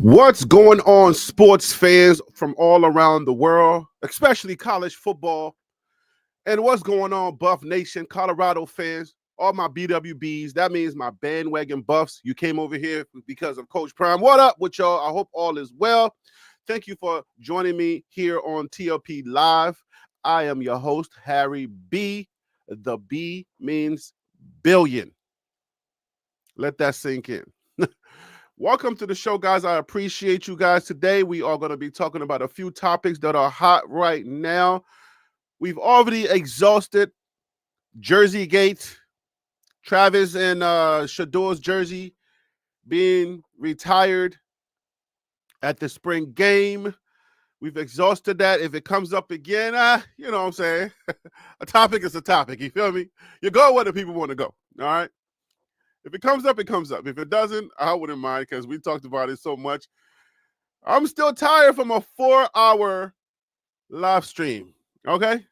What's going on, sports fans from all around the world, especially college football? And what's going on, Buff Nation, Colorado fans, all my BWBs, that means my bandwagon Buffs. You came over here because of Coach Prime. What up with y'all? I hope all is well. Thank you for joining me here on TLP Live. I am your host, Harry B. The B means billion. Let that sink in. Welcome to the show, guys. I appreciate you guys. Today, we are going to be talking about a few topics that are hot right now. We've already exhausted Jersey Gate, Travis and Shador's jersey being retired at the spring game. We've exhausted that. If it comes up again, you know what I'm saying? A topic is a topic. You feel me? You go where the people want to go. All right? If it comes up, it comes up. If it doesn't, I wouldn't mind because we talked about it so much. I'm still tired from a 4-hour live stream, okay?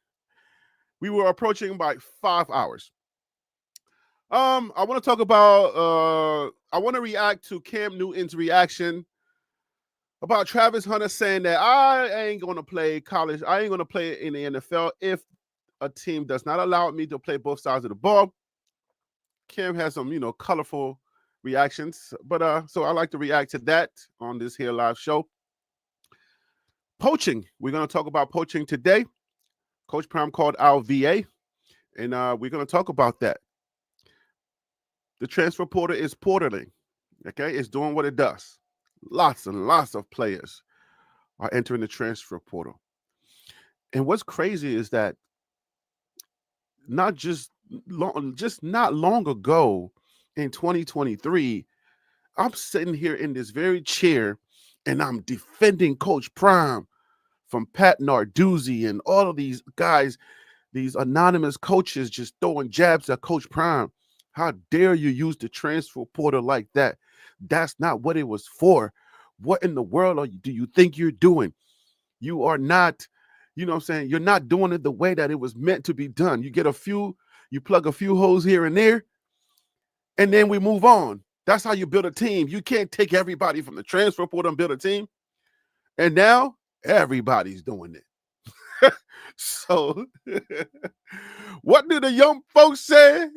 We were approaching by 5 hours. I want to talk about, I want to react to Cam Newton's reaction about Travis Hunter saying that I ain't going to play college. I ain't going to play in the NFL if a team does not allow me to play both sides of the ball. Cam has some, colorful reactions, but so I like to react to that on this here live show. Poaching. We're going to talk about poaching today. Coach Prime called our VA, and we're going to talk about that. The transfer portal is portaling, okay? It's doing what it does. Lots and lots of players are entering the transfer portal. And what's crazy is that not long ago in 2023, I'm sitting here in this very chair and I'm defending Coach Prime from Pat Narduzzi and all of these guys, these anonymous coaches just throwing jabs at Coach Prime. How dare you use the transfer portal like that? That's not what it was for. What in the world do you think you're doing? You are not, you know what I'm saying? You're not doing it the way that it was meant to be done. You plug a few holes here and there, and then we move on. That's how you build a team. You can't take everybody from the transfer portal and build a team. And now everybody's doing it. So what do the young folks say?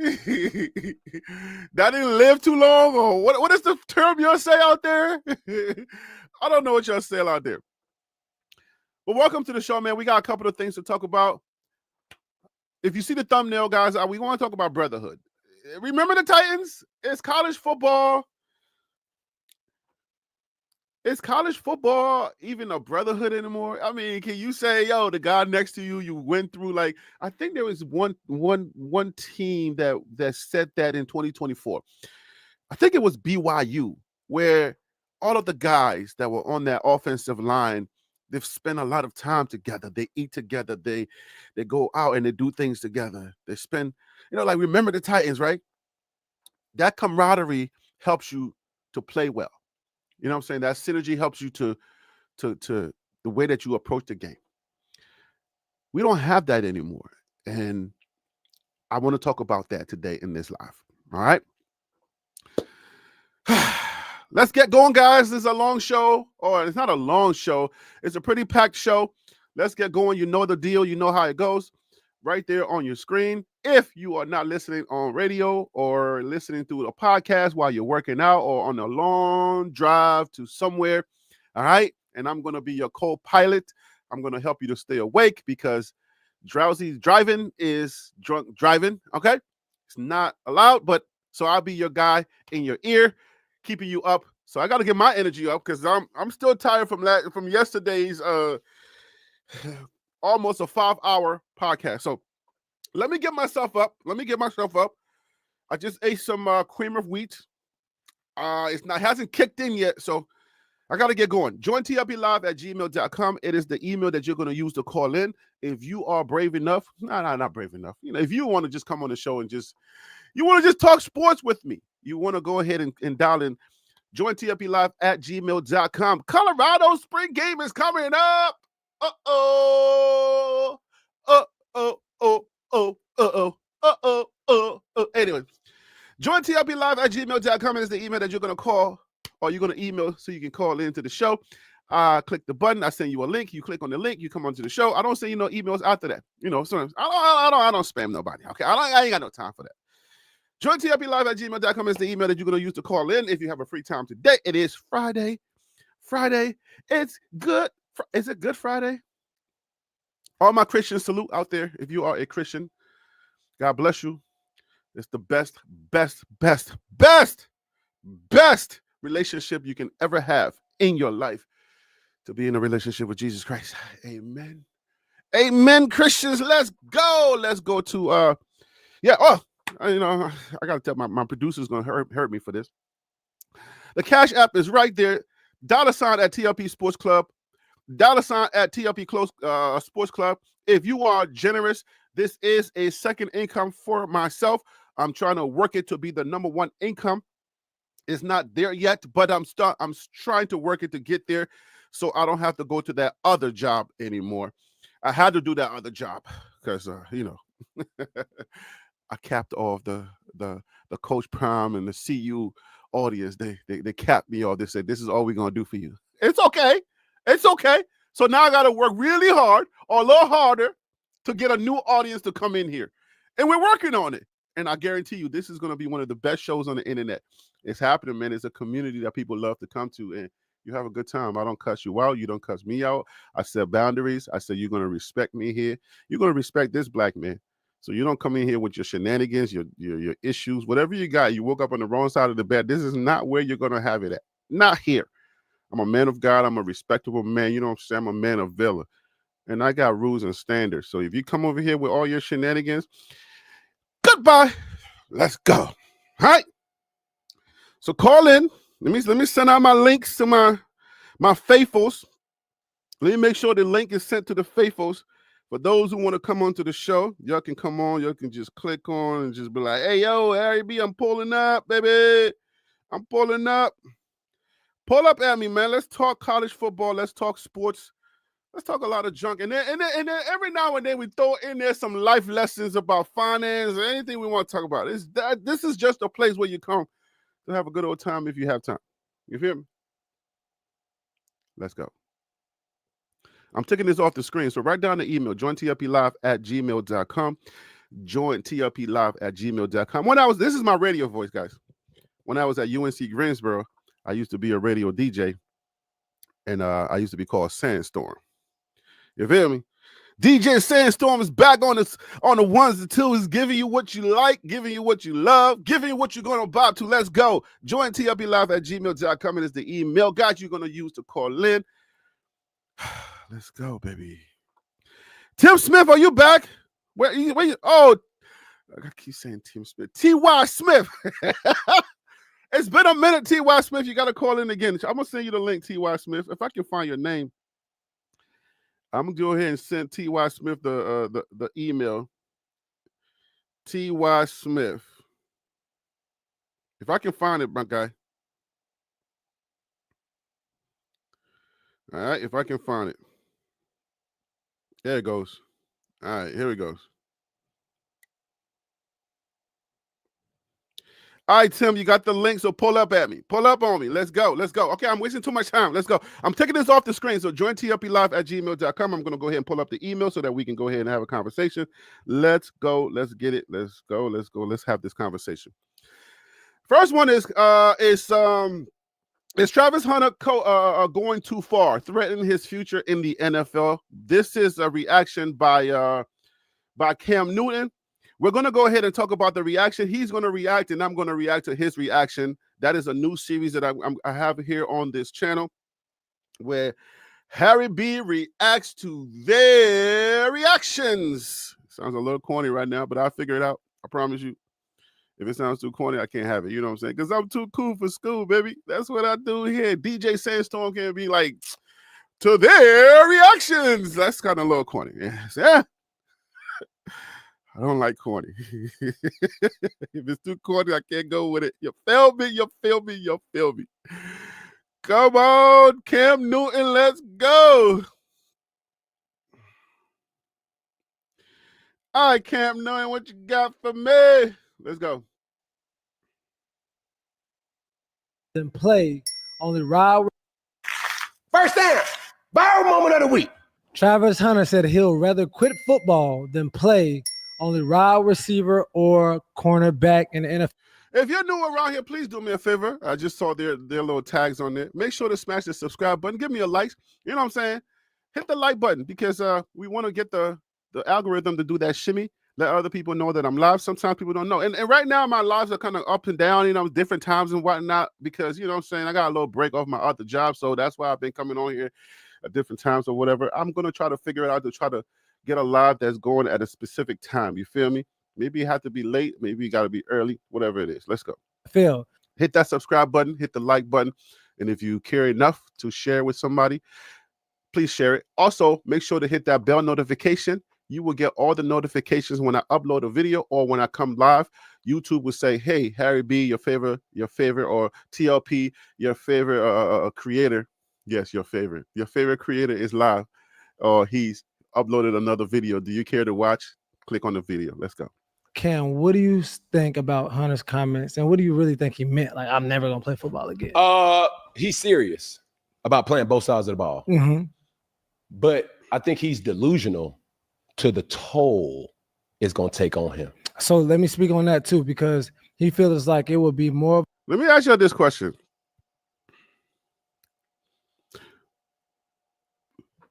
That didn't live too long? Or what is the term y'all say out there? I don't know what y'all say out there. But welcome to the show, man. We got a couple of things to talk about. If you see the thumbnail, guys, we want to talk about brotherhood. Remember the Titans? It's college football. Is college football even a brotherhood anymore? I mean, can you say, yo, the guy next to you, you went through, like, I think there was one team that said that in 2024. I think it was BYU, where all of the guys that were on that offensive line, they've spent a lot of time together. They eat together. They go out and they do things together. They spend, like, remember the Titans, right? That camaraderie helps you to play well. You know what I'm saying? That synergy helps you to the way that you approach the game. We don't have that anymore. And I want to talk about that today in this live. All right? Let's get going, guys. This is a long show. Or it's not a long show. It's a pretty packed show. Let's get going. You know the deal. You know how it goes. Right there on your screen. If you are not listening on radio or listening through a podcast while you're working out or on a long drive to somewhere, all right? And I'm going to be your co-pilot. I'm going to help you to stay awake because drowsy driving is drunk driving, okay? It's not allowed, but so I'll be your guy in your ear, keeping you up. So I got to get my energy up because I'm still tired from yesterday's almost a 5-hour podcast. So let me get myself up. I just ate some cream of wheat. Hasn't kicked in yet, so I got to get going. Join TLPlive@gmail.com. It is the email that you're going to use to call in. If you are brave enough, not brave enough. If you want to just come on the show and you want to just talk sports with me, you want to go ahead and dial in. Join TLPlive@gmail.com. Colorado spring game is coming up. Anyway, join TLPlive@gmail.com is the email that you're going to call or you're going to email so you can call into the show. Click the button. I send you a link. You click on the link. You come onto the show. I don't send you no emails after that. You know, sometimes I don't spam nobody. Okay, I ain't got no time for that. JoinTLPlive@gmail.com is the email that you're going to use to call in if you have a free time today. It is Friday. It's good. Is it Good Friday? All my Christians, salute out there. If you are a Christian, God bless you. It's the best relationship you can ever have in your life, to be in a relationship with Jesus Christ. Amen. Amen, Christians. Let's go. Let's go to I gotta tell my producer's gonna hurt me for this. The Cash App is right there. $ at TLP Sports Club. $ at TLP Sports Club. If you are generous, this is a second income for myself. I'm trying to work it to be the number one income. It's not there yet, but I'm trying to work it to get there, so I don't have to go to that other job anymore. I had to do that other job because I capped off the Coach Prime and the CU audience. They capped me off. They said, this is all we're gonna do for you. It's okay. So now I got to work really hard, or a little harder, to get a new audience to come in here, and we're working on it. And I guarantee you, this is going to be one of the best shows on the internet. It's happening, man. It's a community that people love to come to, and you have a good time. I don't cuss you out. You don't cuss me out. I set boundaries. I said, you're going to respect me here. You're going to respect this black man. So you don't come in here with your shenanigans, your issues, whatever you got. You woke up on the wrong side of the bed. This is not where you're going to have it at. Not here. I'm a man of God. I'm a respectable man. You know what I'm saying? I'm a man of valor. And I got rules and standards. So if you come over here with all your shenanigans, goodbye. Let's go. All right. So call in. Let me send out my links to my faithfuls. Let me make sure the link is sent to the faithfuls. For those who want to come onto the show, y'all can come on. Y'all can just click on and just be like, hey, yo, Harry B, I'm pulling up, baby. I'm pulling up. Pull up at me, man. Let's talk college football. Let's talk sports. Let's talk a lot of junk. And then every now and then we throw in there some life lessons about finance or anything we want to talk about. This is just a place where you come to have a good old time if you have time. You feel me? Let's go. I'm taking this off the screen. So write down the email, jointlplive@gmail.com. Jointlplive@gmail.com. This is my radio voice, guys. When I was at UNC Greensboro, I used to be a radio DJ, and I used to be called Sandstorm. You feel me? DJ Sandstorm is back on the ones and twos, giving you what you like, giving you what you love, giving you what you're going to about to. Let's go. Join TLPlive@gmail.com. It is the email, guys, you're going to use to call in. Let's go, baby. Tim Smith, are you back? Where you? Oh, I keep saying Tim Smith. T.Y. Smith. It's been a minute, T.Y. Smith. You got to call in again. I'm going to send you the link, T.Y. Smith. If I can find your name, I'm going to go ahead and send T.Y. Smith the email. T.Y. Smith. If I can find it, my guy. All right, if I can find it. There it goes. All right, here it goes. All right, Tim, you got the link, so pull up at me. Pull up on me. Let's go. Let's go. Okay, I'm wasting too much time. Let's go. I'm taking this off the screen, so join TLPlive@gmail.com. I'm going to go ahead and pull up the email so that we can go ahead and have a conversation. Let's go. Let's get it. Let's go. Let's go. Let's have this conversation. First one is Travis Hunter going too far, threatening his future in the NFL? This is a reaction by Cam Newton. We're going to go ahead and talk about the reaction. He's going to react, and I'm going to react to his reaction. That is a new series that I have here on this channel where Harry B reacts to their reactions. Sounds a little corny right now, but I'll figure it out. I promise you. If it sounds too corny, I can't have it. You know what I'm saying? Because I'm too cool for school, baby. That's what I do here. DJ Sandstorm can be like, to their reactions. That's kind of a little corny. Yeah. I don't like corny. If it's too corny, I can't go with it. You feel me? You feel me? You feel me? Come on, Cam Newton, let's go. All right, Cam Newton, what you got for me? Let's go. And play only Rod. First down. Viral moment of the week. Travis Hunter said he'll rather quit football than play only wide receiver or cornerback in the NFL. If you're new around here, please do me a favor. I just saw their little tags on there. Make sure to smash the subscribe button. Give me a like. You know what I'm saying? Hit the like button because we want to get the algorithm to do that shimmy. Let other people know that I'm live. Sometimes people don't know. And right now, my lives are kind of up and down, different times and whatnot because, you know what I'm saying, I got a little break off my other job. So that's why I've been coming on here at different times or whatever. I'm going to try to figure it out to try to get a live that's going at a specific time. You feel me? Maybe you have to be late. Maybe you got to be early, whatever it is. Let's go. Phil. Hit that subscribe button. Hit the like button. And if you care enough to share with somebody, please share it. Also, make sure to hit that bell notification. You will get all the notifications when I upload a video or when I come live. YouTube will say, hey, Harry B, your favorite, or TLP, your favorite creator. Yes, your favorite. Your favorite creator is live or he's uploaded another video. Do you care to watch? Click on the video. Let's go. Cam, what do you think about Hunter's comments? And what do you really think he meant? Like, I'm never going to play football again. He's serious about playing both sides of the ball. Mm-hmm. But I think he's delusional to the toll it's going to take on him. So let me speak on that too, because he feels like it would be more. Let me ask you this question.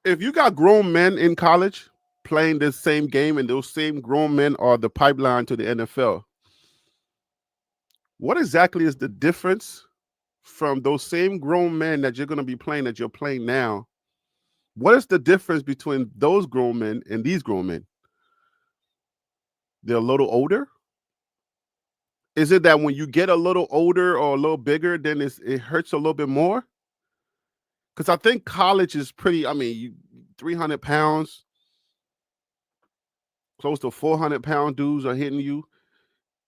If you got grown men in college playing this same game and those same grown men are the pipeline to the NFL, what exactly is the difference from those same grown men that you're going to be playing that you're playing now? What is the difference between those grown men and these grown men? They're a little older? Is it that when you get a little older or a little bigger, then it hurts a little bit more? Because I think college is pretty, 300 pounds, close to 400-pound dudes are hitting you.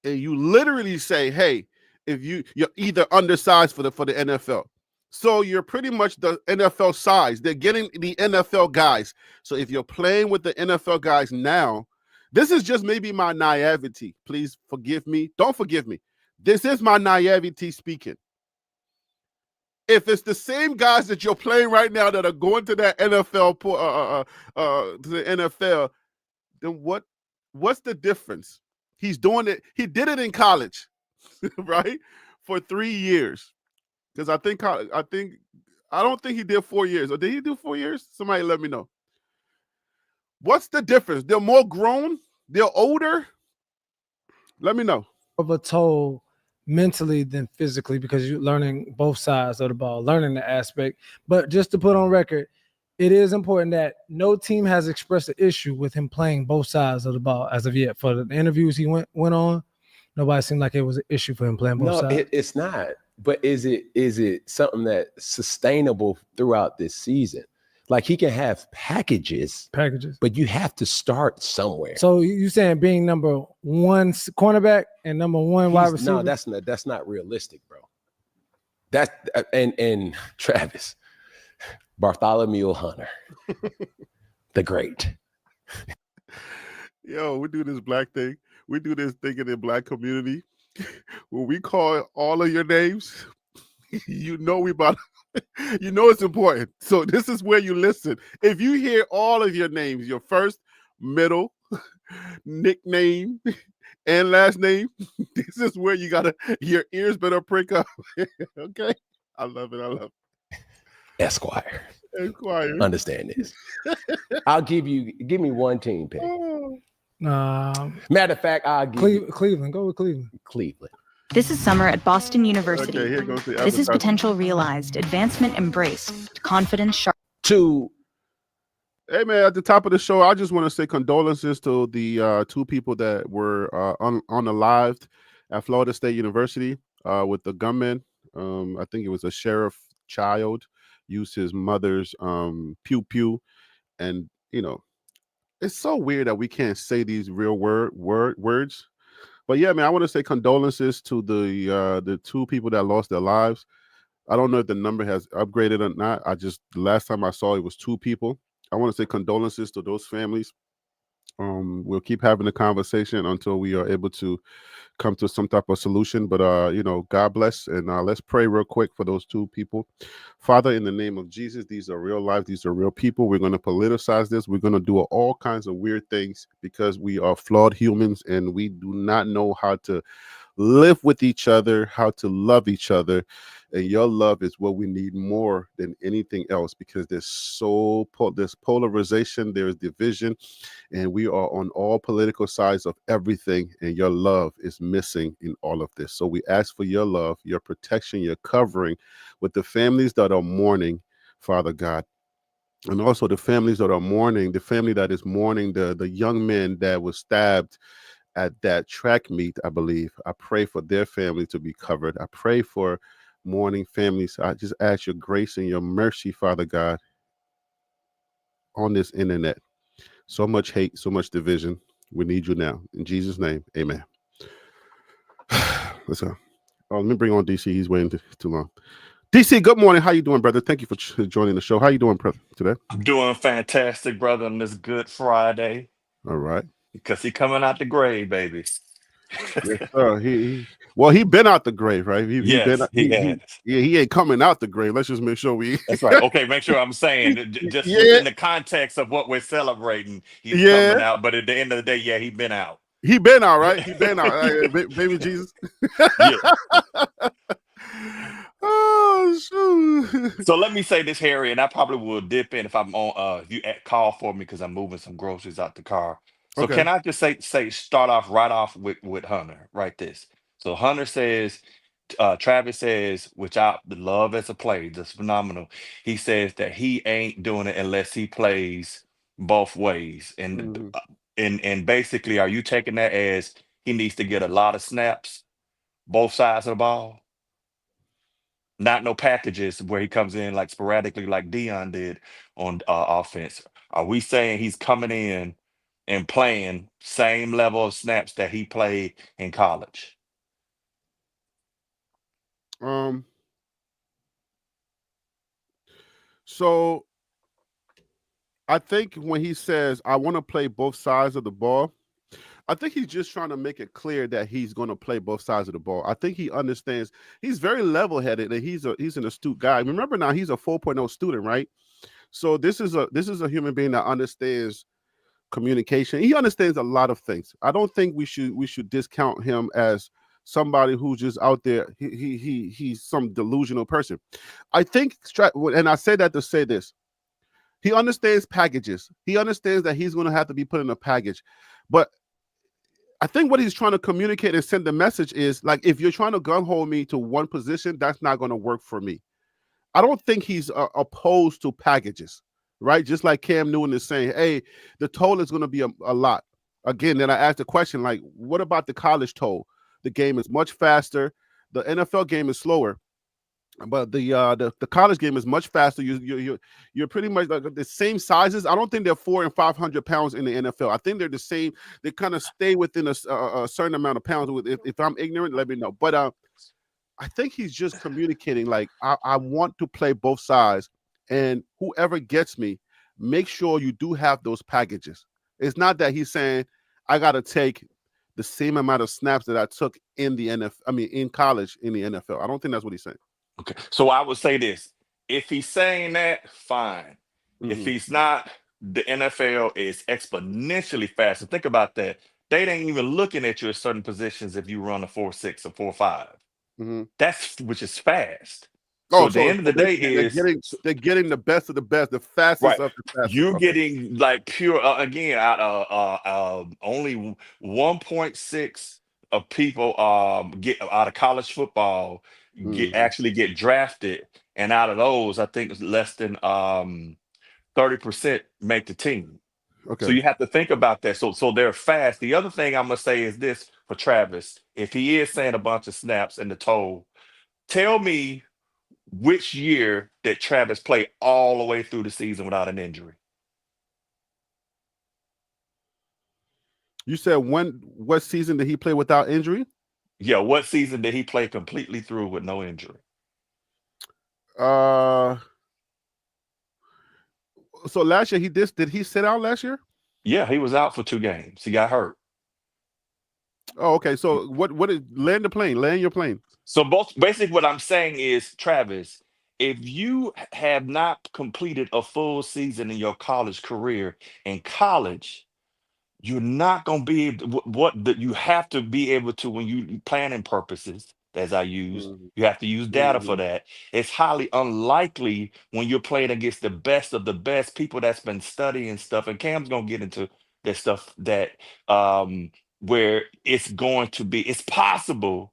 And you literally say, hey, if you're either undersized for the NFL. So you're pretty much the NFL size. They're getting the NFL guys. So if you're playing with the NFL guys now, this is just maybe my naivety. Please forgive me. Don't forgive me. This is my naivety speaking. If it's the same guys that you're playing right now that are going to that NFL, to the NFL, then what's the difference? He's doing it. He did it in college, right? For 3 years. Because I don't think he did 4 years. Or did he do 4 years? Somebody let me know. What's the difference? They're more grown. They're older. Let me know. Of a toll mentally than physically because you're learning both sides of the ball, learning the aspect. But just to put on record, it is important that no team has expressed an issue with him playing both sides of the ball as of yet. For the interviews he went on, nobody seemed like it was an issue for him playing both sides. No, it's not. But is it something that's sustainable throughout this season? Like he can have packages, but you have to start somewhere. So you saying being number one cornerback and number one wide receiver? No, that's not realistic, bro. That's and Travis, Bartholomew Hunter, the great. Yo, we do this black thing. We do this thing in the black community. When we call all of your names, you know it's important. So this is where you listen. If you hear all of your names, your first, middle, nickname, and last name, this is where your ears better prick up. Okay? I love it. Esquire. Esquire. Understand this. I'll give me one team pick. Oh. Matter of fact, I'll give Cleveland. Go with Cleveland. Cleveland. This is summer at Boston University. Okay, here goes the this is potential realized, advancement embraced, confidence sharp. Hey man, at the top of the show, I just want to say condolences to the 2 people that were unalived at Florida State University with the gunman. I think it was a sheriff child used his mother's pew pew, and it's so weird that we can't say these real words. But yeah, man, I want to say condolences to the 2 people that lost their lives. I don't know if the number has upgraded or not. The last time I saw it was 2 people. I want to say condolences to those families. We'll keep having the conversation until we are able to come to some type of solution. But God bless, and let's pray real quick for those two people. Father, in the name of Jesus, these are real lives, these are real people. We're going to politicize this. We're going to do all kinds of weird things because we are flawed humans and we do not know how to live with each other, how to love each other. And your love is what we need more than anything else, because there's polarization, there's division, and we are on all political sides of everything, and your love is missing in all of this. So we ask for your love, your protection, your covering with the families that are mourning, Father God. And also the families that are mourning, the family that is mourning the young man that was stabbed at that track meet, I believe. I pray for their family to be covered. I pray for mourning families. I just ask your grace and your mercy, Father God, on this internet. So much hate, so much division. We need you now. In Jesus' name, amen. Let's go. Oh, let me bring on DC. He's waiting too long. DC, good morning. How you doing, brother? Thank you for joining the show. How you doing today? I'm doing fantastic, brother, on this Good Friday. All right. Because he coming out the grave, baby. Yes, sir. He been out the grave, right? He ain't coming out the grave. Let's just make sure we. That's right. Okay, make sure I'm saying just within the context of what we're celebrating, he's coming out. But at the end of the day, yeah, he been out. He been out, right? He been out, baby Jesus. Yeah. Oh shoot. So let me say this, Harry, and I probably will dip in if I'm on. If you call for me because I'm moving some groceries out the car. So Okay. can I just start off with Hunter? Right, this. So Hunter says, Travis says, which I love as a play, that's phenomenal. He says that he ain't doing it unless he plays both ways, and basically, are you taking that as he needs to get a lot of snaps, both sides of the ball? Not no packages where he comes in like sporadically like Dion did on offense. Are we saying he's coming in and playing same level of snaps that he played in college? So I think when he says, I want to play both sides of the ball, I think he's just trying to make it clear that he's going to play both sides of the ball. I think he understands. He's very level-headed, and he's an astute guy. Remember now, he's a 4.0 student, right? So this is a human being that understands communication. He understands a lot of things. I don't think we should discount him as somebody who's just out there. He's some delusional person. I think, and I say that to say this. He understands packages. He understands that he's going to have to be put in a package, but I think what he's trying to communicate and send the message is, like, if you're trying to gun-hole me to one position, that's not going to work for me. I don't think he's opposed to packages, right? Just like Cam Newton is saying, hey, the toll is going to be a lot. Again, then I asked the question, like, what about the college toll? The game is much faster. The NFL game is slower. But the college game is much faster. You're pretty much like the same sizes. I don't think they're 400 and 500 pounds in the NFL. I think they're the same. They kind of stay within a certain amount of pounds. If I'm ignorant, let me know. But I think he's just communicating like, I want to play both sides, and whoever gets me, make sure you do have those packages. It's not that he's saying I got to take the same amount of snaps that I took in the NFL. I mean, in college in the NFL. I don't think that's what he's saying. Okay, so I would say this: if he's saying that, fine. If he's not, the NFL is exponentially faster. Think about that. They ain't even looking at you at certain positions if you run a 4.6 or 4.5. That's which is fast. So at the end of the day, they're getting the best of the best, the fastest of the fastest. You're getting like pure again out of only 1.6 of people get out of college football actually get drafted, and out of those, I think it's less than 30% make the team. Okay. So you have to think about that. So they're fast. The other thing I'm gonna say is this for Travis: if he is saying a bunch of snaps in the toll, tell me which year did Travis play all the way through the season without an injury? You said what season did he play without injury? Yeah, what season did he play completely through with no injury? So last year did he sit out last year? Yeah, he was out for 2 games. He got hurt. Oh, okay. So what is land the plane? Land your plane. So basically what I'm saying is, Travis, if you have not completed a full season in your college career, in college, you're not going to be able to, you have to be able to, when you planning purposes, as I use, Mhm. you have to use data for that. It's highly unlikely when you're playing against the best of the best people that's been studying stuff. And Cam's going to get into that stuff, that where it's going to be, it's possible,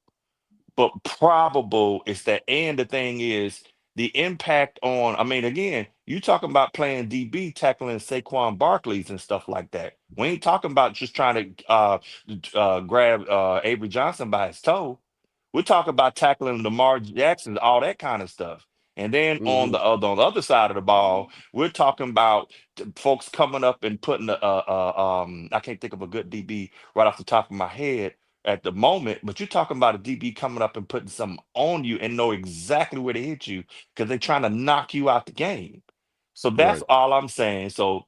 but probable is that. And the thing is, the impact on, I mean, again, you talking about playing DB, tackling Saquon Barkley's and stuff like that. We ain't talking about just trying to grab Avery Johnson by his toe. We're talking about tackling Lamar Jackson, all that kind of stuff. And then on the other side of the ball, we're talking about folks coming up and putting I can't think of a good DB right off the top of my head at the moment, but you're talking about a DB coming up and putting something on you and know exactly where to hit you because they're trying to knock you out the game. So that's Right. all I'm saying. So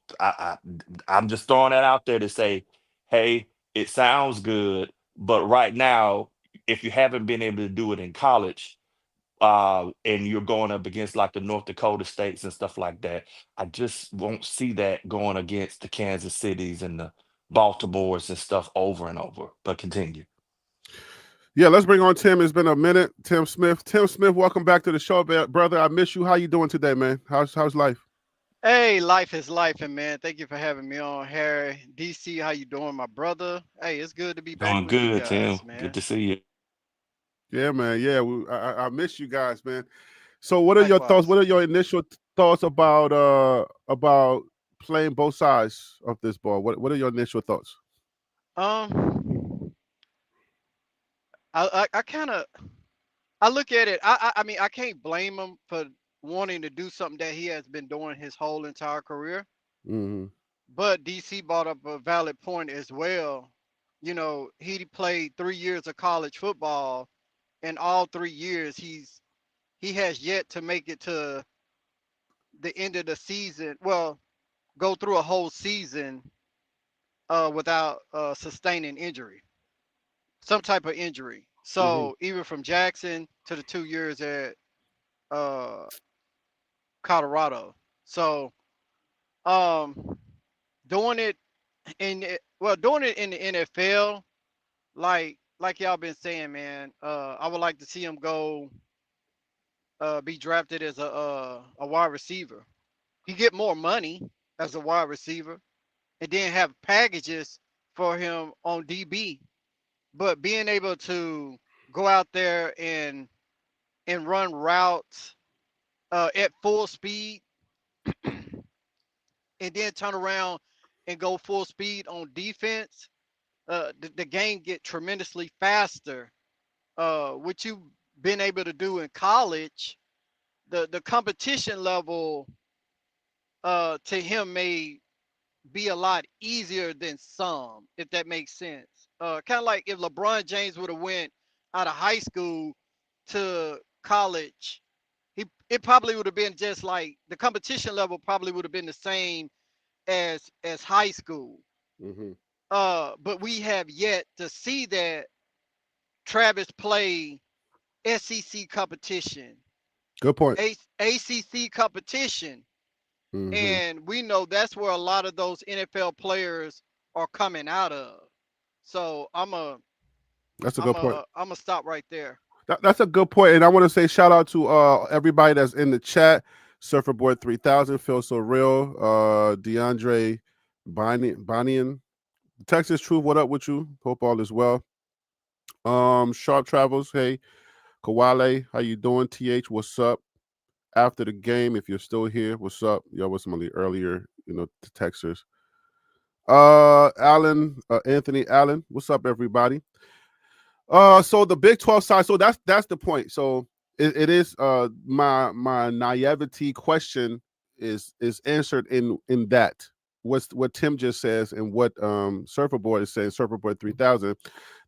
I'm just throwing that out there to say, hey, it sounds good, but right now, if you haven't been able to do it in college, and you're going up against like the North Dakota states and stuff like that, I just won't see that going against the Kansas Cities and the Baltimores and stuff over and over. But continue. Yeah, let's bring on Tim. It's been a minute. Tim Smith. Tim Smith, welcome back to the show, brother. I miss you. How you doing today, man? How's life? Hey, life is life, and man, thank you for having me on, Harry. DC, how you doing, my brother? Hey, it's good to be back Doing with you good, Tim. guys, Good man. to see you. Yeah, man. Yeah, I miss you guys, man. So, what are your thoughts? Likewise. What are your initial thoughts about playing both sides of this ball? What are your initial thoughts? Um, I kind of I look at it. I mean, I can't blame him for wanting to do something that he has been doing his whole entire career. Mm-hmm. But DC brought up a valid point as well. You know, he played 3 years of college football, and all 3 years he has yet to make it to the end of the season. Well, go through a whole season without sustaining injury, some type of injury. Mm-hmm. So even from Jackson to the 2 years at uh, Colorado. So um, doing it doing it in the NFL, like y'all been saying, man. I would like to see him go be drafted as a wide receiver. He get more money as a wide receiver, and then have packages for him on DB. But being able to go out there and run routes at full speed, and then turn around and go full speed on defense, the game get tremendously faster. What you've been able to do in college, the competition level to him may be a lot easier than some, if that makes sense. Kind of like if LeBron James would have went out of high school to college, it probably would have been just like the competition level probably would have been the same as high school. Mm-hmm. But we have yet to see that Travis play SEC competition, Good point. ACC competition, Mm-hmm. and we know that's where a lot of those NFL players are coming out of. So That's a good point. I'm a stop right there. That's a good point. And I want to say shout out to everybody that's in the chat. Surferboard 3000, Feel So Real, DeAndre Bonian, Texas Truth, what up with you? Hope all is well. Sharp Travels, hey. Kawale, how you doing? TH, what's up? After the game, if you're still here, what's up? Y'all was some of the earlier, the texters. Anthony Allen, what's up, everybody? So the Big 12 side, so that's the point. So it is my naivety question is answered in that. what Tim just says and what Surferboard is saying, Surferboard 3000,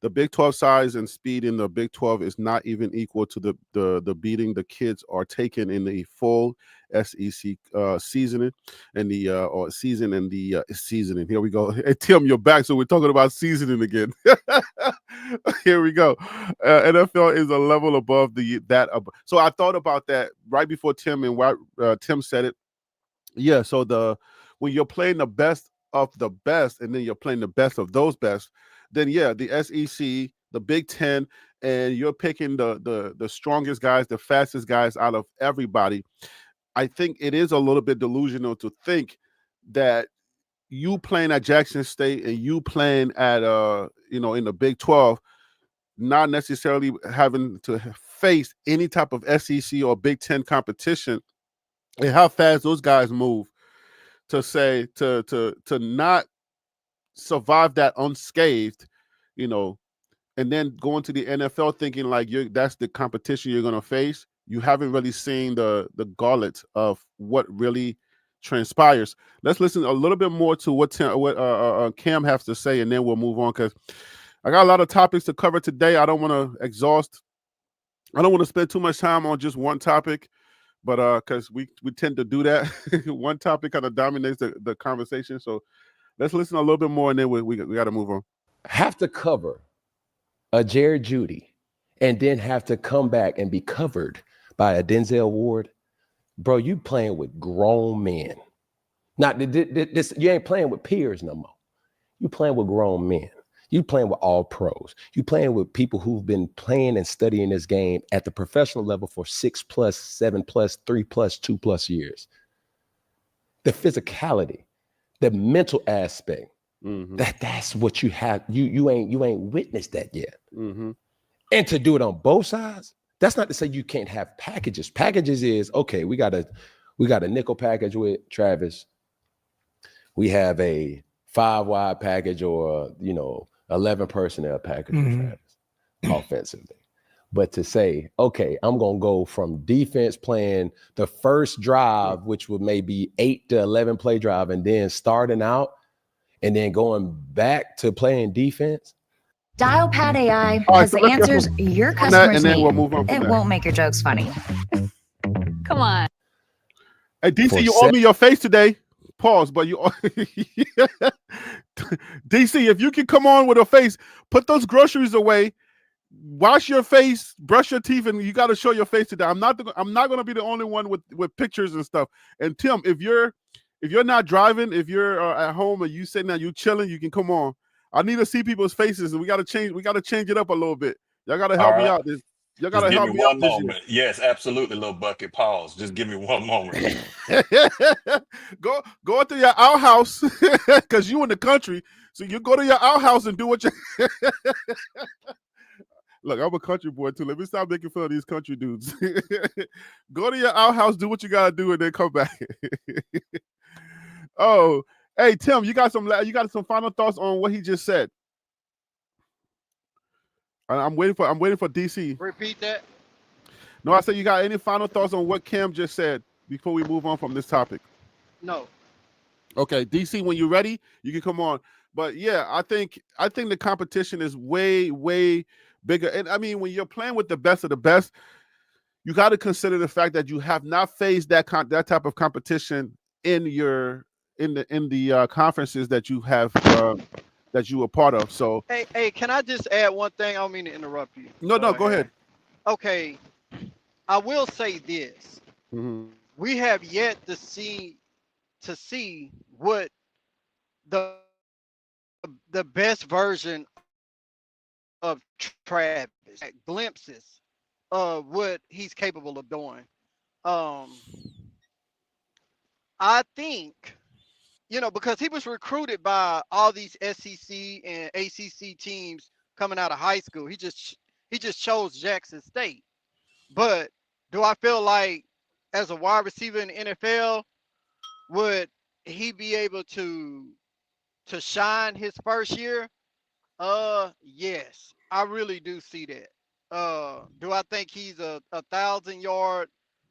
the Big 12 size and speed in the Big 12 is not even equal to the beating the kids are taking in the full SEC seasoning and the or season and the seasoning. Here we go. Hey Tim, you're back. So we're talking about seasoning again. Here we go. NFL is a level above that. So I thought about that right before Tim and Tim said it. Yeah. So when you're playing the best of the best, and then you're playing the best of those best, then yeah, the SEC, the Big Ten, and you're picking the strongest guys, the fastest guys out of everybody. I think it is a little bit delusional to think that you playing at Jackson State and you playing at in the Big 12, not necessarily having to face any type of SEC or Big Ten competition, and how fast those guys move, to say to not survive that unscathed, and then going to the NFL thinking like that's the competition you're gonna face. You haven't really seen the gauntlet of what really transpires. Let's listen a little bit more to what Cam has to say, and then we'll move on, because I got a lot of topics to cover today. I don't want to exhaust. I don't want to spend too much time on just one topic, but because we tend to do that. One topic kind of dominates the conversation. So let's listen a little bit more, and then we got to move on. Have to cover a Jared Judy and then have to come back and be covered by a Denzel Ward. Bro, you playing with grown men. Not this, you ain't playing with peers no more. You playing with grown men. You playing with all pros. You playing with people who've been playing and studying this game at the professional level for 6+, 7+, 3+, 2+ years. The physicality, the mental aspect, that's what you have. You ain't witnessed that yet. Mm-hmm. And to do it on both sides, that's not to say you can't have packages. Packages is, okay, we got a nickel package with Travis. We have a 5-wide package or 11 personnel package with Travis offensively. But to say, okay, I'm gonna go from defense playing the first drive, which would maybe 8 to 11 play drive, and then starting out and then going back to playing defense. Dialpad AI has the answers your customers need. It won't make your jokes funny. Come on. Hey, DC, you owe me your face today. Pause, but you DC, if you can come on with a face, put those groceries away, wash your face, brush your teeth, and you got to show your face today. I'm not going to be the only one with pictures and stuff. And Tim, if you're not driving, if you're at home and you sitting there, you chilling, you can come on. I need to see people's faces, and we got to change it up a little bit. Y'all got to help me out. Y'all got to help me out this year. Yes, absolutely, little bucket. Pause. Just give me one moment. Go into your outhouse, because you in the country, so you go to your outhouse and do what you. Look, I'm a country boy too. Let me stop making fun of these country dudes. Go to your outhouse, do what you gotta do, and then come back. Oh, hey Tim, you got some final thoughts on what he just said? I'm waiting for DC. Repeat that. No, I said, you got any final thoughts on what Cam just said before we move on from this topic? No. Okay, DC, when you're ready, you can come on. But yeah, I think the competition is way, way bigger. And I mean, when you're playing with the best of the best, you got to consider the fact that you have not faced that type of competition in the conferences that you have that you were part of. So hey, can I just add one thing? I don't mean to interrupt you. No, go ahead. Okay, I will say this: we have yet to see what the best version of Travis, glimpses of what he's capable of doing. I think, because he was recruited by all these SEC and ACC teams coming out of high school. He just chose Jackson State. But do I feel like as a wide receiver in the NFL, would he be able to shine his first year? Yes, I really do see that. Do I think he's a 1,000-yard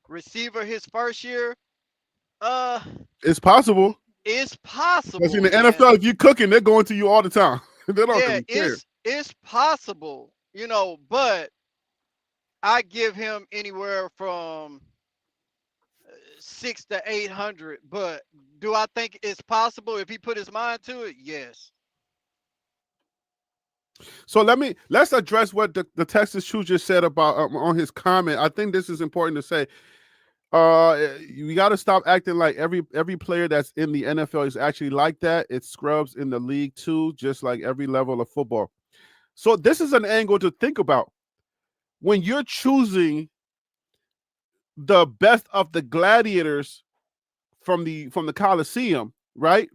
receiver his first year? It's possible. it's possible. Because in the NFL, if you're cooking, they're going to you all the time. They don't really care. It's possible, you know, but I give him anywhere from 600 to 800. But do I think it's possible if he put his mind to it? Yes. So let's address what the Texas True just said about on his comment. I think this is important to say. We got to stop acting like every player that's in the NFL is actually like that. It's scrubs in the league too, just like every level of football. So this is an angle to think about when you're choosing the best of the gladiators from the Coliseum, right?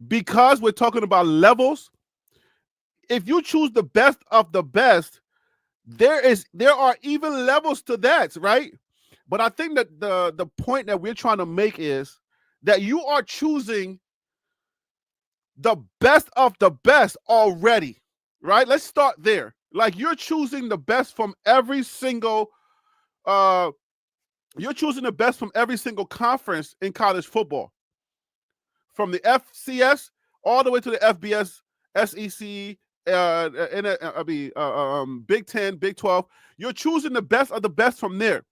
Because we're talking about levels. If you choose the best of the best, there are even levels to that, right? But I think that the point that we're trying to make is that you are choosing the best of the best already, right? Let's start there. Like you're choosing the best from every single conference in college football. From the FCS all the way to the FBS, SEC, Big 10, Big 12. You're choosing the best of the best from there.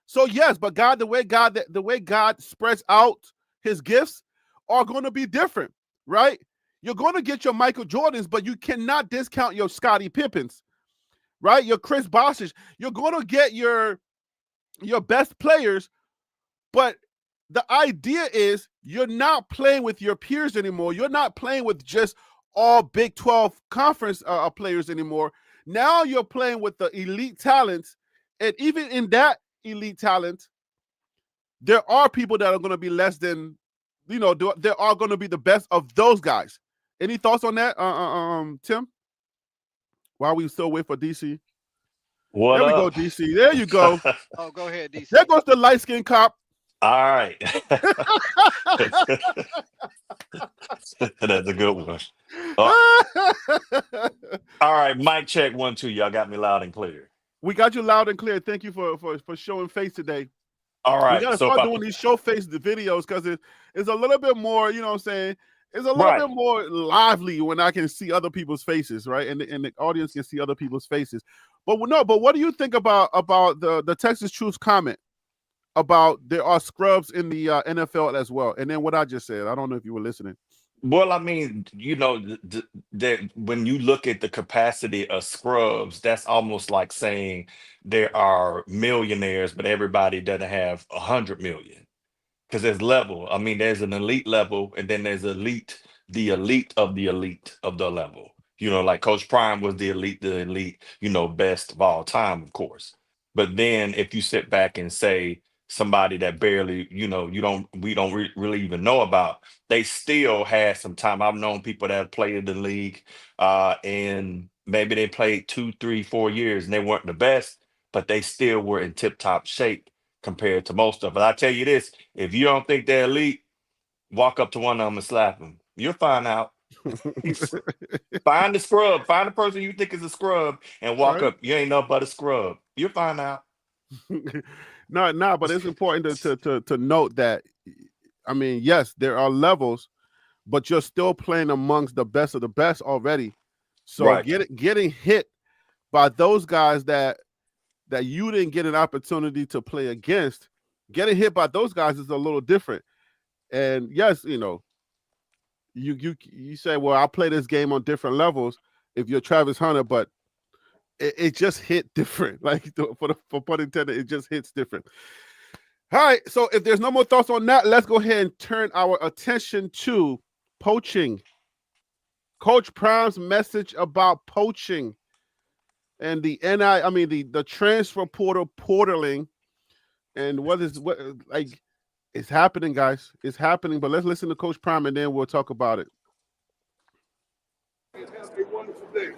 So yes, but the way God spreads out his gifts are going to be different, right? You're going to get your Michael Jordans, but you cannot discount your Scottie Pippens, right? Your Chris Bosh's. You're going to get your best players, but the idea is you're not playing with your peers anymore. You're not playing with just all Big 12 conference players anymore. Now you're playing with the elite talents, and even in that elite talent, there are people that are going to be less than, there are going to be the best of those guys. Any thoughts on that, Tim? While we still wait for DC. What there up? We go, DC. There you go. Oh, go ahead, DC. There goes the light-skinned cop. All right. That's a good one. All right, mic check 1 2. Y'all got me loud and clear. We got you loud and clear. Thank you for showing face today. All right. We got to start doing these show face videos because it's a little bit more, you know what I'm saying? It's a little bit more lively when I can see other people's faces, right? And the audience can see other people's faces. But what do you think about the Texas Truth's comment about there are scrubs in the NFL as well? And then what I just said, I don't know if you were listening. Well, I mean, that when you look at the capacity of scrubs, that's almost like saying there are millionaires, but everybody doesn't have 100 million. Because there's level. I mean, there's an elite level, and then there's the elite of the elite of the level. Like Coach Prime was the elite, best of all time, of course. But then if you sit back and say somebody that barely, we don't really even know about, they still had some time. I've known people that have played in the league, and maybe they played 2, 3, 4 years, and they weren't the best, but they still were in tip-top shape compared to most of it. I tell you this, if you don't think they're elite, walk up to one of them and slap them. You'll find out. Find the scrub. Find the person you think is a scrub and walk up. You ain't nothing but a scrub. You'll find out. No, but it's important to note that, I mean, yes, there are levels, but you're still playing amongst the best of the best already. So getting hit by those guys that you didn't get an opportunity to play against, getting hit by those guys is a little different. And yes, you say, well, I'll play this game on different levels if you're Travis Hunter, but it just hit different. Like for pun intended, it just hits different. All right, so if there's no more thoughts on that, let's go ahead and turn our attention to poaching. Coach Prime's message about poaching. And the transfer portal portaling, and it's happening, guys. It's happening. But let's listen to Coach Prime, and then we'll talk about it. It's a wonderful day.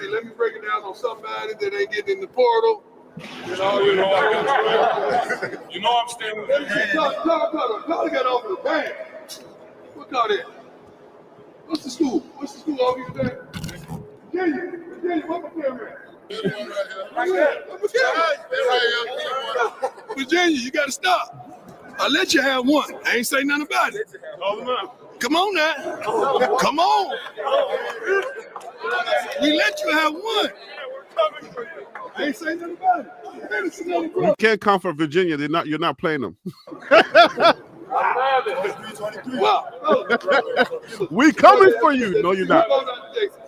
Let me break it down on somebody that ain't getting in the portal. I'm staying with you. Carter got off the band. What car that? What's the school over here today? Virginia, what the camera? Virginia, you gotta stop. I let you have one. I ain't say nothing about it. Come on now. Come on. We let you have one. I ain't say nothing about it. You can't come from Virginia. You're not playing them. We coming for you. No, you're not.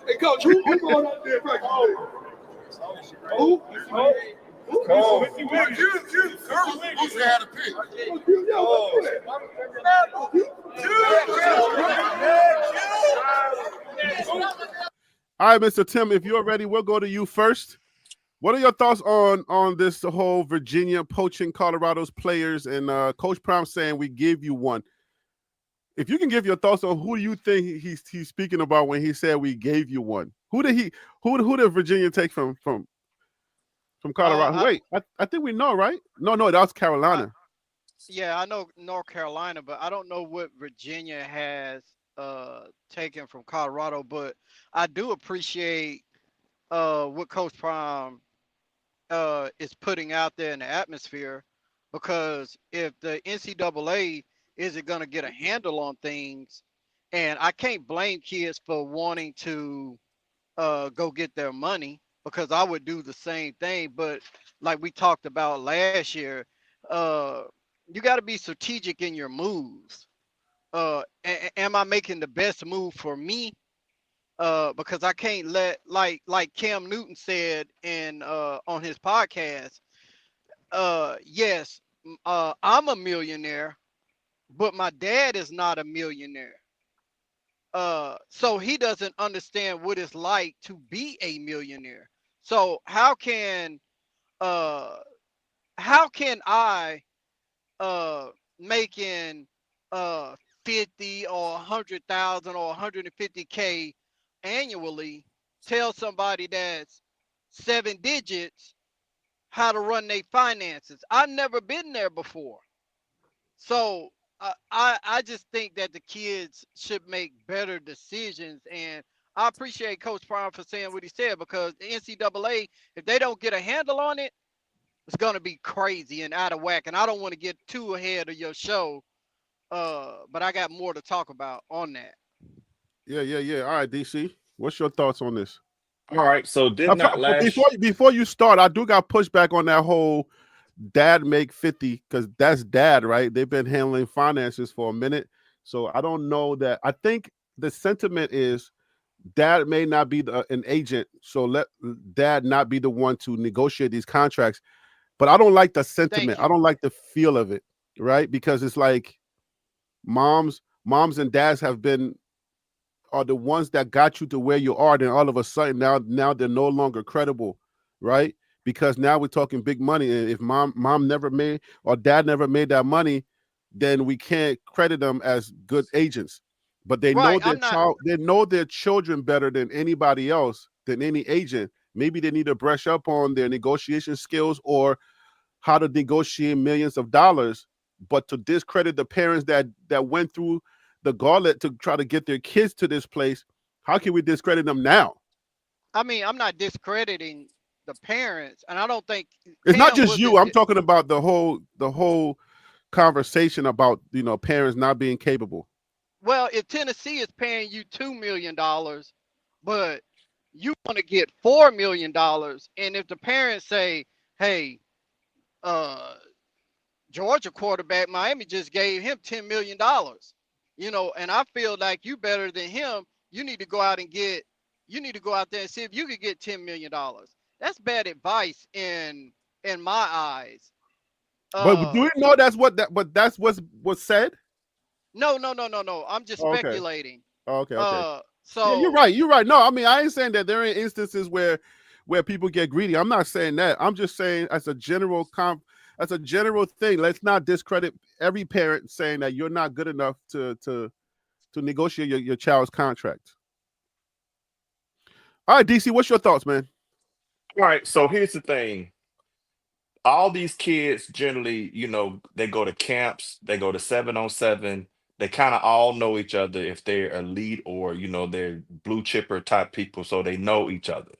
Hey, coach, who going out there practice today? Who? All right, Mr. Tim, if you're ready, we'll go to you first. What are your thoughts on this whole Virginia poaching Colorado's players and Coach Prime saying we gave you one? If you can give your thoughts on who you think he's speaking about when he said we gave you one. Who did Virginia take from Colorado? Wait, I think we know, right? No, that was Carolina. Yeah, I know North Carolina, but I don't know what Virginia has taken from Colorado. But I do appreciate what Coach Prime is putting out there in the atmosphere, because if the NCAA isn't going to get a handle on things, and I can't blame kids for wanting to go get their money, because I would do the same thing. But like we talked about last year, you got to be strategic in your moves. Am I making the best move for me? Because I can't let, like Cam Newton said in on his podcast, yes, I'm a millionaire, but my dad is not a millionaire. So he doesn't understand what it's like to be a millionaire. So how can I making 50 or 100,000 or 150K annually tell somebody that's 7 digits how to run their finances? I've never been there before. So I just think that the kids should make better decisions. And I appreciate Coach Prime for saying what he said, because the NCAA, if they don't get a handle on it, it's going to be crazy and out of whack. And I don't want to get too ahead of your show, but I got more to talk about on that. Yeah. All right, DC, what's your thoughts on this? All right, so before you start, I do got pushback on that whole dad make 50, because that's dad, right? They've been handling finances for a minute, so I don't know that. I think the sentiment is dad may not be an agent, so let dad not be the one to negotiate these contracts. But I don't like the sentiment. I don't like the feel of it, right? Because it's like moms and dads are the ones that got you to where you are. Then all of a sudden now they're no longer credible, right? Because now we're talking big money. And if mom never made or dad never made that money, then we can't credit them as good agents. But they know they know their children better than anybody else, than any agent. Maybe they need to brush up on their negotiation skills or how to negotiate millions of dollars. But to discredit the parents that went through the gauntlet to try to get their kids to this place, how can we discredit them now? I mean, I'm not discrediting the parents, and I don't think it's not just you. I'm talking about the whole conversation about, parents not being capable. Well, if Tennessee is paying you $2 million, but you want to get $4 million, and if the parents say, hey, Georgia quarterback Miami just gave him $10 million, and I feel like you better than him, you need to go out there and see if you could get $10 million. That's bad advice in my eyes. But do you know that's what's said? No. I'm just speculating. Okay. So yeah, you're right. No, I mean, I ain't saying that there are instances where people get greedy. I'm not saying that. I'm just saying as a general thing, let's not discredit every parent saying that you're not good enough to negotiate your child's contract. All right, DC, what's your thoughts, man? All right, so here's the thing. All these kids generally, they go to camps, they go to 7-on-7. They kind of all know each other if they're elite or, they're blue chipper type people. So they know each other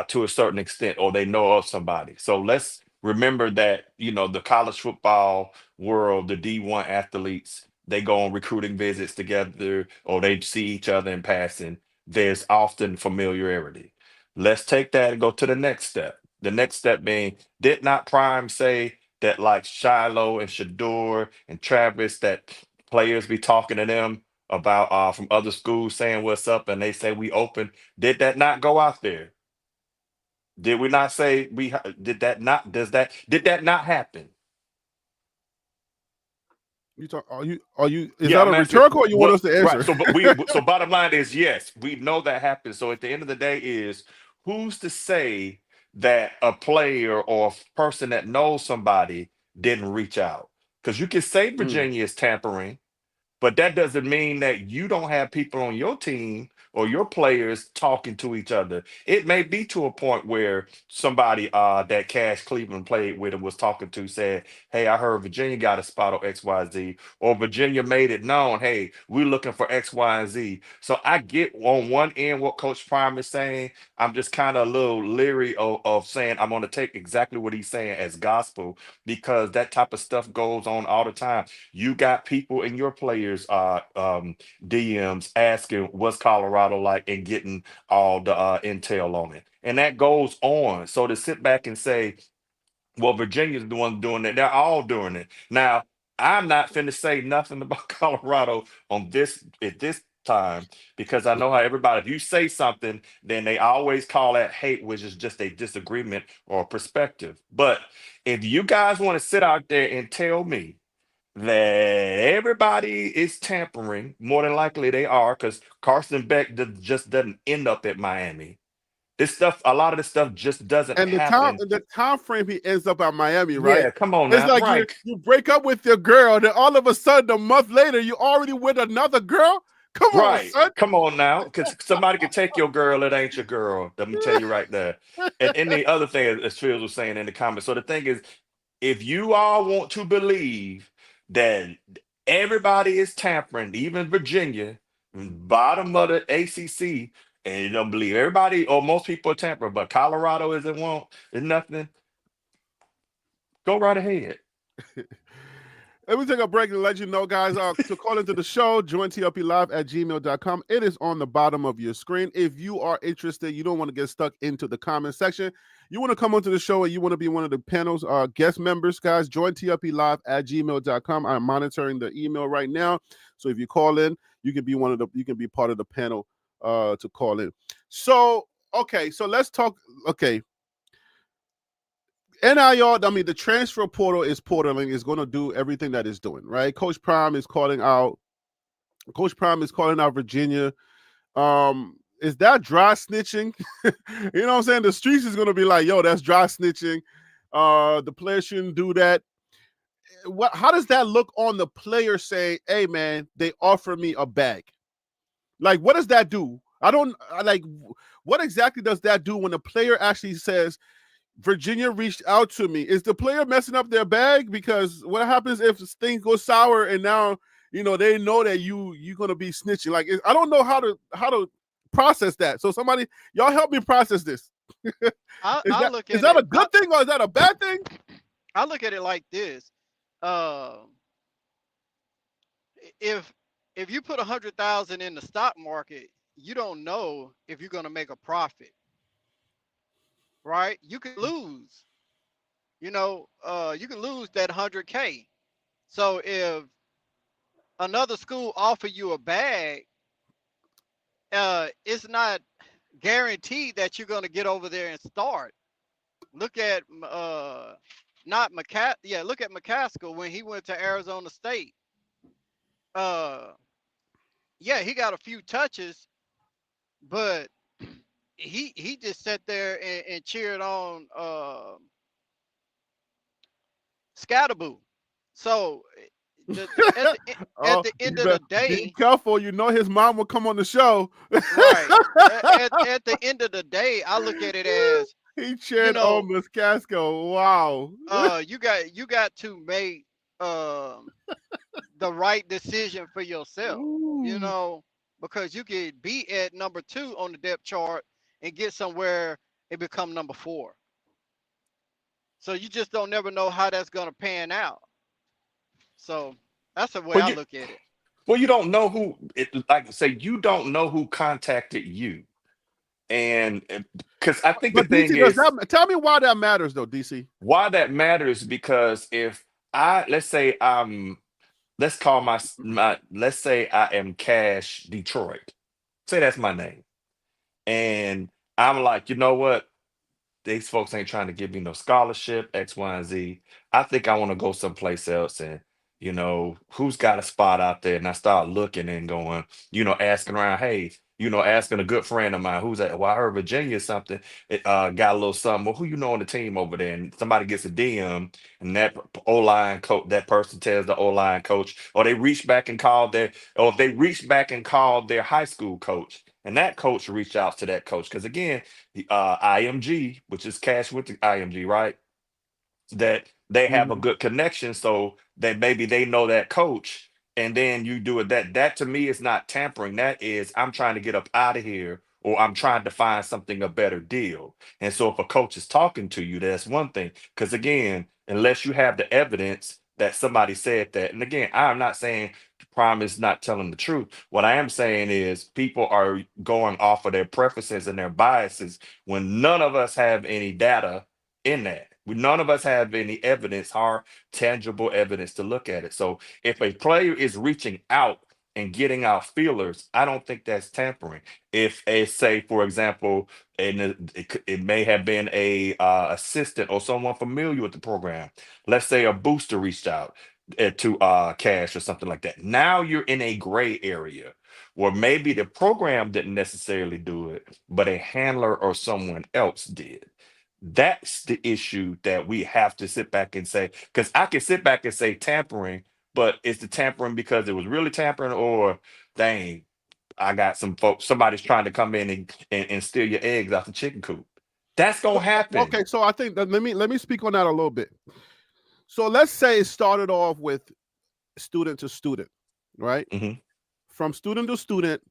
to a certain extent, or they know of somebody. So let's remember that, the college football world, the D1 athletes, they go on recruiting visits together or they see each other in passing. There's often familiarity. Let's take that and go to the next step. The next step being, did not Prime say that like Shiloh and Shador and Travis, that players be talking to them about from other schools saying what's up and they say we open? Did that not go out there? Did we not say did that not did that not happen? Is Yeah, that I'm a asking rhetorical or you want what, us to right. answer? So bottom line is yes, we know that happens. So at the end of the day is, who's to say that a player or a person that knows somebody didn't reach out? Because you can say Mm. Virginia is tampering, but that doesn't mean that you don't have people on your team or your players talking to each other. It may be to a point where somebody that Cash Cleveland played with and was talking to said, "Hey, I heard Virginia got a spot on XYZ," or Virginia made it known, "Hey, we're looking for X, Y, and Z." So I get on one end what Coach Prime is saying. I'm just kind of a little leery of saying I'm going to take exactly what he's saying as gospel, because that type of stuff goes on all the time. You got people in your players DMs asking what's Colorado like and getting all the intel on it. And that goes on. So to sit back and say, well, Virginia's the one doing it, they're all doing it. Now, I'm not finna say nothing about Colorado on this at this time, because I know how everybody, if you say something, then they always call that hate, which is just a disagreement or perspective. But if you guys want to sit out there and tell me that everybody is tampering, more than likely they are, because Carson Beck just doesn't end up at Miami. This stuff, a lot of this stuff just doesn't And happen. the time frame he ends up at Miami, right? Yeah, come on It's now. like Right. you break up with your girl, then all of a sudden a month later you already with another girl. Come on, Right. son. Come on now. Because somebody could take your girl, it ain't your girl. Let me tell you right there. And the other thing, as Phil was saying in the comments. So the thing is, if you all want to believe that everybody is tampering, even Virginia, bottom of the ACC, and you don't believe everybody or most people are tampering, but Colorado isn't one, is nothing, go right ahead. Let me take a break and let you know, guys, to call into the show, join tlplive@gmail.com. It is on the bottom of your screen. If you are interested, you don't want to get stuck into the comment section, you want to come onto the show and you want to be one of the panel's guest members, guys, join tlplive@gmail.com. I'm monitoring the email right now. So if you call in, you can be you can be part of the panel to call in. So, okay, so let's talk. Okay. NIL, I mean, the transfer portal is portaling, is going to do everything that it's doing, right? Coach Prime is calling out Virginia. Is that dry snitching? You know what I'm saying? The streets is going to be like, yo, that's dry snitching. The player shouldn't do that. How does that look on the player saying, hey, man, they offer me a bag? Like, what does that do? What exactly does that do when the player actually says, Virginia reached out to me? Is the player messing up their bag? Because what happens if things go sour and now they know that you're gonna be snitching? Like, I don't know how to process that. So somebody, y'all help me process this. I look is at that it. a good thing or is that a bad thing? I look at it like this. If you put 100,000 in the stock market, you don't know if you're gonna make a profit, right? You can lose. You can lose that 100K. So if another school offer you a bag, it's not guaranteed that you're gonna get over there and start. Look at not McCaskill. Yeah, look at McCaskill when he went to Arizona State. Uh, yeah, he got a few touches, but he just sat there and cheered on Scatterboo. So at the end of the Be day, careful. His mom will come on the show. right? At the end of the day, I look at it as, He you cheered know, on Miss Casco. Wow. you got to make the right decision for yourself, Ooh. because you could be at number 2 on the depth chart and get somewhere and become number 4. So you just don't never know how that's gonna pan out. So that's the way I look at it. Well, you don't know who, like I say, you don't know who contacted you. And because I think the But thing DC, does is, that tell me why that matters though, DC? why that matters, because if let's say let's call let's say I am Cash Detroit. Say that's my name. And I'm like, you know what? These folks ain't trying to give me no scholarship, X, Y, and Z. I think I want to go someplace else. And, who's got a spot out there? And I start looking and going, asking around, hey, asking a good friend of mine who's at, well, I heard Virginia or something, it, got a little something. Well, who you know on the team over there? And somebody gets a DM, and that O-line coach, that person tells the O-line coach, or they reach back and call or if they reach back and call their high school coach, and that coach reached out to that coach. Because again, the IMG, which is Cash with the IMG, right? That they have a good connection, so that maybe they know that coach, and then you do it. That to me is not tampering. That is, I'm trying to get up out of here, or I'm trying to find something a better deal. And so if a coach is talking to you, that's one thing. Because again, unless you have the evidence that somebody said that, and again, I'm not saying Prime is not telling the truth. What I am saying is people are going off of their preferences and their biases when none of us have any data in that. None of us have any evidence, hard, tangible evidence to look at it. So if a player is reaching out and getting out feelers, I don't think that's tampering. If say, for example, and it may have been a assistant or someone familiar with the program. Let's say a booster reached out to Cash or something like that. Now you're in a gray area where maybe the program didn't necessarily do it, but a handler or someone else did. That's the issue that we have to sit back and say, because I can sit back and say tampering, but is the tampering because it was really tampering, or dang, I got some folks, somebody's trying to come in and steal your eggs out the chicken coop. That's gonna happen. Okay, so I think that let me speak on that a little bit. So let's say it started off with student to student, right? From student to student,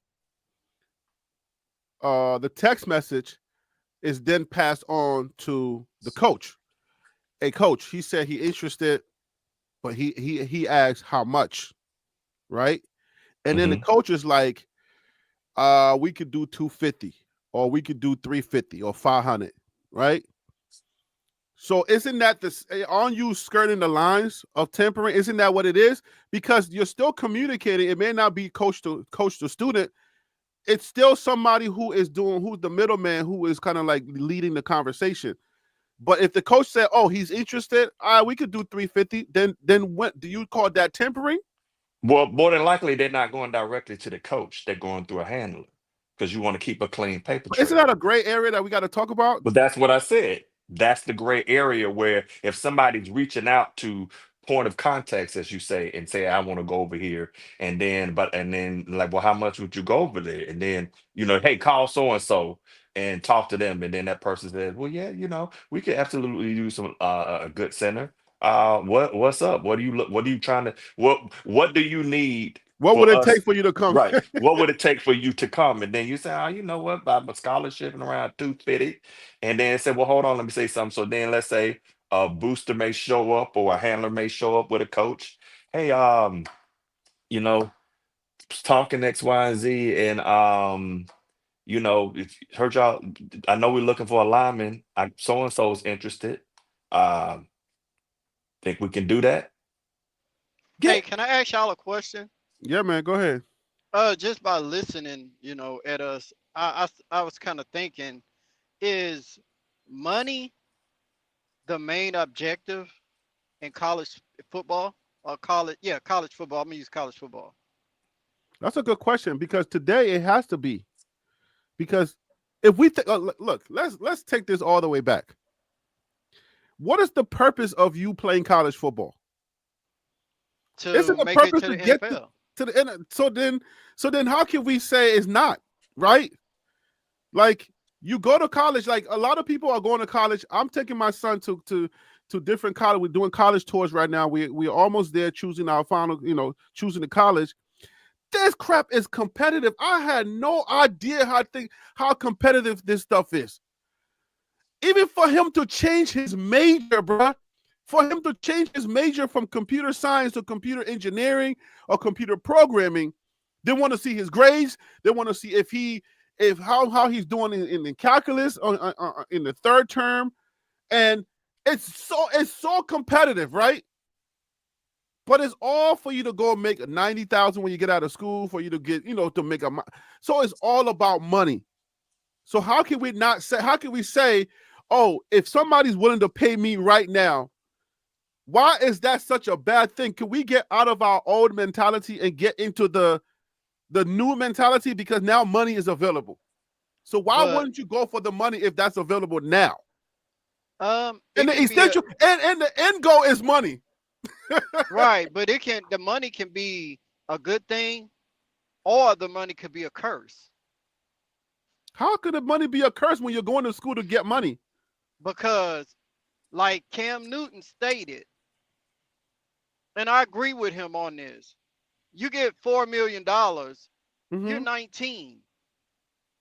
the text message is then passed on to the coach. Hey, coach, he said he interested, but he asked how much, right? And then the coach is like, we could do 250, or we could do 350 or 500, right? So isn't that aren't you skirting the lines of tampering? Isn't that what it is? Because you're still communicating. It may not be coach to student. It's still somebody who's the middleman, who is kind of like leading the conversation. But if the coach said, "Oh, he's interested, we could do 350," then what do you call that tampering? Well, more than likely, they're not going directly to the coach. They're going through a handler, because you want to keep a clean paper trail. Isn't that a gray area that we got to talk about? But that's what I said. That's the gray area where if somebody's reaching out to point of context, as you say, and say, I want to go over here, and then like, well, how much would you go over there? And then, hey, call so and so and talk to them. And then that person says, well, yeah, we could absolutely use some a good center. What's up? What are you trying to what do you need? What would it take for you to come? Right. What would it take for you to come? And then you say, oh, you know what, by a scholarship and around 250. And then say, well, hold on, let me say something. So then let's say a booster may show up, or a handler may show up with a coach. Hey, talking X, Y, and Z, and heard y'all. I know we're looking for a lineman. So and so is interested. Think we can do that? Hey, can I ask y'all a question? Yeah, man, go ahead. Just by listening, at us, I was kind of thinking, is money the main objective in college football, or college football? I'm gonna use college football. That's a good question, because today it has to be. Because if we look, let's take this all the way back. What is the purpose of you playing college football? Isn't the purpose to get NFL? To the end? So then how can we say it's not, right? Like, you go to college, like a lot of people are going to college. I'm taking my son to different college. We're doing college tours right now. We're almost there, choosing our final, choosing the college. This crap is competitive. I had no idea how competitive this stuff is. even for him to change his major, bruh, for him to change his major from computer science to computer engineering or computer programming, they want to see his grades. They want to see how he's doing in calculus in the third term, and it's so competitive, right? But it's all for you to go and make 90,000 when you get out of school, for you to get, to make so it's all about money. So how can we say, oh, if somebody's willing to pay me right now, why is that such a bad thing? Can we get out of our old mentality and get into the new mentality? Because now money is available. So why wouldn't you go for the money if that's available now? And the essential and the end goal is money. Right, but the money can be a good thing, or the money could be a curse. How could the money be a curse when you're going to school to get money? Because, like Cam Newton stated, and I agree with him on this, you get $4 million, you're 19.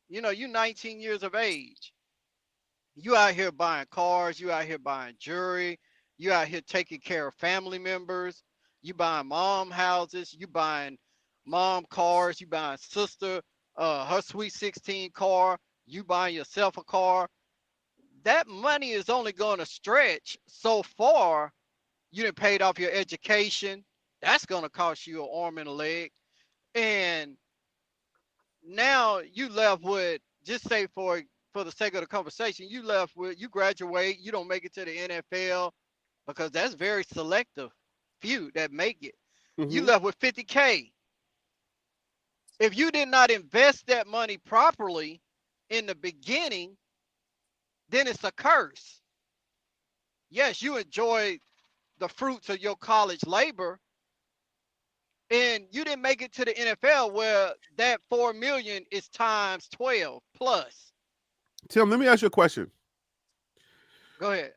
You're 19 years of age. You out here buying cars, you out here buying jewelry, you out here taking care of family members, you buying mom houses, you buying mom cars, you buying sister her sweet 16 car, you buying yourself a car. That money is only going to stretch so far. You done paid off your education. That's going to cost you an arm and a leg. And now you left with, just say for the sake of the conversation, you graduate, you don't make it to the NFL, because that's very selective few that make it. You left with $50K. If you did not invest that money properly in the beginning, then it's a curse. Yes, you enjoy the fruits of your college labor, and you didn't make it to the NFL where that 4 million is times 12 plus. Tim, let me ask you a question. Go ahead.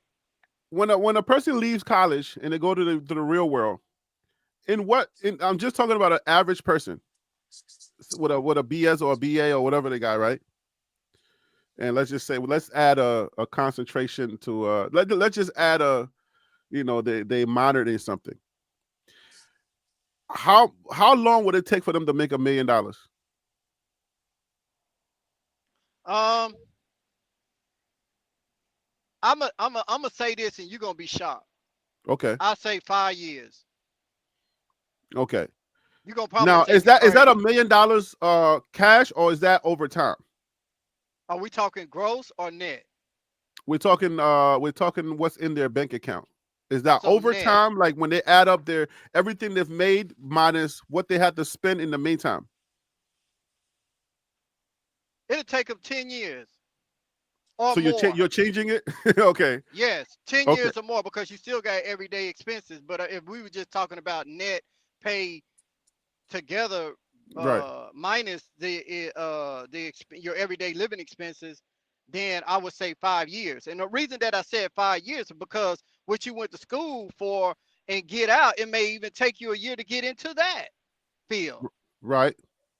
When a person leaves college and they go to the real world, I'm just talking about an average person with a BS or a BA or whatever they got, right? And let's just say, let's add a concentration to let's just add they minored in something. How long would it take for them to make $1 million? I'm gonna say this, and you're gonna be shocked. Okay. I'll say 5 years. Okay. You're gonna probably now is that $1 million cash, or is that over time? Are we talking gross or net? We're talking what's in their bank account. Is that So overtime, like when they add up everything they've made minus what they had to spend in the meantime? It'll take them 10 years or so more. You're changing it? Okay. Yes, 10 years or more, because you still got everyday expenses. But if we were just talking about net pay together, right, minus your everyday living expenses, then I would say 5 years. And the reason that I said 5 years is because what you went to school for and get out, it may even take you a year to get into that field. Right.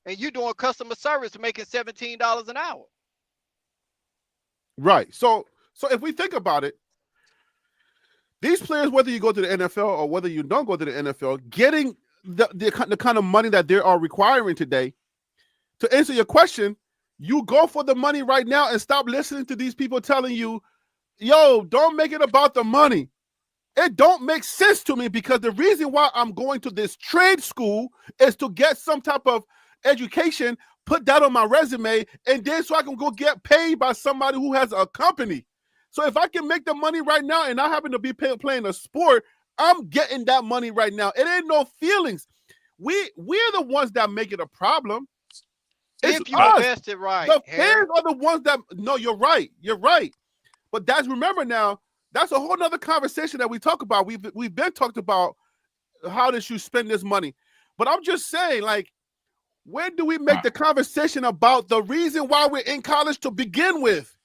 And you're doing customer service, making $17 an hour. Right. So if we think about it, these players, whether you go to the NFL or whether you don't go to the NFL, getting the kind of money that they are requiring today, to answer your question, you go for the money right now and stop listening to these people telling you, yo, don't make it about the money. It don't make sense to me, because the reason why I'm going to this trade school is to get some type of education, put that on my resume, and then so I can go get paid by somebody who has a company. So if I can make the money right now and I happen to be playing a sport, I'm getting that money right now. It ain't no feelings. We're the ones that make it a problem. If you invest it right. The fans are the ones that, no, you're right. You're right. But remember now, that's a whole nother conversation that we talk about. We've been talked about how did you spend this money. But I'm just saying, like, when do we make the conversation about the reason why we're in college to begin with?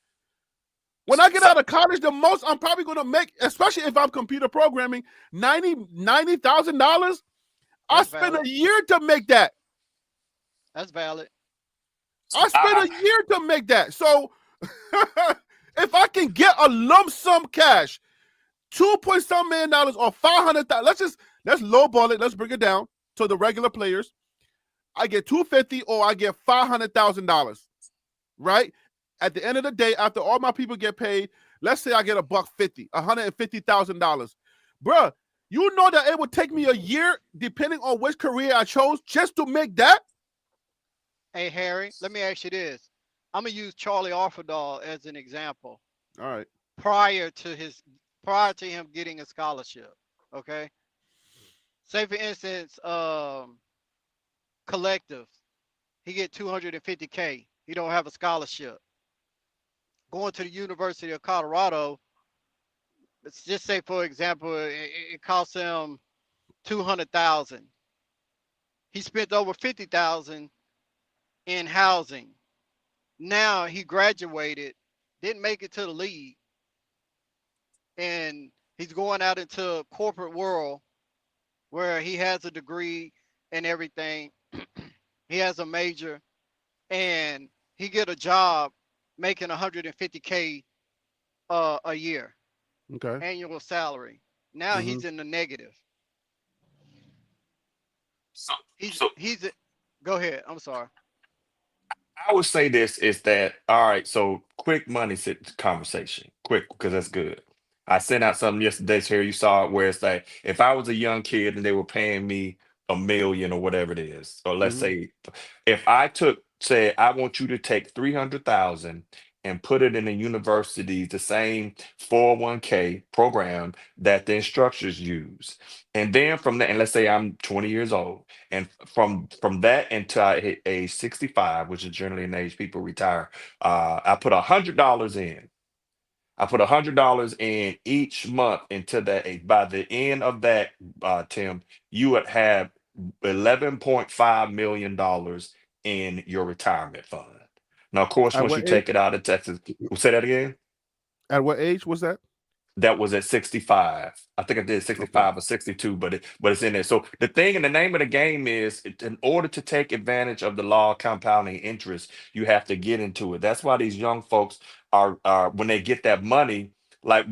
When I get out of college, the most I'm probably going to make, especially if I'm computer programming, $90,000. I spent a year to make that. That's valid. I spent a year to make that. So If I can get a lump sum cash, $2.some million or $500,000, let's lowball it. Let's bring it down to the regular players. I get $250 or I get $500,000, right? At the end of the day, after all my people get paid, let's say I get $150,000, $150,000, bruh. You know that it would take me a year, depending on which career I chose, just to make that. Hey Harry, let me ask you this. I'm gonna use Charlie Orfordal as an example. All right. Prior to him getting a scholarship, okay. Say for instance, Collective, he get $250K. He don't have a scholarship. Going to the University of Colorado, let's just say for example, it costs him $200,000. He spent over $50,000 in housing. Now he graduated, didn't make it to the league, and he's going out into corporate world where he has a degree and everything. He has a major, and he get a job making $150K a year, okay, annual salary. Now he's in the negative. Go ahead. I'm sorry. I would say this is that, all right, so quick money conversation, quick, because that's good. I sent out something yesterday, so here you saw it, where it's like, if I was a young kid and they were paying me $1 million or whatever it is, or let's say, if I say, I want you to take 300,000 and put it in a university, the same 401k program that the instructors use. And then from that, and let's say I'm 20 years old, and from that until I hit age 65, which is generally an age people retire, I put $100 in. I put $100 in each month until that age. By the end of that, Tim, you would have $11.5 million in your retirement fund. Now, of course, once you take it out of Texas, say that again. At what age was that? That was at 65. I think I did 65 or 62, but it's in there. So the thing and the name of the game is, in order to take advantage of the law of compounding interest, you have to get into it. That's why these young folks are when they get that money, like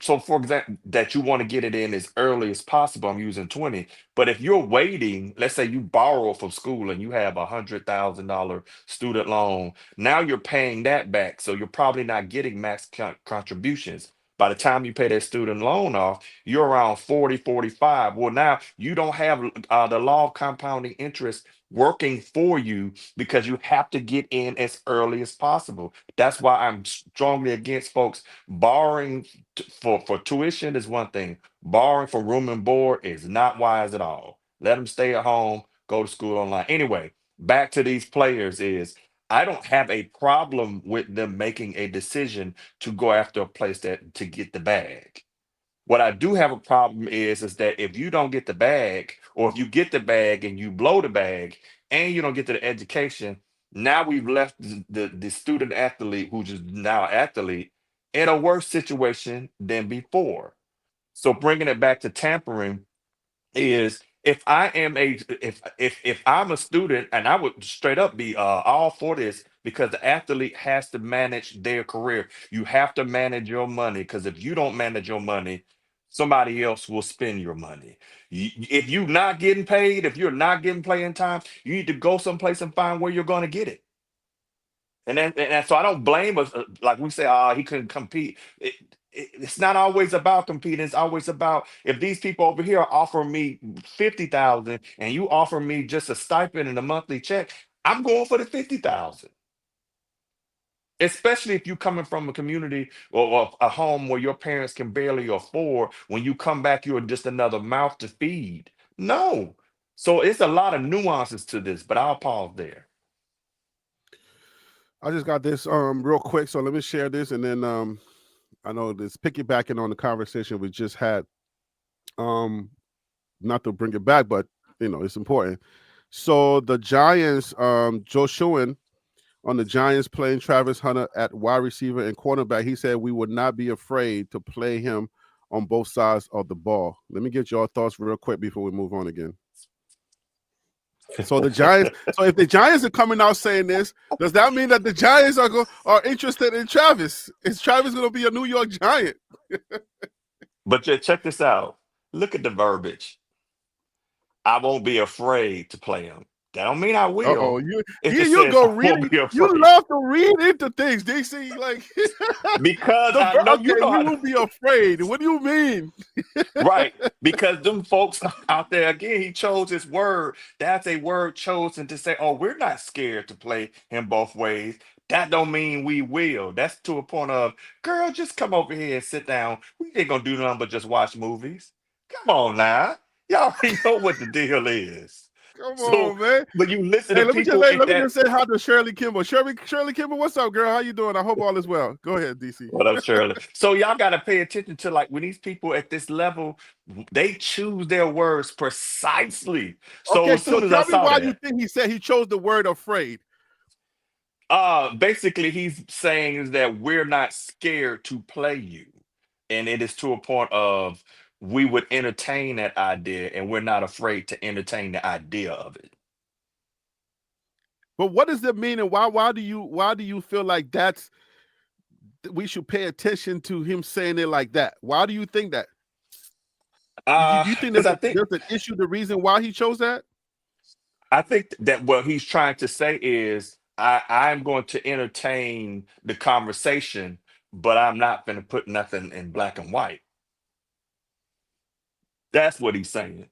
so for example, that you want to get it in as early as possible. I'm using 20, but if you're waiting, let's say you borrow from school and you have $100,000 student loan, now you're paying that back. So you're probably not getting max contributions. By the time you pay that student loan off, you're around 40, 45. Well, now you don't have the law of compounding interest working for you because you have to get in as early as possible. That's why I'm strongly against folks borrowing for tuition is one thing. Borrowing for room and board is not wise at all. Let them stay at home, go to school online. Anyway, back to these players is, I don't have a problem with them making a decision to go after a place to get the bag. What I do have a problem is that if you don't get the bag, or if you get the bag and you blow the bag and you don't get to the education, now we've left the student athlete, who's just now athlete, in a worse situation than before. So bringing it back to tampering is, if I am if I'm a student, and I would straight up be all for this, because the athlete has to manage their career. You have to manage your money, because if you don't manage your money, somebody else will spend your money. If you're not getting paid, if you're not getting playing time, you need to go someplace and find where you're going to get it. And so I don't blame us. Like we say, he couldn't compete. It's not always about competing. It's always about, if these people over here offer me 50,000 and you offer me just a stipend and a monthly check, I'm going for the 50,000. Especially if you're coming from a community or a home where your parents can barely afford. When you come back, you're just another mouth to feed. No. So it's a lot of nuances to this, but I'll pause there. I just got this real quick, so let me share this, and then I know this piggybacking on the conversation we just had. Not to bring it back, but it's important. So the Giants, Joe Schoen on the Giants playing Travis Hunter at wide receiver and cornerback, he said we would not be afraid to play him on both sides of the ball. Let me get your thoughts real quick before we move on again. So the Giants. So if the Giants are coming out saying this, does that mean that the Giants are interested in Travis? Is Travis going to be a New York Giant? But check this out. Look at the verbiage. I won't be afraid to play him. That don't mean I will. You It just you says go I won't reading. be afraid. You love to read into things, DC. Like because I know okay, you know you won't be afraid. What do you mean? Right. Because them folks out there, again, he chose his word. That's a word chosen to say, oh, we're not scared to play him both ways. That don't mean we will. That's to a point of, girl, just come over here and sit down. We ain't gonna do nothing but just watch movies. Come on now. Y'all already know what the deal is. Come So on, man. when you listen Hey, to let me people just say hi to Shirley Kimball. Shirley Kimball, what's up, girl? How you doing? I hope all is well. Go ahead, DC. What up, Shirley? So y'all got to pay attention to, like, when these people at this level, they choose their words precisely. So Okay, as so soon as I tell me saw why you that, think he said he chose the word afraid. basically he's saying is that we're not scared to play you, and it is to a point of we would entertain that idea, and we're not afraid to entertain the idea of it. But what does it mean, and why do you feel like we should pay attention to him saying it like that? Why do you think that? Do you think Because I think there's an issue, the reason why he chose that? I think that what he's trying to say is I'm going to entertain the conversation, but I'm not going to put nothing in black and white. That's what he's saying.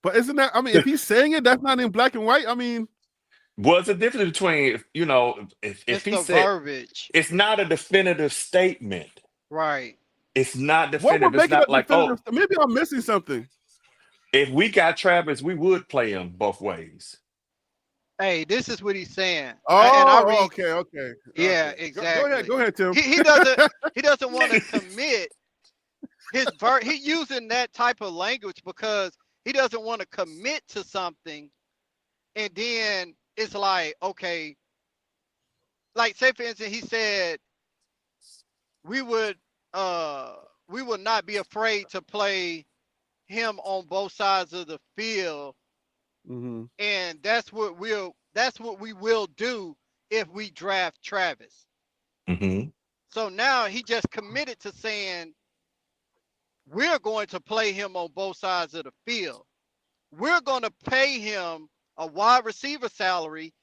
But isn't that, I mean, if he's saying it, that's not in black and white. I mean, what's the difference between, if he the said verbiage. it's not a definitive statement. Right. It's not what would definitive. It's make it not a like, definitive? Maybe I'm missing something. if we got Travis, we would play him both ways. Hey, this is what he's saying. Oh, okay. Yeah, Okay. exactly. Go ahead, Tim. He doesn't want to commit he using that type of language because he doesn't want to commit to something, and then it's like, okay, like, say for instance, he said we would not be afraid to play him on both sides of the field. Mm-hmm. And that's what we will do if we draft Travis. Mm-hmm. So now he just committed to saying we're going to play him on both sides of the field. We're going to pay him a wide receiver salary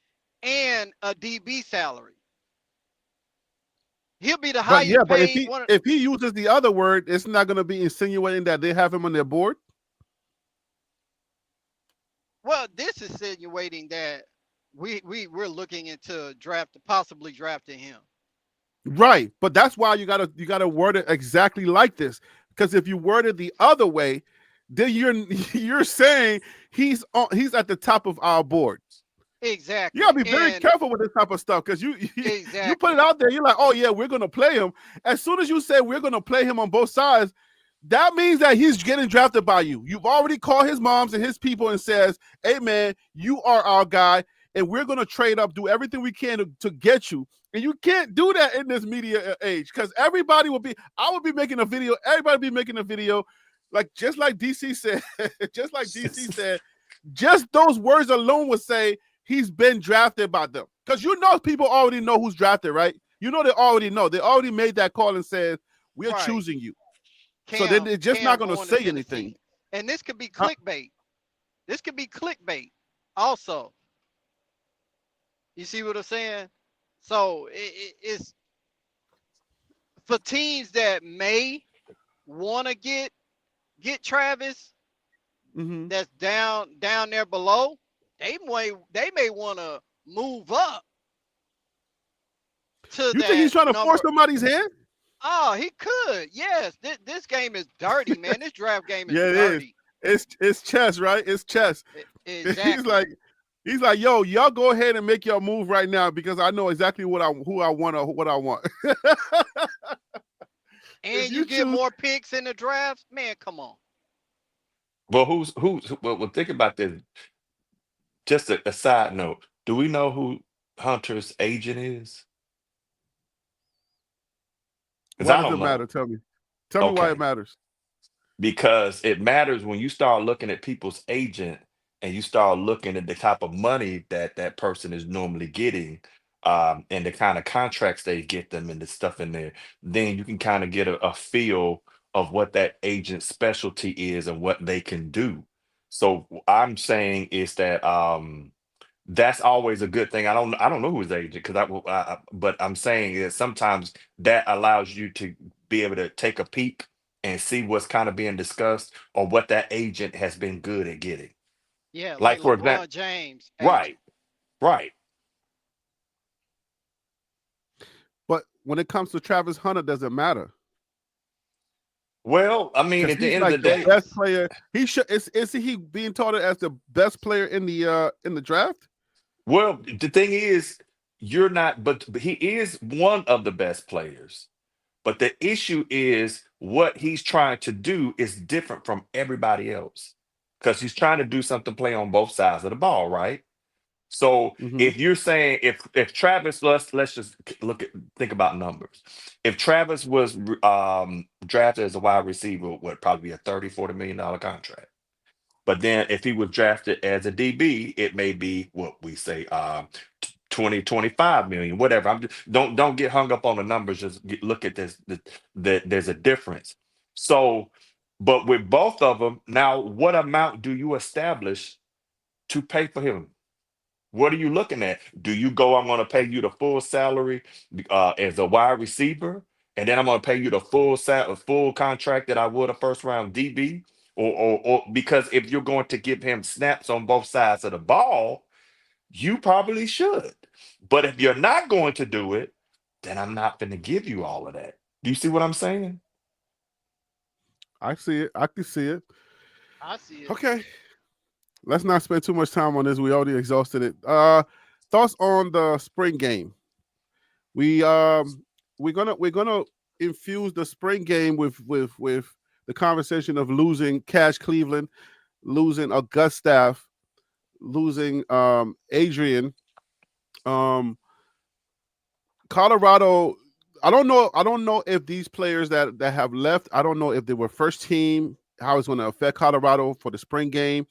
and a DB salary. He'll be the highest paid. But if he uses the other word, it's not going to be insinuating that they have him on their board. Well, this is insinuating that we're looking into possibly drafting him. Right, but that's why you gotta word it exactly like this. Because if you word it the other way, then you're saying he's at the top of our board. Exactly. You gotta be very careful with this type of stuff, because you put it out there. You're like, oh yeah, we're gonna play him. As soon as you say we're gonna play him on both sides, that means that he's getting drafted by you. You've already called his moms and his people and says, hey man, you are our guy, and we're gonna trade up, do everything we can to get you. And you can't do that in this media age, because everybody will be. I would be making a video. Everybody be making a video, just like DC said. Just those words alone would say he's been drafted by them, because people already know who's drafted, right? They already know. They already made that call and said we're choosing you. So they're just not going to say anything. And this could be clickbait. This could be clickbait also. You see what I'm saying? So it's for teams that may want to get Travis, mm-hmm. that's down there below. They may want to move up to You think he's trying to force somebody's hand? Oh, he could. Yes. This game is dirty, man. This draft game is dirty. It's chess, right? It's chess. Exactly. He's like, yo, y'all go ahead and make your move right now, because I know exactly who I want or what I want. And you get more picks in the draft, man. Come on. Well, well, think about this. Just a side note. Do we know who Hunter's agent is? Why does it matter? Tell me. Tell me why it matters. because it matters when you start looking at people's agent and you start looking at the type of money that that person is normally getting, and the kind of contracts they get them and the stuff in there, then you can kind of get a feel of what that agent's specialty is and what they can do. So I'm saying is that that's always a good thing. I don't know who his agent because but I'm saying is sometimes that allows you to be able to take a peek and see what's kind of being discussed or what that agent has been good at getting. Yeah, Like like for example, LeBron James agent. right, right. But when it comes to Travis Hunter, doesn't matter Well, I mean, because at the he's end of the like the day, best player. He should is he being touted as the best player in the draft? well, the thing is, you're not, but he is one of the best players. But the issue is what he's trying to do is different from everybody else because he's trying to do something play on both sides of the ball, right? So Mm-hmm. if you're saying if Travis, let's just think about numbers. If Travis was drafted as a wide receiver, would probably be a 30-40 million contract. But then if he was drafted as a DB, it may be what we say 20-25 million, whatever. Don't get hung up on the numbers. Just look at this. There's a difference. So, but with both of them, now what amount do you establish to pay for him? What are you looking at? Do you go, I'm going to pay you the full salary as a wide receiver, and then I'm going to pay you the full contract that I would a first round DB? Or because if you're going to give him snaps on both sides of the ball, you probably should. But if you're not going to do it, then I'm not going to give you all of that. Do you see what I'm saying? I see it. I can see it. I see it. Okay. Let's not spend too much time on this. We already exhausted it. Thoughts on the spring game? We're gonna infuse the spring game with the conversation of losing Cash Cleveland, losing Gustav, losing Adrian. Colorado. I don't know if these players that have left. I don't know if they were first team. How it's going to affect Colorado for the spring game.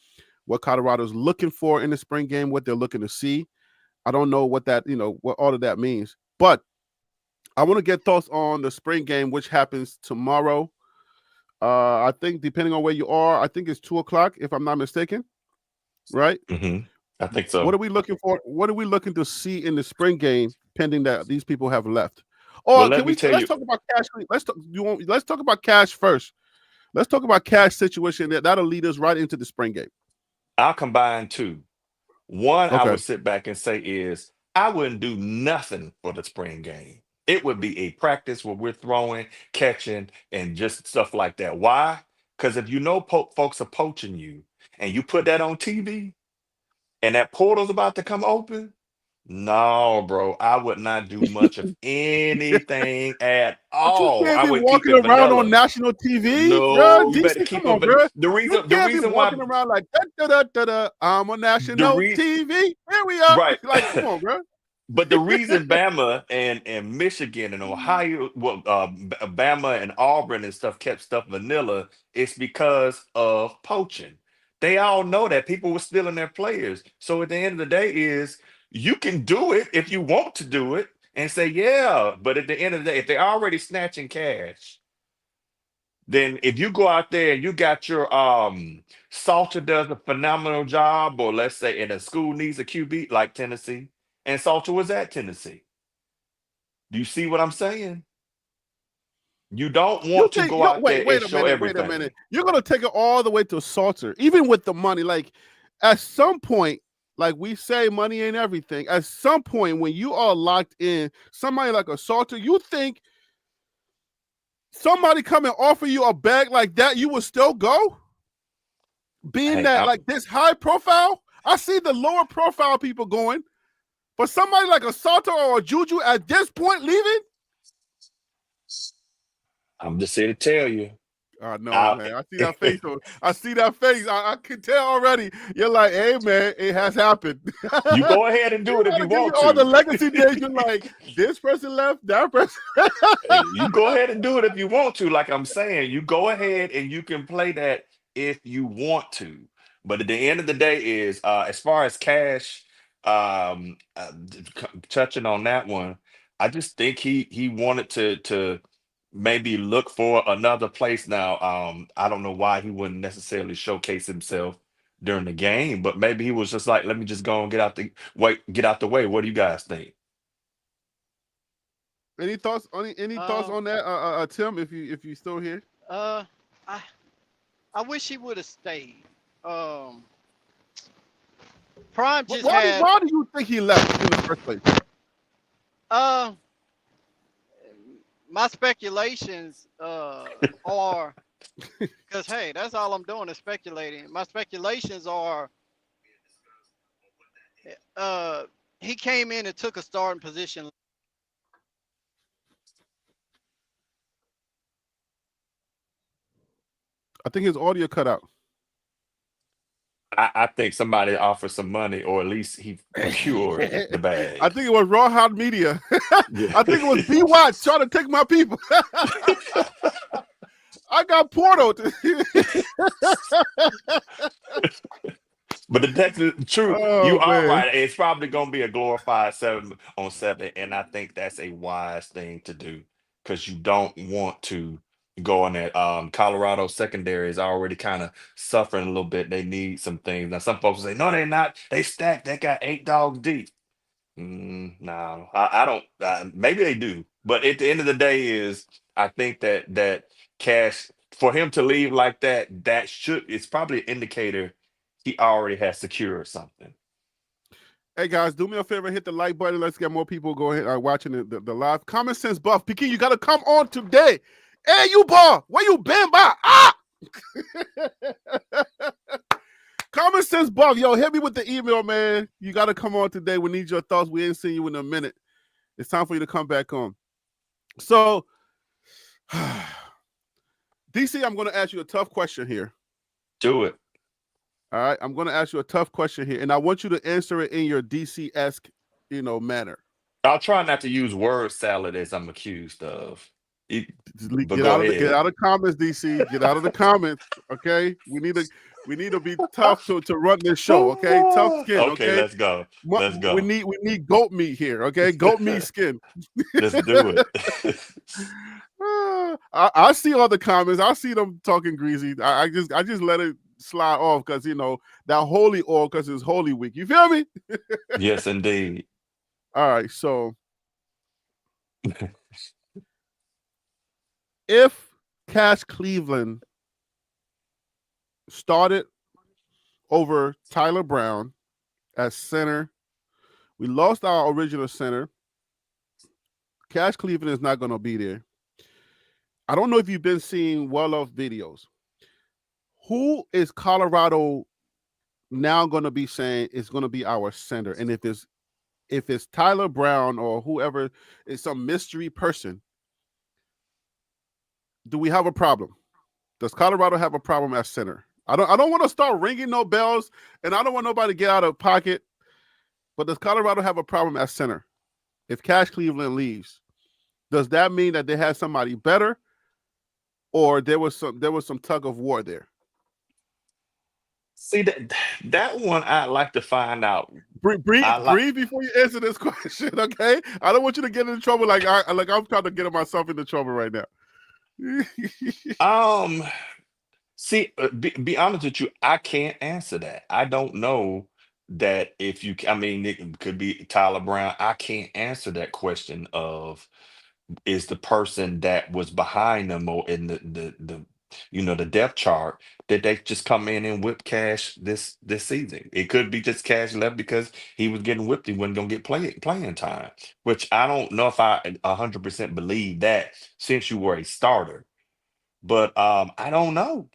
What Colorado's looking for in the spring game, what they're looking to see. I don't know what that, what all of that means. But I want to get thoughts on the spring game, which happens tomorrow. I think depending on where you are, I think it's 2:00, if I'm not mistaken. Right? Mm-hmm. I think so. What are we looking for? What are we looking to see in the spring game, pending that these people have left? Or Well, let's talk about Cash. Let's talk about Cash first. Let's talk about Cash situation. That'll lead us right into the spring game. I'll combine two. One, I Okay. would sit back and say is I wouldn't do nothing for the spring game. It would be a practice where we're throwing, catching, and just stuff like that. Why? Because if you know folks are poaching you and you put that on TV and that portal's about to come open, no, bro, I would not do much of anything at But you all. can't I be would keep walking it around on vanilla. national TV, bro. No, you better DC, keep come on, it. bro. The You reason, the can't be reason why, walking around like da. I'm on the national reason, TV. Here we are. right. Like, come on, bro. But the reason Bama and Michigan and Ohio, well, Bama and Auburn and stuff kept stuff vanilla is because of poaching. They all know that people were stealing their players. So at the end of the day, is you can do it if you want to do it and say yeah. But at the end of the day, if they're already snatching cash, then if you go out there and you got your Salter does a phenomenal job, or let's say in a school needs a QB like Tennessee, and Salter was at Tennessee. Do you see what I'm saying? You don't You want to think? go out there Wait and a show minute. Wait a everything. minute. You're gonna take it all the way to Salter, even with the money. Like, at some point, like we say, money ain't everything. At some point, when you are locked in, somebody like a Salter, you think somebody come and offer you a bag like that, you will still go? Being Hey, that like this high profile, I see the lower profile people going, but somebody like a Salter or a Juju at this point leaving. I'm just here to tell you. I know, man. I see that face. I see that face. I can tell already. You're like, hey, man, it has happened. You go ahead and do it if you want to. All the legacy days, you're like, this person left, that person. Hey, you go ahead and do it if you want to. Like I'm saying, you go ahead and you can play that if you want to. But at the end of the day, is as far as Cash, touching on that one, I just think he wanted to maybe look for another place. Now, I don't know why he wouldn't necessarily showcase himself during the game, but maybe he was just like, let me just go and get out the way. What do you guys think? Any thoughts? Any thoughts on that, Tim? If you still here? I wish he would have stayed. Prime just had. Why do you think he left in the first place? My speculations are because hey, that's all I'm doing is speculating. My speculations are he came in and took a starting position. I think his audio cut out. I think somebody offered some money, or at least he procured the bag. I think it was Rawhide Media. I think it was B. Watts trying to take my people. I got portaled. But the truth, you are right. It's probably going to be a glorified 7-on-7, and I think that's a wise thing to do because you don't want to go on that. Colorado secondary is already kind of suffering a little bit. They need some things. Now, some folks say, no, they're not. They stacked. They got 8 dogs deep. No, I don't. Maybe they do. But at the end of the day is I think that Cash, for him to leave like that, it's probably an indicator he already has secured something. Hey guys, do me a favor, hit the like button. Let's get more people go ahead watching the live. Common Sense Buff, Peking, you gotta come on today. Hey, you ball, where you been by? Common Sense Buff, yo, hit me with the email, man. You gotta come on today. We need your thoughts. We ain't seen you in a minute. It's time for you to come back on. So, DC, I'm gonna ask you a tough question here. Do it. All right, I'm going to ask you a tough question here, and I want you to answer it in your DC-esque, manner. I'll try not to use word salad as I'm accused of. Get out of the comments, DC. Get out of the comments, okay? We need to be tough to run this show, okay? Tough skin, okay? Let's go. Let's go. We need goat meat here, okay? Goat meat skin. Let's do it. I see all the comments. I see them talking greasy. I just let it slide off because that holy oil because it's Holy Week. You feel me? Yes, indeed. All right, so if Cash Cleveland started over Tyler Brown as center, we lost our original center. Cash Cleveland is not going to be there. I don't know if you've been seeing well-off videos. Who is Colorado now going to be saying is going to be our center? And if it's Tyler Brown or whoever is some mystery person, do we have a problem? Does Colorado have a problem at center? I don't want to start ringing no bells, and I don't want nobody to get out of pocket. But does Colorado have a problem at center? If Cash Cleveland leaves, does that mean that they had somebody better, or there was some tug of war there? See that one I'd like to find out. Breathe before you answer this question, okay? I don't want you to get into trouble like I'm trying to get myself into trouble right now. See, be honest with you, I can't answer that. I don't know that it could be Tyler Brown. I can't answer that question of is the person that was behind them or in the depth chart, did they just come in and whip Cash this season? It could be just Cash left because he was getting whipped. He wasn't going to get playing time, which I don't know if I 100% believe that since you were a starter. But I don't know.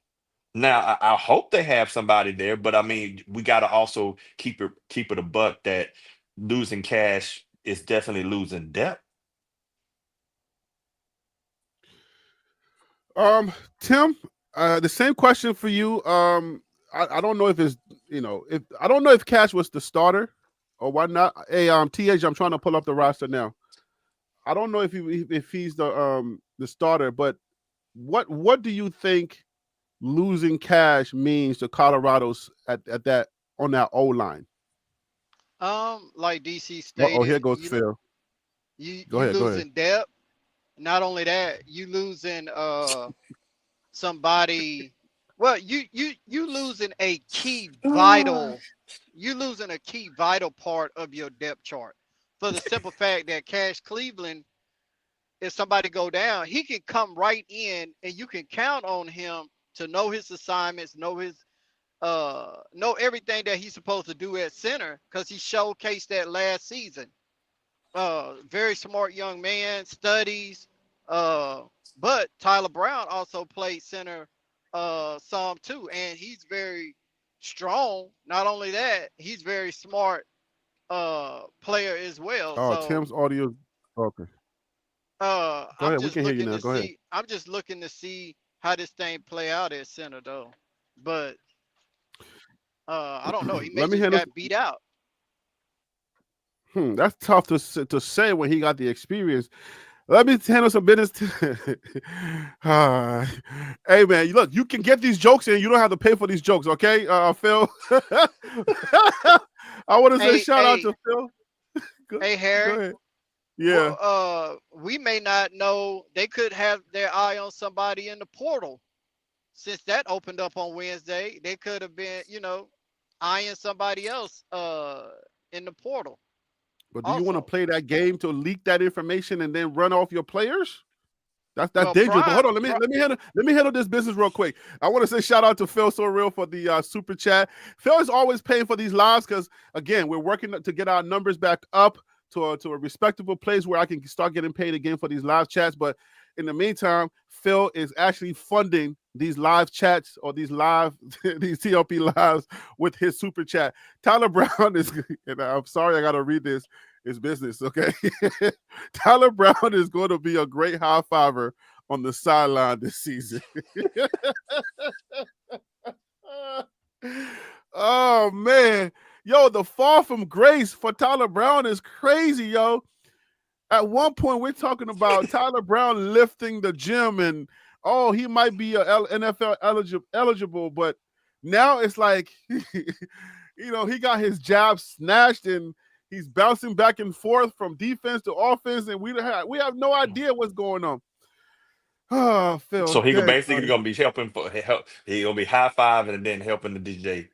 Now, I hope they have somebody there, but I mean, we got to also keep it a buck that losing Cash is definitely losing depth. Tim, The same question for you. I don't know if it's if I don't know if Cash was the starter or why not. Hey, TH, I'm trying to pull up the roster now. I don't know if he's the starter, but what do you think losing Cash means to Colorado's at that on that O line? Like DC Oh, here stated, goes Phil. You Go ahead. losing depth. Not only that, you losing somebody. Well, you losing a key vital. You losing a key vital part of your depth chart for the simple fact that Cash Cleveland, if somebody go down, he can come right in and you can count on him to know his assignments, know everything that he's supposed to do at center because he showcased that last season. Very smart young man, studies. But Tyler Brown also played center some too, and he's very strong. Not only that, he's very smart player as well. Oh, So Tim's audio. Okay. Go I'm ahead. We just can hear you looking now. to Go ahead. see. I'm just looking to see how this thing play out at center though. But I don't know. He may Let me just handle. got beat out. That's tough to say when he got the experience. Let me handle some business. Hey man, look, you can get these jokes in. You don't have to pay for these jokes, okay, Phil? I want to say shout out to Phil. Hey Harry. Go ahead. Yeah. Well, we may not know. They could have their eye on somebody in the portal. Since that opened up on Wednesday, they could have been, eyeing somebody else in the portal. But do you want to play that game to leak that information and then run off your players? That's dangerous. But hold on, let me handle this business real quick. I want to say shout out to Phil So Real for the super chat. Phil is always paying for these lives because again, we're working to get our numbers back up to a respectable place where I can start getting paid again for these live chats. But in the meantime, Phil is actually funding these live chats or these TLP lives with his super chat. Tyler Brown is, and I'm sorry I got to read this. It's business, okay? Tyler Brown is going to be a great high fiver on the sideline this season. Oh, man. Yo, the fall from grace for Tyler Brown is crazy, yo. At one point, we're talking about Tyler Brown lifting the gym and, he might be a NFL eligible, but now it's like, he got his jab snatched and he's bouncing back and forth from defense to offense, and we have no idea what's going on. Oh, Phil. So he basically gonna be helping He gonna be high fiving and then helping the DJ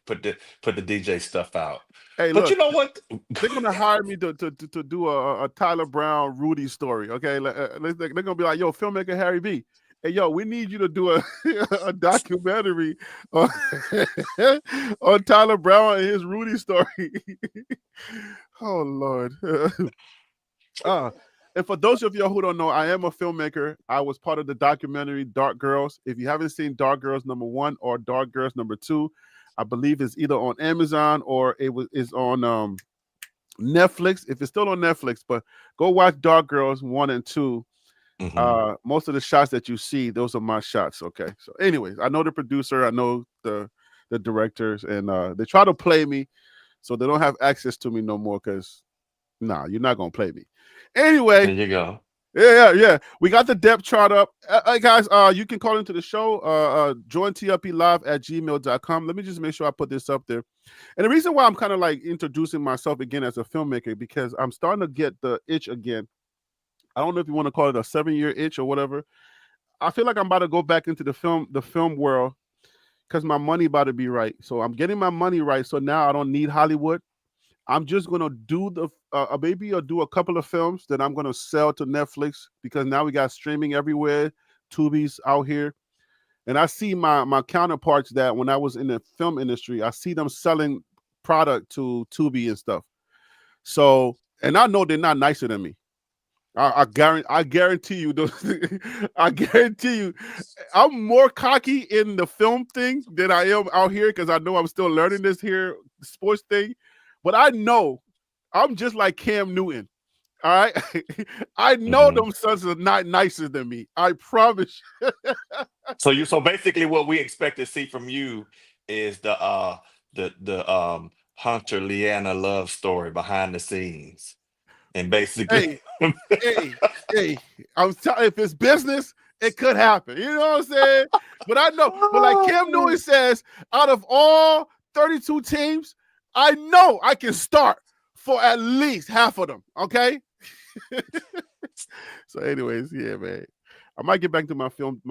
put the DJ stuff out. Hey, but look, you know what? They're gonna hire me to do a Tyler Brown Rudy story. Okay, they're gonna be like, yo, filmmaker Harry B. Hey, yo, we need you to do a documentary on, on Tyler Brown and his Rudy story. Oh Lord. And for those of y'all who don't know, I am a filmmaker. I was part of the documentary Dark Girls. If you haven't seen Dark Girls #1 or Dark Girls #2, I believe it's either on Amazon or is on Netflix. If it's still on Netflix, but go watch Dark Girls 1 and 2. Mm-hmm. Most of the shots that you see, those are my shots. Okay. So anyways, I know the producer, I know the directors, and they try to play me so they don't have access to me no more because you're not going to play me. Anyway. There you go. Yeah. We got the depth chart up. Guys, you can call into the show. Join TLPlive@gmail.com. Let me just make sure I put this up there. And the reason why I'm kind of like introducing myself again as a filmmaker, because I'm starting to get the itch again. I don't know if you want to call it a 7-year itch or whatever. I feel like I'm about to go back into the film world because my money about to be right. So I'm getting my money right. So now I don't need Hollywood. I'm just going to do maybe I'll do a couple of films that I'm going to sell to Netflix because now we got streaming everywhere. Tubi's out here. And I see my counterparts that when I was in the film industry, I see them selling product to Tubi and stuff. So, and I know they're not nicer than me. I guarantee you, I guarantee you, I'm more cocky in the film thing than I am out here because I know I'm still learning this here sports thing. But I know I'm just like Cam Newton. All right. I know them sons are not nicer than me. I promise. So basically what we expect to see from you is the Hunter Leanna love story behind the scenes. And basically Hey, I'm telling if it's business, it could happen. You know what I'm saying? But I know, but like Cam Newton says, out of all 32 teams, I know I can start for at least half of them. Okay. So, anyways, yeah, man. I might get back to my film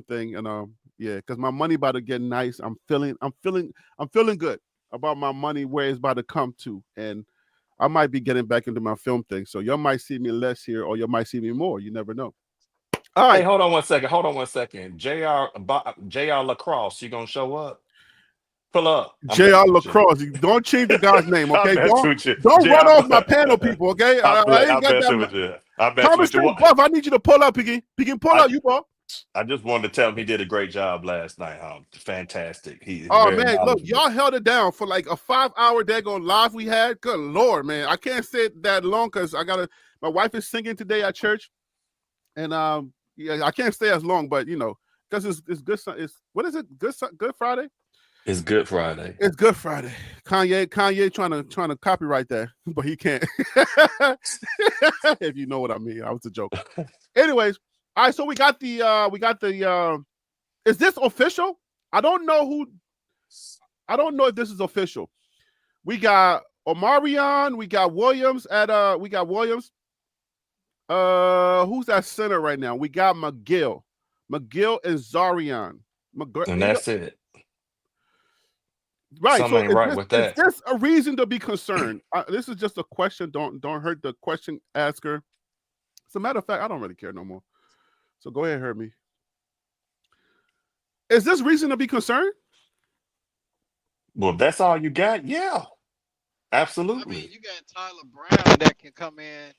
thing, and yeah, because my money about to get nice. I'm feeling good about my money where it's about to come to, and I might be getting back into my film thing. So y'all might see me less here, or you might see me more. You never know. All right. Hey, hold on one second. JR Lacrosse, you gonna show up? Pull up. JR Lacrosse. Don't change the guy's name, okay? Don't run off my panel, people, okay? I ain't got that. With you. I bet Thomas with you. Buff, I need you to pull up, Piggy. Pull up, you ball. I just wanted to tell him he did a great job last night. Fantastic. Oh man, look, y'all held it down for like a 5-hour daggone live we had. Good Lord, man. I can't say that long because my wife is singing today at church. And yeah, I can't stay as long, but you know, because it's good. What is it? Good Friday? It's Good Friday. It's Good Friday. Kanye trying to copyright that, but he can't. If you know what I mean. I was a joke. Anyways, all right, so we got the is this official? I don't know if this is official. We got Omarion, we got Williams who's at center right now? We got McGill and Zarian. And that's it. Right. Something ain't right with that. Is this a reason to be concerned? This is just a question. Don't hurt the question asker. As a matter of fact, I don't really care no more. So go ahead, hurt me. Is this reason to be concerned? Well, that's all you got? Yeah. Absolutely. I mean, you got Tyler Brown that can come in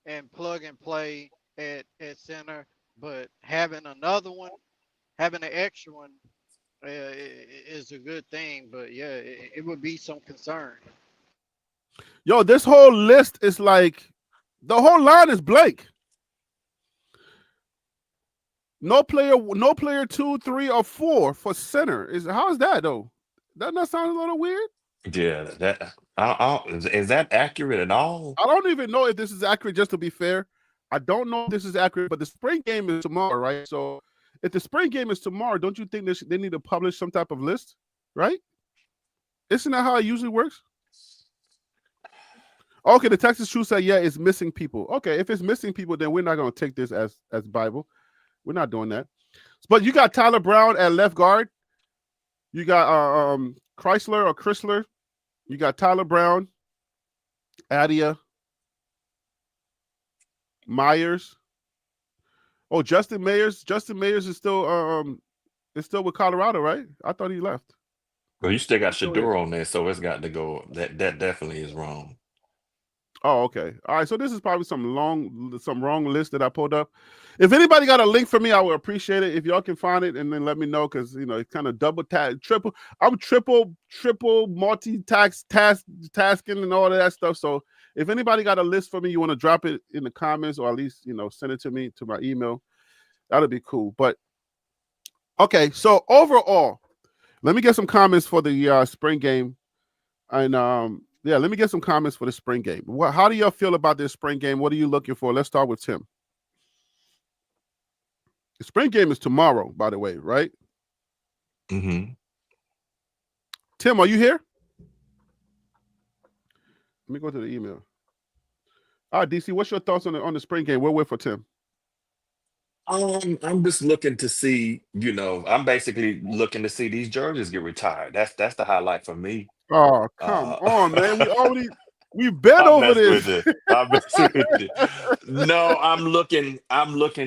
and plug and play at center, but having another one, having an extra one is a good thing. But yeah, it would be some concern. Yo, this whole list is like the whole line is blank. No player 2, 3, or 4 for center. How is that though? Doesn't that sound a little weird? Yeah, is that accurate at all? I don't even know if this is accurate, just to be fair. I don't know if this is accurate, but the spring game is tomorrow, right? So if the spring game is tomorrow, don't you think they need to publish some type of list, right? Isn't that how it usually works? Okay, the Texas True said, yeah, it's missing people. Okay, if it's missing people, then we're not going to take this as Bible. We're not doing that. But you got Tyler Brown at left guard. You got Chrysler. You got Tyler Brown, Adia, Myers. Oh, Justin Mayers. Justin Mayers is still with Colorado, right? I thought he left. Well, you still got Shador on there, so it's got to go. That definitely is wrong. Oh, okay. All right. So this is probably some wrong list that I pulled up. If anybody got a link for me, I would appreciate it. If y'all can find it and then let me know, because you know it's kind of double triple. I'm triple tasking and all of that stuff. So if anybody got a list for me, you want to drop it in the comments, or at least send it to me to my email. That'd be cool. But okay. So overall, let me get some comments for the spring game, and yeah, let me get some comments for the spring game. How do y'all feel about this spring game? What are you looking for? Let's start with Tim. The spring game is tomorrow, by the way, right? Mm-hmm. Tim, are you here? Let me go to the email. All right, DC, what's your thoughts on the spring game? We'll wait for Tim. I'm just looking to see, I'm basically looking to see these jerseys get retired. That's the highlight for me. Oh, come on, man. We've been over this. I'm messing with it. No, I'm looking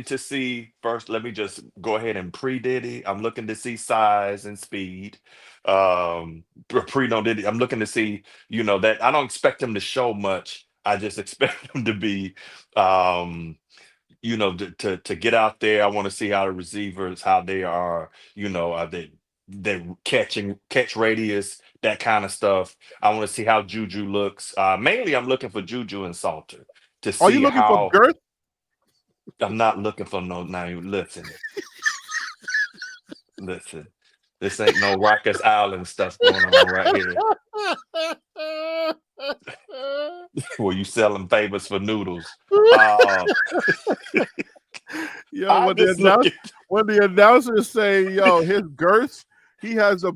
to see first. Let me just go ahead and pre-Diddy. I'm looking to see size and speed. Pre-no Diddy. I'm looking to see, that I don't expect him to show much. I just expect him to be to get out there. I want to see how the receivers, how they are, they catch radius, that kind of stuff. I want to see how Juju looks. Mainly I'm looking for Juju and Salter to Are you see looking for how. girth? I'm not looking for no. Now, listen. This ain't no Rikers Island stuff going on right here. Where you selling favors for noodles. Yo, I'm just looking. when the announcers say, yo, his girth, he has the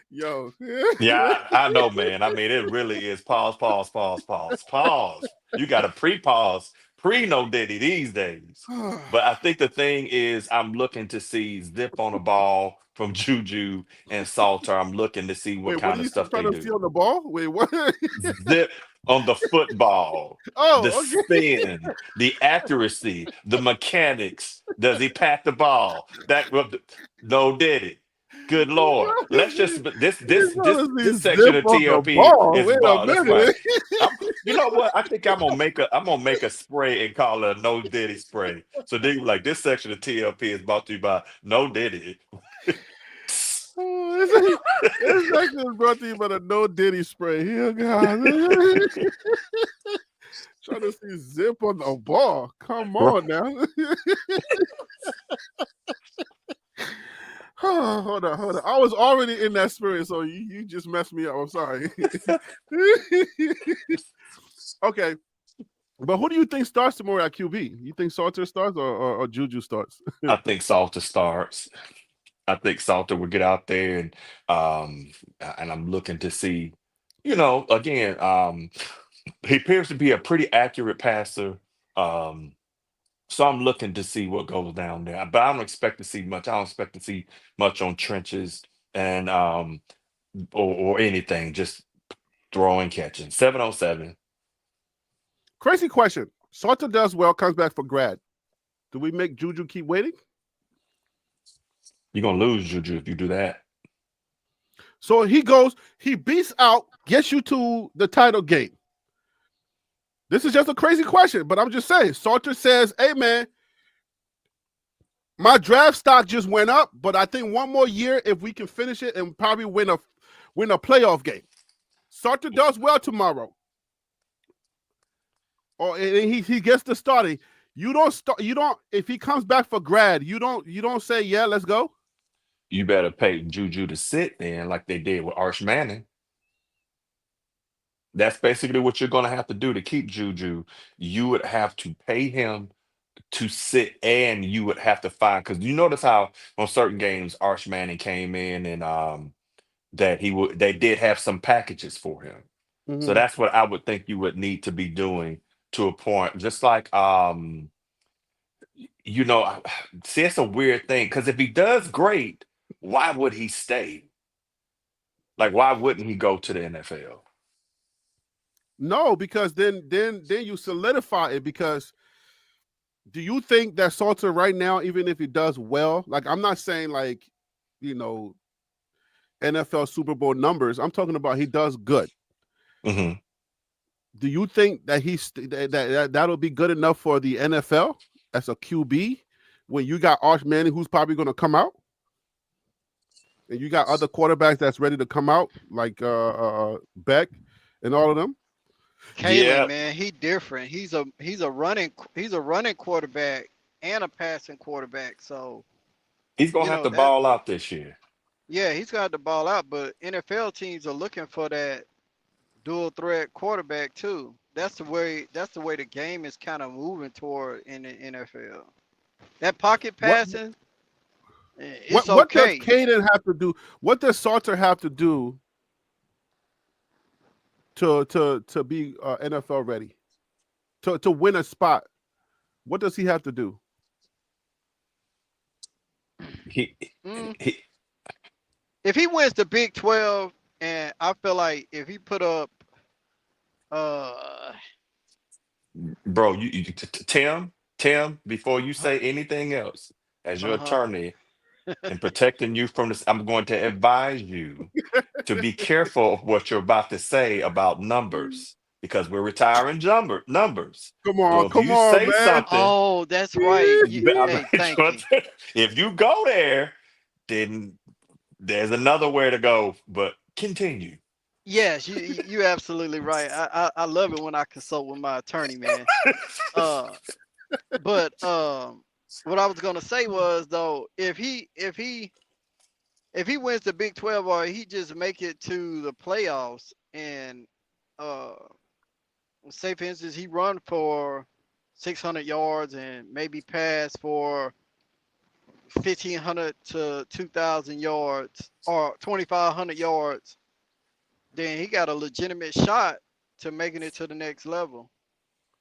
yo. Yeah, I know, man. I mean, it really is pause. You got to pre-pause, no Diddy these days. But I think the thing is, I'm looking to see zip on the ball from Juju and Salter. I'm looking to see what Wait, what kind are of you stuff trying they to see do. on the ball? Wait, what? Zip on the football, the Oh, okay. spin, the accuracy, the mechanics. Does he pack the ball? No Diddy. Good Lord. Let's just this section Zip of on the TLP ball. is Wait a ball. That's right. minute. You know what? I think I'm gonna make a spray and call it a No Diddy spray. So they like this section of TLP is brought to you by No Diddy. Oh, this section is brought to you by the No Diddy spray. Here, God. Trying to see zip on the ball. Come on now. Oh, hold on. I was already in that spirit, so you just messed me up. I'm sorry. Okay. But who do you think starts tomorrow at QB? You think Salter starts or Juju starts? I think Salter starts. I think Salter will get out there and I'm looking to see, again, he appears to be a pretty accurate passer. So I'm looking to see what goes down there. But I don't expect to see much. I don't expect to see much on trenches and or anything, just throwing, catching. 707. Crazy question. Salter does well, comes back for grad. Do we make Juju keep waiting? You're gonna lose Juju if you do that. So he goes, he beats out, gets you to the title game. This is just a crazy question, but I'm just saying. Salter says, hey man, my draft stock just went up, but I think one more year, if we can finish it and probably win a playoff game. Salter does well tomorrow. Or he gets the starting. If he comes back for grad, you don't say, yeah, let's go. You better pay Juju to sit then, like they did with Arch Manning. That's basically what you're going to have to do to keep Juju. You would have to pay him to sit, and you would have to find, because you notice how on certain games Arch Manning came in and they did have some packages for him. Mm-hmm. So that's what I would think you would need to be doing to a point. Just like see, it's a weird thing, because if he does great, why would he stay? Like, why wouldn't he go to the NFL? No, because then you solidify it. Because do you think that Salter right now, even if he does well, like I'm not saying like, NFL Super Bowl numbers, I'm talking about he does good. Mm-hmm. Do you think that that'll be good enough for the NFL as a QB when you got Arch Manning, who's probably going to come out, and you got other quarterbacks that's ready to come out, like Beck and all of them? Kalen, man, he different. He's a running quarterback and a passing quarterback. So he's gonna have to ball out this year. Yeah, he's gonna have to ball out, but NFL teams are looking for that dual threat quarterback too. That's the way the game is kind of moving toward in the NFL. That pocket passing, it's what okay. Does Caden have to do? What does Salter have to do to be NFL ready, to win a spot? What does he have to do? If he wins the Big 12, and I feel like if he put up, bro, you Tim, before you say anything else, as your attorney and protecting you from this, I'm going to advise you to be careful of what you're about to say about numbers, because we're retiring numbers. Come on, so say man. Something, oh, that's right. Thank you. If you go there, then there's another way to go. But continue. Yes, you absolutely right. I love it when I consult with my attorney, man. Uh, but what I was gonna say was though, if he wins the Big 12 or he just make it to the playoffs and uh say for instance he run for 600 yards and maybe pass for 1,500 to 2,000 yards or 2,500 yards, then he got a legitimate shot to making it to the next level.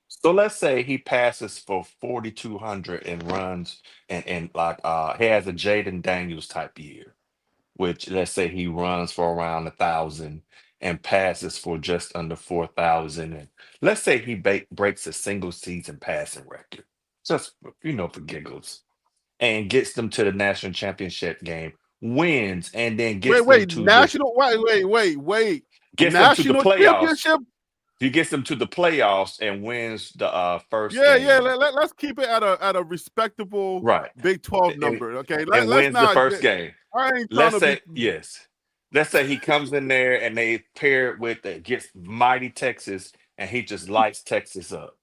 So let's say he passes for 4,200 and runs and like he has a Jaden Daniels type year, which let's say he runs for around 1,000 and passes for just under 4,000, and let's say he breaks a single season passing record, just for giggles, and gets them to the national championship game, wins, and then Wait, national. Wait. gets them to the National playoffs. championship. He gets them to the playoffs and wins the first Yeah. game. Let's keep it at a respectable Right. Big 12 number. Okay. And Let's wins the not. first game. I ain't trying Let's to say be. yes. Let's say he comes in there and they pair it with gets mighty Texas and he just lights Texas up.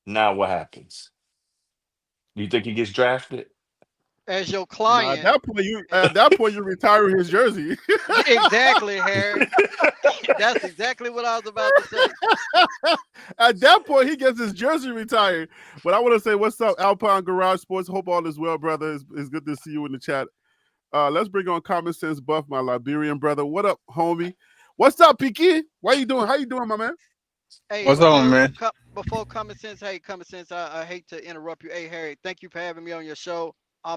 Now what happens? You think he gets drafted? As your At client, that point you retire his jersey. exactly, Harry. That's exactly what I was about to say. At that point, he gets his jersey retired. But I want to say, what's up, Alpine Garage Sports? Hope all is well, brother. It's good to see you in the chat. Let's bring on Common Sense Buff, my Liberian brother. What up, homie? What's up, Piki? What you doing? How you doing, my man? Hey, What's on, man? Before Common Sense, Common Sense, I hate to interrupt you. Hey, Harry, thank you for having me on your show. I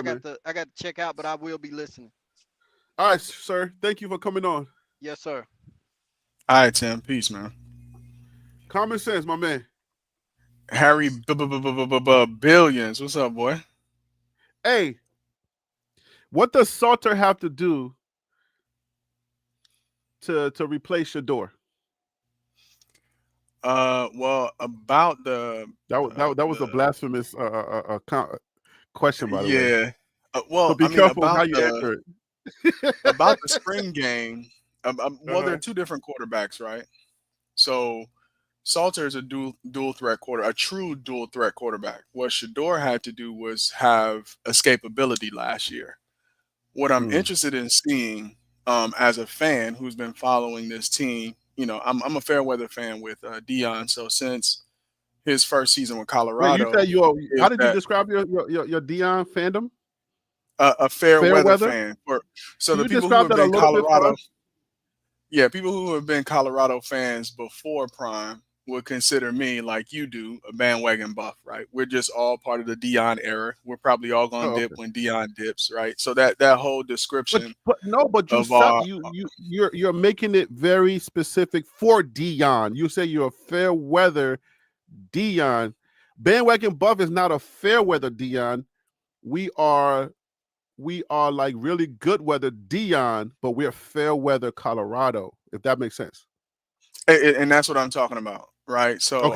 got to check out, but I will be listening. All right, sir. Thank you for coming on. Yes, sir. All right, Tim. Peace, man. Common Sense, my man. Harry Billions. What's up, boy? Hey, what does Salter have to do to replace Shador? Well, about the that was a blasphemous question, by the way. Yeah. Well, so be careful how you answer it. About the spring game. Well, there are two different quarterbacks, right? So Salter is a dual threat a true dual threat quarterback. What Shador had to do was have escapability last year. What I'm interested in seeing, as a fan who's been following this team, I'm a fair weather fan with Dion. So since his first season with Colorado, wait, how did you describe your Dion fandom? A fair weather fan. So the people who have been Colorado, people who have been Colorado fans before Prime would consider me, like you do, a bandwagon buff, right? We're just all part of the Dion era. We're probably all going to dip when Dion dips, right? So that whole description. But you're making it very specific for Dion. You say you're a fair weather Dion. Bandwagon buff is not a fair weather Dion. We are like really good weather Dion, but we're fair weather Colorado, if that makes sense. And that's what I'm talking about. Right. So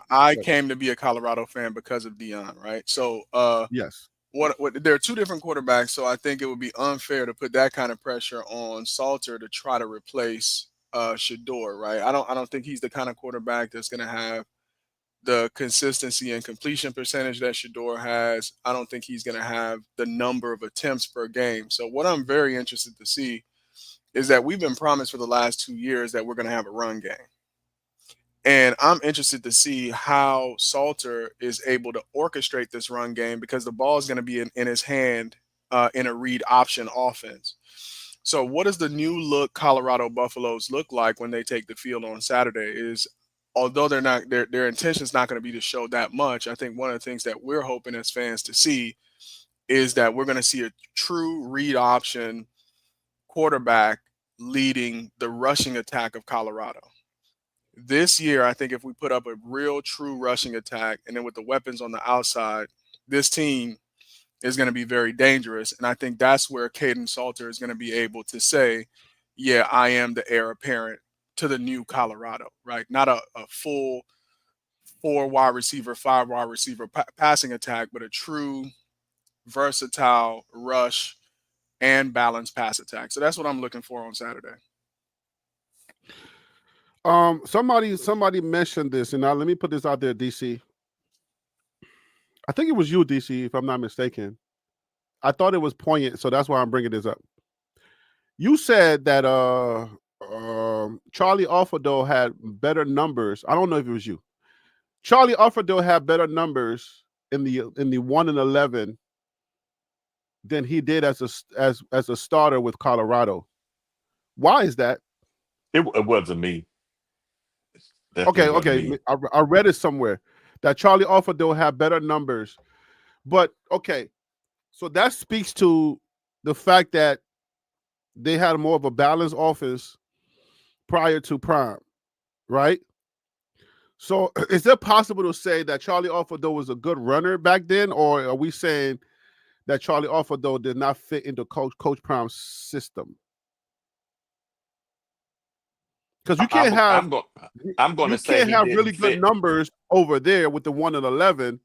I came to be a Colorado fan because of Dion. Right. So yes. What there are two different quarterbacks. So I think it would be unfair to put that kind of pressure on Salter to try to replace Shador. Right. I don't think he's the kind of quarterback that's going to have the consistency and completion percentage that Shador has. I don't think he's going to have the number of attempts per game. So what I'm very interested to see is that we've been promised for the last 2 years that we're going to have a run game. And I'm interested to see how Salter is able to orchestrate this run game because the ball is going to be in his hand in a read option offense. So what does the new look Colorado Buffaloes look like when they take the field on Saturday is, although their intention is not going to be to show that much, I think one of the things that we're hoping as fans to see is that we're going to see a true read option quarterback leading the rushing attack of Colorado. This year, I think if we put up a real true rushing attack and then with the weapons on the outside, this team is going to be very dangerous. And I think that's where Caden Salter is going to be able to say, yeah, I am the heir apparent to the new Colorado, right? Not a full 4 wide receiver, 5 wide receiver passing attack, but a true versatile rush and balanced pass attack. So that's what I'm looking for on Saturday. Somebody mentioned this, and now let me put this out there, DC. I think it was you, DC, if I'm not mistaken. I thought it was poignant, so that's why I'm bringing this up. You said that Charlie Alfredo had better numbers. I don't know if it was you. Charlie Alfredo had better numbers in the 1-11 than he did as a starter with Colorado. Why is that? It wasn't me. Okay. Me. I read it somewhere that Charlie Alfredo had better numbers, but okay, so that speaks to the fact that they had more of a balanced offense prior to Prime, right? So is it possible to say that Charlie Alfredo was a good runner back then, or are we saying that Charlie Alfredo did not fit into Coach Prime's system? Because you can't have really good numbers over there with the 1-11,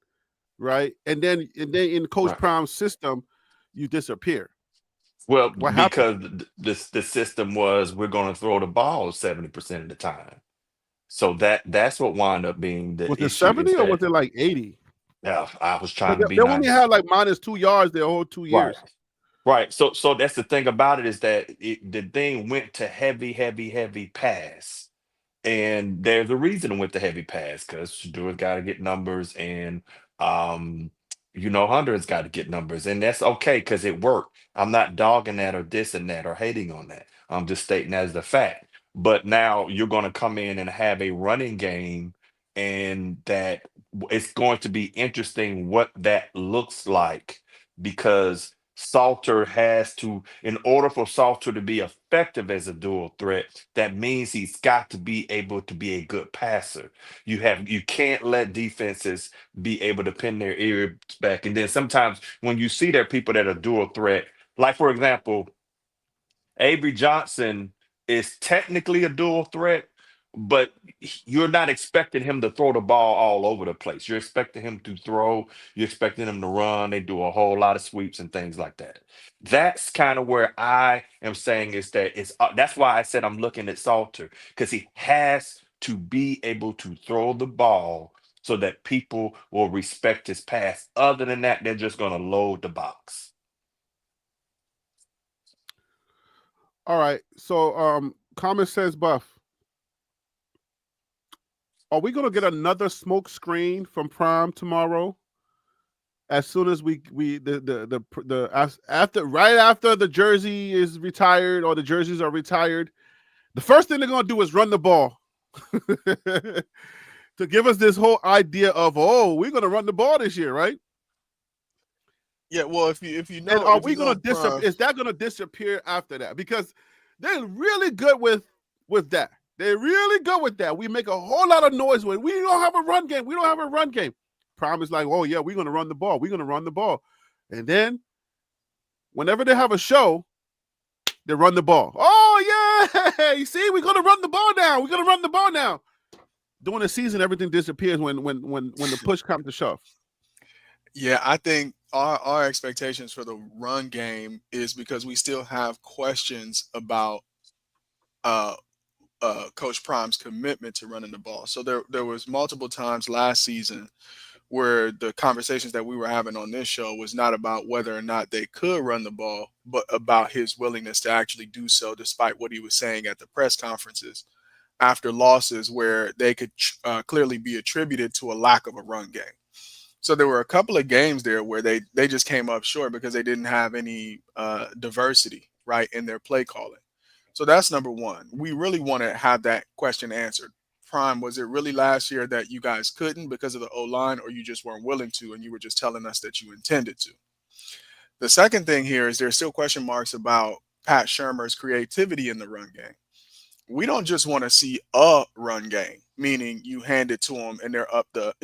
right? And then in Coach Prime's system, you disappear. Well, because the system was we're going to throw the ball 70% of the time. So that's what wound up being the issue. Was it 70 or was it like 80? Yeah, I was trying to be nice. They only had like -2 yards their whole 2 years. Right. So that's the thing about it is that the thing went to heavy pass. And there's a reason it went to heavy pass because Shadour's got to get numbers and Hunter's got to get numbers. And that's okay because it worked. I'm not dogging that or dissing that or hating on that. I'm just stating that as the fact. But now you're going to come in and have a running game, and that it's going to be interesting what that looks like because Salter has to, in order for Salter to be effective as a dual threat, that means he's got to be able to be a good passer. You can't let defenses be able to pin their ears back. And then sometimes when you see there are people that are dual threat, like for example, Avery Johnson is technically a dual threat, but you're not expecting him to throw the ball all over the place. You're expecting him to throw, you're expecting him to run. They do a whole lot of sweeps and things like that. That's kind of where I am saying is that that's why I said I'm looking at Salter, because he has to be able to throw the ball so that people will respect his pass. Other than that, they're just going to load the box. All right. So comment says Buff. Are we gonna get another smoke screen from Prime tomorrow? As soon as after the jersey is retired or the jerseys are retired, the first thing they're gonna do is run the ball to give us this whole idea of we're gonna run the ball this year, right? Yeah, well, if you know, and are we gonna disappear? Is that gonna disappear after that? Because they're really good with that. They're really good with that. We make a whole lot of noise when we don't have a run game. We don't have a run game. Prime is like, oh yeah, we're gonna run the ball. We're gonna run the ball, and then whenever they have a show, they run the ball. Oh yeah, you see, we're gonna run the ball now. We're gonna run the ball now. During the season, everything disappears when the push comes to shove. Yeah, I think our expectations for the run game is because we still have questions about Coach Prime's commitment to running the ball. So there was multiple times last season where the conversations that we were having on this show was not about whether or not they could run the ball, but about his willingness to actually do so, despite what he was saying at the press conferences after losses where they could clearly be attributed to a lack of a run game. So there were a couple of games there where they just came up short because they didn't have any diversity, right, in their play calling. So that's number one. We really want to have that question answered. Prime, was it really last year that you guys couldn't because of the O-line, or you just weren't willing to and you were just telling us that you intended to? The second thing here is there's still question marks about Pat Shurmur's creativity in the run game. We don't just want to see a run game, meaning you hand it to them and they're up a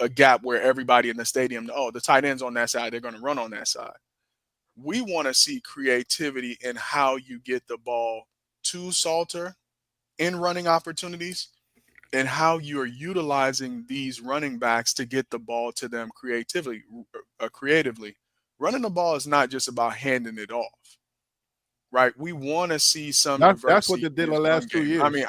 gap where everybody in the stadium, the tight end's on that side, they're going to run on that side. We want to see creativity in how you get the ball to Salter in running opportunities and how you are utilizing these running backs to get the ball to them creatively running the ball is not just about handing it off, right? We want to see some That's what diversity they did in the his run last 2 game. I years. mean,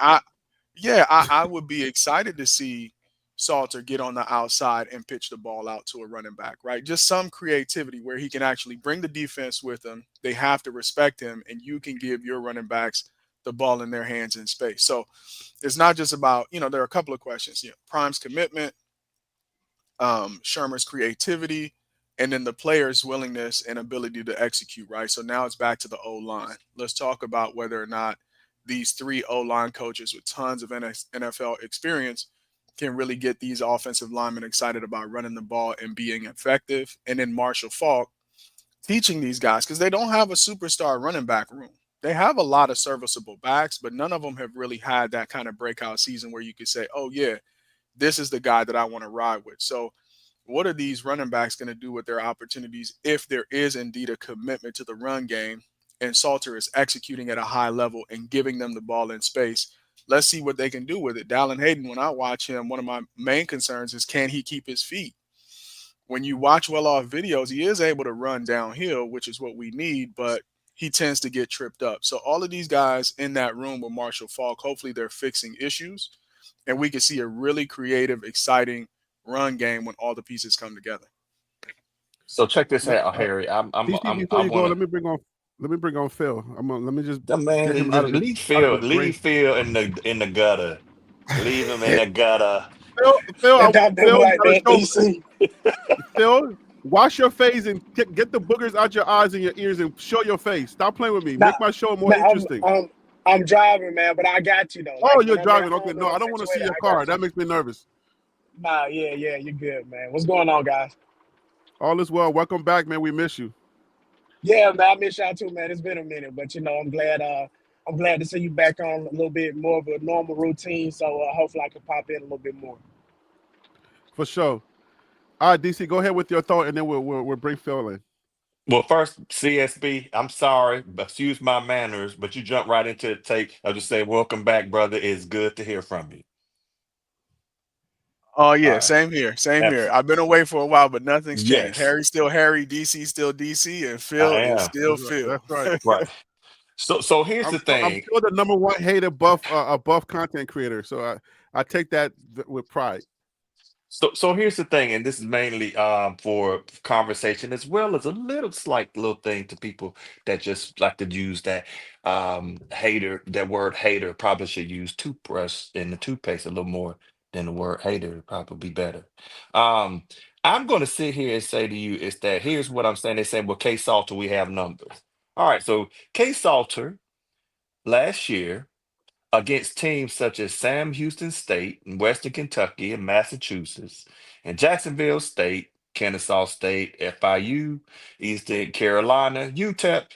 I would be excited to see Salter get on the outside and pitch the ball out to a running back, right? Just some creativity where he can actually bring the defense with him. They have to respect him, and you can give your running backs the ball in their hands in space. So it's not just about, there are a couple of questions. Prime's commitment, Shermer's creativity, and then the player's willingness and ability to execute, right? So now it's back to the O-line. Let's talk about whether or not these 3 O-line coaches with tons of NFL experience can really get these offensive linemen excited about running the ball and being effective. And then Marshall Faulk teaching these guys, because they don't have a superstar running back room. They have a lot of serviceable backs, but none of them have really had that kind of breakout season where you could say, oh, yeah, this is the guy that I want to ride with. So what are these running backs going to do with their opportunities if there is indeed a commitment to the run game and Salter is executing at a high level and giving them the ball in space? Let's see what they can do with it. Dallin Hayden, when I watch him, one of my main concerns is, can he keep his feet? When you watch well-off videos, he is able to run downhill, which is what we need, but he tends to get tripped up. So all of these guys in that room with Marshall Faulk, hopefully they're fixing issues, and we can see a really creative, exciting run game when all the pieces come together. So check this out, Harry. Before you go, let me bring on Phil. Let me just man, get him out of the leave Phil in the gutter. Leave him in the gutter. Phil, Don't do Phil, like you that, gotta DC. Phil, wash your face and get the boogers out your eyes and your ears and show your face. Stop playing with me. Nah, Make my show more interesting. I'm driving, man, but I got you though. Oh, Like, you're whenever driving. I'm Okay, in no, a I don't want to see situation, your I car. got you. That makes me nervous. Nah, yeah, you're good, man. What's going on, guys? All is well. Welcome back, man. We miss you. Yeah, man, I miss y'all too, man. It's been a minute, but I'm glad to see you back on a little bit more of a normal routine. So hopefully I can pop in a little bit more. For sure. All right, DC, go ahead with your thought, and then we'll bring Phil in. Well, first, CSB, I'm sorry, but excuse my manners, but you jumped right into the take. I'll just say, welcome back, brother. It's good to hear from you. Oh, yeah, Right. same here. I've been away for a while, but nothing's changed. Yes. Harry's still Harry, DC's still DC, and Phil I is am. still Phil. That's right. Right. So here's the thing. I'm still the number one hated buff content creator. So I take that with pride. So here's the thing, and this is mainly for conversation as well as a little thing to people that just like to use that that word hater. Probably should use toothbrush in the toothpaste a little more than the word hater. It'd probably be better. I'm going to sit here and say to you is that here's what I'm saying. They say, well, K Salter, we have numbers. All right, so K Salter last year against teams such as Sam Houston State and Western Kentucky and Massachusetts and Jacksonville State, Kennesaw State, FIU, Eastern Carolina, UTEP,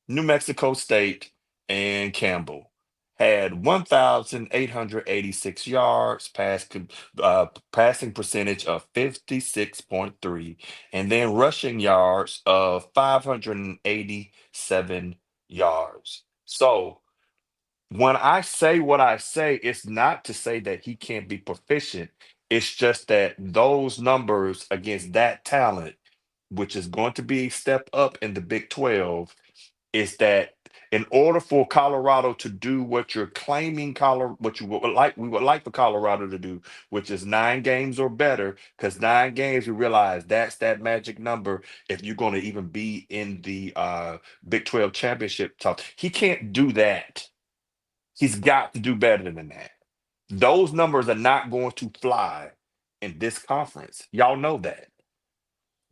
New Mexico State, and Campbell had 1,886 yards, passing percentage of 56.3, and then rushing yards of 587 yards. So when I say what I say, it's not to say that he can't be proficient. It's just that those numbers against that talent, which is going to be a step up in the Big 12, is that in order for Colorado to do what you're claiming what you we would like for Colorado to do, which is 9 games or better, because 9 games we realize that's that magic number if you're going to even be in the Big 12 championship talk. He can't do that. He's got to do better than that. Those numbers are not going to fly in this conference. Y'all know that.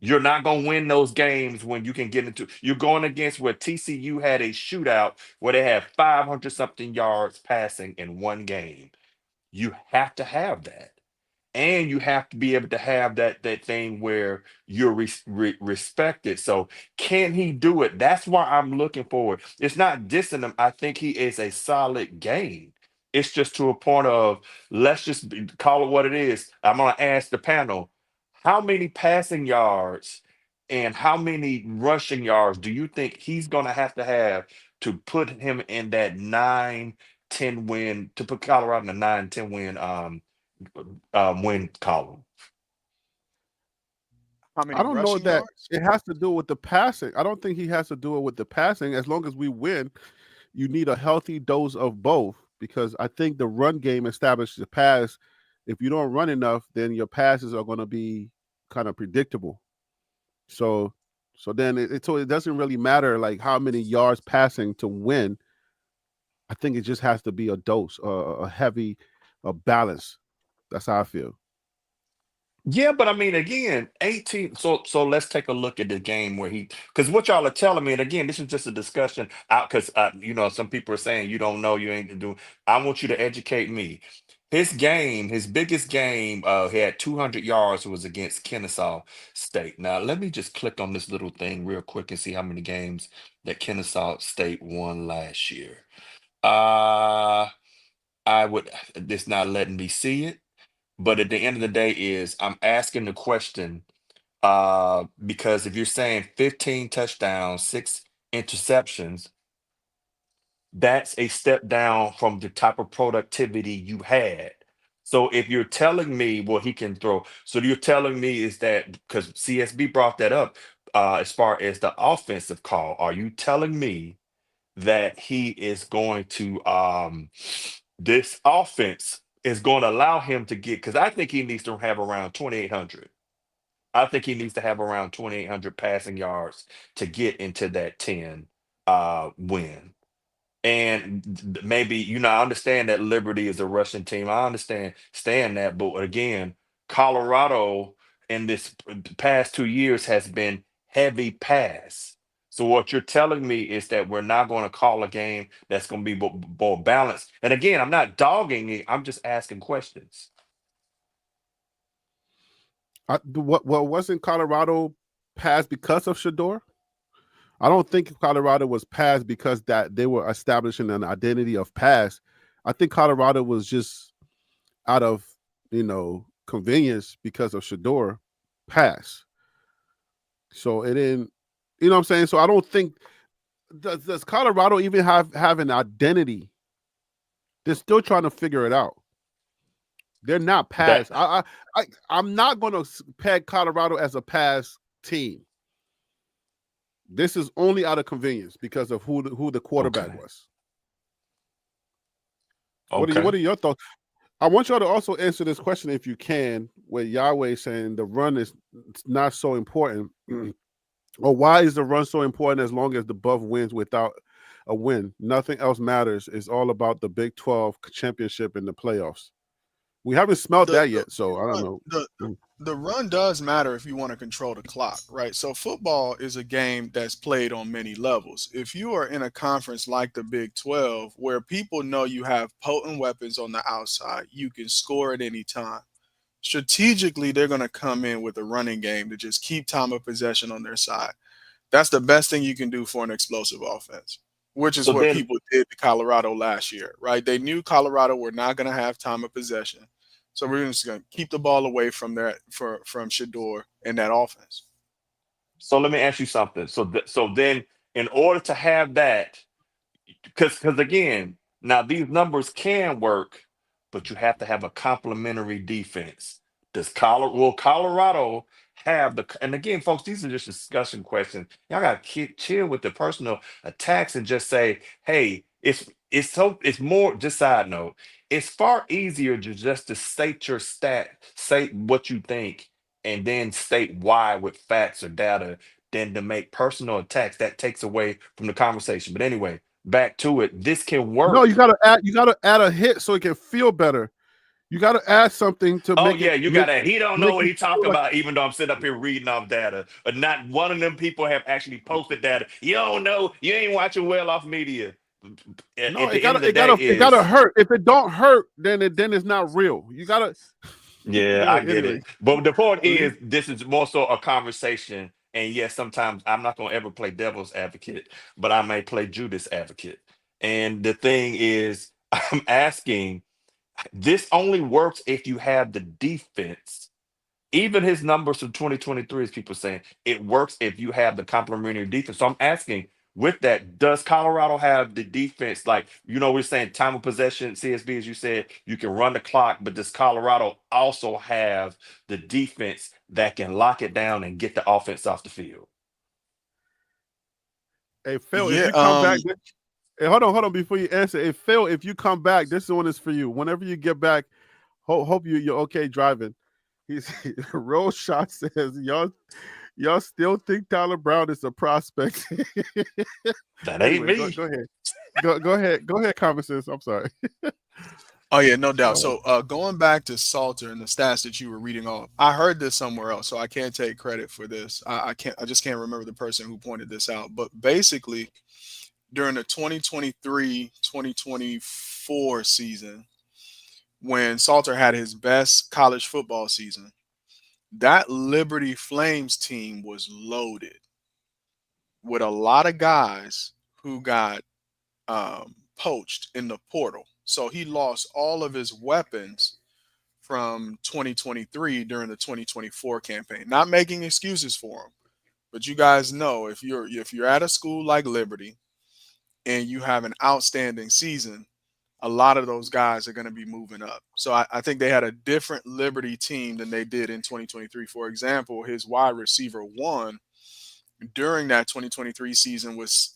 You're not going to win those games when you can get into. You're going against where TCU had a shootout where they had 500 something yards passing in one game. You have to have that. And you have to be able to have that thing where you're respected. So can he do it? That's why I'm looking forward. It's not dissing him. I think he is a solid game. It's just to a point of let's just call it what it is. I'm going to ask the panel, how many passing yards and how many rushing yards do you think he's going to have to put him in that 9-10 win, to put Colorado in the 9-10 win win column? How many I don't know rushing that yards? it has to do with the passing. I don't think he has to do it with the passing. As long as we win, you need a healthy dose of both, because I think the run game establishes the pass. If you don't run enough, then your passes are going to be kind of predictable. So then it doesn't really matter like how many yards passing to win. I think it just has to be a dose, a heavy, a balance. That's how I feel. Yeah, but I mean, again, 18. So let's take a look at the game where because what y'all are telling me, and again, this is just a discussion out because some people are saying you don't know, you ain't do. I want you to educate me. His biggest game, he had 200 yards. Was against Kennesaw State. Now, let me just click on this little thing real quick and see how many games that Kennesaw State won last year. It's not letting me see it. But at the end of the day, I'm asking the question because if you're saying 15 touchdowns, 6 interceptions, that's a step down from the type of productivity you had. So if you're telling me, well, he can throw, so you're telling me is that because CSB brought that up as far as the offensive call, are you telling me that he is going to this offense is going to allow him to get, because I think he needs to have around 2,800. I think he needs to have around 2,800 passing yards to get into that 10 win. And maybe, I understand that Liberty is a Russian team. I understand that. But again, Colorado in this past 2 years has been heavy pass. So what you're telling me is that we're not going to call a game that's going to be more balanced. And again, I'm not dogging it. I'm just asking questions. Wasn't Colorado passed because of Shador? I don't think Colorado was passed because that they were establishing an identity of pass. I think Colorado was just out of, convenience because of Shador pass. So it didn't, what I'm saying? So I don't think, does Colorado even have an identity? They're still trying to figure it out. They're not pass. I'm not going to peg Colorado as a pass team. This is only out of convenience because of who the quarterback was. Okay. What are your thoughts? I want y'all to also answer this question if you can, with Yahweh saying the run is not so important. Or why is the run so important as long as the Buff wins without a win? Nothing else matters. It's all about the Big 12 championship and the playoffs. We haven't smelled that yet, so I don't know. The run does matter if you want to control the clock, right? So football is a game that's played on many levels. If you are in a conference like the Big 12, where people know you have potent weapons on the outside, you can score at any time. Strategically, they're going to come in with a running game to just keep time of possession on their side. That's the best thing you can do for an explosive offense, which is what people did to Colorado last year, right? They knew Colorado were not going to have time of possession. So we're just going to keep the ball away from from Shador and that offense. So let me ask you something. So then, in order to have that, because again, now these numbers can work, but you have to have a complementary defense. Will Colorado have and again, folks, these are just discussion questions. Y'all got to chill with the personal attacks and just say, hey, it's more. Just side note, it's far easier to state your say what you think, and then state why with facts or data than to make personal attacks. That takes away from the conversation. But anyway, back to it. This can work. No, you gotta add a hit so it can feel better. You gotta add something to make it. You gotta. He don't know what he talking about, even though I'm sitting up here reading off data. But not one of them people have actually posted data. You don't know. You ain't watching well off media. No, it gotta hurt. If it don't hurt, then it's not real. You gotta. Yeah, I get it. But the point is, this is more so a conversation. And yes, sometimes I'm not gonna ever play devil's advocate, but I may play Judas advocate. And the thing is, I'm asking. This only works if you have the defense. Even his numbers from 2023, as people saying, it works if you have the complementary defense. So I'm asking, with that, does Colorado have the defense? Like, we're saying time of possession, CSB, as you said, you can run the clock, but does Colorado also have the defense that can lock it down and get the offense off the field? Hey, Phil, if Yeah. you come back, hey, hold on before you answer. Hey, Phil, if you come back, this one is for you. Whenever you get back, hope you're okay driving. Roll Shot says, y'all still think Tyler Brown is a prospect? That ain't me. Go ahead. Go ahead, Converses. I'm sorry. Oh yeah, no doubt. So going back to Salter and the stats that you were reading off, I heard this somewhere else, so I can't take credit for this. I just can't remember the person who pointed this out. But basically, during the 2023-2024 season, when Salter had his best college football season, that Liberty Flames team was loaded with a lot of guys who got poached in the portal. So he lost all of his weapons from 2023 during the 2024 campaign. Not making excuses for him, but you guys know if you're at a school like Liberty and you have an outstanding season, a lot of those guys are going to be moving up. So I think they had a different Liberty team than they did in 2023. For example, his wide receiver one during that 2023 season was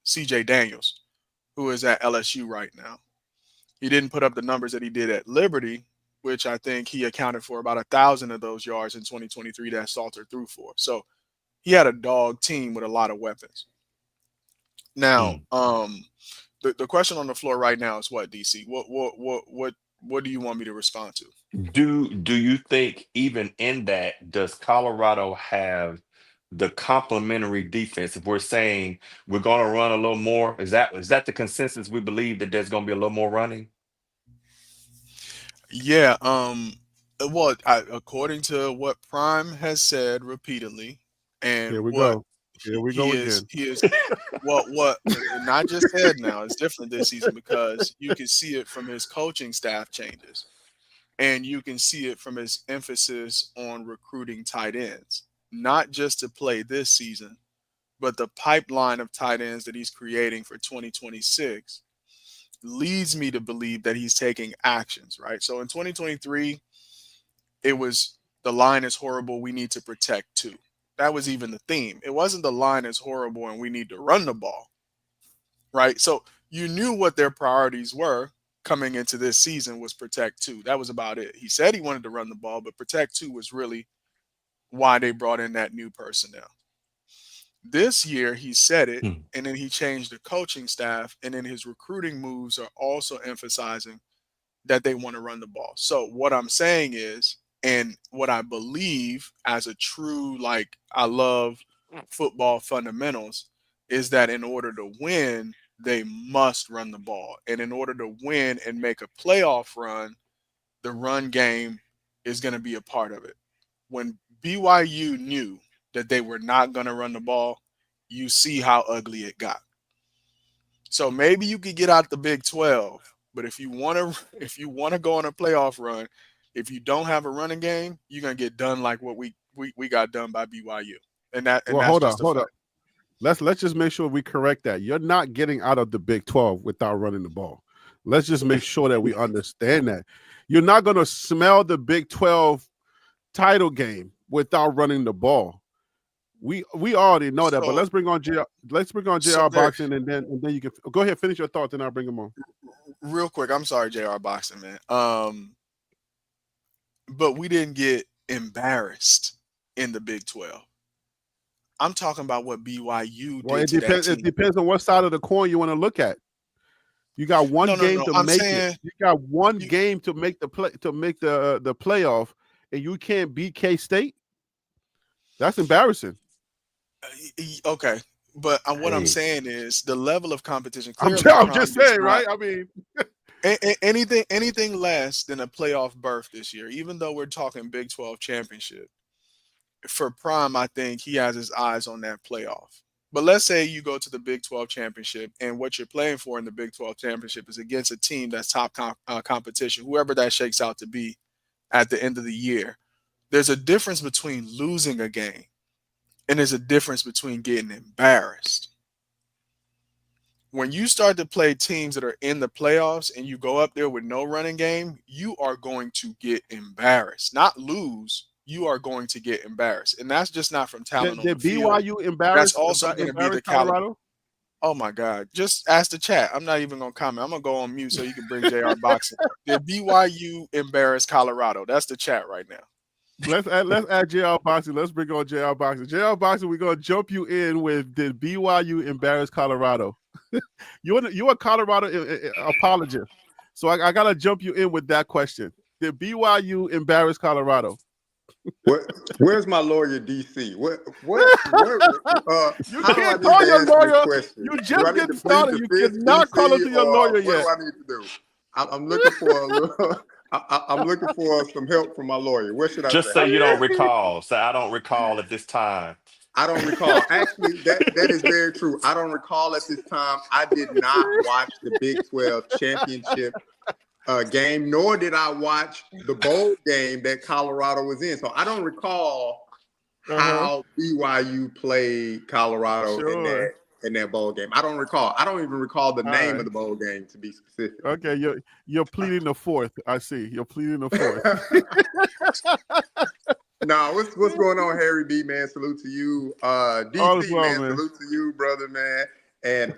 CJ Daniels, who is at LSU right now. He didn't put up the numbers that he did at Liberty, which I think he accounted for about 1,000 of those yards in 2023 that Salter threw for. So he had a dog team with a lot of weapons. Now, the question on the floor right now is what, DC? What do you want me to respond to? Do you think even in that, does Colorado have the complementary defense? If we're saying we're going to run a little more, is that the consensus? We believe that there's going to be a little more running. Yeah. Well, according to what Prime has said repeatedly, and Here we what go. Here we he go is, again. he is what not just said now. It's different this season because you can see it from his coaching staff changes, and you can see it from his emphasis on recruiting tight ends, not just to play this season, but the pipeline of tight ends that he's creating for 2026 leads me to believe that he's taking actions, right? So in 2023, it was the line is horrible, we need to protect too. That was even the theme. It wasn't the line is horrible and we need to run the ball, right? So you knew what their priorities were coming into this season was protect two. That was about it. He said he wanted to run the ball, but protect two was really why they brought in that new personnel. This year, he said it, and then he changed the coaching staff, and then his recruiting moves are also emphasizing that they want to run the ball. So what I'm saying is, and what I believe as a true, I love football fundamentals, is that in order to win, they must run the ball. And in order to win and make a playoff run, the run game is going to be a part of it. When BYU knew that they were not going to run the ball, you see how ugly it got. So maybe you could get out the Big 12, but if you want to go on a playoff run, if you don't have a running game, you're going to get done like what we got done by BYU. Hold on. Let's just make sure we correct that. You're not getting out of the Big 12 without running the ball. Let's just make sure that we understand that. You're not going to smell the Big 12 title game without running the ball. We already know that, but let's bring on JR. Let's bring on JR Boxing, and then you can go ahead, finish your thoughts, and I'll bring him on. Real quick, I'm sorry, JR Boxing, man. But we didn't get embarrassed in the Big 12. I'm talking about what BYU did to that team. It depends on what side of the coin you want to look at. You got one game to make it. You got one game to make the playoff, and you can't beat K-State. That's embarrassing. Okay, but what I'm saying is the level of competition. I'm just saying, right? I mean, anything less than a playoff berth this year, even though we're talking Big 12 championship. For Prime, I think he has his eyes on that playoff. But let's say you go to the Big 12 championship, and what you're playing for in the Big 12 championship is against a team that's top competition, whoever that shakes out to be at the end of the year. There's a difference between losing a game and there's a difference between getting embarrassed. when you start to play teams that are in the playoffs and you go up there with no running game, you are going to get embarrassed. Not lose, you are going to get embarrassed. And that's just not from talent on the Did field. BYU That's also going to be the caliber. Colorado? Oh my God. Just ask the chat. I'm not even going to comment. I'm going to go on mute so you can bring JR Boxing. Did BYU embarrass Colorado? That's the chat right now. Let's add JR Boxing. Let's bring on JR Boxing. JR Boxing, we're going to jump you in with, did BYU embarrass Colorado? You're a Colorado apologist. So I got to jump you in with that question. Did BYU embarrass Colorado? Where's my lawyer, DC? What you how can't do I call your lawyer. question? You just get started. You cannot call it to your lawyer yet. What do I need to do? I'm looking for a little. I'm looking for some help from my lawyer. What should I just say? say you don't recall. Say I don't recall at this time. I don't recall. Actually, that is very true. I don't recall at this time. I did not watch the Big 12 championship game, nor did I watch the bowl game that Colorado was in. So I don't recall how BYU played Colorado in that bowl game. I don't recall. I don't even recall the name of the bowl game, to be specific. Okay, you're pleading the fourth. I see. You're pleading the fourth. No, what's going on, Harry B, man? Salute to you. DC, man, salute to you, brother, man. And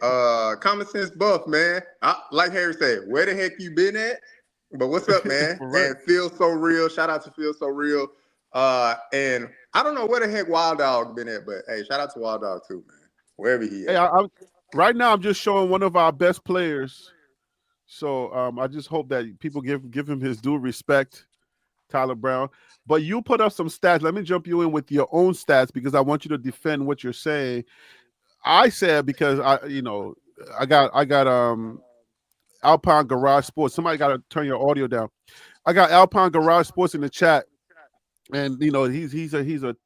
Common Sense Buff, man. Like Harry said, where the heck you been at? But what's up, man? And Feel So Real. Shout out to Feel So Real. And I don't know where the heck Wild Dog been at, but hey, shout out to Wild Dog too, man. Wherever he is. Hey, right now I'm just showing one of our best players. So I just hope that people give him his due respect, Tyler Brown. But you put up some stats. Let me jump you in with your own stats because I want you to defend what you're saying. I said because I got Alpine Garage Sports. Somebody got to turn your audio down. I got Alpine Garage Sports in the chat, and he's a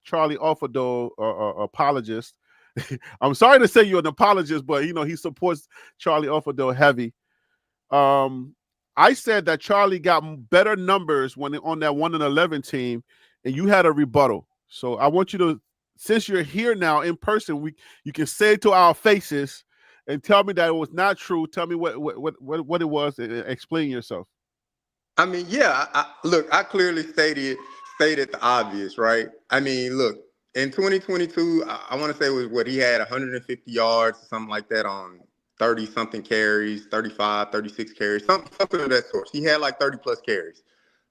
Charlie Offerdo apologist. I'm sorry to say you're an apologist, but he supports Charlie Offerdo heavy. I said that Charlie got better numbers when on that 1-11 team, and you had a rebuttal. So I want you to, since you're here now in person, you can say it to our faces and tell me that it was not true. Tell me what it was and explain yourself. I mean, yeah. Look, I clearly stated the obvious, right? I mean, look, in 2022, I want to say it was what he had 150 yards or something like that on 30-something carries, 35, 36 carries, something of that sort. He had like 30-plus carries.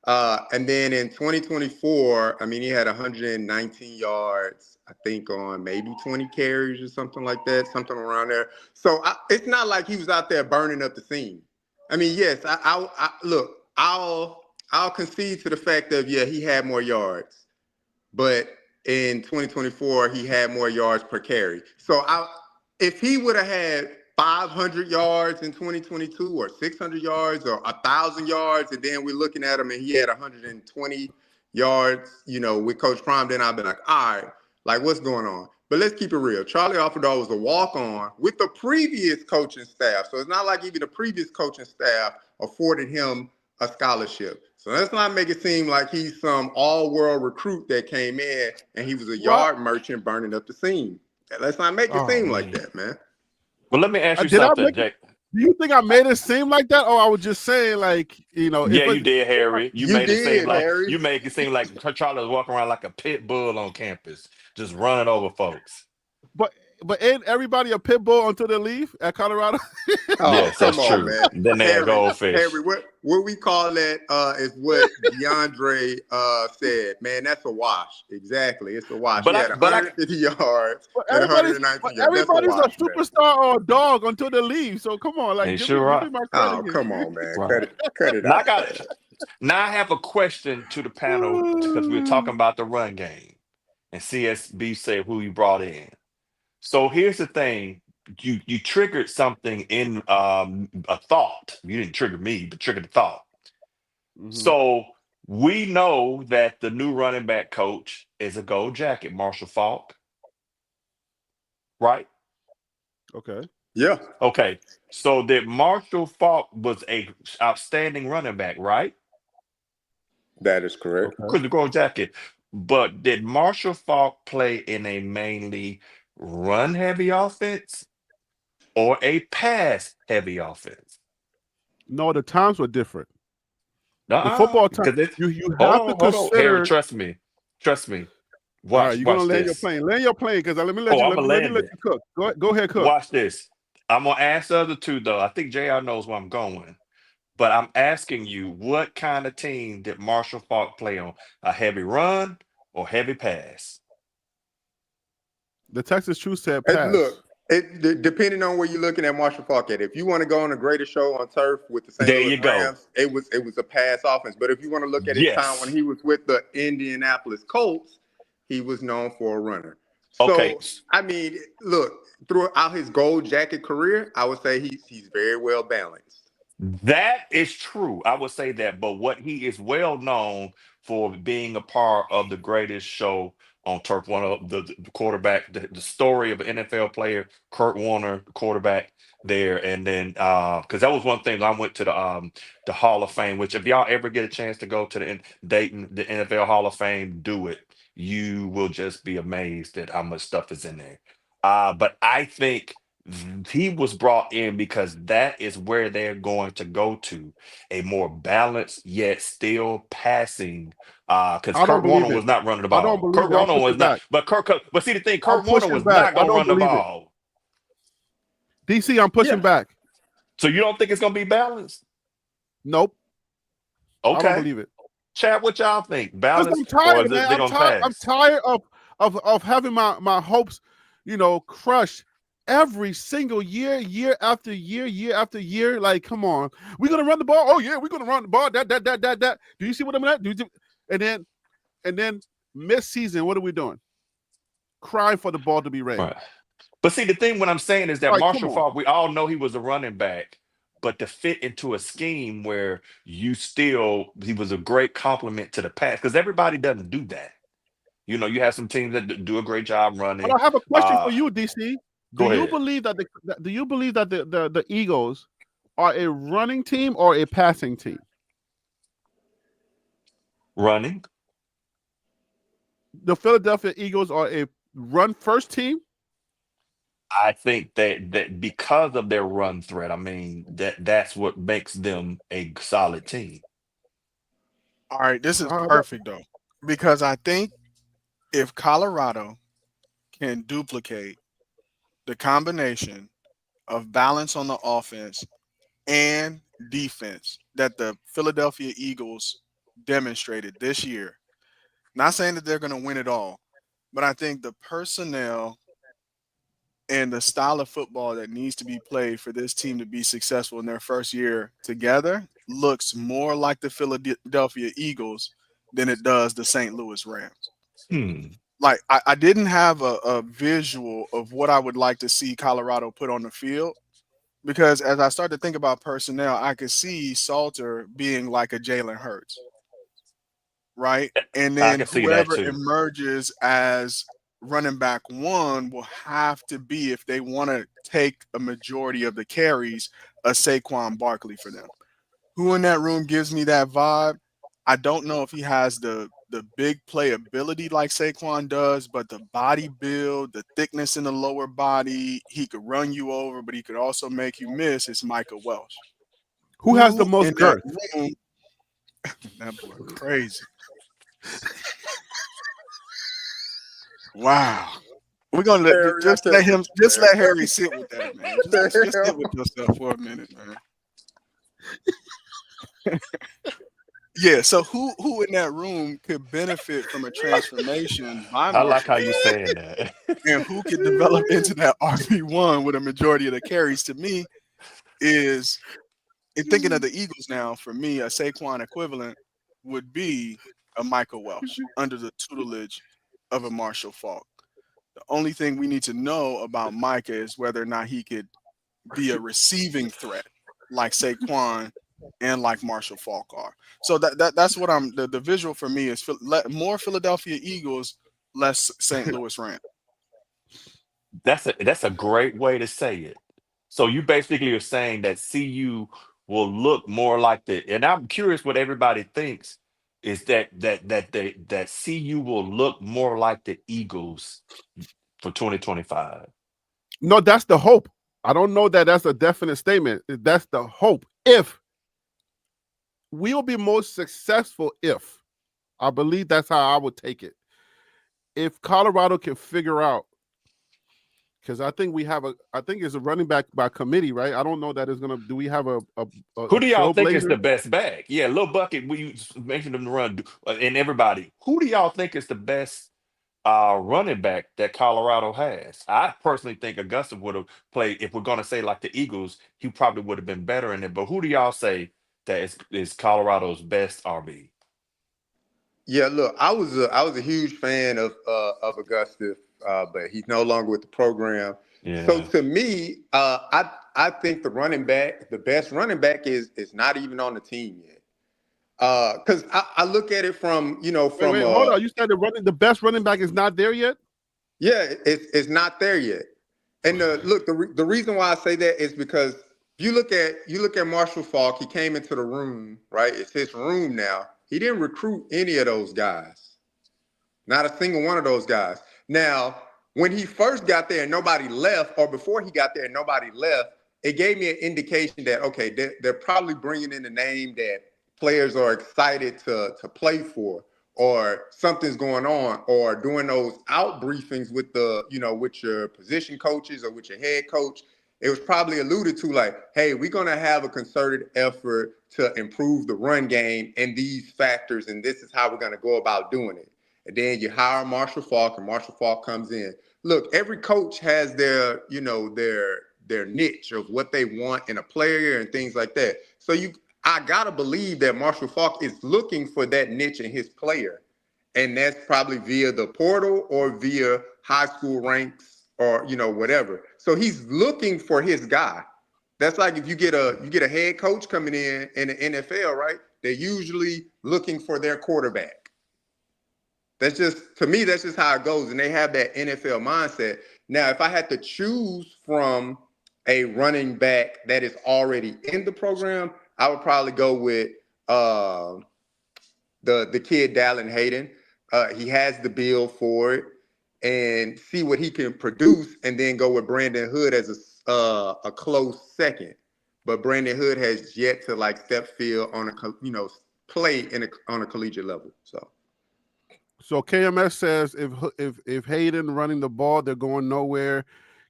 And then in 2024, I mean, he had 119 yards, I think, on maybe 20 carries or something like that, something around there. So it's not like he was out there burning up the scene. I mean, yes, I'll concede to the fact that, yeah, he had more yards. But in 2024, he had more yards per carry. So if he would have had 500 yards in 2022 or 600 yards or 1,000 yards, and then we're looking at him and he had 120 yards, with Coach Prime, then I'd be like, all right, like what's going on? But let's keep it real. Charlie Offerdo was a walk-on with the previous coaching staff. So it's not like even the previous coaching staff afforded him a scholarship. So let's not make it seem like he's some all-world recruit that came in and he was a yard merchant burning up the scene. Let's not make it seem like that, man. Well, let me ask you something, Jake. Do you think I made it seem like that, or I was just saying like, Yeah, you did, Harry. You made it seem like Harry. You make it seem like Charlie was walking around like a pit bull on campus, just running over folks. But ain't everybody a pit bull until they leave at Colorado? Yes, that's true. Man. Then they're goldfish. Harry, what we call that is what DeAndre said. Man, that's a wash. Exactly, it's a wash. He had 150 yards and 119 yards. Everybody's a superstar or a dog until they leave. So come on, like, give me my credit. Oh, come on, man. Right. Credit now, now I have a question to the panel because we're talking about the run game and CSB said who you brought in. So here's the thing. You triggered something in a thought. You didn't trigger me, but triggered the thought. Mm-hmm. So we know that the new running back coach is a gold jacket, Marshall Faulk. Right? Okay. Yeah. Okay. So that Marshall Faulk was a outstanding running back, right? That is correct. Because the gold jacket. But did Marshall Faulk play in a mainly run-heavy offense? or a pass-heavy offense? No, the times were different. The Uh-uh, football time, because you hold have to on, Harry, consider. trust me. All right, you're gonna Watch land your this. plane. Land your plane, because let me I'm let gonna me land let it. you cook. Go ahead, cook. Watch this. I'm gonna ask the other two though. I think JR knows where I'm going. But I'm asking you, what kind of team did Marshall Faulk play on? A heavy run or heavy pass? The Texas True said Hey, pass. look, depending on where you're looking at Marshall Faulk at. If you want to go on the greatest show on turf with the St. There Louis you go. Rams, it was a pass offense. But if you want to look at his time when Yes. he was with the Indianapolis Colts, he was known for a runner. Okay. So I mean, look, throughout his gold jacket career, I would say he's very well balanced. That is true. I would say that. But what he is well known for being a part of the greatest show on turf, one of the quarterback, the story of an NFL player, Kurt Warner, the quarterback there. And then because that was one thing, I went to the Hall of Fame, which if y'all ever get a chance to go to the Dayton, the NFL Hall of Fame, do it. You will just be amazed at how much stuff is in there. But I think he was brought in because that is where they're going to go to a more balanced yet still passing. Because I don't Kurt Warner believe it. was not running the I don't ball. believe Kurt it. I'm Warner was pushing not. back. But see the thing, I'm Kurt Warner pushing was back. not I going to don't run the believe it. ball. DC, I'm pushing Yeah. back. So you don't think it's going to be balanced? Nope. I don't Okay. believe it. Chat, what y'all think? Because I'm Balanced, or tired, is man. they I'm going to tired. I'm pass? tired of having my hopes, crushed every single year after year. Like, come on, we're gonna run the ball. Oh yeah, we're gonna run the ball. That. Do you see what I'm at? And then mid-season, what are we doing? Crying for the ball to be ran. Right. But see, the thing what I'm saying is that Like, Marshall come on. Faulk, we all know he was a running back, but to fit into a scheme where he was a great complement to the pass, because everybody doesn't do that. You have some teams that do a great job running. But I have a question for you, DC. Go Do you ahead. believe that the Eagles are a running team or a passing team? Running. The Philadelphia Eagles are a run-first team? I think that because of their run threat, I mean, that's what makes them a solid team. All right, this is perfect though, because I think if Colorado can duplicate the combination of balance on the offense and defense that the Philadelphia Eagles demonstrated this year, not saying that they're going to win it all, but I think the personnel and the style of football that needs to be played for this team to be successful in their first year together looks more like the Philadelphia Eagles than it does the St. Louis Rams. Like I didn't have a visual of what I would like to see Colorado put on the field, because as I start to think about personnel, I could see Salter being like a Jalen Hurts, right? And then whoever emerges as running back one will have to be, if they want to take a majority of the carries, a Saquon Barkley for them. Who in that room gives me that vibe? I don't know if he has the big playability like Saquon does, but the body build, the thickness in the lower body, he could run you over, but he could also make you miss. It's Micah Welsh. Who has the most girth? That boy crazy. Wow. We're gonna let Harry sit with that, man. Just sit with yourself for a minute, man. Yeah, so who in that room could benefit from a transformation by Marshall? I like how you saying that. And who could develop into that RB1 with a majority of the carries, to me, is, in thinking of the Eagles now, for me, a Saquon equivalent would be a Michael Welsh under the tutelage of a Marshall Faulk. The only thing we need to know about Micah is whether or not he could be a receiving threat like Saquon and like Marshall Faulk are. So that's what the visual for me is more Philadelphia Eagles, less St. Louis Rams. That's a great way to say it. So you basically are saying that CU will look more like and I'm curious what everybody thinks is that CU will look more like the Eagles for 2025. No, that's the hope. I don't know that that's a definite statement. That's the hope. If we'll be most successful, if I believe that's how I would take it. If Colorado can figure out, because I think it's a running back by committee, right? I don't know that it's gonna. Do we have a Who do y'all think is trailblazer? the best back? Yeah, Lil Bucket, we mentioned him to run, and everybody. Who do y'all think is the best running back that Colorado has? I personally think Augusta would have played. If we're gonna say like the Eagles, he probably would have been better in it. But who do y'all say that is Colorado's best RB? Yeah, look, I was a huge fan of Augusta, but he's no longer with the program. So Yeah. to me, I think the best running back is not even on the team yet. Because I look at it from Wait, hold on. You said the best running back is not there yet? Yeah, it's not there yet. And look, the reason why I say that is because you look at Marshall Faulk. He came into the room, right? It's his room now. He didn't recruit any of those guys, not a single one of those guys. Now, when he first got there and nobody left, or before he got there and nobody left, it gave me an indication that okay, they're probably bringing in a name that players are excited to play for, or something's going on, or doing those out briefings with with your position coaches or with your head coach. It was probably alluded to like, hey, we're going to have a concerted effort to improve the run game and these factors, and this is how we're going to go about doing it. And then you hire Marshall Faulk, and Marshall Faulk comes in. Look, every coach has their niche of what they want in a player and things like that. So I gotta believe that Marshall Faulk is looking for that niche in his player, and that's probably via the portal or via high school ranks or whatever. So he's looking for his guy. That's like if you get a head coach coming in the NFL, right? They're usually looking for their quarterback. To me, that's just how it goes, and they have that NFL mindset. Now, if I had to choose from a running back that is already in the program, I would probably go with the kid Dallin Hayden. He has the build for it, and see what he can produce, and then go with Brandon Hood as a close second. But Brandon Hood has yet to step field on play on a collegiate level. So KMS says if Hayden running the ball, they're going nowhere.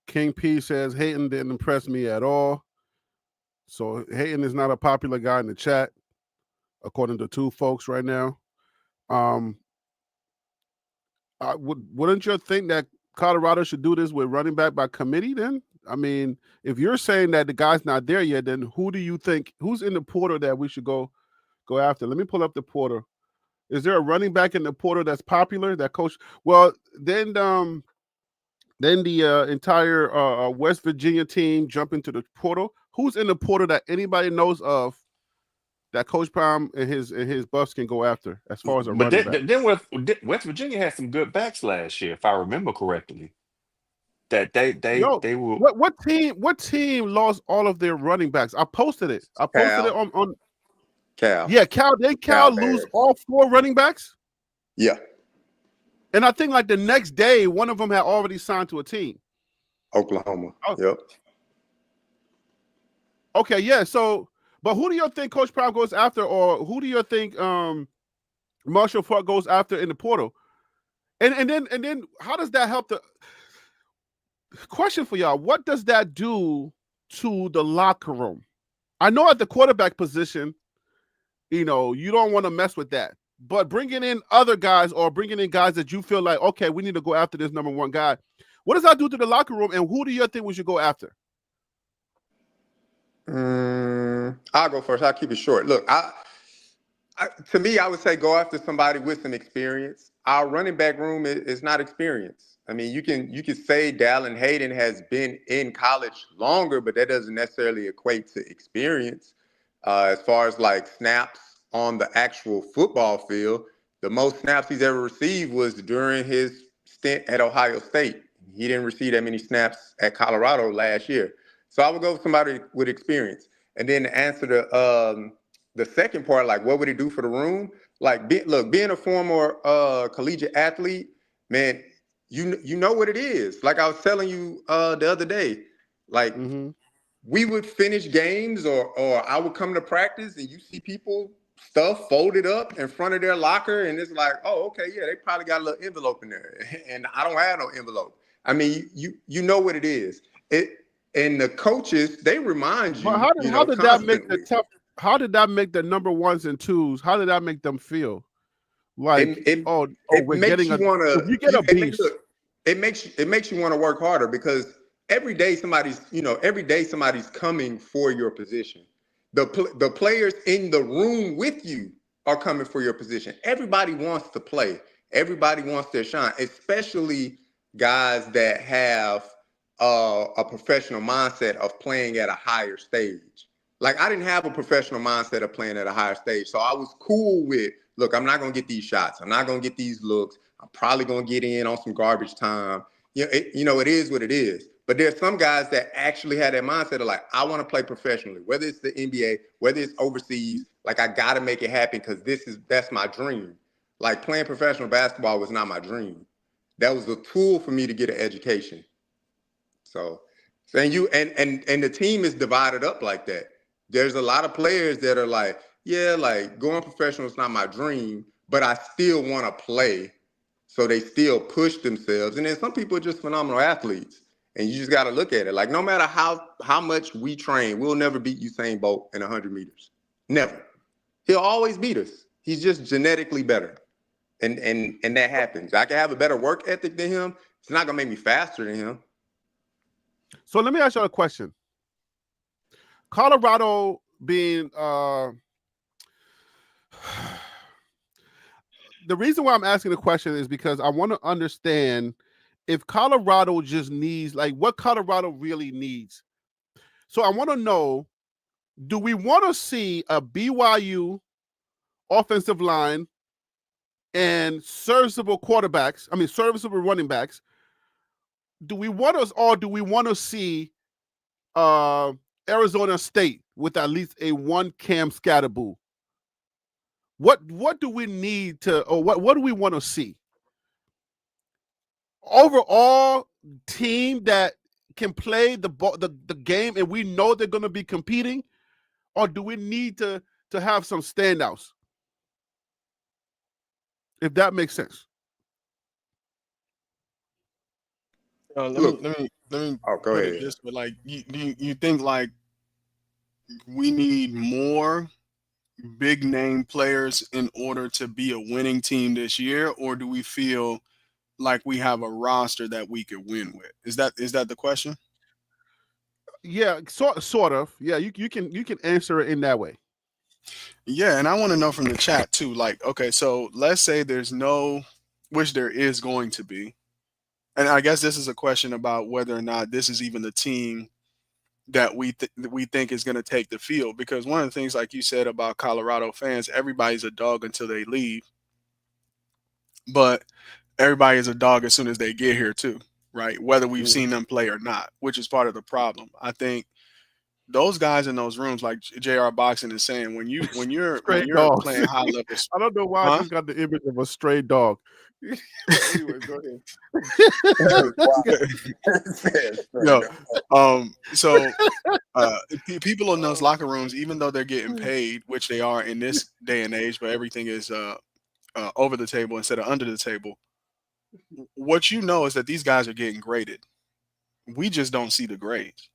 King P says Hayden didn't impress me at all. So Hayden is not a popular guy in the chat, according to two folks right now. Wouldn't you think that Colorado should do this with running back by committee then? I mean, if you're saying that the guy's not there yet, then who do you think, who's in the portal that we should go after? Let me pull up the portal. Is there a running back in the portal that's popular that coach? Well, then the entire West Virginia team jump into the portal. Who's in the portal that anybody knows of that Coach Prime and his Buffs can go after as far as a running back? Then West Virginia had some good backs last year, if I remember correctly. That they will. What team lost all of their running backs? I posted it. I posted it on Cal. Yeah, Cal. Did Cal lose all 4 running backs? Yeah. And I think the next day, one of them had already signed to a team. Oklahoma. Oh. Yep. Okay, yeah. So, but who do you think Coach Prime goes after, or who do you think Marshall Faulk goes after in the portal? And then how does that help the question for y'all? What does that do to the locker room? I know at the quarterback position, you don't want to mess with that. But bringing in other guys or bringing in guys that you feel like, okay, we need to go after this number one guy. What does that do to the locker room, and who do you think we should go after? I'll go first. I'll keep it short. Look, to me, I would say go after somebody with some experience. Our running back room is not experienced. I mean, you can say Dallin Hayden has been in college longer, but that doesn't necessarily equate to experience. As far as snaps on the actual football field, the most snaps he's ever received was during his stint at Ohio State. He didn't receive that many snaps at Colorado last year. So I would go with somebody with experience. And then to answer the second part, what would it do for the room? Being a former collegiate athlete, man, you know what it is. Like I was telling you the other day, Like we would finish games, or I would come to practice, and you see people stuff folded up in front of their locker, and it's like, oh, okay, yeah, they probably got a little envelope in there, and I don't have no envelope. I mean, you know what it is. And the coaches, they remind you. But how did that make the constantly. tough? How did that make the number ones and twos? How did that make them feel? Like, it we're makes getting you want to. you get a beast. It makes you want to work harder, because every day somebody's coming for your position. The players in the room with you are coming for your position. Everybody wants to play. Everybody wants their shine, especially guys that have a professional mindset of playing at a higher stage. Like, I didn't have a professional mindset of playing at a higher stage, so I was cool with, look, I'm not gonna get these shots. I'm not gonna get these looks. I'm probably gonna get in on some garbage time. It is what it is. But there's some guys that actually had that mindset of like, I want to play professionally, whether it's the NBA, whether it's overseas. Like, I gotta make it happen because that's my dream. Like, playing professional basketball was not my dream. That was a tool for me to get an education. So and the team is divided up like that. There's a lot of players that are like, yeah, like going professional is not my dream, but I still want to play. So they still push themselves. And then some people are just phenomenal athletes. And you just got to look at it. Like, no matter how much we train, we'll never beat Usain Bolt in 100 meters. Never. He'll always beat us. He's just genetically better. And that happens. I can have a better work ethic than him. It's not going to make me faster than him. So let me ask you a question. Colorado being the reason why I'm asking the question is because I want to understand if Colorado just needs, like, what Colorado really needs. So I want to know, do we want to see a BYU offensive line and serviceable running backs? Do we want to see Arizona State with at least a one Cam Scatterboo? What do we need to, or what do we want to see? Overall team that can play the game and we know they're going to be competing, or do we need to have some standouts? If that makes sense. Let me go ahead. it this way. Like, you think like we need more big name players in order to be a winning team this year, or do we feel like we have a roster that we could win with? Is that the question? Yeah, sort of. Yeah, you can answer it in that way. Yeah, and I want to know from the chat too. Like, okay, so let's say there's no, which there is going to be, and I guess this is a question about whether or not this is even the team that we think is going to take the field. Because one of the things, like you said about Colorado fans, everybody's a dog until they leave, but everybody is a dog as soon as they get here too, right? Whether we've seen them play or not, which is part of the problem. I think those guys in those rooms, like JR Boxing is saying, when you're playing high levels. I don't know why I just got the image of a stray dog. Anyway, go ahead. So people in those locker rooms, even though they're getting paid, which they are in this day and age, but everything is over the table instead of under the table. What you know is that these guys are getting graded. We just don't see the grades.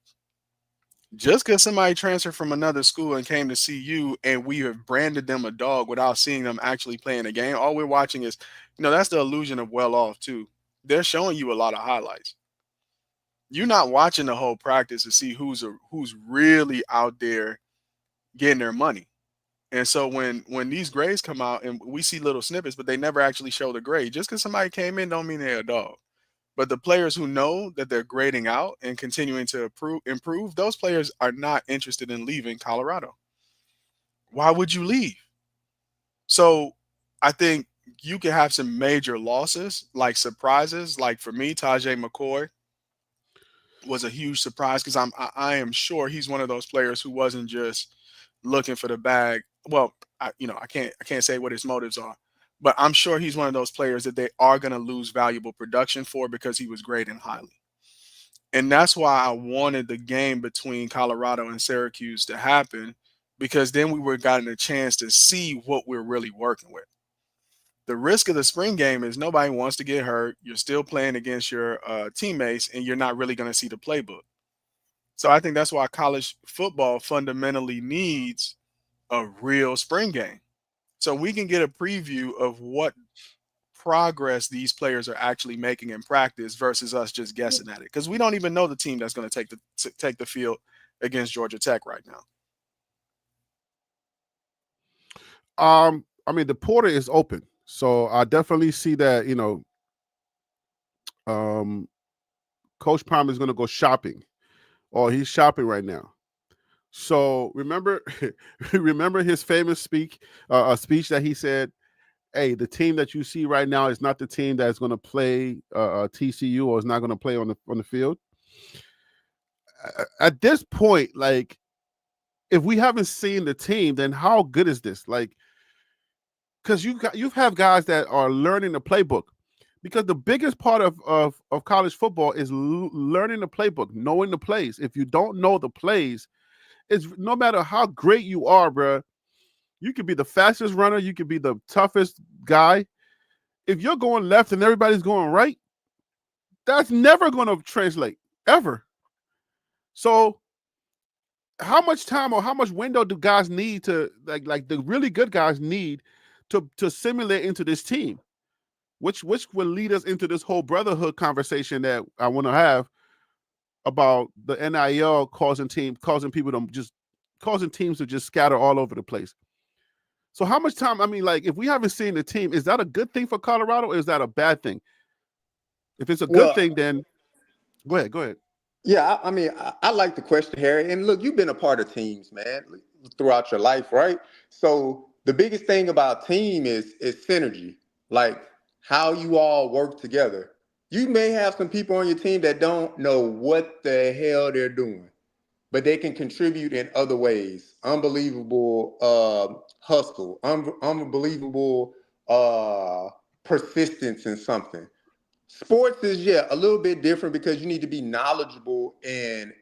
Just because somebody transferred from another school and came to see you and we have branded them a dog without seeing them actually playing a game, all we're watching is, that's the illusion of well off too. They're showing you a lot of highlights. You're not watching the whole practice to see who's really out there getting their money. And so when these grades come out and we see little snippets, but they never actually show the grade. Just because somebody came in don't mean they're a dog. But the players who know that they're grading out and continuing to improve, those players are not interested in leaving Colorado. Why would you leave? So I think you can have some major losses, like surprises. Like for me, Tajay McCoy was a huge surprise because I am sure he's one of those players who wasn't just looking for the bag. Well, I can't say what his motives are. But I'm sure he's one of those players that they are going to lose valuable production for because he was grading highly. And that's why I wanted the game between Colorado and Syracuse to happen, because then we would gotten a chance to see what we're really working with. The risk of the spring game is nobody wants to get hurt. You're still playing against your teammates, and you're not really going to see the playbook. So I think that's why college football fundamentally needs a real spring game, so we can get a preview of what progress these players are actually making in practice versus us just guessing at it, because we don't even know the team that's going to take the field against Georgia Tech right now. I mean, the portal is open, so I definitely see that. Coach Palmer is going to go shopping, or he's shopping right now. So remember his famous speech that he said, "Hey, the team that you see right now is not the team that's going to play TCU, or is not going to play on the field." At this point, like, if we haven't seen the team, then how good is this? Like, because you have guys that are learning the playbook, because the biggest part of college football is learning the playbook, knowing the plays. If you don't know the plays, it's no matter how great you are, bro. You could be the fastest runner, you could be the toughest guy. If you're going left and everybody's going right, that's never going to translate, ever. So how much time or how much window do guys need to, like the really good guys need to simulate into this team, which will lead us into this whole brotherhood conversation that I want to have about the NIL causing teams to just scatter all over the place. So how much time? I mean, like, if we haven't seen the team, is that a good thing for Colorado, or is that a bad thing? If it's a good thing, then go ahead. Yeah, I mean, I like the question, Harry. And look, you've been a part of teams, man, throughout your life, right? So the biggest thing about team is synergy, like how you all work together. You may have some people on your team that don't know what the hell they're doing, but they can contribute in other ways. Unbelievable hustle, unbelievable persistence in something. Sports is a little bit different, because you need to be knowledgeable in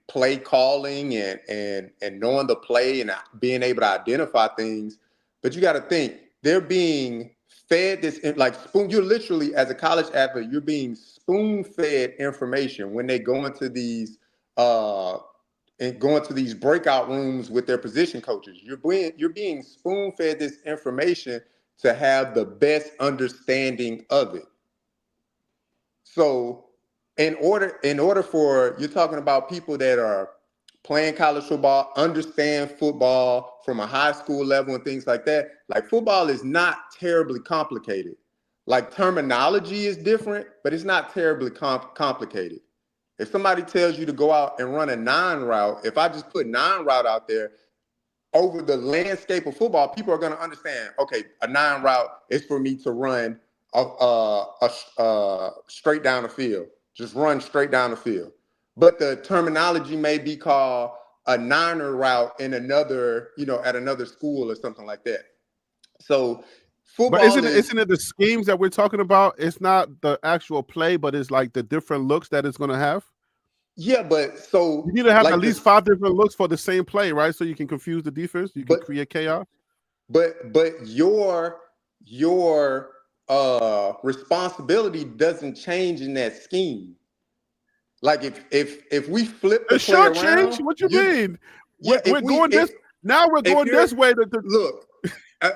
play calling and knowing the play and being able to identify things. But you got to think, they're being fed this, like spoon. You're literally, as a college athlete, you're being spoon-fed information when they go into these breakout rooms with their position coaches. You're being spoon-fed this information to have the best understanding of it. So in order for, you're talking about people that are playing college football, understand football from a high school level and things like that. Like, football is not terribly complicated. Like, terminology is different, but it's not terribly complicated. If somebody tells you to go out and run a 9 route, if I just put 9 route out there, over the landscape of football, people are going to understand, okay, a 9 route is for me to run straight down the field. Just run straight down the field. But the terminology may be called a 9er route in another, at another school or something like that. So football, but isn't it the schemes that we're talking about? It's not the actual play, but it's like the different looks that it's going to have. Yeah, but so you need to have at least 5 different looks for the same play, right? So you can confuse the defense. You can create chaos. But your responsibility doesn't change in that scheme. Like, if we flip the play around, change. What you mean? We're going this way. Look,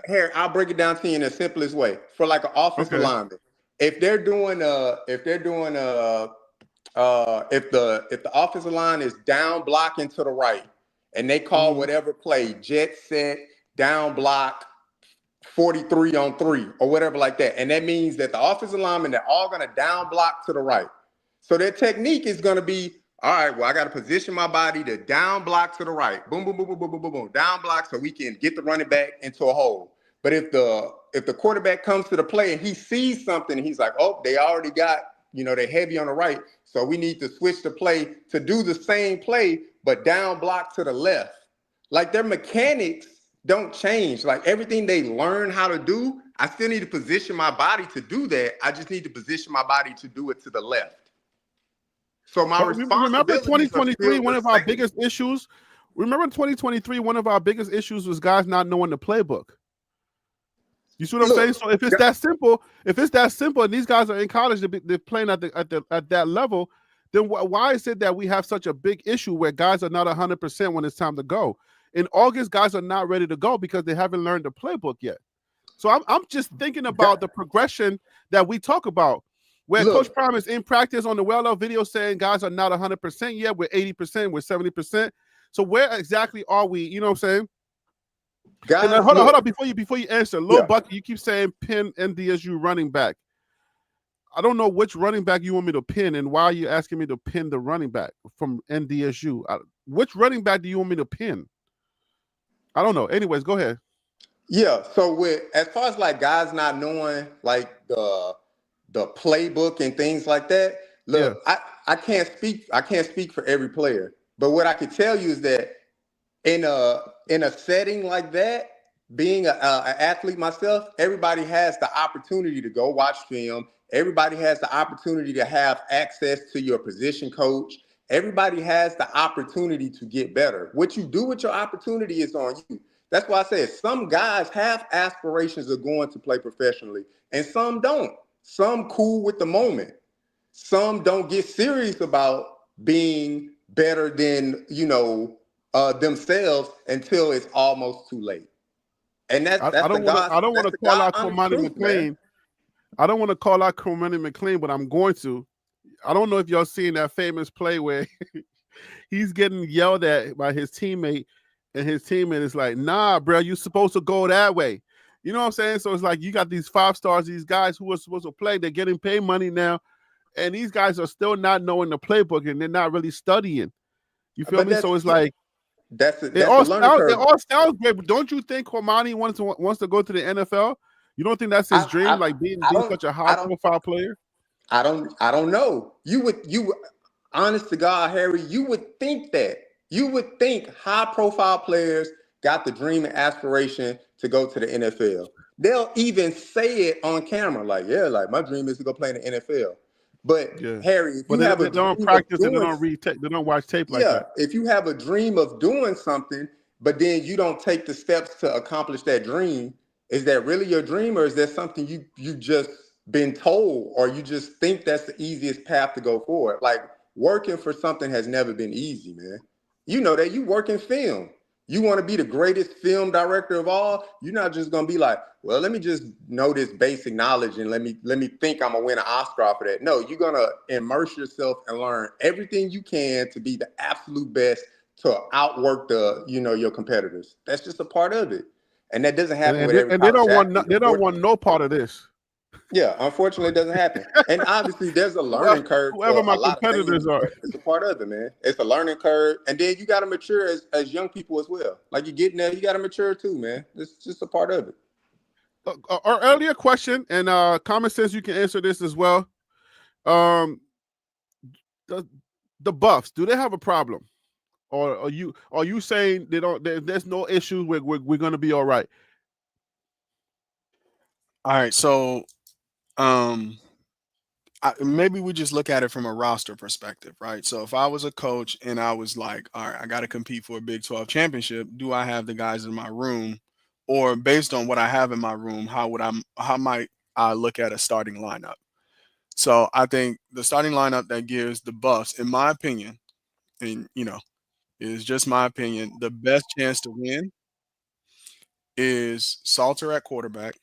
Harry, I'll break it down to you in the simplest way. For like an offensive lineman, if the offensive line is down blocking to the right, and they call whatever play, jet set, down block, 43 on 3 or whatever like that. And that means that the offensive linemen, they're all going to down block to the right. So their technique is going to be, all right, well, I got to position my body to down block to the right. Boom, boom, boom, boom, boom, boom, boom, boom. Down block so we can get the running back into a hole. But if the quarterback comes to the play and he sees something, he's like, oh, they already got, they're heavy on the right. So we need to switch the play to do the same play, but down block to the left. Like, their mechanics don't change. Like, everything they learn how to do, I still need to position my body to do that. I just need to position my body to do it to the left. So my remember responsibilities 2023, are one still of our the same. biggest issues. Remember 2023, one of our biggest issues was guys not knowing the playbook. You see what I'm saying? So if it's that simple, and these guys are in college, they're playing at that level, then why is it that we have such a big issue where guys are not 100% when it's time to go? In August, guys are not ready to go because they haven't learned the playbook yet. So I'm just thinking about the progression that we talk about, where Coach Prime is in practice on the well-out video saying guys are not 100% yet. We're 80%, we're 70%. So where exactly are we? You know what I'm saying? Guys, and hold on. Before you answer, Lil Bucky, you keep saying pin NDSU running back. I don't know which running back you want me to pin, and why are you asking me to pin the running back from NDSU? Which running back do you want me to pin? I don't know. Anyways, go ahead. Yeah. So as far as like guys not knowing like the playbook and things like that, look, I can't speak for every player, but what I can tell you is that in a setting like that, being an athlete myself, everybody has the opportunity to go watch film. Everybody has the opportunity to have access to your position coach. Everybody has the opportunity to get better. What you do with your opportunity is on you. That's why I said some guys have aspirations of going to play professionally and some don't. Some cool with the moment. Some don't get serious about being better than, themselves until it's almost too late. And I don't want to call out Cormani McLean. I don't want to call out Cormani McLean, but I'm going to. I don't know if y'all seen that famous play where he's getting yelled at by his teammate, and his teammate is like, "Nah, bro, you're supposed to go that way." You know what I'm saying? So it's like you got these 5 stars, these guys who are supposed to play. They're getting paid money now, and these guys are still not knowing the playbook, and they're not really studying. You feel me? So it's like it all sounds great, but don't you think Cormani wants to go to the NFL? You don't think that's his dream, like being such a high-profile player? I don't know. You would, honest to God, Harry, you would think that. You would think high-profile players got the dream and aspiration to go to the NFL. They'll even say it on camera, like, yeah, like my dream is to go play in the NFL. But Harry, if you have a dream don't practice and they don't read tape, they don't watch tape like that. If you have a dream of doing something, but then you don't take the steps to accomplish that dream, is that really your dream, or is that something you just been told, or you just think that's the easiest path to go forward? Like working for something has never been easy, man. You know that. You work in film. You want to be the greatest film director of all. You're not just gonna be like, well, let me just know this basic knowledge and let me think I'm gonna win an Oscar for that. No, you're gonna immerse yourself and learn everything you can to be the absolute best to outwork your competitors. That's just a part of it, and that doesn't happen with every. And they don't want no part of this. Yeah, unfortunately, it doesn't happen. And obviously, there's a learning curve. Whoever my competitors are, it's a part of it, man. It's a learning curve, and then you got to mature as young people as well. Like you're getting there, you got to mature too, man. It's just a part of it. Our earlier question, and common sense, you can answer this as well. The Buffs, do they have a problem, or are you saying they don't? There's no issues. We're going to be all right. All right, so. Maybe we just look at it from a roster perspective, right? So if I was a coach and I was like, all right, I got to compete for a Big 12 championship, do I have the guys in my room? Or based on what I have in my room, how might I look at a starting lineup? So I think the starting lineup that gives the Buffs, in my opinion, and is just my opinion, the best chance to win is Salter at quarterback.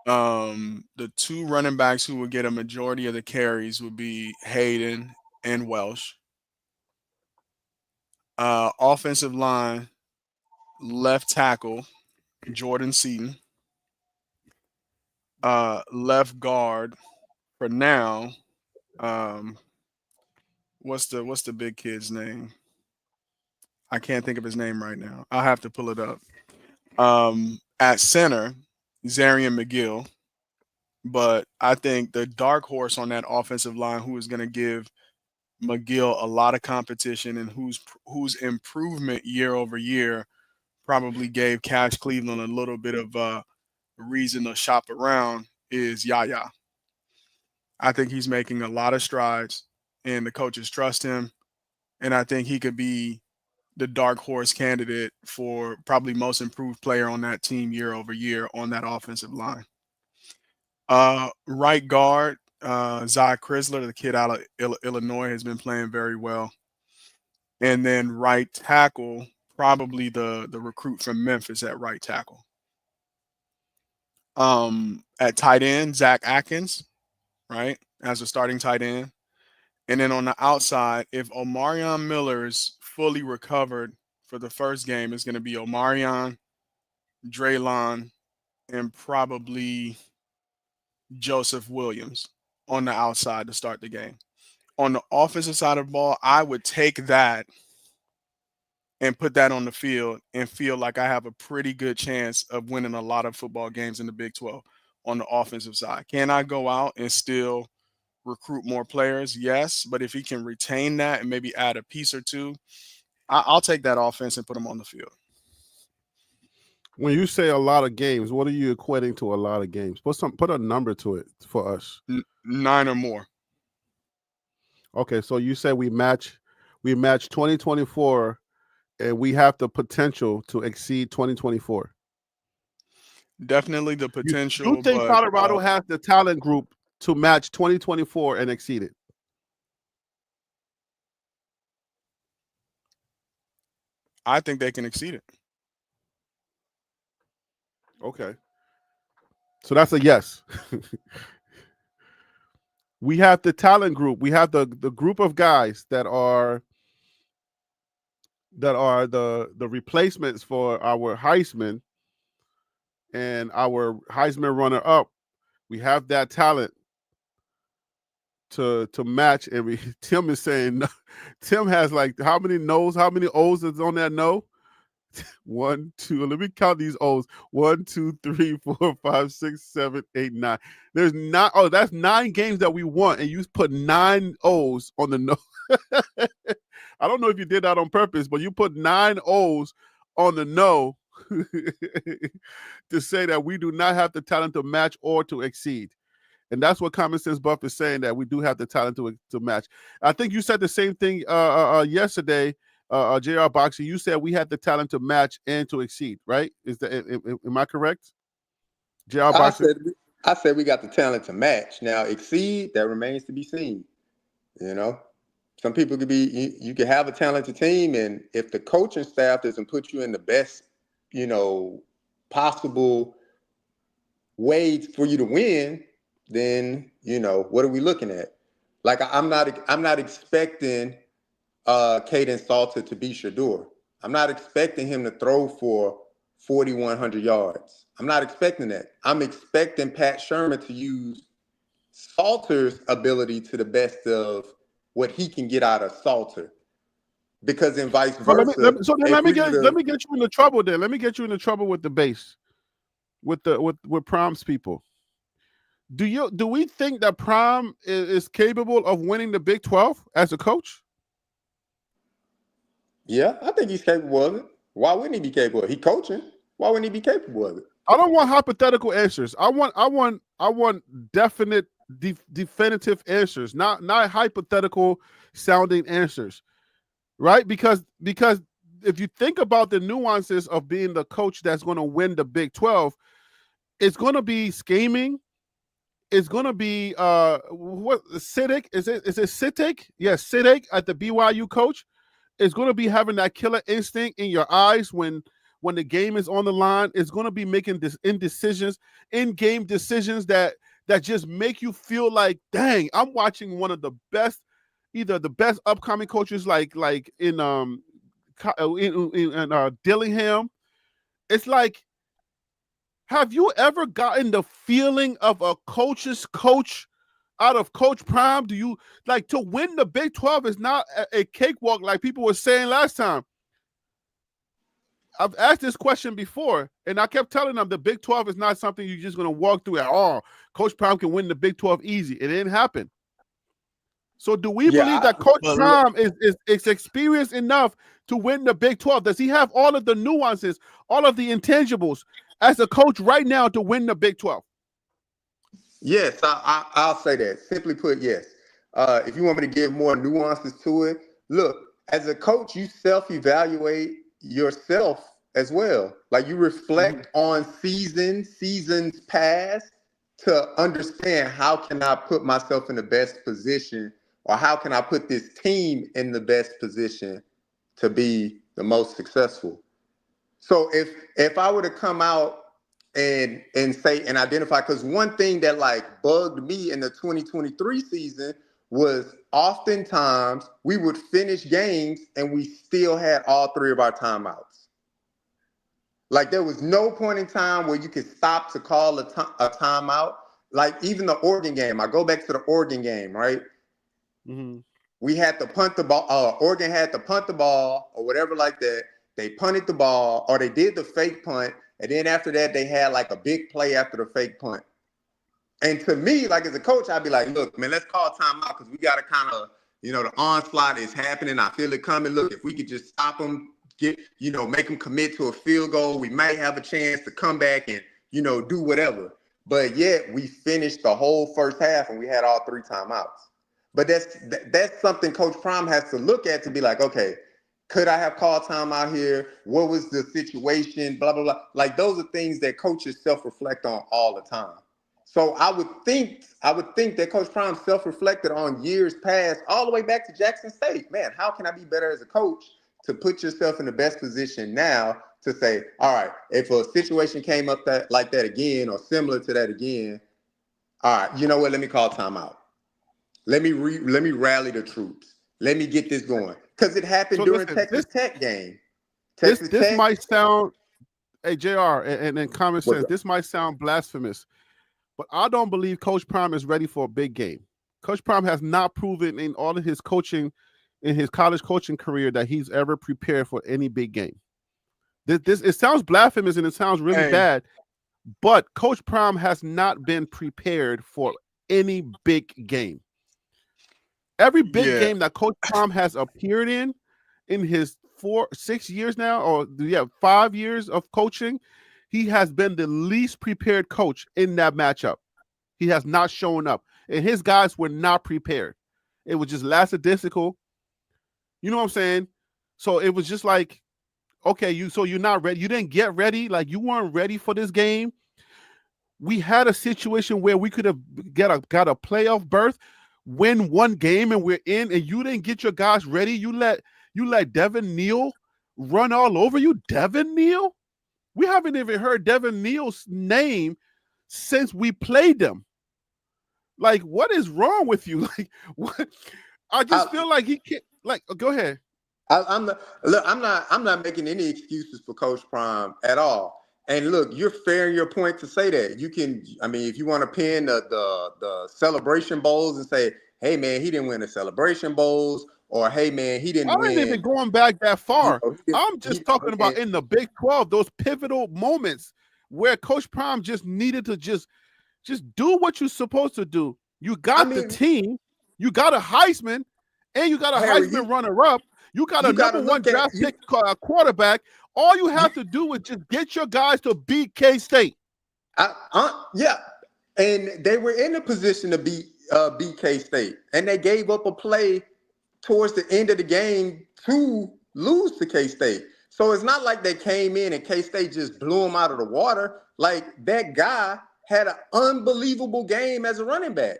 The 2 running backs who would get a majority of the carries would be Hayden and Welsh. Offensive line, left tackle, Jordan Seaton. Left guard for now. What's the big kid's name? I can't think of his name right now. I'll have to pull it up. At center, Zarian McGill. But I think the dark horse on that offensive line who is going to give McGill a lot of competition and whose improvement year over year probably gave Cash Cleveland a little bit of a reason to shop around is Yaya. I think he's making a lot of strides, and the coaches trust him. And I think he could be the dark horse candidate for probably most improved player on that team year over year on that offensive line. Right guard, Zach Chrysler, the kid out of Illinois, has been playing very well. And then right tackle, probably the recruit from Memphis at right tackle. At tight end, Zach Atkins, right, as a starting tight end. And then on the outside, if Omarion Miller is fully recovered for the first game, it's going to be Omarion, Draylon, and probably Joseph Williams on the outside to start the game. On the offensive side of the ball, I would take that and put that on the field and feel like I have a pretty good chance of winning a lot of football games in the Big 12 on the offensive side. Can I go out and still recruit more players? Yes, but if he can retain that and maybe add a piece or two, I'll take that offense and put them on the field. When you say a lot of games, what are you equating to a lot of games? Put a number to it for us. 9 or more. Okay, so you said we match 2024, and we have the potential to exceed 2024. Definitely the potential. You think Colorado has the talent group to match 2024 and exceed it? I think they can exceed it. Okay. So that's a yes. We have the talent group. We have the group of guys that are the replacements for our Heisman and our Heisman runner-up. We have that talent to match. And Tim is saying, Tim has like how many no's, how many O's is on that no? 1, 2. Let me count these O's. 1, 2, 3, 4, 5, 6, 7, 8, 9. There's not. Oh, that's 9 games that we won, and you put 9 O's on the no. I don't know if you did that on purpose, but you put 9 O's on the no to say that we do not have the talent to match or to exceed. And that's what Common Sense Buff is saying, that we do have the talent to match. I think you said the same thing yesterday. JR Boxer, you said we had the talent to match and to exceed, right? Am I correct? JR Boxer? I said we got the talent to match. Now exceed, that remains to be seen. You know, some people could be, you could have a talented team, and if the coaching staff doesn't put you in the best, possible way for you to win, then what are we looking at? Like I'm not expecting Caden Salter to be Shador. I'm not expecting him to throw for 4,100 yards. I'm not expecting that. I'm expecting Pat Shermer to use Salter's ability to the best of what he can get out of Salter. Because in vice versa. Let me get you into trouble then. Let me get you into trouble with the base, with Prom's people. Do we think that Prom is capable of winning the Big 12 as a coach? Yeah, I think he's capable of it. Why wouldn't he be capable of it? He's coaching. Why wouldn't he be capable of it? I don't want hypothetical answers. I want definite, definitive answers, not hypothetical sounding answers, right? Because if you think about the nuances of being the coach that's going to win the Big 12, it's going to be scheming. It's going to be what Siddick is it Siddick? Yes, Siddick at the BYU coach. It's going to be having that killer instinct in your eyes when the game is on the line. It's going to be making in-game decisions that just make you feel like, dang, I'm watching one of the best, either the best upcoming coaches like in Dillingham. It's like, have you ever gotten the feeling of a coach's coach out of Coach Prime? Do you like to win the Big 12 is not a cakewalk like people were saying last time? I've asked this question before, and I kept telling them the Big 12 is not something you're just going to walk through at all. Coach Prime can win the Big 12 easy. It didn't happen. So do we believe that Coach Prime is experienced enough to win the Big 12? Does he have all of the nuances, all of the intangibles as a coach right now to win the Big 12? Yes, I'll say that. Simply put, yes. If you want me to give more nuances to it, look, as a coach, you self-evaluate yourself as well. Like you reflect on seasons past to understand how can I put myself in the best position, or how can I put this team in the best position to be the most successful. So if I were to come out and say and identify, because one thing that like bugged me in the 2023 season was oftentimes we would finish games and we still had all three of our timeouts. Like there was no point in time where you could stop to call a timeout. Like even the Oregon game, I go back to the Oregon game, right? Mm-hmm. We had to punt the ball. Oregon had to punt the ball or whatever like that. They punted the ball, or they did the fake punt, and then after that, they had like a big play after the fake punt. And to me, like as a coach, I'd be like, "Look, man, let's call timeout because we got to kind of, the onslaught is happening. I feel it coming. Look, if we could just stop them, make them commit to a field goal, we might have a chance to come back and, do whatever." But yet, we finished the whole first half and we had all three timeouts. But that's something Coach Prime has to look at to be like, okay, could I have called time out here? What was the situation? Blah, blah, blah. Like those are things that coaches self-reflect on all the time. So I would think that Coach Prime self-reflected on years past, all the way back to Jackson State. Man, how can I be better as a coach to put yourself in the best position now to say, all right, if a situation came up like that again or similar to that again, all right, you know what? Let me call timeout. Let me rally the troops. Let me get this going. Because it happened during Texas Tech game. This might sound, hey, JR, and in common sense, this might sound blasphemous, but I don't believe Coach Prime is ready for a big game. Coach Prime has not proven in all of his coaching, in his college coaching career, that he's ever prepared for any big game. It sounds blasphemous and it sounds really bad, but Coach Prime has not been prepared for any big game. Every big game that Coach Prime has appeared in his 6 years now, or 5 years of coaching, he has been the least prepared coach in that matchup. He has not shown up, and his guys were not prepared. It was just lackadaisical. You know what I'm saying? So it was just like, okay, you're not ready. You didn't get ready. Like you weren't ready for this game. We had a situation where we could have got a playoff berth, win one game, and we're in, and you didn't get your guys ready. You let Devin Neal run all over you. Devin Neal? We haven't even heard Devin Neal's name since we played them. Like, what is wrong with you? Like, what? I just feel like he can't. Like, go ahead. I'm not making any excuses for Coach Prime at all. And look, you're fair in your point to say that. You can, if you want to pin the celebration bowls and say, hey man, he didn't win the celebration bowls, or hey man, he didn't win. I ain't even going back that far. I'm just talking about in the Big 12, those pivotal moments where Coach Prime just needed to just do what you're supposed to do. You got the team, you got a Heisman, and you got a Heisman runner-up. You got a number one draft pick quarterback. All you have to do is just get your guys to beat K-State. Yeah, and they were in a position to beat K-State, and they gave up a play towards the end of the game to lose to K-State. So it's not like they came in and K-State just blew them out of the water. Like that guy had an unbelievable game as a running back.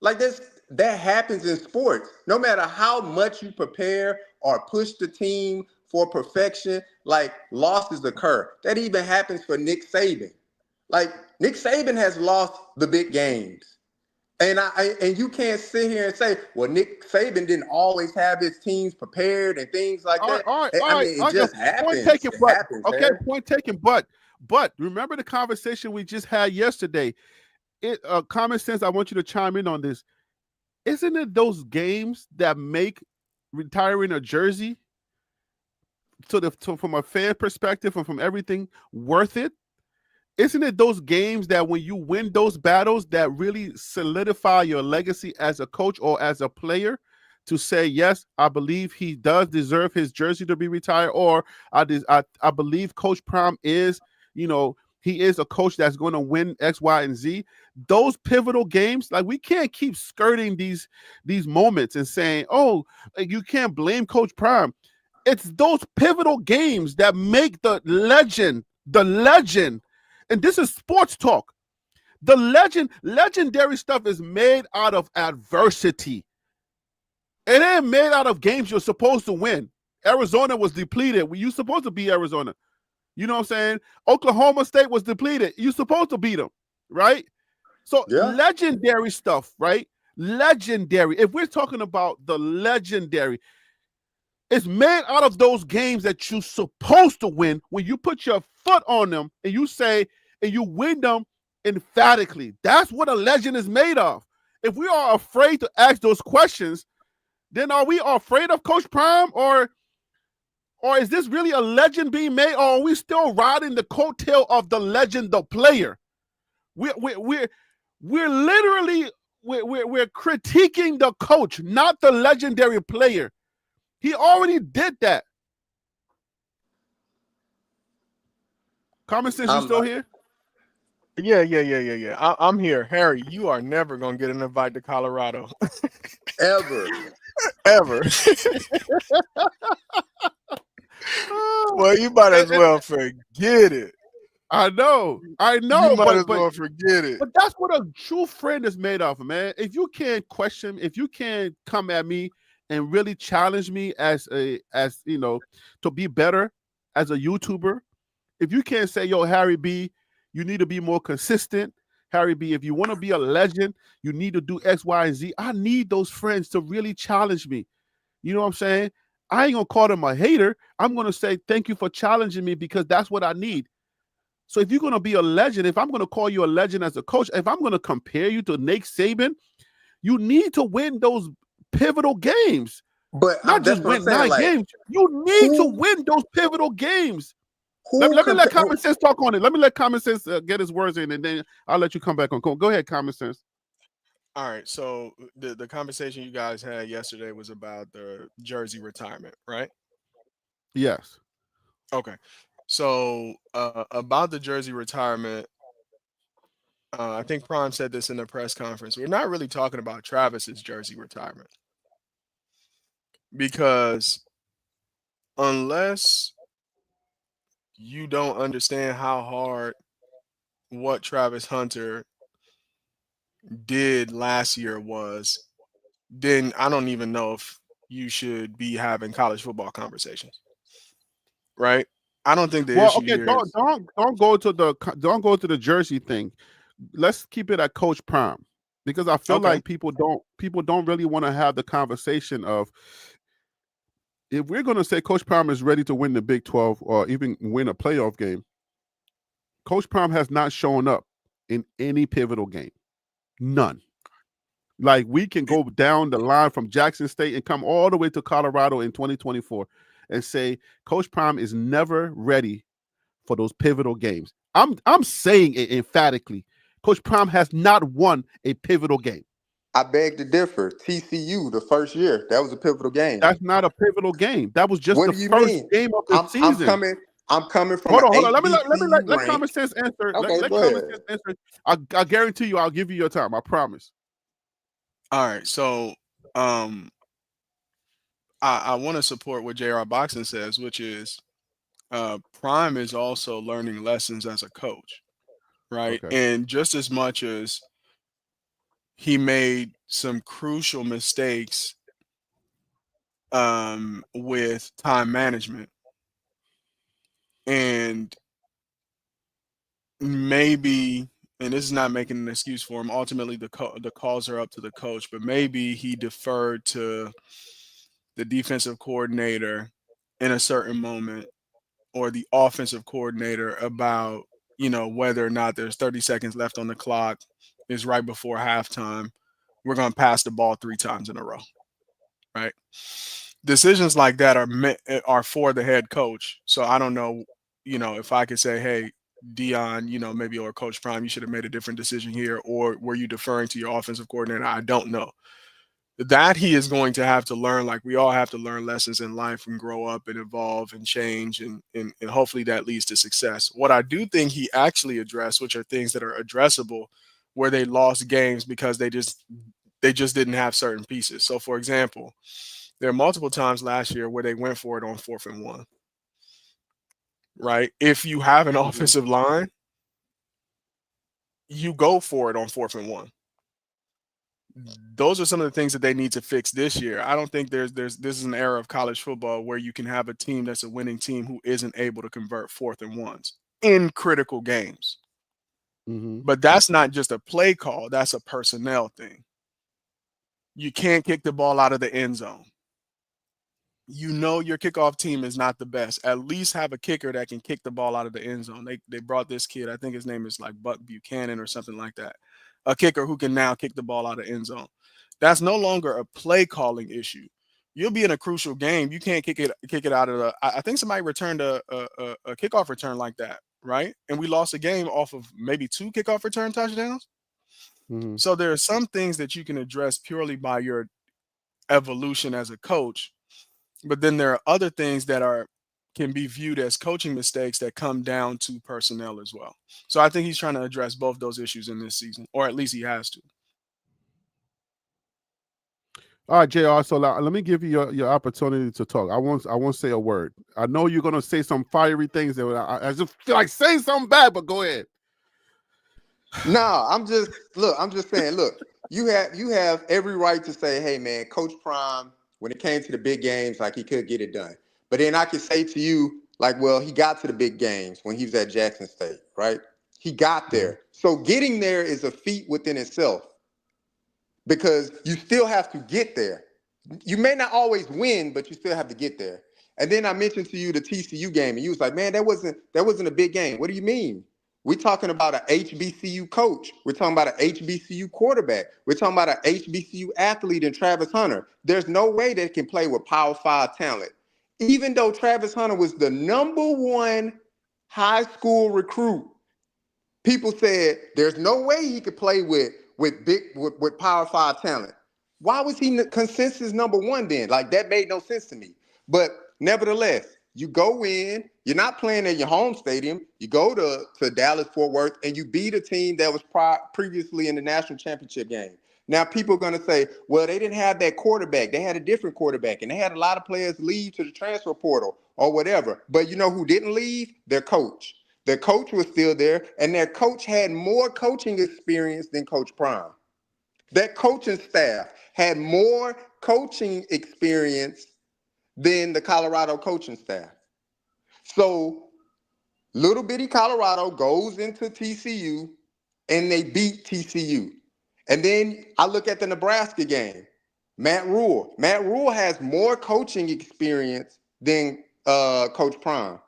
Like that happens in sports. No matter how much you prepare or push the team for perfection, like losses occur. That even happens for Nick Saban. Like Nick Saban has lost the big games. And you can't sit here and say, well, Nick Saban didn't always have his teams prepared and things like that. It just happens. Point taken. But remember the conversation we just had yesterday. Common sense, I want you to chime in on this. Isn't it those games that make retiring a jersey, from a fan perspective and from everything, worth it? Isn't it those games that when you win those battles that really solidify your legacy as a coach or as a player to say, yes, I believe he does deserve his jersey to be retired, or I believe Coach Prime is, he is a coach that's going to win X, Y, and Z. Those pivotal games, like we can't keep skirting these moments and saying, oh, you can't blame Coach Prime. It's those pivotal games that make the legend. And this is sports talk. The legendary stuff is made out of adversity. It ain't made out of games you're supposed to win. Arizona was depleted. You're supposed to beat Arizona. You know what I'm saying? Oklahoma State was depleted. You're supposed to beat them, right? So legendary stuff, right? Legendary. If we're talking about the legendary, it's made out of those games that you're supposed to win when you put your foot on them and you say, and you win them emphatically. That's what a legend is made of. If we are afraid to ask those questions, then are we afraid of Coach Prime, or is this really a legend being made, or are we still riding the coattail of the legend, the player? We're literally critiquing the coach, not the legendary player. He already did that. Common sense, you still here? Yeah. I'm here. Harry, you are never going to get an invite to Colorado. Ever. Well, you might as well forget it. I know. You might as well forget it. But that's what a true friend is made of, man. If you can't question, if you can't come at me and really challenge me as you know, to be better as a YouTuber, if you can't say, yo, Harry B, you need to be more consistent. Harry B, if you want to be a legend, you need to do X, Y, and Z. I need those friends to really challenge me. You know what I'm saying? I ain't going to call them a hater. I'm going to say thank you for challenging me, because that's what I need. So if you're going to be a legend, if I'm going to call you a legend as a coach, if I'm going to compare you to Nick Saban, you need to win those pivotal games. But not just win 9 games. You need to win those pivotal games. Let me let Common Sense talk on it. Let me let Common Sense get his words in, and then I'll let you come back on. Go ahead, Common Sense. All right. So the conversation you guys had yesterday was about the jersey retirement, right? Yes. Okay. So about the jersey retirement, I think Prime said this in the press conference. We're not really talking about Travis's jersey retirement, because unless you don't understand how hard what Travis Hunter did last year was, then I don't even know if you should be having college football conversations, right? I don't think the issue here is... don't go to the jersey thing. Let's keep it at Coach Prime, because I feel like people don't really want to have the conversation of, if we're going to say Coach Prime is ready to win the Big 12 or even win a playoff game, Coach Prime has not shown up in any pivotal game. None. Like, we can go down the line from Jackson State and come all the way to Colorado in 2024 and say Coach Prime is never ready for those pivotal games. I'm saying it emphatically. Coach Prime has not won a pivotal game. I beg to differ. TCU, the first year, that was a pivotal game. That's not a pivotal game. That was just the first game of the season. I'm coming from. Hold on. Let Common Sense answer. Okay, let Common Sense answer. I guarantee you, I'll give you your time. I promise. All right. So, I want to support what JR Boxing says, which is Prime is also learning lessons as a coach, right? Okay. And just as much as he made some crucial mistakes with time management, and maybe, and this is not making an excuse for him, ultimately the calls are up to the coach, but maybe he deferred to the defensive coordinator in a certain moment, or the offensive coordinator, about, whether or not there's 30 seconds left on the clock, is right before halftime, we're going to pass the ball 3 times in a row, right? Decisions like that are for the head coach. So I don't know, if I could say, hey, Dion, maybe, or Coach Prime, you should have made a different decision here, or were you deferring to your offensive coordinator? I don't know. That he is going to have to learn, like we all have to learn lessons in life and grow up and evolve and change, and hopefully that leads to success. What I do think he actually addressed, which are things that are addressable, where they lost games because they just didn't have certain pieces. So for example, there are multiple times last year where they went for it on 4th and 1. Right? If you have an offensive line, you go for it on 4th and 1. Those are some of the things that they need to fix this year. I don't think this is an era of college football where you can have a team that's a winning team who isn't able to convert 4th and 1s in critical games. But that's not just a play call, that's a personnel thing. You can't kick the ball out of the end zone. You know your kickoff team is not the best. At least have a kicker that can kick the ball out of the end zone. They brought this kid, I think his name is like Buck Buchanan or something like that. A kicker who can now kick the ball out of the end zone. That's no longer a play calling issue. You'll be in a crucial game. You can't kick it out of the. I think somebody returned a kickoff return like that, right? And we lost a game off of maybe 2 kickoff return touchdowns. So there are some things that you can address purely by your evolution as a coach, but then there are other things that can be viewed as coaching mistakes that come down to personnel as well. So I think he's trying to address both those issues in this season, or at least he has to. All right, JR. So let me give you your opportunity to talk. I won't say a word. I know you're gonna say some fiery things that I just feel like saying something bad, but go ahead. No, I'm just saying, look, you have every right to say, hey man, Coach Prime, when it came to the big games, like he could get it done. But then I could say to you, like, well, he got to the big games when he was at Jackson State, right? He got there. So getting there is a feat within itself because you still have to get there. You may not always win, but you still have to get there. And then I mentioned to you the TCU game, and you was like, man, that wasn't a big game. What do you mean? We're talking about an HBCU coach. We're talking about an HBCU quarterback. We're talking about an HBCU athlete in Travis Hunter. There's no way they can play with Power 5 talent. Even though Travis Hunter was the #1 high school recruit, people said there's no way he could play with Power 5 talent. Why was he consensus #1 then? Like, that made no sense to me. But nevertheless, you go in, you're not playing at your home stadium. You go to Dallas-Fort Worth, and you beat a team that was previously in the national championship game. Now, people are going to say, well, they didn't have that quarterback. They had a different quarterback, and they had a lot of players leave to the transfer portal or whatever. But you know who didn't leave? Their coach. Their coach was still there, and their coach had more coaching experience than Coach Prime. That coaching staff had more coaching experience than the Colorado coaching staff. So little bitty Colorado goes into TCU and they beat TCU. And then I look at the Nebraska game. Matt Rule. Matt Rule has more coaching experience than Coach Prime.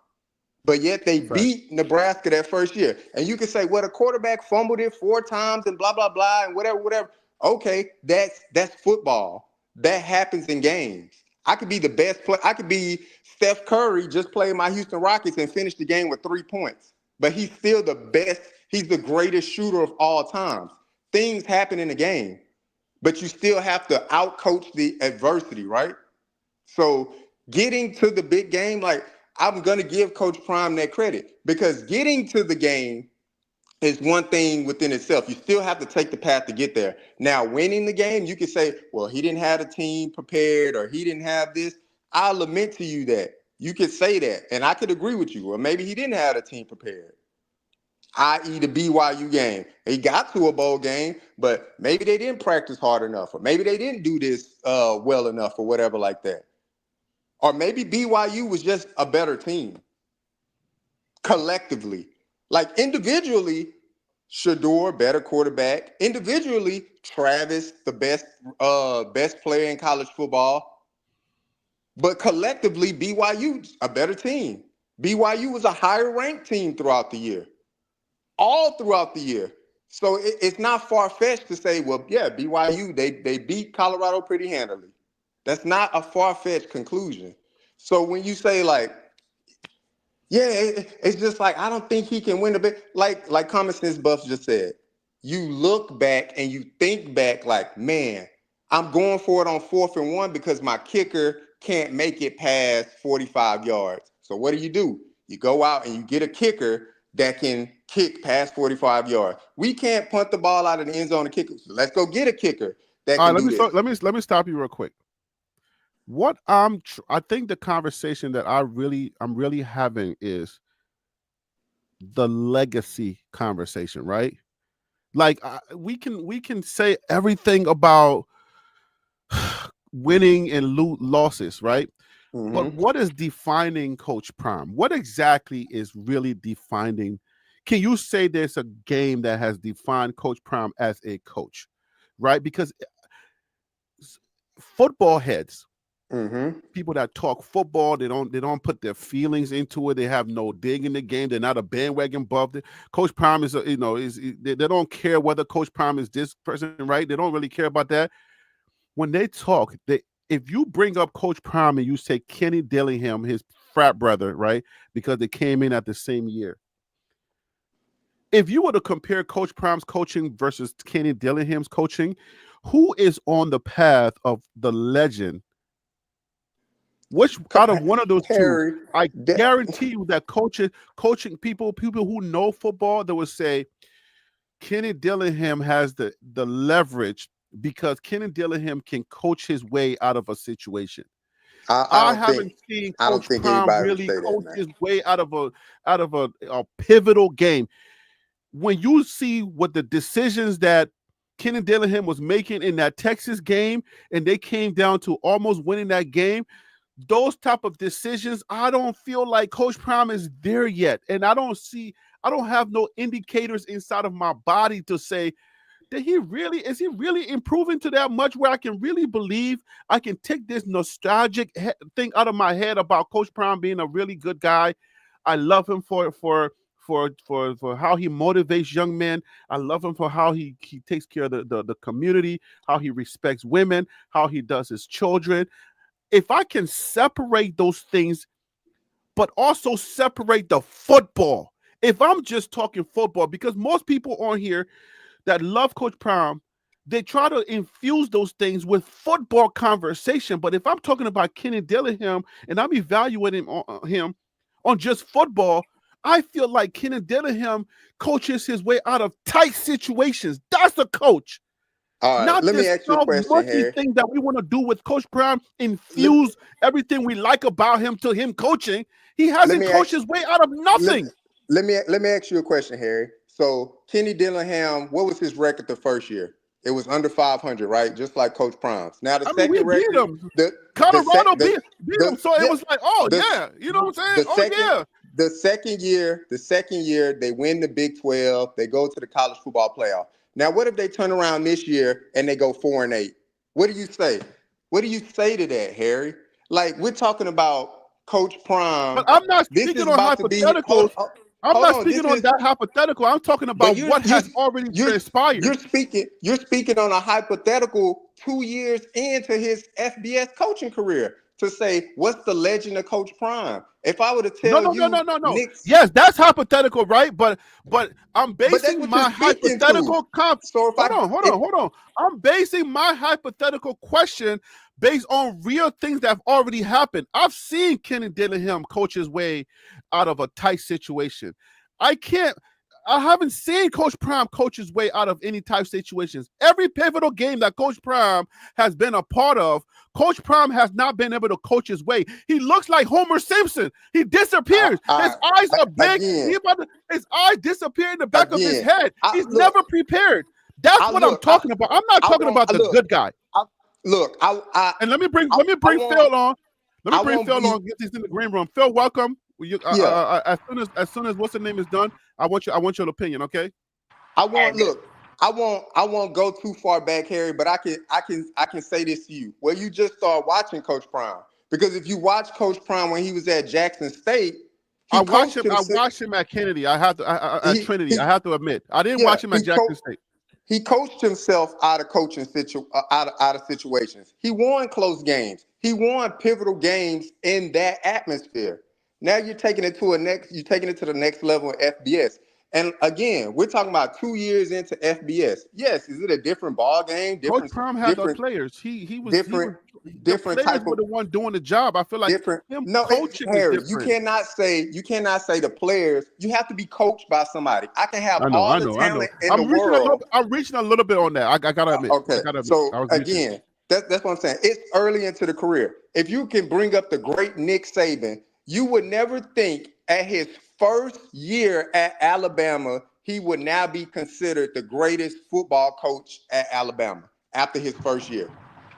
But yet they beat Nebraska that first year. And you can say, well, the quarterback fumbled it 4 times and blah, blah, blah, and whatever. Okay, that's football. That happens in games. I could be the best player. I could be Steph Curry, just play my Houston Rockets and finish the game with 3 points. But he's still the best. He's the greatest shooter of all time. Things happen in the game, but you still have to outcoach the adversity, right? So getting to the big game, like, I'm going to give Coach Prime that credit because getting to the game is one thing within itself. You still have to take the path to get there. Now, winning the game, you can say, well, he didn't have a team prepared or he didn't have this. I'll lament to you that. You could say that, and I could agree with you. Or maybe he didn't have a team prepared, i.e. the BYU game. He got to a bowl game, but maybe they didn't practice hard enough, or maybe they didn't do this well enough or whatever like that. Or maybe BYU was just a better team collectively. Like individually, Shedeur, better quarterback. Individually, Travis, the best player in college football. But collectively, BYU, a better team. BYU was a higher ranked team throughout the year. All throughout the year. So it's not far-fetched to say, well, yeah, BYU, they beat Colorado pretty handily. That's not a far-fetched conclusion. So when you say, like, yeah, it's just like, I don't think he can win a bit. Like Common Sense Buff just said, you look back and you think back like, man, I'm going for it on 4th and 1 because my kicker can't make it past 45 yards. So what do? You go out and you get a kicker that can kick past 45 yards. We can't punt the ball out of the end zone to kick it. So let's go get a kicker that can do this. Let me stop you real quick. What I think the conversation that I'm really having is the legacy conversation, right? Like we can say everything about winning and losses, right? But what is defining Coach Prime? What exactly is really defining? Can you say there's a game that has defined Coach Prime as a coach, right? Because football heads, people that talk football, they don't put their feelings into it. They have no dig in the game. They're not a bandwagon buff. Coach Prime is they don't care whether Coach Prime is this person, right? They don't really care about that. When they talk, if you bring up Coach Prime and you say Kenny Dillingham, his frat brother, right? Because they came in at the same year. If you were to compare Coach Prime's coaching versus Kenny Dillingham's coaching, who is on the path of the legend? Which out of one of those two, I guarantee you that coaching people who know football, they would say Kenny Dillingham has the leverage because Kenny Dillingham can coach his way out of a situation. I haven't seen Coach Prime really coach his way out of a pivotal game. When you see what the decisions that Kenny Dillingham was making in that Texas game, and they came down to almost winning that game, those type of decisions, I don't feel like Coach Prime is there yet. And I don't have no indicators inside of my body to say that is he really improving to that much where I can really believe I can take this nostalgic thing out of my head about Coach Prime being a really good guy. I love him for how he motivates young men. I love him for how he takes care of the community, how he respects women, how he does his children. If I can separate those things, but also separate the football. If I'm just talking football, because most people on here that love Coach Prime, they try to infuse those things with football conversation. But if I'm talking about Kenny Dillingham and I'm evaluating him on just football, I feel like Kenny Dillingham coaches his way out of tight situations. That's a coach. All right, Not let me this ask you a question, Harry. thing that we want to do with Coach Prime, infuse everything we like about him to him coaching. He hasn't coached his way out of nothing. Let me ask you a question, Harry. So Kenny Dillingham, what was his record the first year? It was under 500, right? Just like Coach Prime's. Now the second record, beat him. Colorado beat him, so it was like, you know what I'm saying? The second year, they win the Big 12. They go to the college football playoff. Now, what if they turn around this year and they go 4-8? What do you say? What do you say to that, Harry? Like, we're talking about Coach Prime. But I'm not speaking on hypotheticals. I'm not speaking on that hypothetical. I'm talking about what has already transpired. You're speaking on a hypothetical 2 years into his FBS coaching career to say, what's the legend of Coach Prime? If I were to tell you, no. Yes, that's hypothetical, right? But I'm basing my hypothetical. Hold on. I'm basing my hypothetical question based on real things that have already happened. I've seen Kenny Dillingham coach his way out of a tight situation. I haven't seen Coach Prime coach his way out of any type situations. Every pivotal game that Coach Prime has been a part of, Coach Prime has not been able to coach his way. He looks like Homer Simpson. He disappears. His eyes are big. His eyes disappear in the back of his head. He's never prepared. That's what I'm talking about. I'm not talking about the good guy. And let me bring Phil on. Let me bring Phil on. Get these in the green room. Phil, welcome. As soon as what's the name is done, I want your opinion, okay? I won't go too far back, Harry, but I can say this to you. Well, you just start watching Coach Prime, because if you watch Coach Prime when he was at Jackson State, I watched him at Kennedy. At Trinity. I have to admit, I didn't watch him at Jackson State. He coached himself out of out of situations. He won close games. He won pivotal games in that atmosphere. Now you're taking it to the next level in FBS. And again, we're talking about 2 years into FBS. Yes, is it a different ball game? Coach Prime had the players. He was different the players type were of the one doing the job. I feel like different. him No, coaching Harry, is different. you cannot say the players. You have to be coached by somebody. I can have I know. all the talent in the world. I'm reaching a little bit on that. I gotta admit. Okay. I gotta admit. So again, that's what I'm saying. It's early into the career. If you can bring up the great Nick Saban, you would never think at his first year at Alabama, he would now be considered the greatest football coach at Alabama after his first year.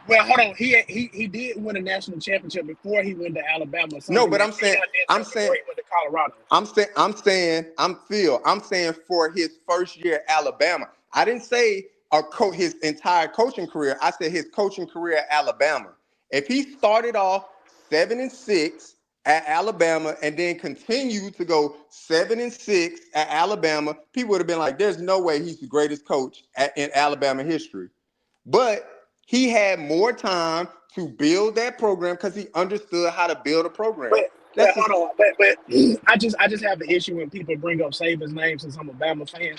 Well, hold on. He did win a national championship before he went to Alabama. No, but I'm saying he went to Colorado. I'm saying for his first year at Alabama. I didn't say his entire coaching career. I said his coaching career at Alabama. If he started off 7-6 at Alabama and then continued to go 7-6 at Alabama, people would have been like, "There's no way he's the greatest coach in Alabama history." But he had more time to build that program because he understood how to build a program. But I just have an issue when people bring up Saban's name since I'm a Bama fan.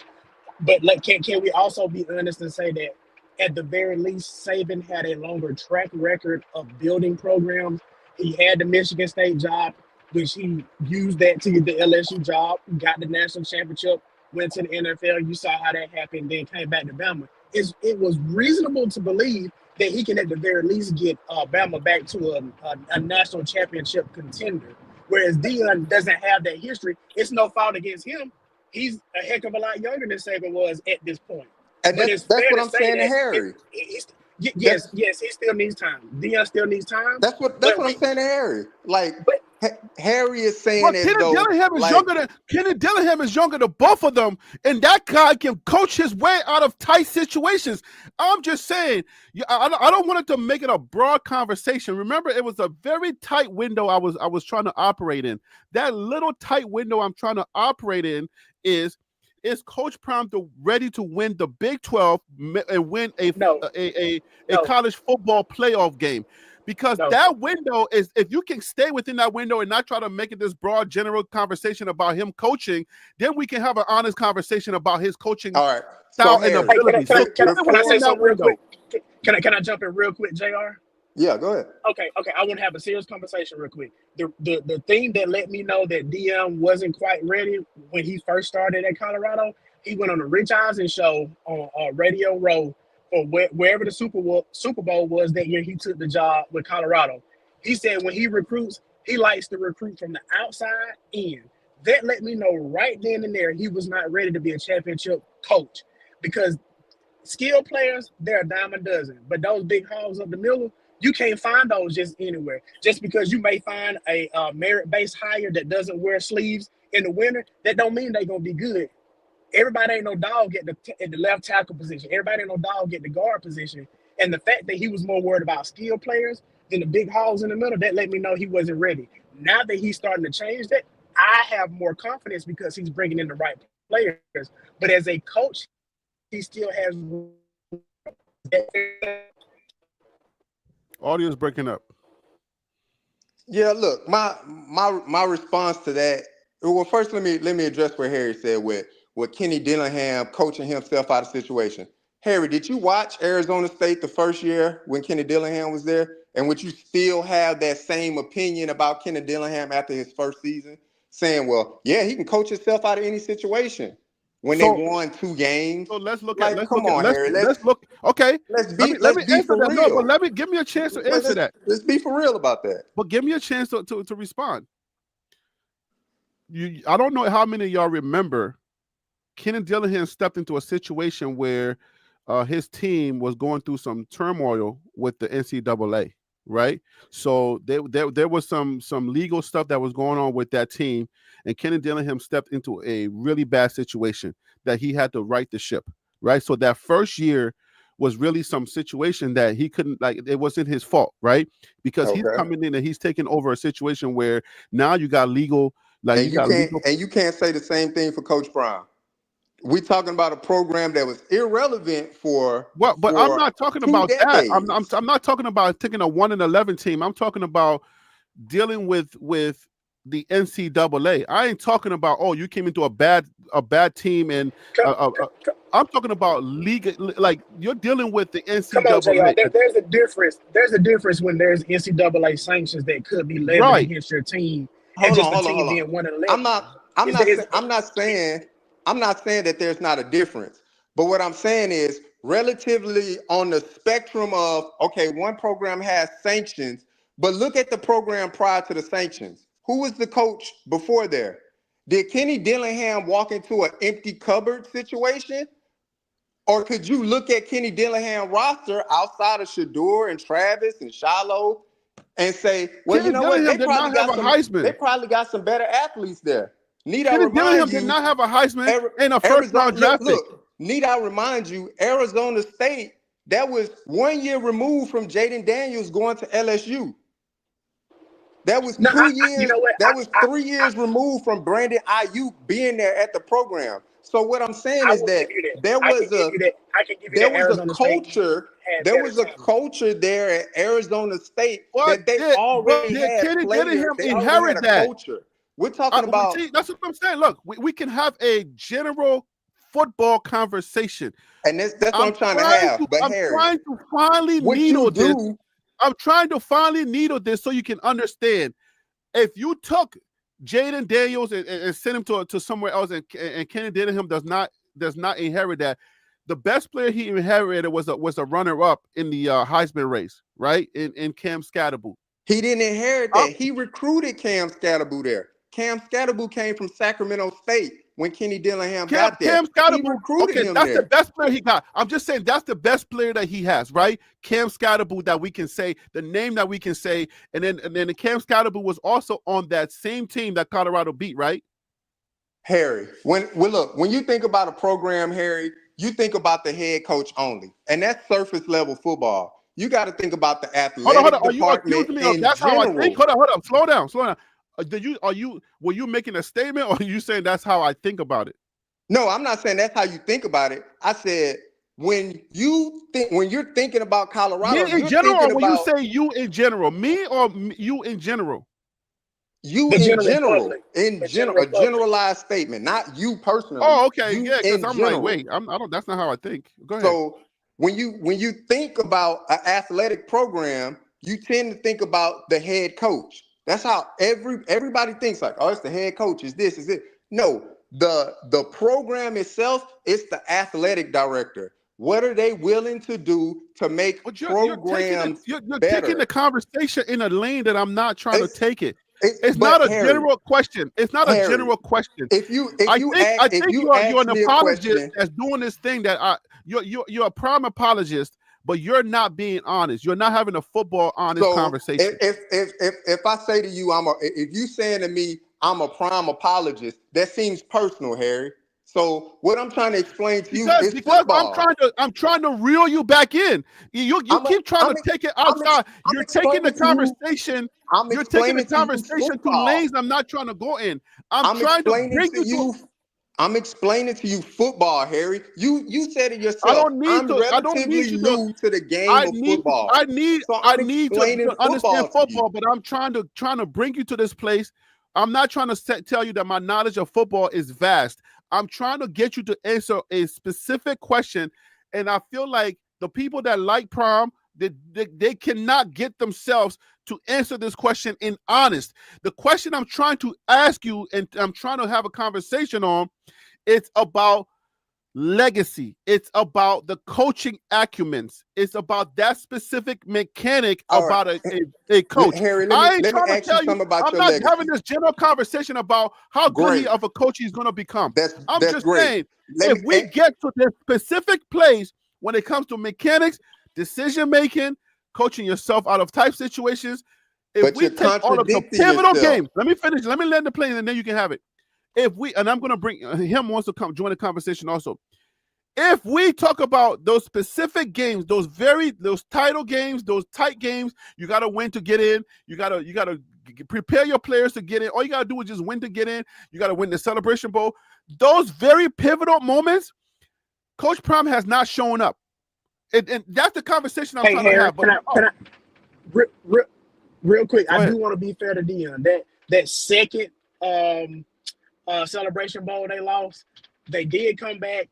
But can we also be honest and say that at the very least, Saban had a longer track record of building programs? He had the Michigan State job, which he used that to get the LSU job, got the national championship, went to the NFL. You saw how that happened, then came back to Bama. It was reasonable to believe that he can at the very least get Bama back to a national championship contender. Whereas Deion doesn't have that history. It's no fault against him. He's a heck of a lot younger than Saban was at this point. And that's what I'm saying to Harry. Yes, he still needs time. Deion still needs time. That's what I'm saying to Harry. Harry is saying that Kenny Dillingham is younger than both of them, and that guy can coach his way out of tight situations. I'm just saying, I don't want it to make it a broad conversation. Remember, it was a very tight window I was trying to operate in. That little tight window I'm trying to operate in is Coach Prime ready to win the Big 12 and win a college football playoff game? Because that window is, if you can stay within that window and not try to make it this broad general conversation about him coaching, then we can have an honest conversation about his coaching style and ability. Can I say something real quick? Can I jump in real quick, JR? Yeah, go ahead. Okay. I want to have a serious conversation real quick. The thing that let me know that Deion wasn't quite ready when he first started at Colorado, he went on the Rich Eisen show on Radio Row, or wherever the Super Bowl was that year he took the job with Colorado. He said when he recruits, he likes to recruit from the outside in. That let me know right then and there he was not ready to be a championship coach, because skilled players, they're a dime a dozen. But those big hogs up the middle, you can't find those just anywhere. Just because you may find a merit-based hire that doesn't wear sleeves in the winter, that don't mean they're going to be good. Everybody ain't no dog at the left tackle position. Everybody ain't no dog at the guard position. And the fact that he was more worried about skill players than the big hogs in the middle, that let me know he wasn't ready. Now that he's starting to change that, I have more confidence because he's bringing in the right players. But as a coach, he still has. Audio's breaking up. Yeah, look, my response to that. Well, first let me address what Harry said with Kenny Dillingham coaching himself out of situation. Harry, did you watch Arizona State the first year when Kenny Dillingham was there? And would you still have that same opinion about Kenny Dillingham after his first season? Saying, well, yeah, he can coach himself out of any situation when they won 2 games. So let's look Harry. Let's look. Okay. Let's be for real. No, but give me a chance to answer that. Let's be for real about that. But give me a chance to respond. I don't know how many of y'all remember Kenny Dillingham stepped into a situation where his team was going through some turmoil with the NCAA, right? So there was some legal stuff that was going on with that team, and Kenny Dillingham stepped into a really bad situation that he had to right the ship, right? So that first year was really some situation that he couldn't, it wasn't his fault, right? Because he's coming in and he's taking over a situation where now you got legal, and you can't say the same thing for Coach Brown. We're talking about a program that was irrelevant for I'm not talking about decades. that. I'm not talking about taking a 1-11 team. I'm talking about dealing with the NCAA. I ain't talking about, oh, you came into a bad team, and I'm talking about league. Like, you're dealing with the NCAA. Come on, JR. There's a difference. There's a difference when there's NCAA sanctions that could be levied against your team, and just the team being 1-11. I'm not saying that there's not a difference, but what I'm saying is, relatively on the spectrum of, okay, one program has sanctions, but look at the program prior to the sanctions. Who was the coach before there? Did Kenny Dillingham walk into an empty cupboard situation? Or could you look at Kenny Dillingham roster outside of Shador and Travis and Shiloh and say, well, Kenny you know what? They probably got some better athletes there. Kenny Dillingham did not have a Heisman in a first-round draft pick. Need I remind you, Arizona State, that was 1 year removed from Jaden Daniels going to LSU. That was 2 years. That was 3 years removed from Brandon Ayuk being there at the program. So what I'm saying is that there was a culture. There was a culture there at Arizona State that they already had. Kenny players. Dillingham They inherit had a that culture. We're talking about. That's what I'm saying. Look, we can have a general football conversation, and that's what I'm trying to have. I'm trying to finally needle this. I'm trying to finally needle this so you can understand. If you took Jaden Daniels and sent him to somewhere else, and Kenny Dillingham does not inherit that, the best player he inherited was a runner-up in the Heisman race, right? In Cam Scatterboot. He didn't inherit that. He recruited Cam Scatterboot there. Cam Scatterboot came from Sacramento State when Kenny Dillingham got there. Cam Scatterboot, that's the best player he got. I'm just saying that's the best player that he has, right? Cam Scatterboot, that we can say, the name that we can say, and then the Cam Scatterboot was also on that same team that Colorado beat, right? Harry, when you think about a program, Harry, you think about the head coach only, and that's surface level football. You got to think about the athletic department in that's general. How I think. Hold on. Slow down. Were you making a statement, or are you saying that's how I think about it? No, I'm not saying that's how you think about it. I said when you're thinking about Colorado, me in general, or when you say you in general, me or you in general? You in general, a generalized statement, not you personally. Oh, okay, yeah, because I'm like, wait, that's not how I think. Go ahead. So when you think about an athletic program, you tend to think about the head coach. That's how everybody thinks, like, oh, it's the head coach, is this, is it? No, the program itself, it's the athletic director. What are they willing to do to make programs you're better? taking the conversation in a lane that I'm not trying to take it. It's not a general question. It's not a general question. I think you're an apologist that's doing this thing that you're a prime apologist, but you're not being honest. You're not having a football honest conversation. If I say to you, if you saying to me, I'm a prime apologist, that seems personal, Harry. So what I'm trying to explain to you is football. I'm trying to reel you back in. You keep trying to take it outside. You're taking the conversation. You're taking the conversation to lanes I'm not trying to go in. I'm trying to bring you to. I'm explaining to you football, Harry. You said it yourself. I'm relatively new to the game of football. I need to understand football, but I'm trying to bring you to this place. I'm not trying to tell you that my knowledge of football is vast. I'm trying to get you to answer a specific question, and I feel like the people that like prom, they cannot get themselves to answer this question in honest. The question I'm trying to ask you, and I'm trying to have a conversation on, it's about legacy. It's about the coaching acumens. It's about that specific mechanic about a coach. Harry, let me ask you something about your legacy. I'm not having this general conversation about how good of a coach he's going to become. I'm just saying, if we get to this specific place when it comes to mechanics, decision making, coaching yourself out of type situations, if we take all of the pivotal games, let me finish. Let me land the plane, and then you can have it. And I'm going to bring him wants to come join the conversation also. If we talk about those specific games, those title games, those tight games, you got to win to get in. You got to prepare your players to get in. All you got to do is just win to get in. You got to win the Celebration Bowl. Those very pivotal moments, Coach Prom has not shown up. And that's the conversation I'm trying to have. Real quick, I do want to be fair to Dion. that second Celebration Bowl they lost, they did come back.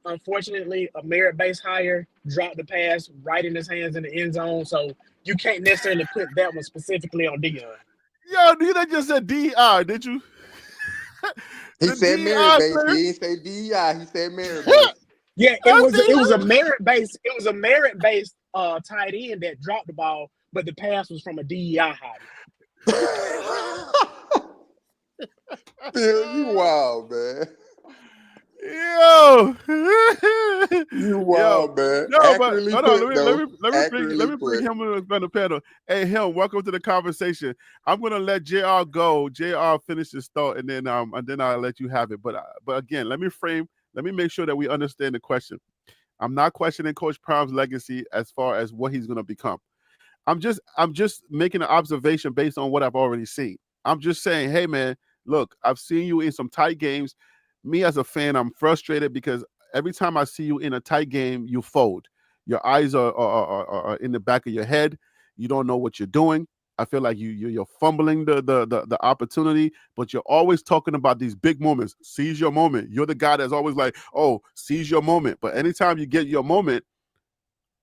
Unfortunately, a merit-based hire dropped the pass right in his hands in the end zone. So you can't necessarily put that one specifically on Dion. Yo, you just said DEI, did you? He said merit-based. He didn't say DEI. He said merit-based. Yeah, it was a merit-based tight end that dropped the ball, but the pass was from a DEI hire. Phil, you wild, man. Yo, you wild, man. No, accurately but hold on, let me bring him on the panel. Hey, Him, welcome to the conversation. I'm gonna let JR go. JR finish his thought, and then I'll let you have it. But again, let me make sure that we understand the question. I'm not questioning Coach Prime's legacy as far as what he's gonna become. I'm just making an observation based on what I've already seen. I'm just saying, hey man, look, I've seen you in some tight games. Me as a fan, I'm frustrated because every time I see you in a tight game, you fold. Your eyes are in the back of your head. You don't know what you're doing. I feel like you're fumbling the opportunity, but you're always talking about these big moments. Seize your moment. You're the guy that's always like, oh, seize your moment. But anytime you get your moment,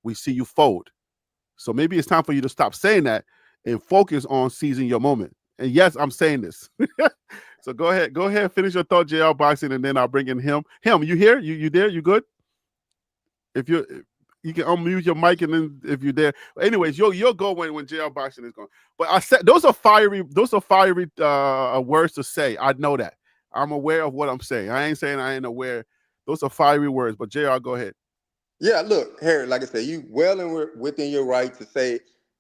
we see you fold. So maybe it's time for you to stop saying that and focus on seizing your moment. And yes, I'm saying this. So go ahead, finish your thought, JR Boxing, and then I'll bring in Him. Him, you here? You there? You good? If you can unmute your mic, and then if you're there. Anyways, you'll go when JR Boxing is gone. But I said those are fiery words to say. I know that. I'm aware of what I'm saying. I ain't saying I ain't aware. Those are fiery words. But JR, go ahead. Yeah, look, Harry, like I said, you well and within your right to say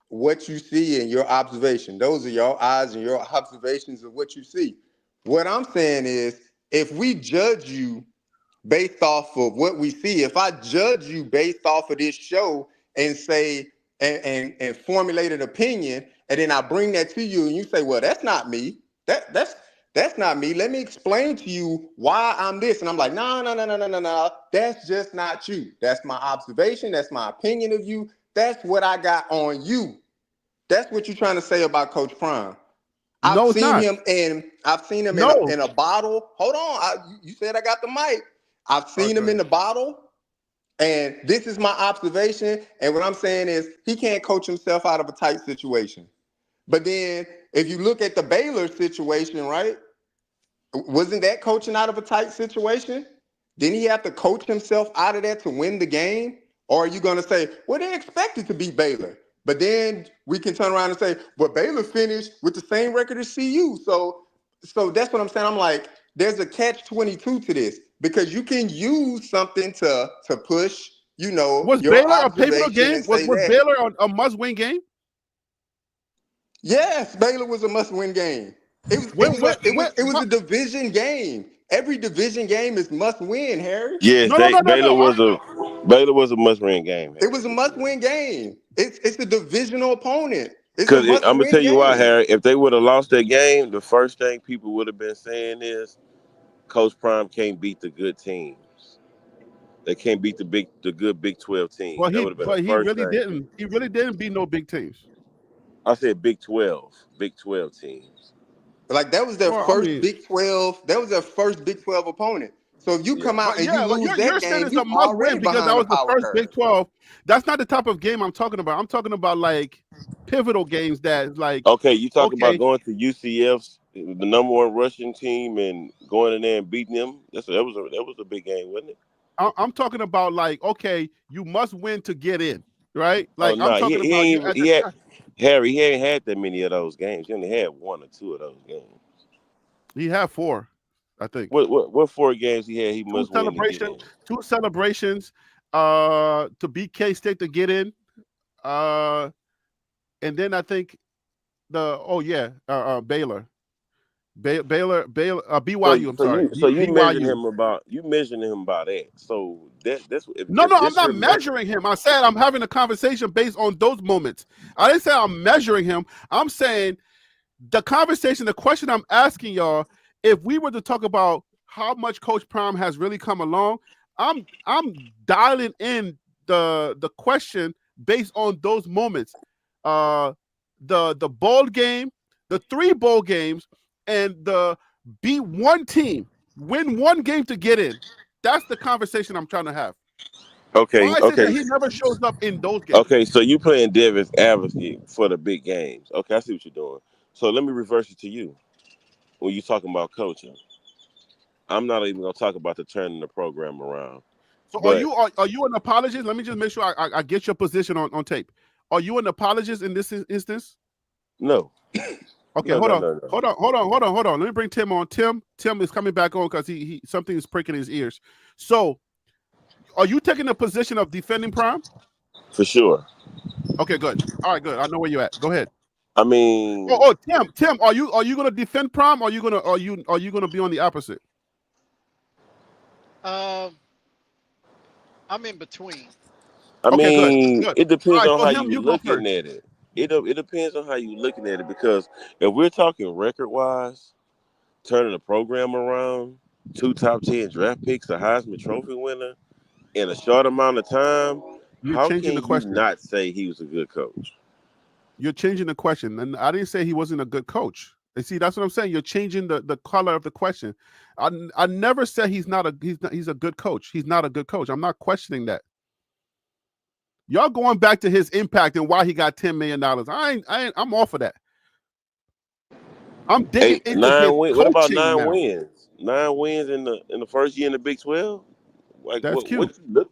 what you see and your observation. Those are your eyes and your observations of what you see. What I'm saying is, if we judge you based off of what we see, if I judge you based off of this show and say and formulate an opinion, and then I bring that to you and you say, well, that's not me. That's not me. Let me explain to you why I'm this. And I'm like, no. That's just not you. That's my observation. That's my opinion of you. That's what I got on you. That's what you're trying to say about Coach Prime. I've seen him in a bottle. Hold on. You said I got the mic. I've seen him in the bottle. And this is my observation. And what I'm saying is he can't coach himself out of a tight situation. But then if you look at the Baylor situation, right? Wasn't that coaching out of a tight situation? Didn't he have to coach himself out of that to win the game? Or are you going to say, well, they expected to beat Baylor? But then we can turn around and say, well, Baylor finished with the same record as CU. So that's what I'm saying. I'm like, there's a catch-22 to this because you can use something to push, Was your Baylor a observation pivotal game? and say Was that. Baylor a must-win game? Yes, Baylor was a must-win game. It was a division game. Every division game is must-win, Harry. Yes, Baylor was a must-win game. Harry. It was a must-win game. It's a divisional opponent. It's a Because must-win I'm gonna tell you game. why, Harry. If they would have lost that game, the first thing people would have been saying is, Coach Prime can't beat the good teams. They can't beat the good Big 12 teams. Well, that would have been the first thing. didn't. He really didn't beat no big teams. I said Big 12 teams. Like that was their Big 12. That was their first Big 12 opponent. So if you come out and you lose that game, you already because that behind was the the first curve. Big 12. That's not the type of game I'm talking about. I'm talking about like pivotal games that like. Okay, you talking about going to UCF's, the number one Russian team, and going in there and beating them. That was a big game, wasn't it? I'm talking about like, okay, you must win to get in, right? Like I'm talking about Harry, he ain't had that many of those games. He only had 1 or 2 of those games. He had 4, I think. What 4 games he had? He must win to get in. 2 celebrations, to beat K-State to get in, and then I think Baylor. BYU. I'm sorry. So you measuring him about that. So that's no. I'm not measuring him. I said I'm having a conversation based on those moments. I didn't say I'm measuring him. I'm saying the conversation. The question I'm asking y'all: if we were to talk about how much Coach Prime has really come along, I'm dialing in the question based on those moments. The bowl game, the 3 bowl games and beat one team, win one game to get in. That's the conversation I'm trying to have. Okay, Why is it that he never shows up in those games? Okay, so you playing Devin's advocate for the big games. Okay, I see what you're doing. So let me reverse it to you. When you're talking about coaching, I'm not even gonna talk about the turning the program around. So are you an apologist? Let me just make sure I get your position on tape. Are you an apologist in this instance? No. Okay, hold on. Let me bring Tim on. Tim is coming back on because he something is pricking his ears. So, are you taking the position of defending Prime? For sure. Okay, good. All right, good. I know where you're at. Go ahead. I mean, Tim, are you going to defend Prime? Or are you going to be on the opposite? I'm in between. I Okay, mean, good. it depends Right, on so how him, you you go looking first. at it. It depends on how you looking at it, because if we're talking record wise, turning the program around, 2 top 10 draft picks, a Heisman Trophy winner in a short amount of time, You're how changing can the you question. not say he was a good coach? You're changing the question, and I didn't say he wasn't a good coach. You see, that's what I'm saying. You're changing the color of the question. I never said he's a good coach. He's not a good coach. I'm not questioning that. Y'all going back to his impact and why he got $10 million. I'm off of that. I'm digging into his coaching. What about 9 now. wins? 9 wins in the first year in the Big 12? Like that's cute. What you look?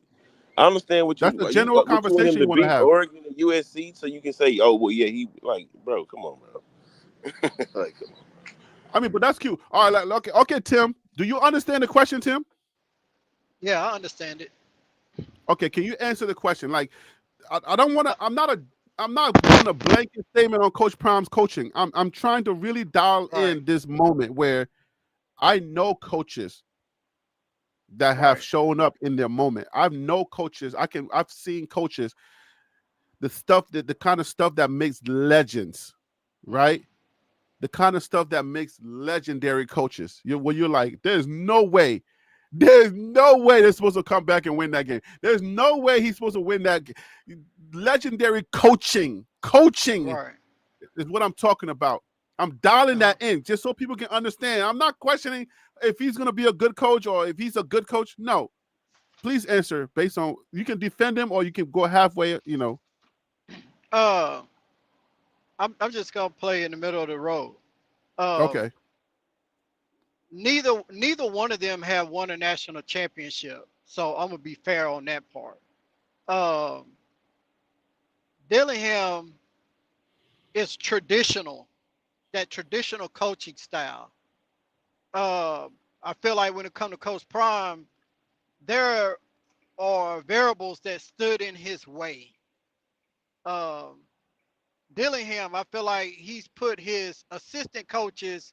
I understand what you. That's the general conversation him to you want to beat have. Oregon and USC, so you can say, "Oh, well, yeah, he like, bro, come on, bro." Like, come on. I mean, but that's cute. All right, okay, Tim. Do you understand the question, Tim? Yeah, I understand it. Okay, can you answer the question? Like, I don't want to. I'm not doing a blanket statement on Coach Prime's coaching. I'm trying to really dial in this moment where I know coaches that have shown up in their moment. I've seen coaches, the kind of stuff that makes legends, right? The kind of stuff that makes legendary coaches. You're like, there's no way they're supposed to come back and win that game. There's no way he's supposed to win that game. Legendary coaching is what I'm talking about. I'm dialing that in just so people can understand. I'm not questioning if he's going to be a good coach or if he's a good coach. No. Please answer based on, you can defend him or you can go halfway, I'm just gonna play in the middle of the road. Okay. Neither one of them have won a national championship, so I'm gonna be fair on that part. Dillingham is traditional, that traditional coaching style. I feel like when it comes to Coach Prime, there are variables that stood in his way. Dillingham, I feel like he's put his assistant coaches,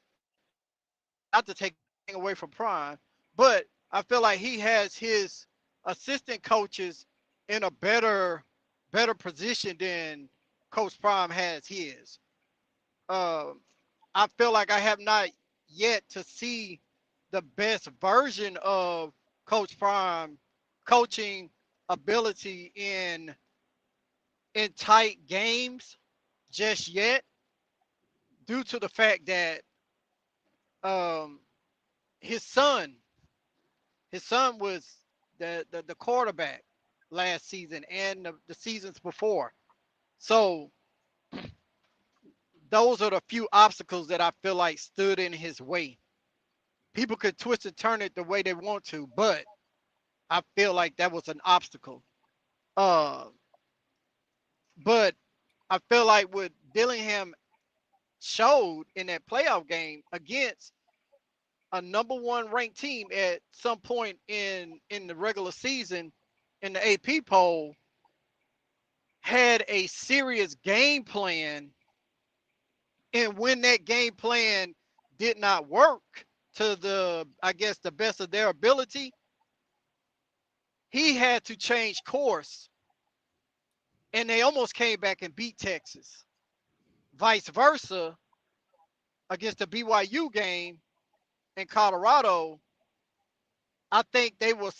not to take anything away from Prime, but I feel like he has his assistant coaches in a better position than Coach Prime has his. I feel like I have not yet to see the best version of Coach Prime coaching ability in tight games just yet, due to the fact that um, his son was the quarterback last season and the seasons before. So those are the few obstacles that I feel like stood in his way. People could twist and turn it the way they want to, but I feel like that was an obstacle. Uh, but I feel like what Dillingham showed in that playoff game against a number one ranked team at some point in the regular season in the AP poll, had a serious game plan, and when that game plan did not work to the best of their ability, he had to change course, and they almost came back and beat Texas. Vice versa, against the BYU game in Colorado, I think they were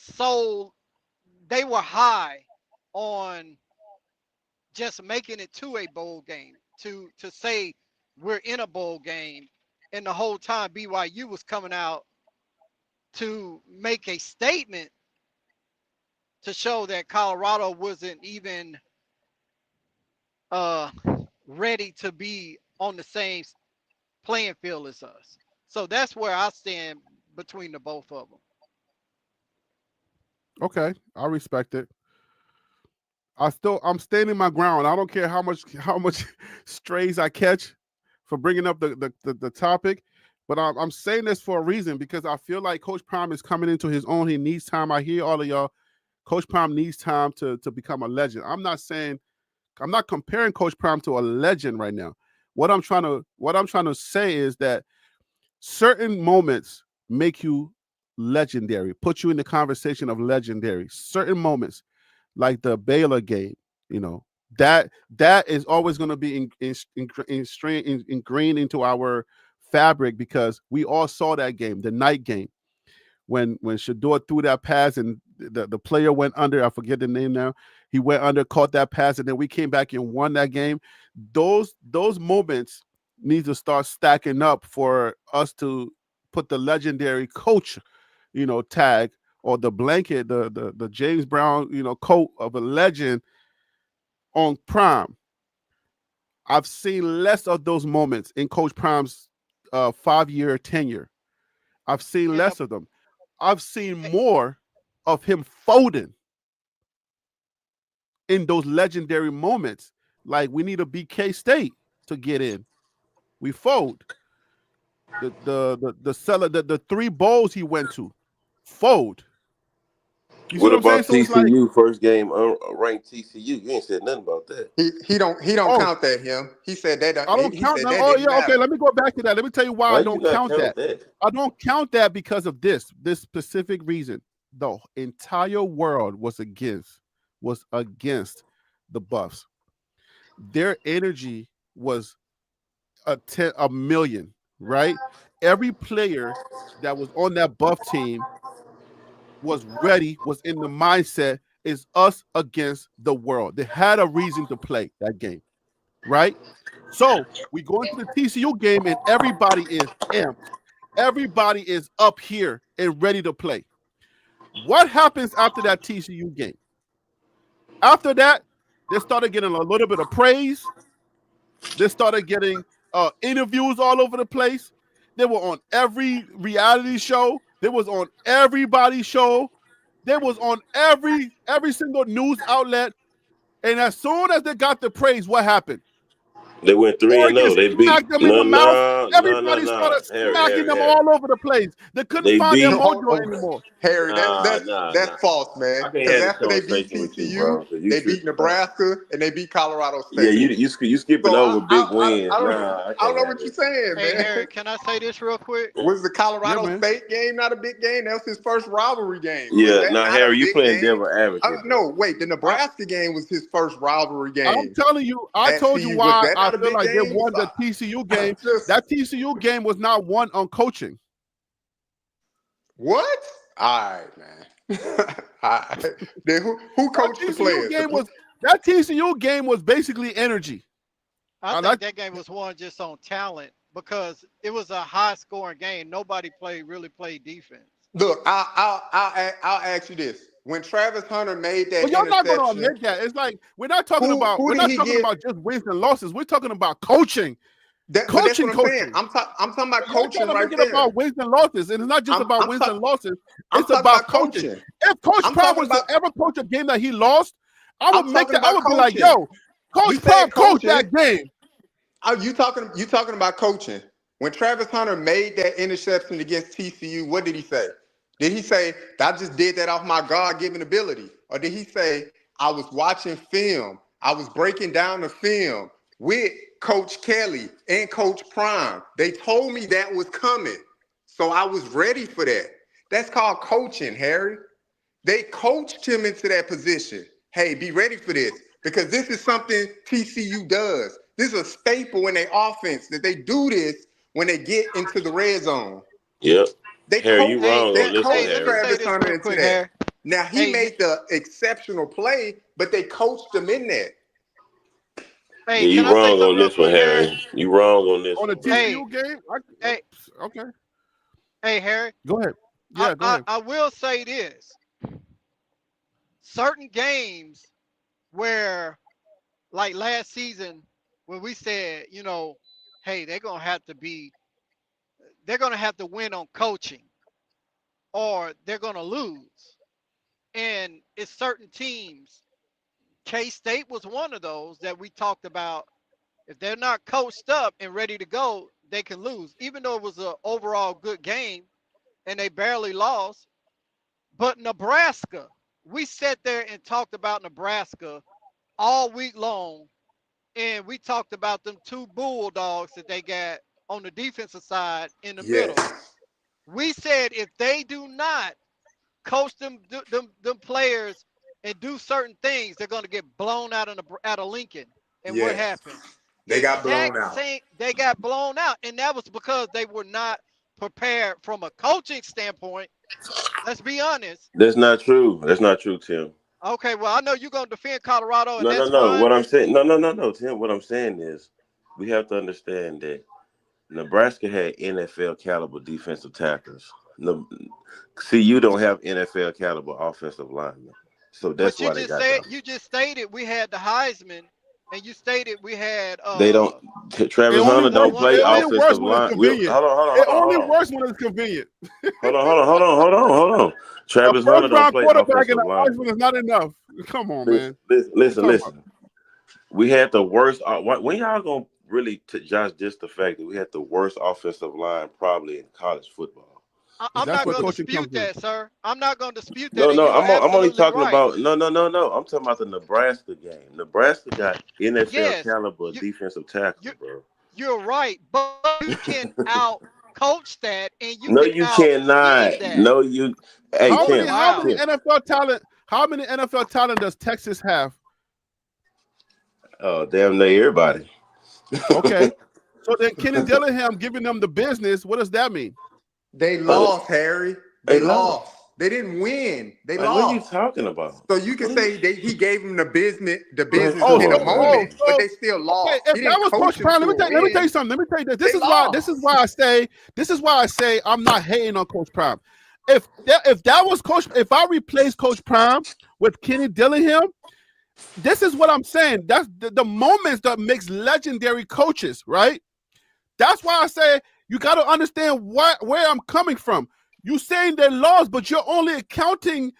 high on just making it to a bowl game, to say we're in a bowl game, and the whole time BYU was coming out to make a statement to show that Colorado wasn't even ready to be on the same playing field as us. So that's where I stand between the both of them. Okay, I respect it. I'm standing my ground. I don't care how much strays I catch for bringing up the topic, but I'm saying this for a reason, because I feel like Coach Prime is coming into his own. He needs time. I hear all of y'all. Coach Prime needs time to become a legend. I'm not comparing Coach Prime to a legend right now. What I'm trying to say is that certain moments make you legendary, put you in the conversation of legendary. Certain moments, like the Baylor game, that is always going to be ingrained into our fabric, because we all saw that game, the night game, when Shedeur threw that pass and the player went under. I forget the name now. He went under, caught that pass, and then we came back and won that game. Those moments need to start stacking up for us to put the legendary coach, tag, or the blanket, the James Brown, coat of a legend on Prime. I've seen less of those moments in Coach Prime's 5-year tenure. I've seen less of them. I've seen more of him folding in those legendary moments. Like, we need a BK State to get in. We fold. The 3 bowls he went to, fold. You what see about what I'm saying? So TCU first game ranked TCU? You ain't said nothing about that. He don't count that, him. He said that. I don't count that. Oh yeah, okay. Let me go back to that. Let me tell you why I don't count that. I don't count that because of this specific reason. The entire world was against the Buffs. Their energy was a million, right? Every player that was on that Buff team was ready, was in the mindset, is us against the world. They had a reason to play that game, right? So we go into the TCU game and everybody is amped. Everybody is up here and ready to play. What happens after that TCU game? After that, they started getting a little bit of praise. They started getting interviews all over the place. They were on every reality show. They was on everybody's show. They was on every single news outlet. And as soon as they got the praise, what happened? They went 3-0. They beat them in the mouth. Everybody started smacking them all over the place. They couldn't find their mojo anymore. Harry, that's false, man. Because after they beat TCU, they beat Nebraska and they beat Colorado State. Yeah, you skipping over big wins. I don't know what you're saying, man. Hey, Harry, can I say this real quick? Was the Colorado State game not a big game? That was his first rivalry game. Yeah, now Harry, you playing devil advocate. No, wait, the Nebraska game was his first rivalry game. I'm telling you, I told you why I feel like they won the TCU game. That TCU game was not won on coaching. What? All right, man. All right. Then who coached the players? That TCU game was basically energy. I think that game was won just on talent because it was a high-scoring game. Nobody really played defense. Look, I'll ask you this. When Travis Hunter made that, you're not going to admit that. It's like we're not talking about just wins and losses. We're talking about coaching. Coaching. I'm talking about coaching right there. It's about wins and losses, and it's not just about wins and losses. It's about coaching. If Coach Prime was to ever coach a game that he lost, I would be like, "Yo, Coach Prime coached that game." You talking about coaching? When Travis Hunter made that interception against TCU, what did he say? Did he say, I just did that off my God-given ability? Or did he say, I was watching film, I was breaking down the film with Coach Kelly and Coach Prime. They told me that was coming, so I was ready for that. That's called coaching, Harry. They coached him into that position. Hey, be ready for this, because this is something TCU does. This is a staple in their offense, that they do this when they get into the red zone. Yep. Harry, you wrong on this one, Harry. Travis Hunter into that. Now, he made the exceptional play, but they coached him in that. Hey, Yeah, you can I say wrong something on real this one, quick, Harry? Harry. You wrong on this On the one, bro. TCU game? Hey, Okay. hey, Harry. Go ahead. Yeah, go ahead. I will say this. Certain games where, like last season, when we said, hey, they're gonna have to win on coaching, or they're gonna lose. And it's certain teams. K-State was one of those that we talked about. If they're not coached up and ready to go, they can lose. Even though it was an overall good game and they barely lost. But Nebraska, we sat there and talked about Nebraska all week long, and we talked about them two Bulldogs that they got on the defensive side in the middle. Yes. We said if they do not coach them players and do certain things, they're going to get blown out of Lincoln. And what Yes. happened? They got blown out. They got blown out, and that was because they were not prepared from a coaching standpoint. Let's be honest. That's not true. That's not true, Tim. Okay, well, I know you're going to defend Colorado, and that's No. fine. What I'm saying, no, Tim. What I'm saying is, we have to understand that Nebraska had NFL caliber defensive tackles. CU don't have NFL caliber offensive linemen, so that's why they got that. You just stated we had the Heisman, and you stated we had. They don't. Travis Hunter don't play offensive line. It only works when it's convenient. Hold on. Travis Hunter don't play offensive line. Heisman is not enough. Come on, man. Listen. We had the worst. When y'all gonna really judge just the fact that we had the worst offensive line probably in college football? I'm not going to dispute that, sir. I'm not going to dispute that. No. I'm only talking about no. I'm talking about the Nebraska game. Nebraska got NFL caliber defensive tackles, bro. You're right, but you can out coach that, and you. No, you cannot. No, you. Hey, how many NFL talent? How many NFL talent does Texas have? Oh, damn near everybody. Okay, so then Kenny Dillingham giving them the business. What does that mean? They lost, Harry. They lost. They didn't win. They lost. What are you talking about? So you can say he gave them the business in a moment, but they still lost. Okay, if that was Coach Prime, let me tell you something. Let me tell you this. This is why I say I'm not hating on Coach Prime. If that was if I replaced Coach Prime with Kenny Dillingham, this is what I'm saying. That's the moments that makes legendary coaches, right? That's why I say you got to understand where I'm coming from. You're saying they lost, but you're only counting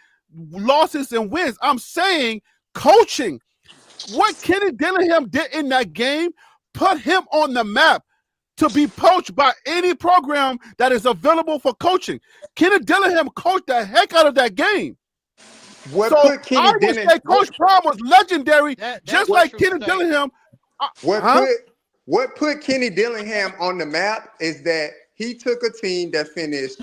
losses and wins. I'm saying coaching. What Kenny Dillingham did in that game put him on the map to be poached by any program that is available for coaching. Kenny Dillingham coached the heck out of that game. What so put Kenny I would say Coach Prime was legendary, just like Kenny Dillingham. What put Kenny Dillingham on the map is that he took a team that finished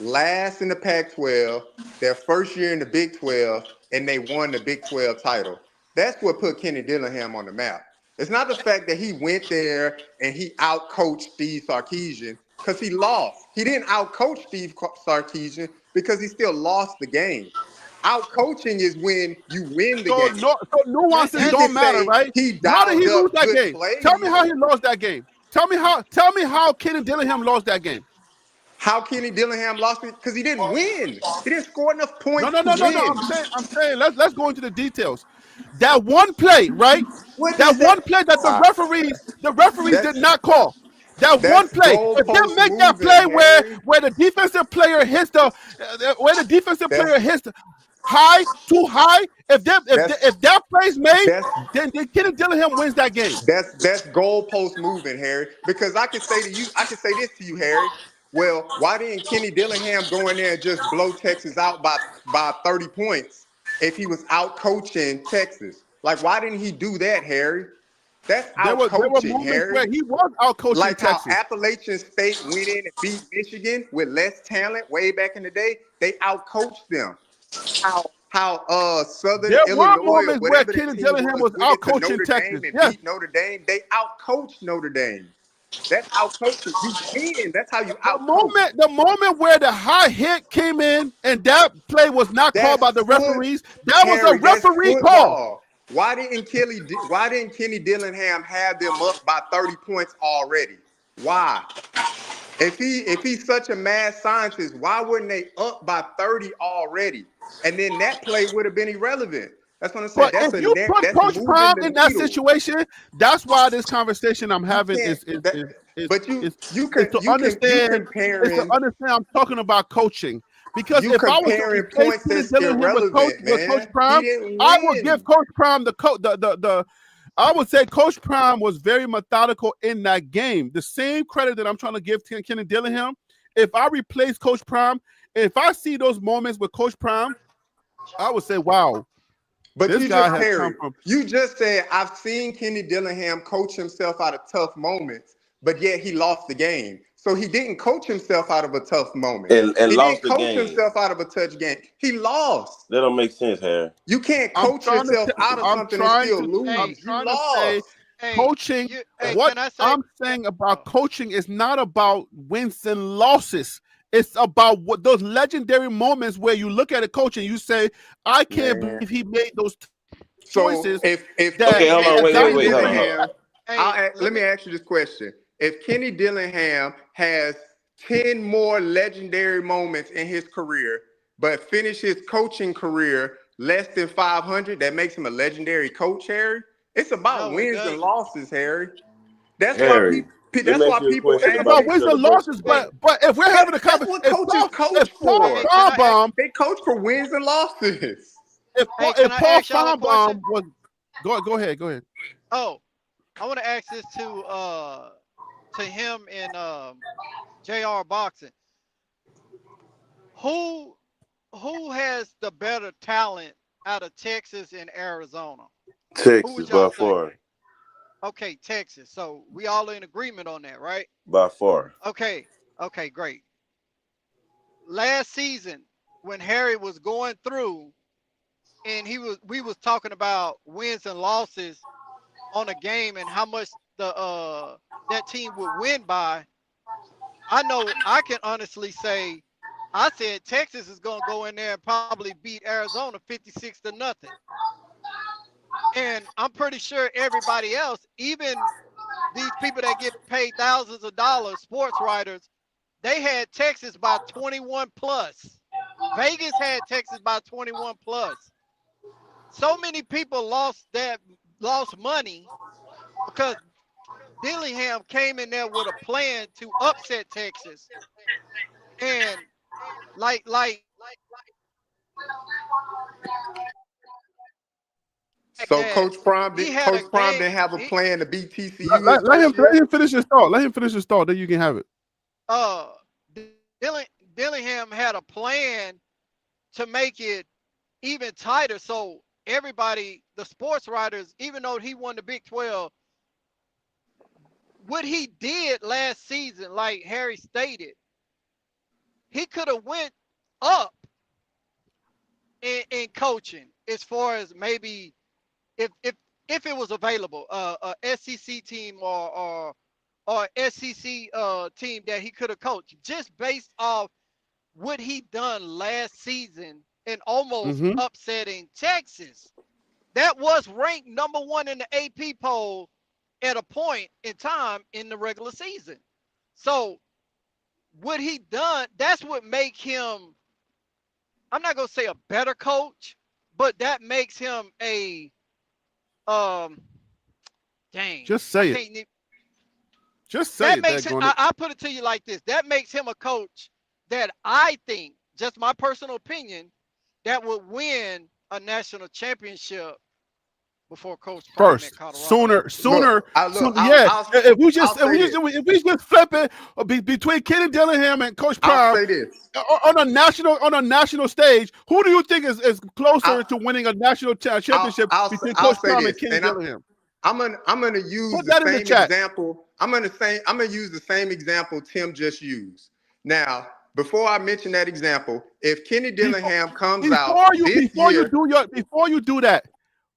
last in the Pac-12, their first year in the Big 12, and they won the Big 12 title. That's what put Kenny Dillingham on the map. It's not the fact that he went there and he outcoached Steve Sarkisian, because he lost. He didn't outcoach Steve Sarkisian because he still lost the game. Outcoaching is when you win the game. So nuances don't matter, right? How did he lose that game? Tell me how he lost that game. Tell me how Kenny Dillingham lost that game. How Kenny Dillingham lost it? Because he didn't win. He didn't score enough points. No. I'm saying let's go into the details. That one play, right? That one play that the referees did not call. That one play. If they make that play where the defensive player hits high, too high, if that play's made, then Kenny Dillingham wins that game. That's goalpost moving, Harry. Because I can say this to you, Harry. Well, why didn't Kenny Dillingham go in there and just blow Texas out by 30 points if he was out coaching Texas? Like, why didn't he do that, Harry? That's out coaching, Harry. Where he was out coaching like Texas. How Appalachian State went in and beat Michigan with less talent way back in the day. They out coached them. How Southern Illinois or whatever Kenny Dillingham was out coaching Texas. Beat Notre Dame. They out coached Notre Dame. That's out coaching. You win. That's how you out. The moment where the high hit came in and that play was not called by the referees, that was a referee call. Why didn't Kenny Dillingham have them up by 30 points already? Why? If he's such a mad scientist, why wouldn't they up by 30 already? And then that play would have been irrelevant. That's what I'm saying. But if you put Coach Prime in that situation, that's why this conversation I'm having is to understand. I'm talking about coaching. Because if I was to replace Kenny Dillingham with Coach Prime, I would give Coach Prime I would say Coach Prime was very methodical in that game. The same credit that I'm trying to give to Kenny Dillingham, if I replace Coach Prime, if I see those moments with Coach Prime, I would say, wow. But you just said, I've seen Kenny Dillingham coach himself out of tough moments, but yet he lost the game. So he didn't coach himself out of a tough moment. And he lost didn't the game. Coach himself out of a touch game. He lost. That don't make sense, Harry. You can't coach yourself out of something and still lose. I'm trying to say coaching. What I'm saying about coaching is not about wins and losses. It's about what those legendary moments where you look at a coach and you say, I can't believe he made those choices. Hold on, wait, hold on. Let me ask you this question. If Kenny Dillingham has 10 more legendary moments in his career, but finish his coaching career less than 500, that makes him a legendary coach, Harry? It's about wins and losses, Harry. That's why people it's about wins and losses, but if we're having a conversation, they coach for wins and losses. If Paul Feinbaum was go ahead. Oh, I want to ask this to him and JR Boxing. Who has the better talent out of Texas and Arizona? Texas by far. Okay, Texas. So we all in agreement on that, right? By far. Okay, great. Last season, when Harry was going through, and we was talking about wins and losses on a game and how much that team would win by. I know I can honestly say, I said Texas is gonna go in there and probably beat Arizona 56-0. And I'm pretty sure everybody else, even these people that get paid thousands of dollars, sports writers, they had Texas by 21 plus. Vegas had Texas by 21 plus. So many people lost money because Dillingham came in there with a plan to upset Texas. And so Coach Prime didn't have a plan to beat TCU. Let him finish his thought. Let him finish his thought. Then you can have it. Dillingham had a plan to make it even tighter. So everybody, the sports writers, even though he won the Big 12, what he did last season, like Harry stated, he could have went up in coaching as far as maybe if it was available, a SEC team or SEC team that he could have coached, just based off what he done last season and almost upsetting Texas. That was ranked number 1 in the AP poll at a point in time in the regular season. So what he done, that's what make him, I'm not gonna say a better coach, but that makes him a just say it. Just say it. I put it to you like this. That makes him a coach that I think, just my personal opinion, that would win a national championship before Coach Prime first, sooner. If we just flip it between Kenny Dillingham and Coach Prime on a national stage, who do you think is closer to winning a national championship between Coach Prime and Kenny Dillingham? I'm gonna use the same example. I'm gonna use the same example Tim just used. Now, before I mention that example, if Kenny Dillingham comes out before you do that.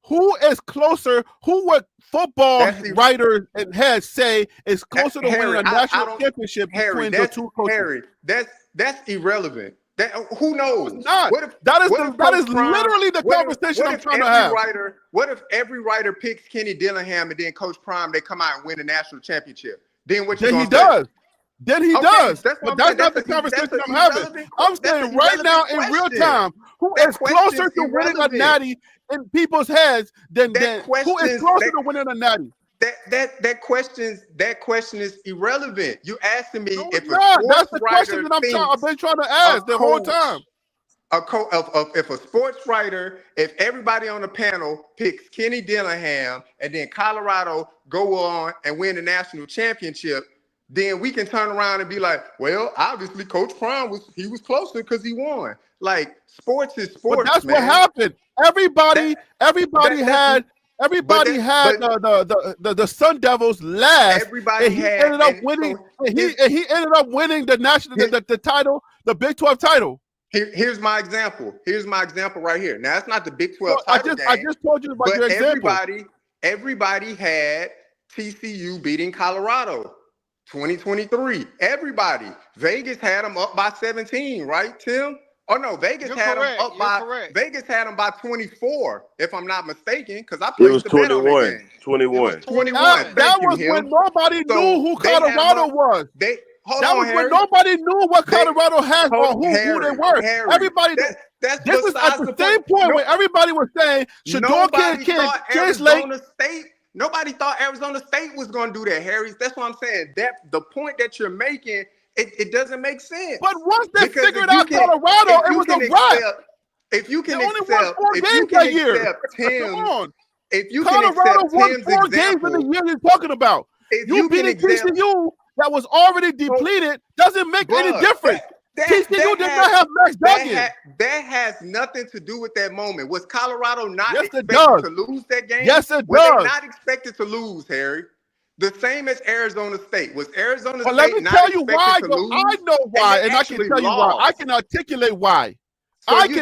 Who is closer? Who would football writers and heads say is closer to winning a national championship between the two coaches? Harry, that's irrelevant. Who knows? Not. What if that is Coach Prime, literally the conversation I'm trying to have. What if every writer picks Kenny Dillingham and then Coach Prime, they come out and win a national championship? Then what you Then gonna he say? does. Then he does. But that's not the saying. conversation I'm having. I'm saying right now in real time, who is closer to winning a natty in people's heads than who is closer to winning a natty? That question is irrelevant. You asking me if that's the question that I've been trying to ask the whole time. If a sports writer, if everybody on the panel picks Kenny Dillingham and then Colorado go on and win the national championship, then we can turn around and be like, well, obviously Coach Prime was closer because he won. Like, sports is sports. But that's what happened. Everybody had the Sun Devils last. He ended up winning the national the title, the Big 12 title. Here's my example. Here's my example right here. Now, it's not the Big 12 title game. I just told you about your example. Everybody had TCU beating Colorado 2023. Everybody. Vegas had them up by 17, right, Tim? Oh no, Vegas had them by 24, if I'm not mistaken, because I placed the bet on that game. 21. 21. That was when nobody knew who Colorado was. That was when nobody knew what Colorado has or who they were. Everybody. This is at the same point when everybody was saying Shador can't translate. Nobody thought Arizona State was going to do that, Harry. That's what I'm saying. That the point that you're making, it doesn't make sense. But once they figured out Colorado, it was a wrap. If you can accept Tim's Colorado won 4 games in the year you're talking about. You beating TCU that was already depleted doesn't make any difference. TCU did not have Max Duggan. That has nothing to do with that moment. Was Colorado not expected to lose that game? Yes, it Were does. they not expected to lose, Harry? The same as Arizona State. Was Arizona State let me not tell you why. expected to lose? I know why, and I can tell you why. I can articulate why. So I was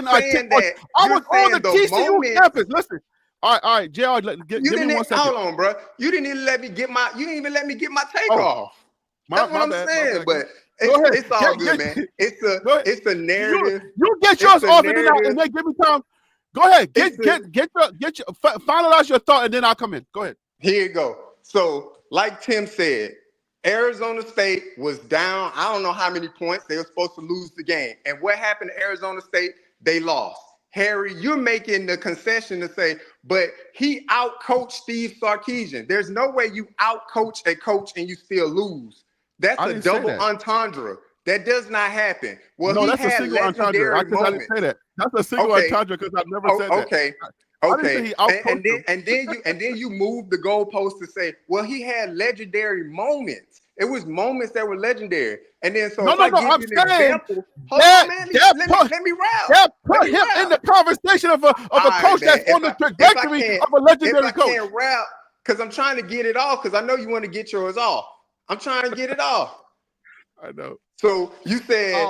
on the TCU campus. Listen. All right, JR, give me 1 second. Hold on, bro. You didn't even let me get my take off. That's what I'm saying, but it's all good, man. It's a narrative. You get yours off and then give me time. Go ahead. Get your finalize your thought and then I'll come in. Go ahead. Here you go. So, like Tim said, Arizona State was down. I don't know how many points. They were supposed to lose the game. And what happened to Arizona State? They lost. Harry, you're making the concession to say, but he outcoached Steve Sarkisian. There's no way you outcoach a coach and you still lose. That's a double entendre. That does not happen. Well, no, that's a single entendre. I didn't say that. That's a single entendre because I've never said that. Okay. And then you move the goalpost to say, well, he had legendary moments. It was moments that were legendary. And then so I'm saying example, let me wrap. That put him in the conversation of a coach that's on the trajectory of a legendary coach. I can't rap because I'm trying to get it off because I know you want to get yours off. I'm trying to get it off. I know. So you said,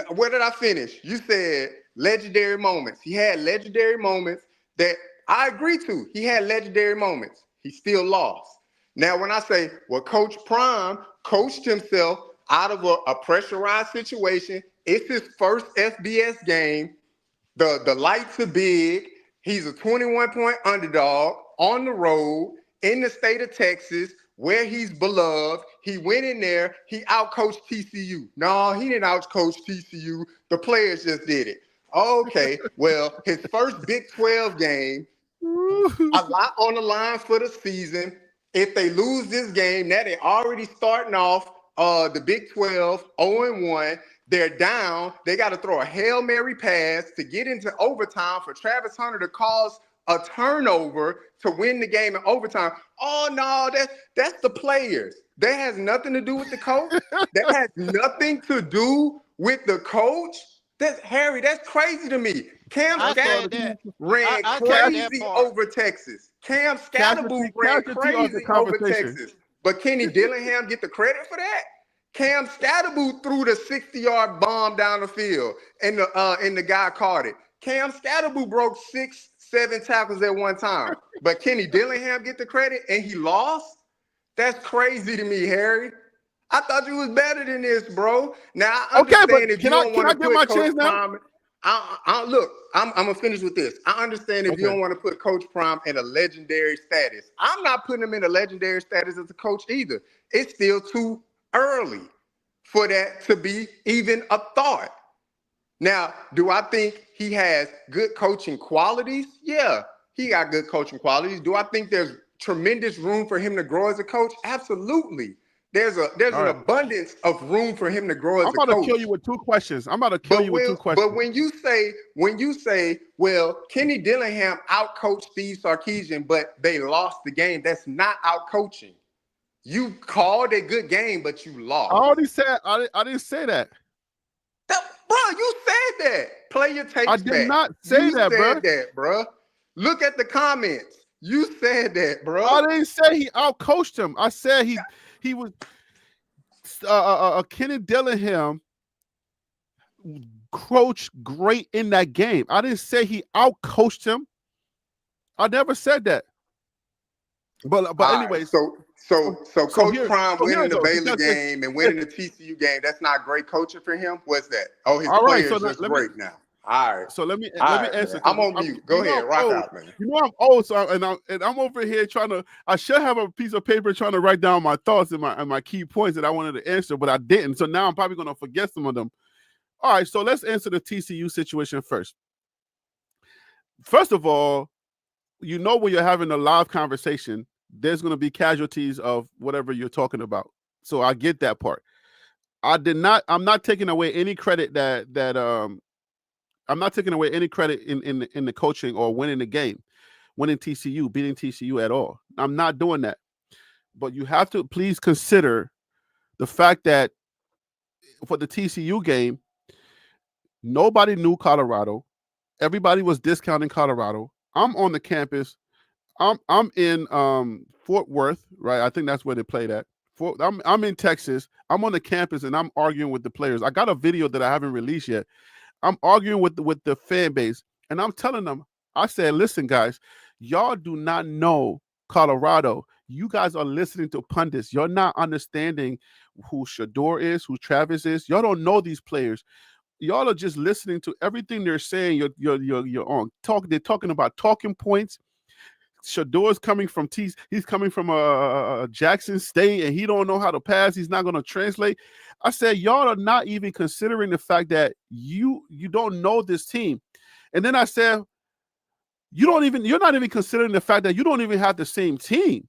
where did I finish? You said legendary moments. He had legendary moments that I agree to. He had legendary moments. He still lost. Now, when I say, well, Coach Prime coached himself out of a pressurized situation. It's his first FBS game. The lights are big. He's a 21-point underdog on the road in the state of Texas, where he's beloved. He went in there. He outcoached TCU. No, he didn't outcoach TCU. The players just did it. Okay, well, his first Big 12 game, a lot on the line for the season. If they lose this game, now they're already starting off the Big 12 0-1. They're down. They got to throw a Hail Mary pass to get into overtime for Travis Hunter to cause a turnover to win the game in overtime. Oh, no, that's the players. That has nothing to do with the coach. That has nothing to do with the coach. Harry, that's crazy to me. Cam Scatterboo ran crazy over Texas. Cam Scatterboo ran crazy over Texas. But Kenny Dillingham get the credit for that? Cam Scatterboo threw the 60-yard bomb down the field, and the guy caught it. Cam Scatterboo broke 6-7 tackles at one time. But Kenny Dillingham get the credit, and he lost? That's crazy to me, Harry. I thought you was better than this, bro. Now I Okay, understand but if you don't want to get my put chance Coach now? Prime. Look, I'm gonna finish with this. I understand if you don't want to put Coach Prime in a legendary status. I'm not putting him in a legendary status as a coach either. It's still too early for that to be even a thought. Now, do I think he has good coaching qualities? Yeah, he got good coaching qualities. Do I think there's tremendous room for him to grow as a coach? Absolutely. There's an abundance of room for him to grow as a coach. I'm about to kill you with two questions. But when you say, well, Kenny Dillingham outcoached Steve Sarkisian, but they lost the game, that's not outcoaching. You called a good game, but you lost. I already said I didn't say that. Bro, you said that. Play your tapes back. I did not say that, bro. You said that, bro. Look at the comments. You said that, bro. I didn't say he outcoached him. I said he was Kenny Dillingham coached great in that game. I didn't say he outcoached him. I never said that. But anyways, so Coach Prime winning the Baylor game and winning the TCU game, that's not great coaching for him. What's that? Oh, his players just great now. All right. So let me answer. Man. I'm on mute. Go ahead, rock out, man. You know I'm old, so I'm over here trying to. I should have a piece of paper trying to write down my thoughts and my key points that I wanted to answer, but I didn't. So now I'm probably going to forget some of them. All right, so let's answer the TCU situation first. First of all, you know when you're having a live conversation, there's going to be casualties of whatever you're talking about. So I get that part. I'm not taking away any credit I'm not taking away any credit in the coaching or winning the game, winning TCU, beating TCU at all. I'm not doing that. But you have to please consider the fact that for the TCU game, nobody knew Colorado. Everybody was discounting Colorado. I'm on the campus. I'm in Fort Worth, right? I think that's where they played at. I'm in Texas. I'm on the campus and I'm arguing with the players. I got a video that I haven't released yet. I'm arguing with the fan base, and I'm telling them, I said, listen, guys, y'all do not know Colorado. You guys are listening to pundits. You're not understanding who Shador is, who Travis is. Y'all don't know these players. Y'all are just listening to everything they're saying. You're on talk. They're talking about talking points. Shador's coming from he's coming from Jackson State, and he don't know how to pass. He's not going to translate. I said, y'all are not even considering the fact that you don't know this team. And then I said, you're not even considering the fact that you don't even have the same team.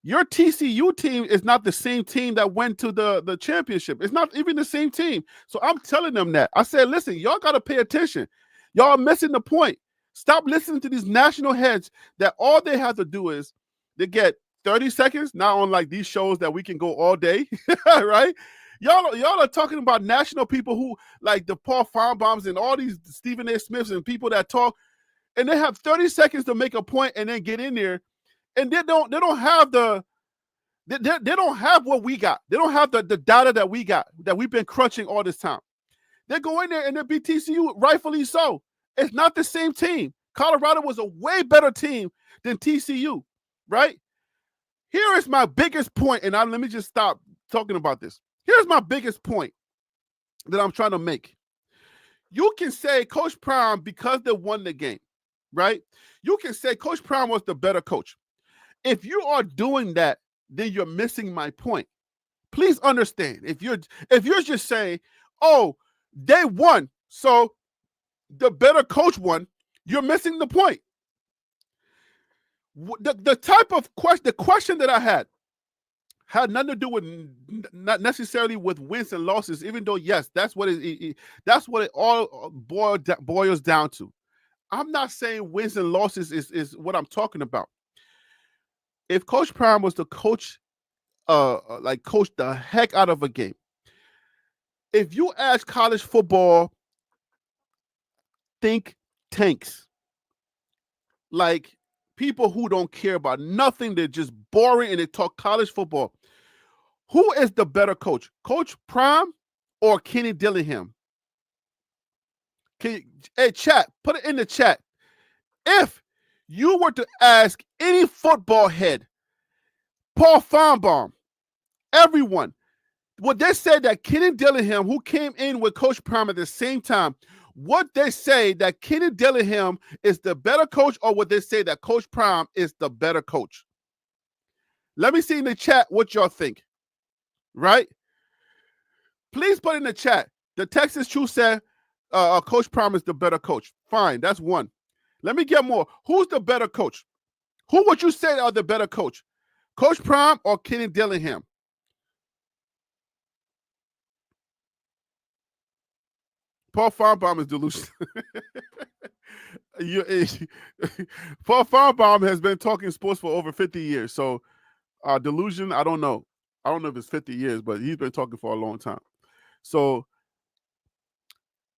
Your TCU team is not the same team that went to the championship. It's not even the same team. So I'm telling them that. I said, listen, y'all got to pay attention. Y'all are missing the point. Stop listening to these national heads that all they have to do is they get 30 seconds, not on like these shows that we can go all day, right? Y'all are talking about national people who like the Paul Feinbaums and all these Stephen A. Smiths and people that talk, and they have 30 seconds to make a point and then get in there, and they don't have they don't have what we got. They don't have the data that we got, that we've been crunching all this time. They go in there and they beat TCU, rightfully so. It's not the same team. Colorado was a way better team than TCU, right? Here is my biggest point, and let me just stop talking about this. Here's my biggest point that I'm trying to make. You can say Coach Prime, because they won the game, right? You can say Coach Prime was the better coach. If you are doing that, then you're missing my point. Please understand. If you're just saying, oh, they won, so the better coach won, you're missing the point. The type of question that I had nothing to do with, not necessarily with wins and losses, even though, yes, that's what it all boils down to. I'm not saying wins and losses is what I'm talking about. If Coach Prime was to coach the heck out of a game, if you ask college football think tanks, like people who don't care about nothing, they're just boring and they talk college football, who is the better coach, Coach Prime or Kenny Dillingham? Hey, chat, put it in the chat. If you were to ask any football head, Paul Feinbaum, everyone, What they said that Kenny Dillingham, who came in with Coach Prime at the same time, what they say that Kenny Dillingham is the better coach, or would they say that Coach Prime is the better coach? Let me see in the chat what y'all think, right? Please put in the chat. The Texas Truth said Coach Prime is the better coach. Fine, that's one. Let me get more. Who's the better coach? Who would you say are the better coach? Coach Prime or Kenny Dillingham? Paul Farnbaum is delusional. Paul Farnbaum has been talking sports for over 50 years. So delusion, I don't know. I don't know if it's 50 years, but he's been talking for a long time. So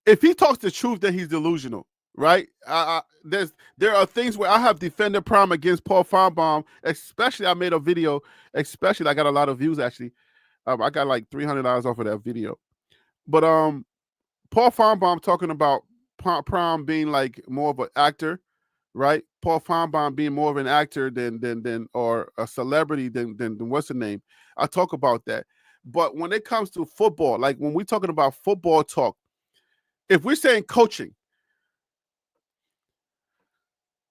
if he talks the truth, then he's delusional, right? There are things where I have defended Prime against Paul Farnbaum, especially I made a video, especially I got a lot of views actually. I got like $300 off of that video. But Paul Farnbaum talking about Prime being like more of an actor, right? Paul Farnbaum being more of an actor than or a celebrity than what's the name? I talk about that. But when it comes to football, like when we're talking about football talk, if we're saying coaching,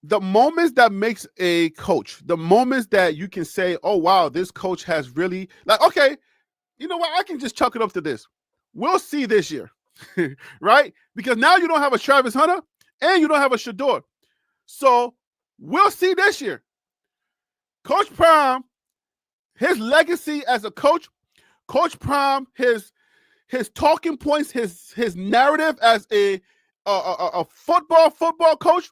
the moments that makes a coach, the moments that you can say, oh, wow, this coach has really, like, okay, you know what? I can just chuck it up to this. We'll see this year, right? Because now you don't have a Travis Hunter and you don't have a Shador. So we'll see this year. Coach Prime, his legacy as a coach, Coach Prime, his talking points, his narrative as a football coach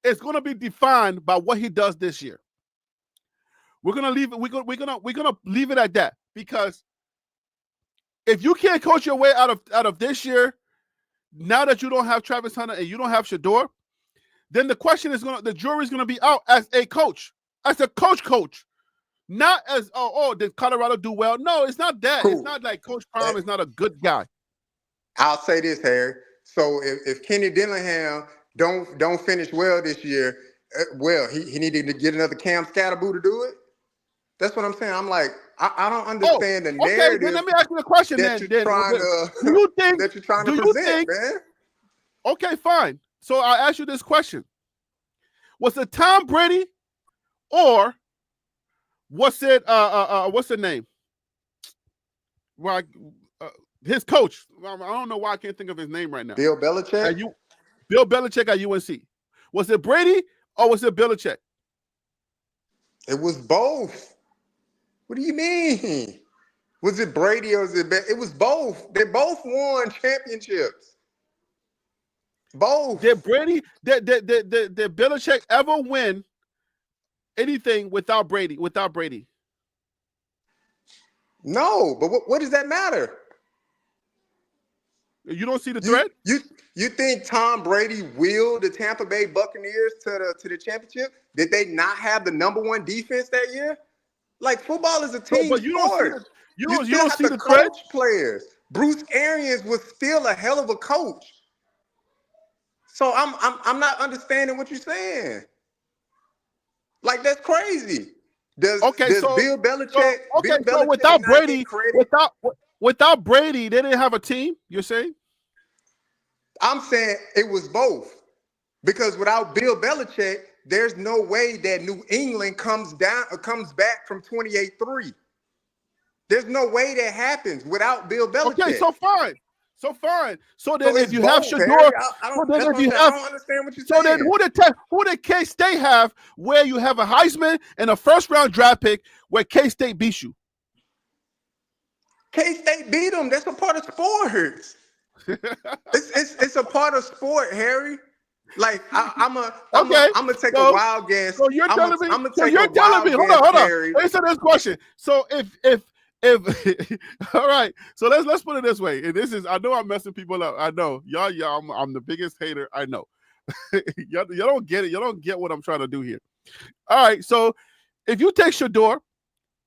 is going to be defined by what he does this year. We're gonna leave it. We're gonna leave it at that, because if you can't coach your way out of this year, now that you don't have Travis Hunter and you don't have Shador, then the jury's gonna be out as a coach, as a coach. Not as, did Colorado do well? No, it's not that. Cool. It's not like Coach Prime is not a good guy. I'll say this, Harry. So if Kenny Dillingham don't finish well this year, he needed to get another Cam Scatterboo to do it. That's what I'm saying. I'm like, I don't understand the narrative. Okay, then let me ask you a question. That you're trying to present, man. Okay, fine. So I'll ask you this question: was it Tom Brady, or what's the name? Well, his coach. I don't know why I can't think of his name right now. Bill Belichick. Bill Belichick at UNC. Was it Brady or was it Belichick? It was both. What do you mean? Was it Brady or was it? It was both. They both won championships. Both. Did Belichick ever win anything without Brady? No, but what does that matter? You don't see the threat? You think Tom Brady willed the Tampa Bay Buccaneers to the championship? Did they not have the #1 defense that year? Like, football is a team sport. You don't see the coach players. Bruce Arians was still a hell of a coach. So I'm not understanding what you're saying. Like, that's crazy. Does Bill Belichick? So without Brady, they didn't have a team. You're saying? I'm saying it was both, because without Bill Belichick, there's no way that New England comes back from 28-3. There's no way that happens without Bill Belichick. Okay, so fine. So then, if you have Shador, I don't understand what you're saying. So then, who did K-State have, where you have a Heisman and a first-round draft pick, where K-State beats you? K-State beat them. That's a part of sports. It's a part of sport, Harry. Like, I'm gonna take a wild guess. So you're telling me. Hold on. Answer this question. So if all right, so let's put it this way. And this is, I know I'm messing people up. I know y'all. I'm the biggest hater. I know. y'all don't get it. Y'all don't get what I'm trying to do here. All right. So if you take Shador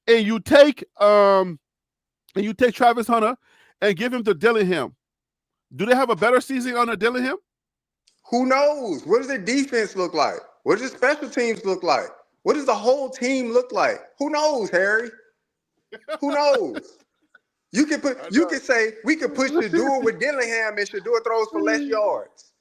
and you take Travis Hunter and give him to Dillingham, do they have a better season under Dillingham? Who knows? What does their defense look like? What does special teams look like? What does the whole team look like? Who knows, Harry? Who knows? You can say we could put Shador with Dillingham and Shador throws for less yards.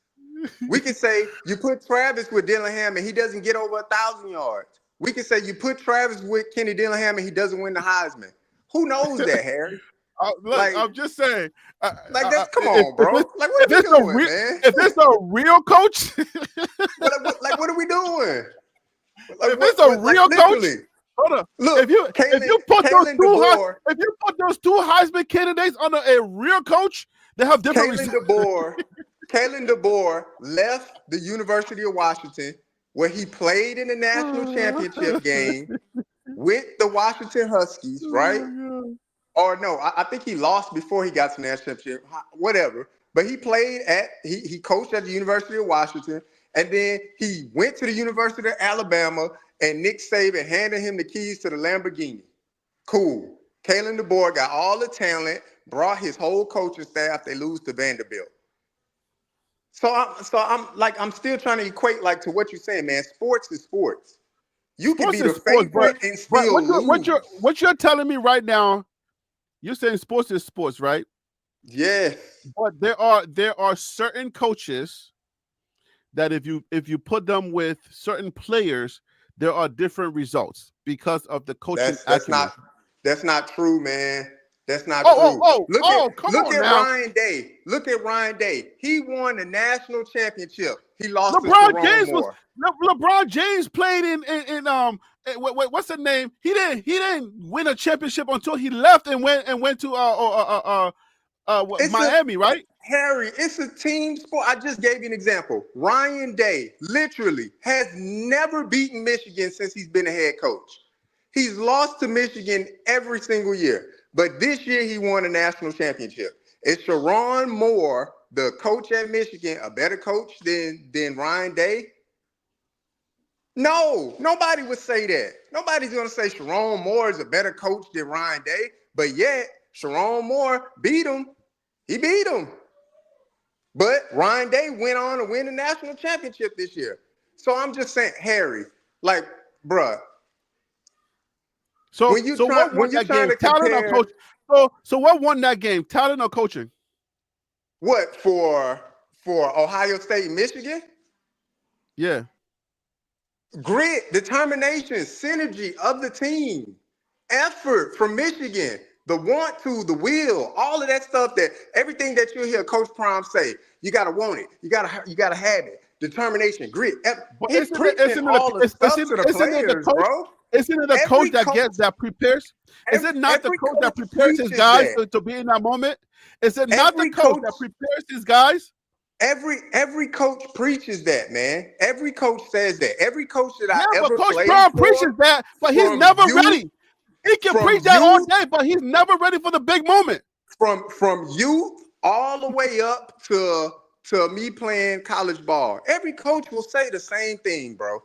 We can say you put Travis with Dillingham and he doesn't get over 1,000 yards. We can say you put Travis with Kenny Dillingham and he doesn't win the Heisman. Who knows that, Harry? I'm just saying. That's come on, bro. Like, what are we doing, man? If it's a real coach, what are we doing? If it's a real coach, hold on. Look, if you put those two Heisman candidates under a real coach, they have different results. Kalen DeBoer left the University of Washington, where he played in the national championship game with the Washington Huskies, right? Or no, I think he lost before he got to the national championship, whatever. But he he coached at the University of Washington, and then he went to the University of Alabama, and Nick Saban handed him the keys to the Lamborghini. Cool. Kalen DeBoer got all the talent, brought his whole coaching staff. They lose to Vanderbilt. So I'm still trying to equate to what you're saying, man. Sports is sports. You can be the favorite and still lose. What you're telling me right now, you're saying sports is sports, right? Yeah. But there are certain coaches that if you put them with certain players, there are different results because of the coaching acumen. That's not true, man. That's not true. Look at Ryan Day. Look at Ryan Day. He won the national championship. He lost to Jerome Moore. LeBron James played in what's the name? He didn't win a championship until he left and went to Miami, right? Harry, it's a team sport. I just gave you an example. Ryan Day literally has never beaten Michigan since he's been a head coach. He's lost to Michigan every single year. But this year he won a national championship. Is Sharon Moore, the coach at Michigan, a better coach than Ryan Day? No, nobody would say that. Nobody's going to say Sharon Moore is a better coach than Ryan Day. But yet, Sharon Moore beat him. He beat him. But Ryan Day went on to win the national championship this year. So I'm just saying, Harry, bruh. So what won that game? Talent or coach? So what won that game? Talent or coaching? What for Ohio State, Michigan? Yeah. Grit, determination, synergy of the team, effort from Michigan, the want to, the will, all of that stuff. Everything that you hear Coach Prime say, you gotta want it, you gotta have it, determination, grit. He's preaching all the stuff to the players, bro. Isn't it the coach that prepares? Is it not the coach that prepares his guys to be in that moment? Is it not the coach that prepares his guys? Every coach preaches that, man. Every coach says that. Every coach that I ever Coach played Brown for, preaches that, but he's never ready. He can preach that all day, but he's never ready for the big moment. From youth all the way up to me playing college ball. Every coach will say the same thing, bro.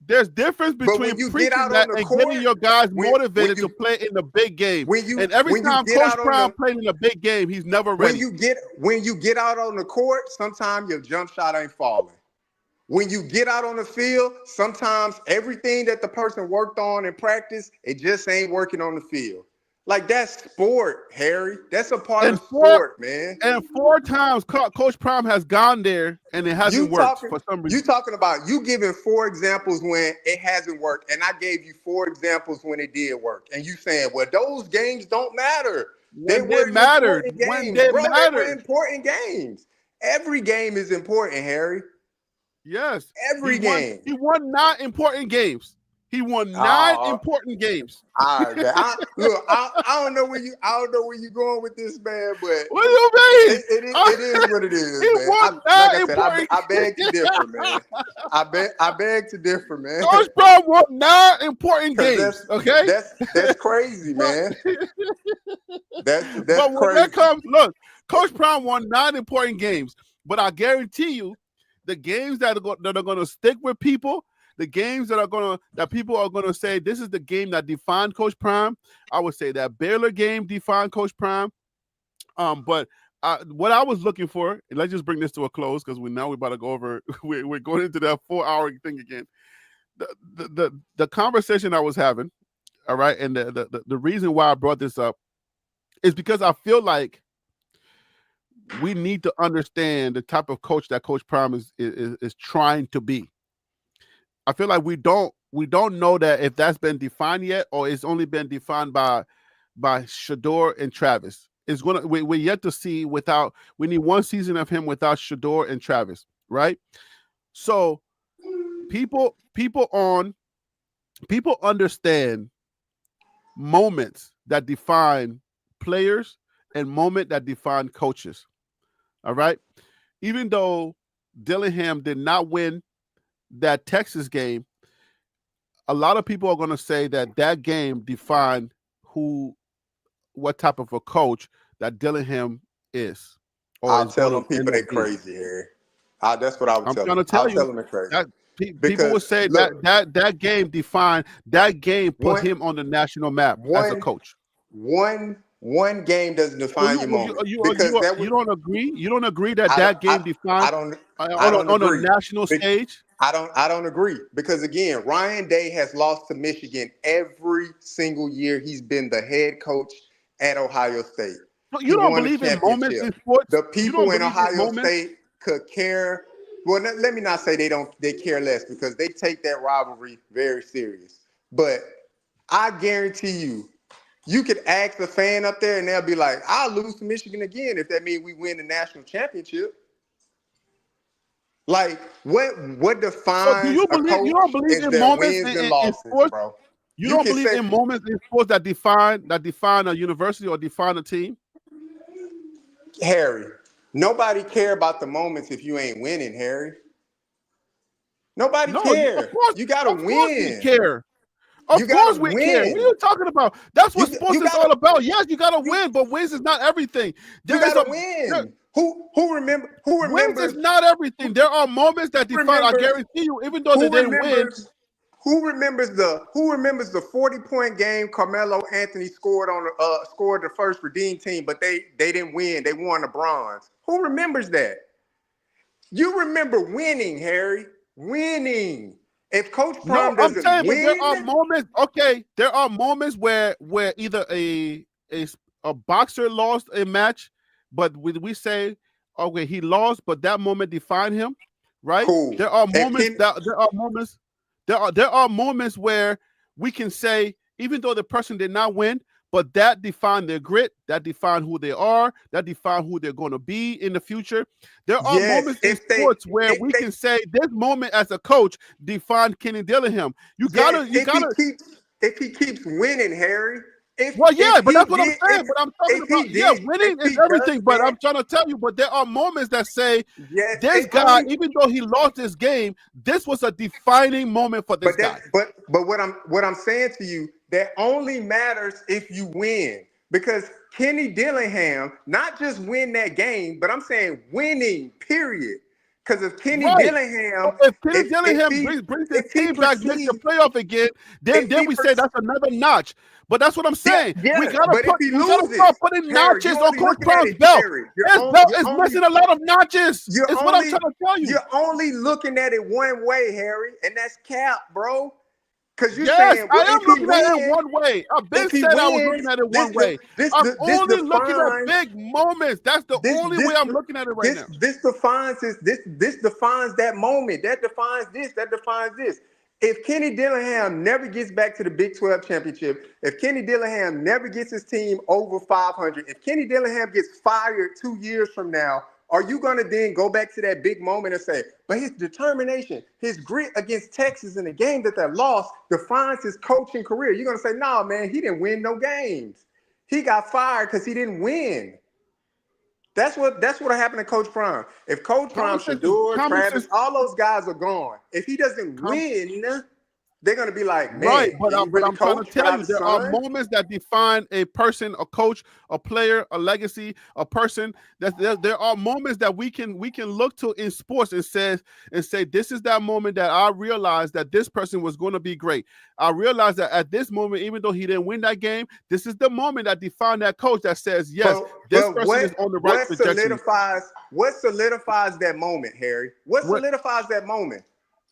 There's difference between preaching that and getting your guys motivated to play in the big game. And every time Coach Brown played in a big game, he's never ready. When you get out on the court, sometimes your jump shot ain't falling. When you get out on the field, sometimes everything that the person worked on in practice, it just ain't working on the field. That's sport, Harry. That's a part of sport, man. And 4 times Coach Prime has gone there and it hasn't worked for some reason. You talking about you giving 4 examples when it hasn't worked, and I gave you 4 examples when it did work. And you saying, well, those games don't matter. They mattered. When they were important games. Every game is important, Harry. Yes. Every game. He won 9 important games. He won 9 important games. All right, man. I don't know where you're going with this, man. But what do you mean? It is what it is, man. I beg to differ, man. I beg to differ, man. Coach Brown won 9 important games. Okay, that's crazy, man. That's but when crazy. that comes, look, Coach Brown won 9 important games, but I guarantee you, the games that are going to stick with people. The games that people are gonna say this is the game that defined Coach Prime. I would say that Baylor game defined Coach Prime. But what I was looking for, and let's just bring this to a close because we're about to go over. We're going into that 4-hour thing again. The conversation I was having, all right, and the reason why I brought this up is because I feel like we need to understand the type of coach that Coach Prime is trying to be. I feel like we don't know that if that's been defined yet, or it's only been defined by Shedeur and Travis. We're yet to see we need one season of him without Shedeur and Travis, right? So people understand moments that define players and moment that define coaches. All right. Even though Dillingham did not win that Texas game, a lot of people are going to say that game defined what type of a coach that Dillingham is. I'll tell them people they crazy here. That's what I would tell them. I'll tell them they're crazy. People would say that game defined, that game put him on the national map as a coach. One game doesn't define your moment. You don't agree? You don't agree that game defined on a national stage? I don't agree, because again, Ryan Day has lost to Michigan every single year he's been the head coach at Ohio State. You don't believe in moments in sports? The people in Ohio State could care. Well, let me not say they care less, because they take that rivalry very serious. But I guarantee you could ask a fan up there and they'll be like, I'll lose to Michigan again if that means we win the national championship. Like, what defines you don't believe in moments in sports, bro? You don't believe in moments in sports that define a university or define a team? Harry, nobody care about the moments if you ain't winning, Harry. Nobody care. You gotta win. Of course we care. Of course we care. What are you talking about? That's what sports is all about. Yes, you gotta win, but wins is not everything. You gotta win. Who remembers? Wins is not everything. There are moments that define. I guarantee you, even though they didn't win. Who remembers the 40-point game Carmelo Anthony scored the first redeemed team, but they didn't win. They won the bronze. Who remembers that? You remember winning, Harry. Winning. If Coach Prime doesn't win, there are moments. Okay, there are moments where either a boxer lost a match, but we say, okay, he lost, but that moment defined him, right? Cool. There are moments. There are moments where we can say, even though the person did not win, but that defined their grit, that defined who they are, that defined who they're going to be in the future. There are moments in sports where we can say this moment as a coach defined Kenny Dillingham. If he keeps winning, Harry. But that's what I'm saying. But I'm talking about, winning is everything. But I'm trying to tell you, but there are moments that say this guy, even though he lost this game, this was a defining moment for this guy. But what I'm saying to you, that only matters if you win. Because Kenny Dillingham, not just win that game, but I'm saying winning, period. Because if Kenny Dillingham, brings his team back, makes the playoff again, then we say that's another notch. But that's what I'm saying. We gotta start putting notches on Coach Prime's belt. His belt is missing a lot of notches. It's what I'm trying to tell you. You're only looking at it one way, Harry, and that's cap, bro. Because you're saying, I am looking at it one way. I've been saying I was looking at it one way. I'm only looking at big moments. That's the only way I'm looking at it right now. This defines that moment. That defines this. That defines this. If Kenny Dillingham never gets back to the Big 12 championship, if Kenny Dillingham never gets his team over 500, if Kenny Dillingham gets fired 2 years from now, are you going to then go back to that big moment and say, but his determination, his grit against Texas in the game that they lost defines his coaching career? You're going to say, no, man, he didn't win no games. He got fired because he didn't win. That's what happened to Coach Prime. If Coach Prime, Shedeur, Travis, all those guys are gone. If he doesn't win, they're going to be like, man, but I'm trying to tell you, there are moments that define a person, a coach, a player, a legacy, a person. There are moments that we can look to in sports and say, this is that moment that I realized that this person was going to be great. I realized that at this moment, even though he didn't win that game, this is the moment that defined that coach that says, yes, this person is on the right trajectory. What solidifies that moment, Harry? What solidifies that moment?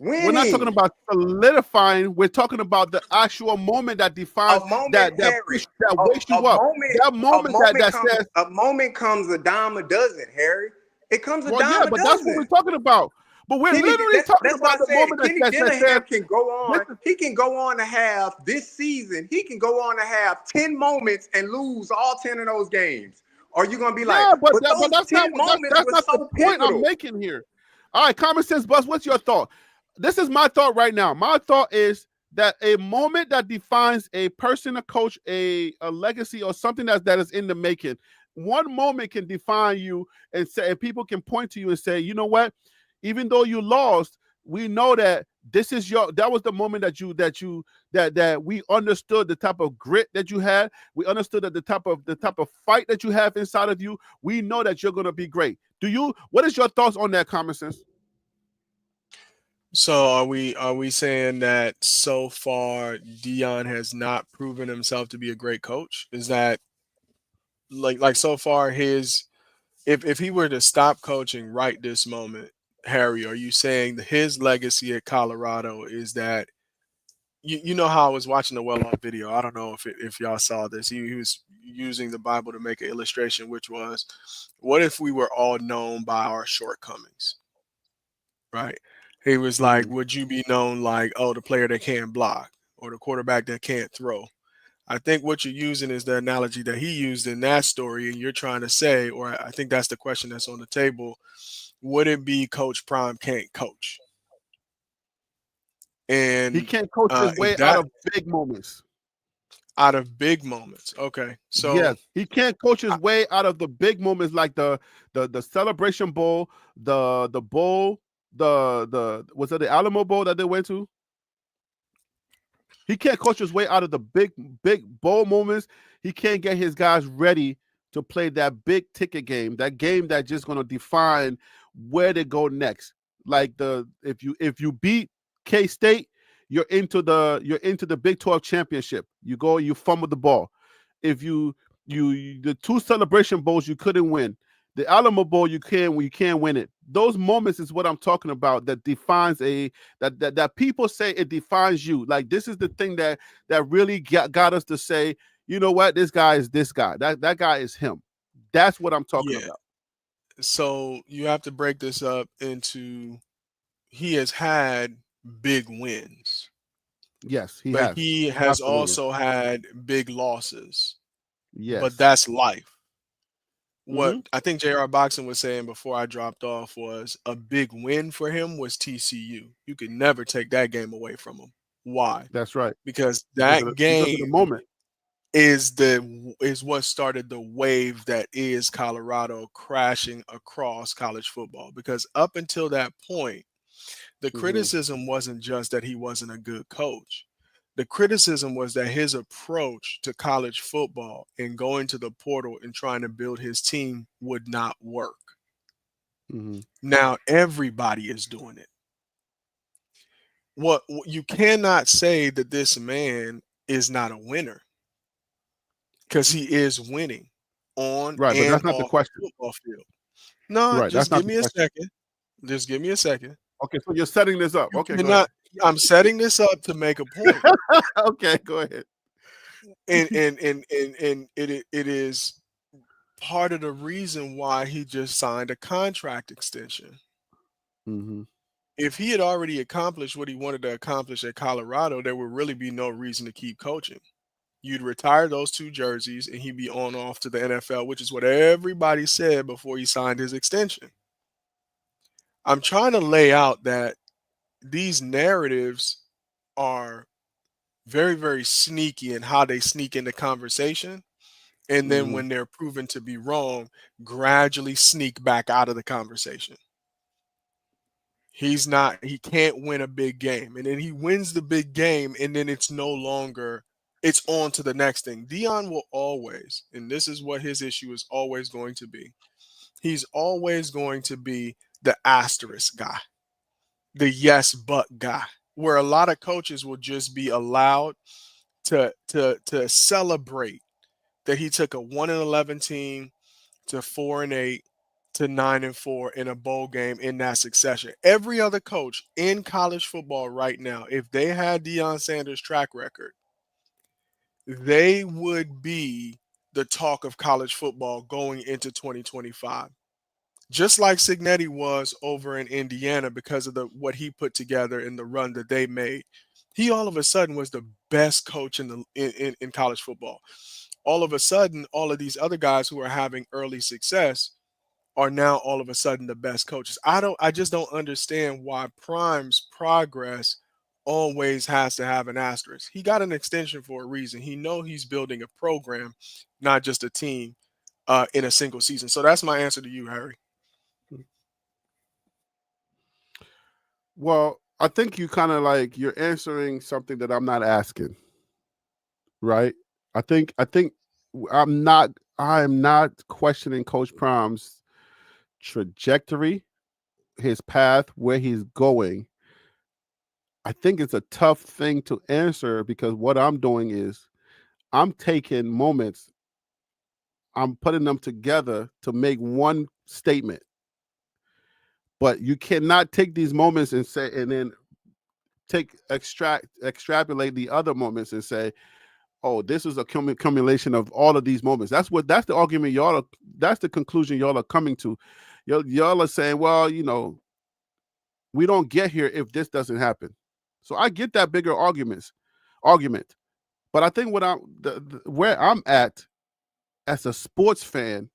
Winning. We're not talking about solidifying. We're talking about the actual moment that defines that push, that wakes you up. That moment that says a moment comes a dime a dozen, Harry. It comes a dime a dozen. But that's what we're talking about. But we're literally talking about the moment that says can go on. He can go on to have this season. He can go on to have 10 moments and lose all 10 of those games. Are you gonna be like? Yeah, but that's not the point I'm making here. All right, common sense, Buzz. What's your thought? This is my thought right now. My thought is that a moment that defines a person, a coach, a legacy, or something that is in the making. One moment can define you, and say, and people can point to you and say, you know what? Even though you lost, we know that that was the moment that we understood the type of grit that you had. We understood that the type of fight that you have inside of you. We know that you're going to be great. What is your thoughts on that, common sense? So are we saying that so far Deion has not proven himself to be a great coach? Is that like so far his if he were to stop coaching right this moment, Harry, are you saying that his legacy at Colorado is that you know how I was watching the well-off video? I don't know if y'all saw this. He was using the Bible to make an illustration, which was, what if we were all known by our shortcomings? Right? He was like, would you be known like, oh, the player that can't block or the quarterback that can't throw? I think what you're using is the analogy that he used in that story, and you're trying to say, or I think that's the question that's on the table, would it be Coach Prime can't coach? And he can't coach his way out of big moments. Out of big moments. Okay. So yes, he can't coach his way out of the big moments, like the Celebration Bowl, the bowl, was it the Alamo Bowl that they went to? He can't coach his way out of the big bowl moments. He can't get his guys ready to play that big ticket game, that game that's just going to define where they go next. Like if you beat K-State, you're into the Big 12 championship. You go, you fumble the ball. If the two Celebration Bowls you couldn't win, the Alamo Bowl you can't win it. Those moments is what I'm talking about. That defines that people say it defines you. Like, this is the thing that really got us to say, you know what, this guy is this guy. That guy is him. That's what I'm talking about. So you have to break this up into, he has had big wins. Yes, he has also had big losses. Yes. But that's life. What I think JR Boxing was saying before I dropped off was a big win for him was TCU. You could never take that game away from him. Why? That's right. Because that game because of the moment is what started the wave that is Colorado crashing across college football. Because up until that point, the criticism wasn't just that he wasn't a good coach. The criticism was that his approach to college football and going to the portal and trying to build his team would not work. Now everybody is doing it. What you cannot say that this man is not a winner, because he is winning on right, but that's not the question. The football field. No, right, just give me a second. Just give me a second. Okay, so you're setting this up. Okay, I'm setting this up to make a point. Okay, go ahead. And it is part of the reason why he just signed a contract extension. If he had already accomplished what he wanted to accomplish at Colorado, there would really be no reason to keep coaching. You'd retire those two jerseys and he'd be on off to the NFL, which is what everybody said before he signed his extension. I'm trying to lay out that these narratives are very, very sneaky in how they sneak into conversation. And then when they're proven to be wrong, gradually sneak back out of the conversation. He can't win a big game. And then he wins the big game, and then it's on to the next thing. Deion will always, and this is what his issue is always going to be. He's always going to be the asterisk guy, the yes, but guy, where a lot of coaches will just be allowed to celebrate that he took a 1-11 team to 4-8 to 9-4 in a bowl game in that succession. Every other coach in college football right now, if they had Deion Sanders' track record, they would be the talk of college football going into 2025. Just like Cignetti was over in Indiana because of what he put together in the run that they made. He all of a sudden was the best coach in college football. All of a sudden, all of these other guys who are having early success are now all of a sudden the best coaches. I just don't understand why Prime's progress always has to have an asterisk. He got an extension for a reason. He know he's building a program, not just a team in a single season. So that's my answer to you, Harry. Well, I think you kind of like you're answering something that I'm not asking. Right? I think I'm not questioning Coach Prime's trajectory, his path, where he's going. I think it's a tough thing to answer because what I'm doing is I'm taking moments, I'm putting them together to make one statement. But you cannot take these moments and say, and then extrapolate the other moments and say, oh, this is a accumulation of all of these moments. That's the argument that's the conclusion y'all are coming to. Y'all are saying, well, we don't get here if this doesn't happen. So I get that bigger argument. But I think where I'm at as a sports fan,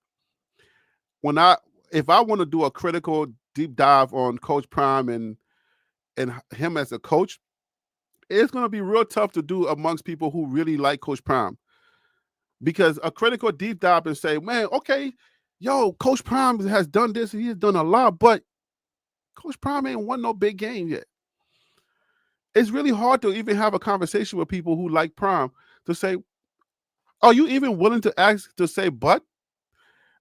if I want to do a critical deep dive on Coach Prime and him as a coach, it's going to be real tough to do amongst people who really like Coach Prime. Because a critical deep dive and say, man, okay, Coach Prime has done this and he's done a lot, but Coach Prime ain't won no big game yet. It's really hard to even have a conversation with people who like Prime to say, are you even willing to say but?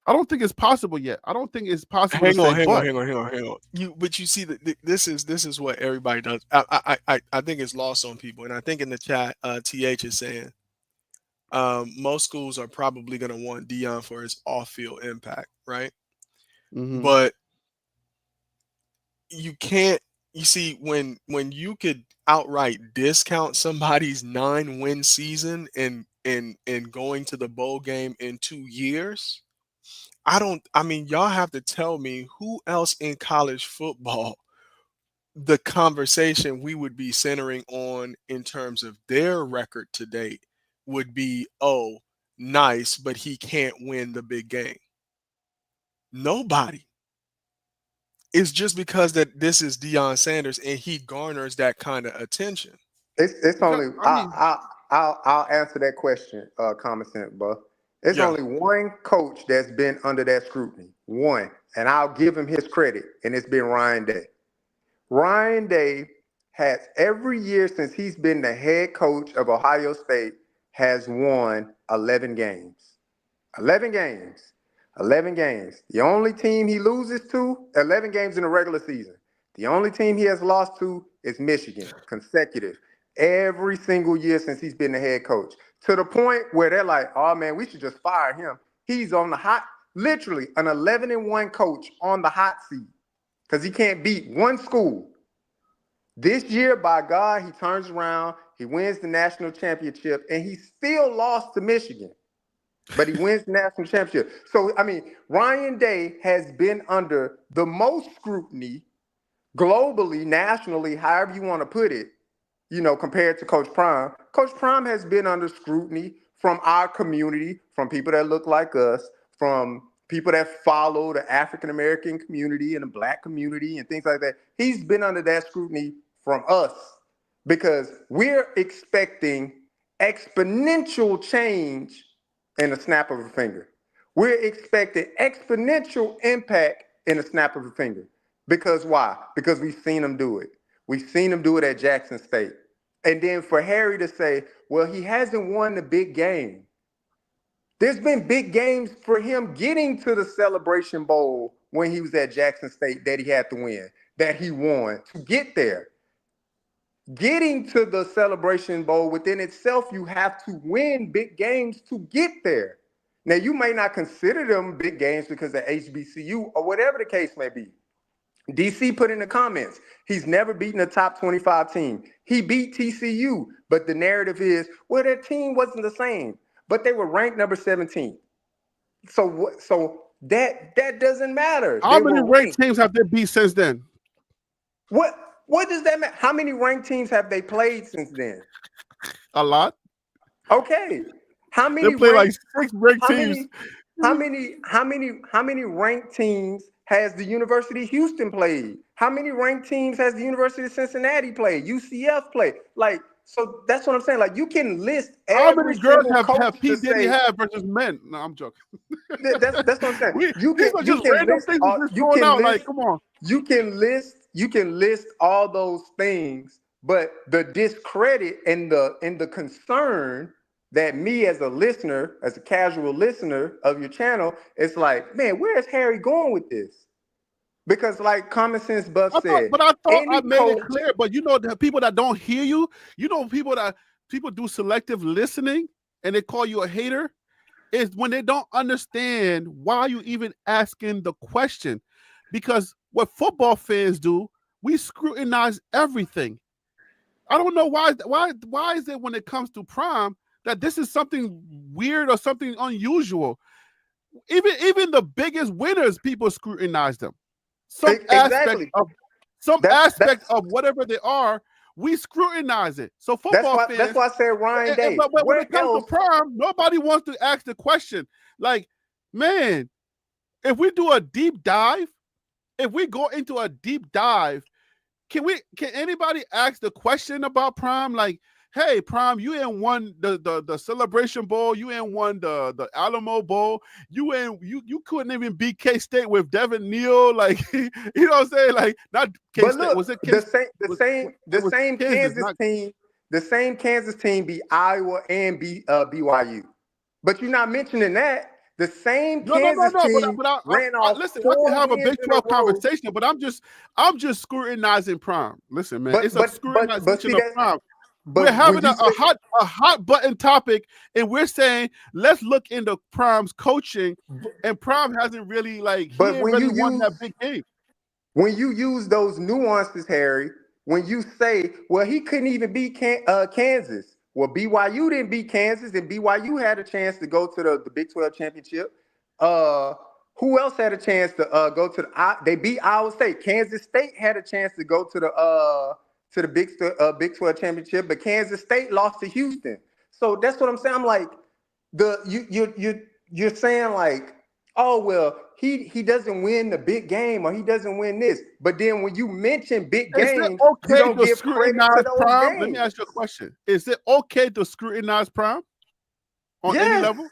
I don't think it's possible yet. I don't think it's possible Hang to on, say hang but. on. But you see that this is what everybody does. I think it's lost on people, and I think in the chat, TH is saying most schools are probably going to want Deion for his off-field impact, right? Mm-hmm. But you can't. You see, when you could outright discount somebody's 9-win season and going to the bowl game in 2 years. Y'all have to tell me who else in college football the conversation we would be centering on in terms of their record to date would be, oh, nice, but he can't win the big game. Nobody. It's just because that this is Deion Sanders and he garners that kind of attention. It's only I'll answer that question, common sense, bro. It's only one coach that's been under that scrutiny. One. And I'll give him his credit, and it's been Ryan Day. Ryan Day has every year since he's been the head coach of Ohio State has won 11 games. 11 games. 11 games. The only team he loses to, 11 games in the regular season. The only team he has lost to is Michigan, consecutive. Every single year since he's been the head coach. To the point where they're like, oh man, we should just fire him. He's on the hot, literally an 11-1 coach on the hot seat because he can't beat one school. This year, by God, he turns around, he wins the national championship, and he still lost to Michigan. But he wins the national championship. So, Ryan Day has been under the most scrutiny globally, nationally, however you want to put it, compared to Coach Prime. Coach Prime has been under scrutiny from our community, from people that look like us, from people that follow the African-American community and the Black community and things like that. He's been under that scrutiny from us because we're expecting exponential change in a snap of a finger. We're expecting exponential impact in a snap of a finger. Because why? Because we've seen him do it. We've seen him do it at Jackson State. And then for Harry to say, well, he hasn't won the big game. There's been big games for him getting to the Celebration Bowl when he was at Jackson State that he had to win, that he won to get there. Getting to the Celebration Bowl within itself, you have to win big games to get there. Now, you may not consider them big games because of HBCU or whatever the case may be. DC put in the comments, he's never beaten a top 25 team. He beat TCU, but the narrative is, well, their team wasn't the same, but they were ranked number 17. So that doesn't matter. How many ranked teams have they beat since then? What does that matter? How many ranked teams have they played since then? A lot. Okay. How many? They play like 6 ranked teams. How many ranked teams has the University of Houston played? How many ranked teams has the University of Cincinnati played? UCF played? Like, so that's what I'm saying. Like, you can list how many girls have P. Diddy had versus men? No, I'm joking. That's what I'm saying. You can list all those things, but the discredit and the concern that me as a listener, as a casual listener of your channel, it's like, man, where's Harry going with this? Because like Common Sense Buff said, but I thought I made it clear. But you know, the people that don't hear you, you know, people do selective listening and they call you a hater, is when they don't understand why you even asking the question. Because what football fans do, we scrutinize everything. I don't know why is it when it comes to Prime that this is something weird or something unusual. Even the biggest winners, people scrutinize them. Some aspect of whatever they are, we scrutinize it. So football fans. That's why I said Ryan Day. But when it comes to Prime, nobody wants to ask the question. Like, man, if we do a deep dive, if we go into a deep dive, can anybody ask the question about Prime? Like, hey, Prime, you ain't won the Celebration Bowl, you ain't won the Alamo Bowl, you couldn't even beat K-State with Devin Neal, like, you know what I'm saying? Like, not K-State. Was it K-State? The same Kansas team beat Iowa and BYU. But you're not mentioning that. The same Kansas team ran off. Listen, I can have a Big 12 conversation, but I'm just scrutinizing Prime. Listen, man, it's a scrutinization of Prime. We're having a hot button topic, and we're saying let's look into Prime's coaching, and Prime hasn't really won that big game. When you use those nuances, Harry, when you say, well, he couldn't even beat Kansas. Well, BYU didn't beat Kansas, and BYU had a chance to go to the Big 12 championship. Who else had a chance to go to they beat Iowa State. Kansas State had a chance to go to the Big 12 championship, but Kansas State lost to Houston. So that's what I'm saying. I'm like, you're saying like, oh well, he doesn't win the big game or he doesn't win this. But then when you mention big games, you don't give credit to those Prime? games. Let me ask you a question. Is it okay to scrutinize Prime on any level?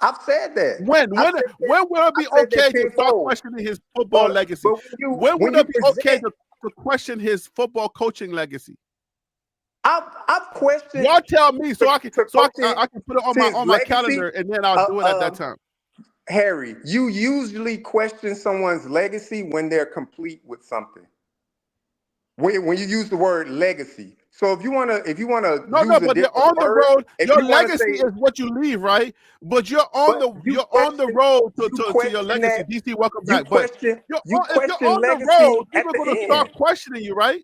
I've said that. When will it be okay to start questioning his football legacy? When would it be okay to question his football coaching legacy? I've questioned. Y'all tell me so I can put it on my calendar and then I'll do it at that time. Harry, you usually question someone's legacy when they're complete with something. When you use the word legacy. So if you wanna but you're on the road. Your legacy is what you leave, right? But you're on the road to your legacy. DC, welcome back. But if you're on the road, people are going to start questioning you, right?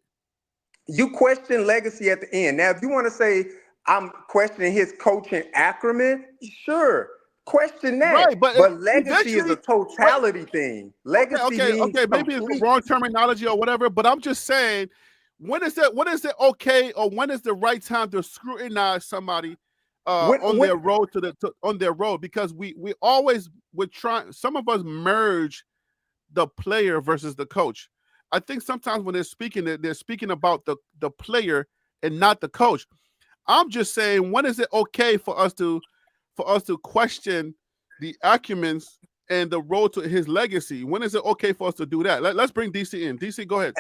You question legacy at the end. Now, if you want to say I'm questioning his coaching acumen, sure. Question that. Right, but legacy is a totality thing. Legacy means maybe it's the wrong terminology or whatever, but I'm just saying, when is it okay, or when is the right time to scrutinize somebody on their road? Because we always would try. Some of us merge the player versus the coach. I think sometimes when they're speaking about the player and not the coach. I'm just saying, when is it okay for us to question the acumens and the road to his legacy? When is it okay for us to do that? Let's bring DC in. DC, go ahead.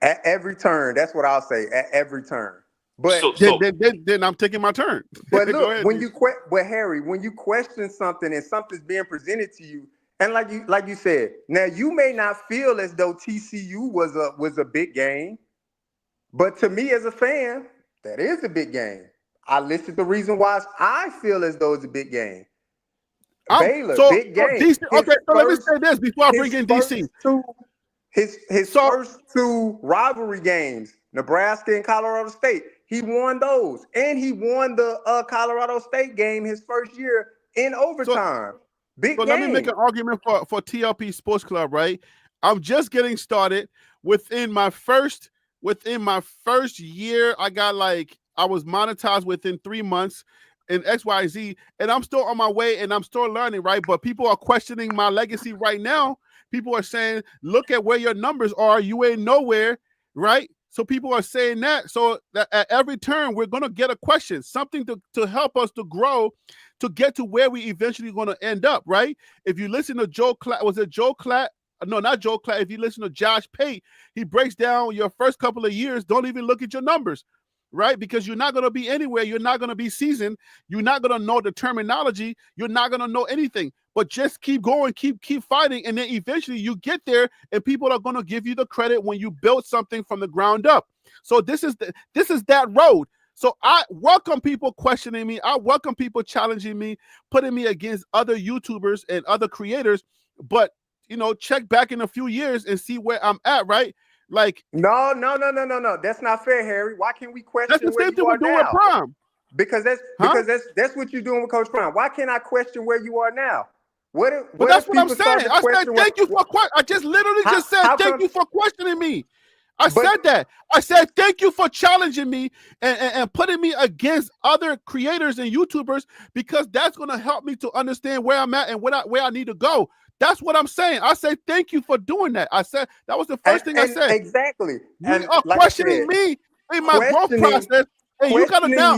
At every turn, that's what I'll say. At every turn, but then I'm taking my turn. But look, ahead, Harry, when you question something and something's being presented to you, and like you said, now you may not feel as though TCU was a big game, but to me as a fan, that is a big game. I listed the reason why I feel as though it's a big game. Baylor, so big game. DC, okay, so let me say this before I bring in DC. His first two rivalry games, Nebraska and Colorado State, he won those, and he won the Colorado State game his first year in overtime. Big game. Let me make an argument for TLP Sports Club, right? I'm just getting started. Within my first year, I was monetized within 3 months in XYZ, and I'm still on my way and I'm still learning, right? But people are questioning my legacy right now. People are saying, look at where your numbers are. You ain't nowhere, right? So people are saying that. So that at every turn, we're going to get a question, something to help us to grow, to get to where we eventually going to end up, right? If you listen to Joe Clatt, was it Joe Clatt? No, not Joe Clatt. If you listen to Josh Pate, he breaks down your first couple of years. Don't even look at your numbers, right? Because you're not going to be anywhere. You're not going to be seasoned. You're not going to know the terminology. You're not going to know anything. But just keep going, keep fighting, and then eventually you get there, and people are going to give you the credit when you build something from the ground up. So this is that road. So I welcome people questioning me. I welcome people challenging me, putting me against other YouTubers and other creators. But check back in a few years and see where I'm at, right? Like no. That's not fair, Harry. Why can't we question? That's the same thing we're doing with Prime. Because that's what you're doing with Coach Prime. Why can't I question where you are now? But that's what I'm saying. I said thank you for questioning. I just literally said thank you for questioning me. I said that. I said thank you for challenging me and putting me against other creators and YouTubers, because that's going to help me to understand where I'm at and where I need to go. That's what I'm saying. I say thank you for doing that. I said that was the first thing I said. Exactly. You are questioning me in my growth process, and you got to now.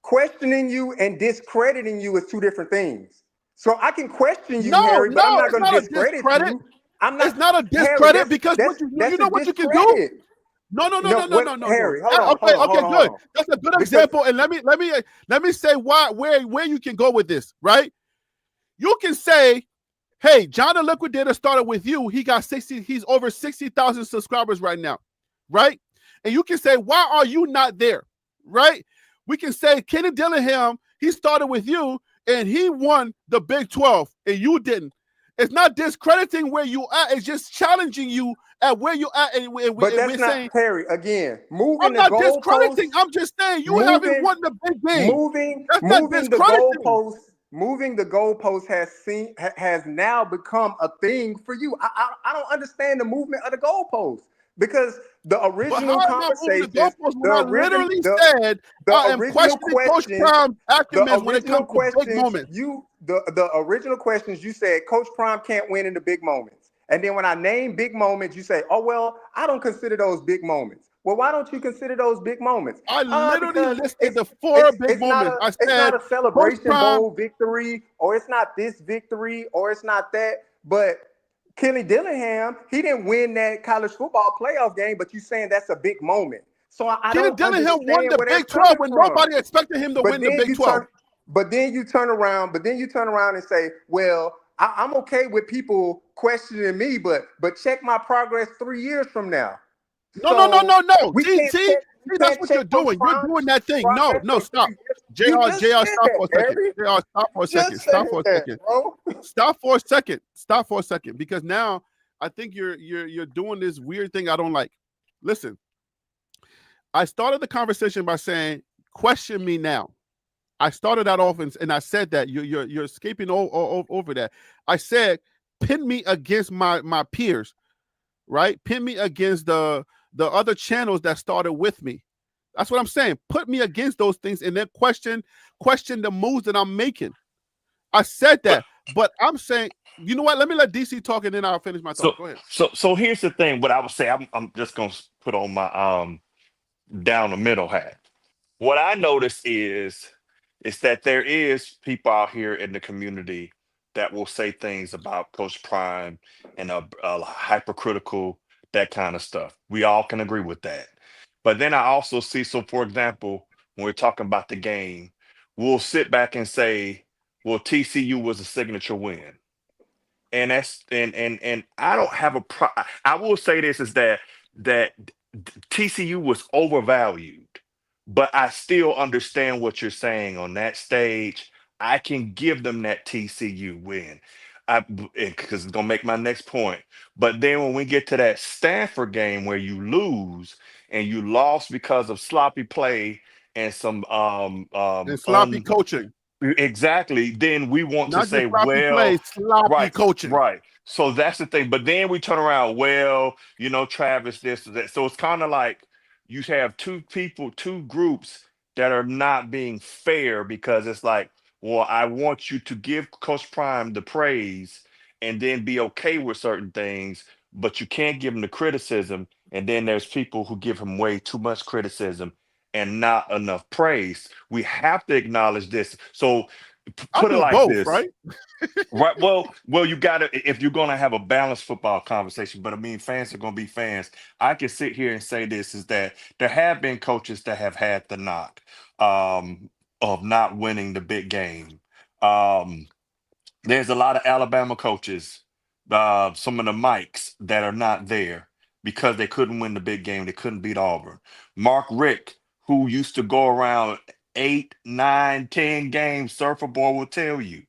Questioning you and discrediting you is two different things. So I can question you, Harry, but I'm not going to discredit you. It's not a discredit, Harry, because you know what you can do. No. Harry, okay, good. That's a good example, and let me say where you can go with this, right? You can say, hey, John the Liquidator started with you. He's over 60,000 subscribers right now, right? And you can say, why are you not there, right? We can say Kenny Dillingham, he started with you and he won the Big 12 and you didn't. It's not discrediting where you at. It's just challenging you at where you at. But that's not saying, Harry, again, I'm not discrediting. I'm just saying you haven't won the big game. Moving the goalpost has now become a thing for you. I don't understand the movement of the goalpost, because the original conversation, the original questions, you said Coach Prime can't win in the big moments. And then when I name big moments, you say, oh, well, I don't consider those big moments. Well, why don't you consider those big moments? I literally listed the four big moments. It's not a celebration bowl victory, or it's not this victory, or it's not that. But Kenny Dillingham, he didn't win that college football playoff game, but you're saying that's a big moment. So I don't understand. Kenny Dillingham won the Big 12 when nobody expected him to win the Big 12. But then you turn around and say, well, I'm okay with people questioning me, but check my progress 3 years from now. No. See, that's what you're doing. You're doing that thing. No, stop. JR, stop for a second. JR, stop for a second. Stop for a second. Because now I think you're doing this weird thing I don't like. Listen, I started the conversation by saying, question me now. I started that off and I said that you're escaping over that. I said, pin me against my peers, right? Pin me against the other channels that started with me. That's what I'm saying. Put me against those things and then question the moves that I'm making. I said that, but I'm saying, you know what? Let me let DC talk and then I'll finish my thought. Go ahead. So here's the thing. What I would say, I'm just gonna put on my down the middle hat. What I notice is that there is people out here in the community that will say things about Coach Prime and hypercritical, that kind of stuff. We all can agree with that. But then I also see, so for example, when we're talking about the game, we'll sit back and say, well, TCU was a signature win. And that's and I don't have I will say this is that TCU was overvalued, but I still understand what you're saying on that stage. I can give them that TCU win. Because it's gonna make my next point. But then when we get to that Stanford game where you lose and you lost because of sloppy play and some And sloppy coaching. exactly, then we want to Not just say, sloppy play, well, sloppy right, coaching. right. So that's the thing. But then we turn around, well, Travis, this or that. So it's kind of like you have two groups that are not being fair because it's like, well, I want you to give Coach Prime the praise and then be okay with certain things, but you can't give him the criticism. And then there's people who give him way too much criticism and not enough praise. We have to acknowledge this. So I put it do like both, this. right? Right. Well, you gotta if you're gonna have a balanced football conversation, but I mean fans are gonna be fans. I can sit here and say this is that there have been coaches that have had the knock of not winning the big game. Um, there's a lot of Alabama coaches, some of the Mikes that are not there because they couldn't win the big game. They couldn't beat Auburn. Mark Richt, who used to go around 8, 9, 10 games, Surfer Boy will tell you.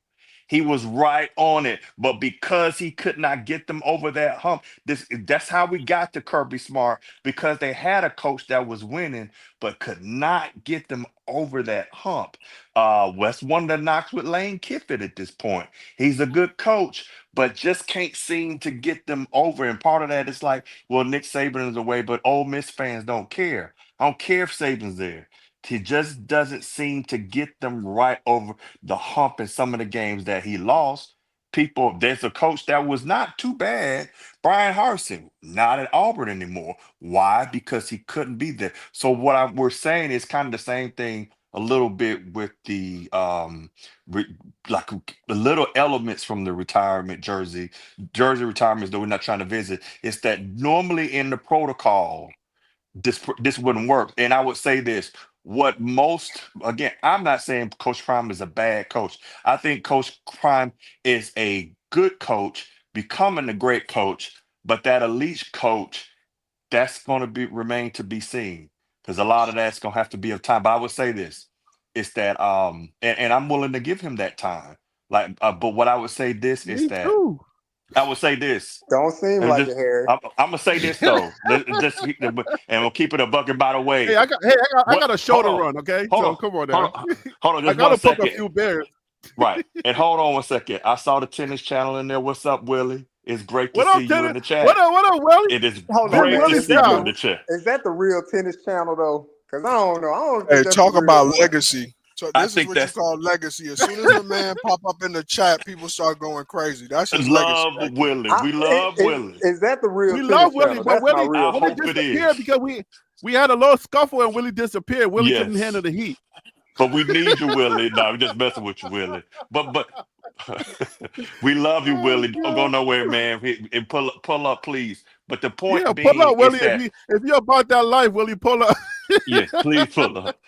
He was right on it, but because he could not get them over that hump, that's how we got to Kirby Smart, because they had a coach that was winning, but could not get them over that hump. That's one of the knocks with Lane Kiffin at this point. He's a good coach, but just can't seem to get them over. And part of that is like, well, Nick Saban is away, but Ole Miss fans don't care. I don't care if Saban's there. He just doesn't seem to get them right over the hump in some of the games that he lost. There's a coach that was not too bad, Brian Harsin, not at Auburn anymore. Why? Because he couldn't be there. So we're saying is kind of the same thing a little bit with the like the little elements from the jersey retirements that we're not trying to visit. It's that normally in the protocol, this wouldn't work. And I would say this: again, I'm not saying Coach Prime is a bad coach. I think Coach Prime is a good coach, becoming a great coach, but that elite coach, that's going to remain to be seen, because a lot of that's going to have to be of time. But I would say this: it's that and I'm willing to give him that time. But what I would say this is Me that too. I would say this. Don't seem And like it, Harry. I'm gonna say this though, and we'll keep it a bucket. By the way, Hey, I got a show to run. Okay, hold so on, come on now. hold on, I just gotta one poke a second. few bears. Right, and hold on 1 second. I saw the tennis channel in there. What's up, Willie? It's great to What see up, you in tennis? the chat. What up, Willie? It is Hold Big on, great man. to Willie's see you guy. in the chat. Is that the real tennis channel though? Because I don't know. I don't Hey, think that's talk the real about one. legacy. So I this is think what you that's call legacy. As soon as a man pop up in the chat, people start going crazy. That's his legacy love right there. Willie. We love Willie. Is that the real We tennis love Willie, channel? but That's my Willie real I question. hope it disappeared is. because we had a little scuffle and Willie disappeared. Willie couldn't handle Yes, the heat. but we need you, Willie. No, I'm just messing with you, Willie. But we love you, Oh Willie. Don't go God. nowhere, man. And pull up, please. But the Yeah, point pull being up, is Willie. that If you're about that life, Willie, pull up. yes, please pull up.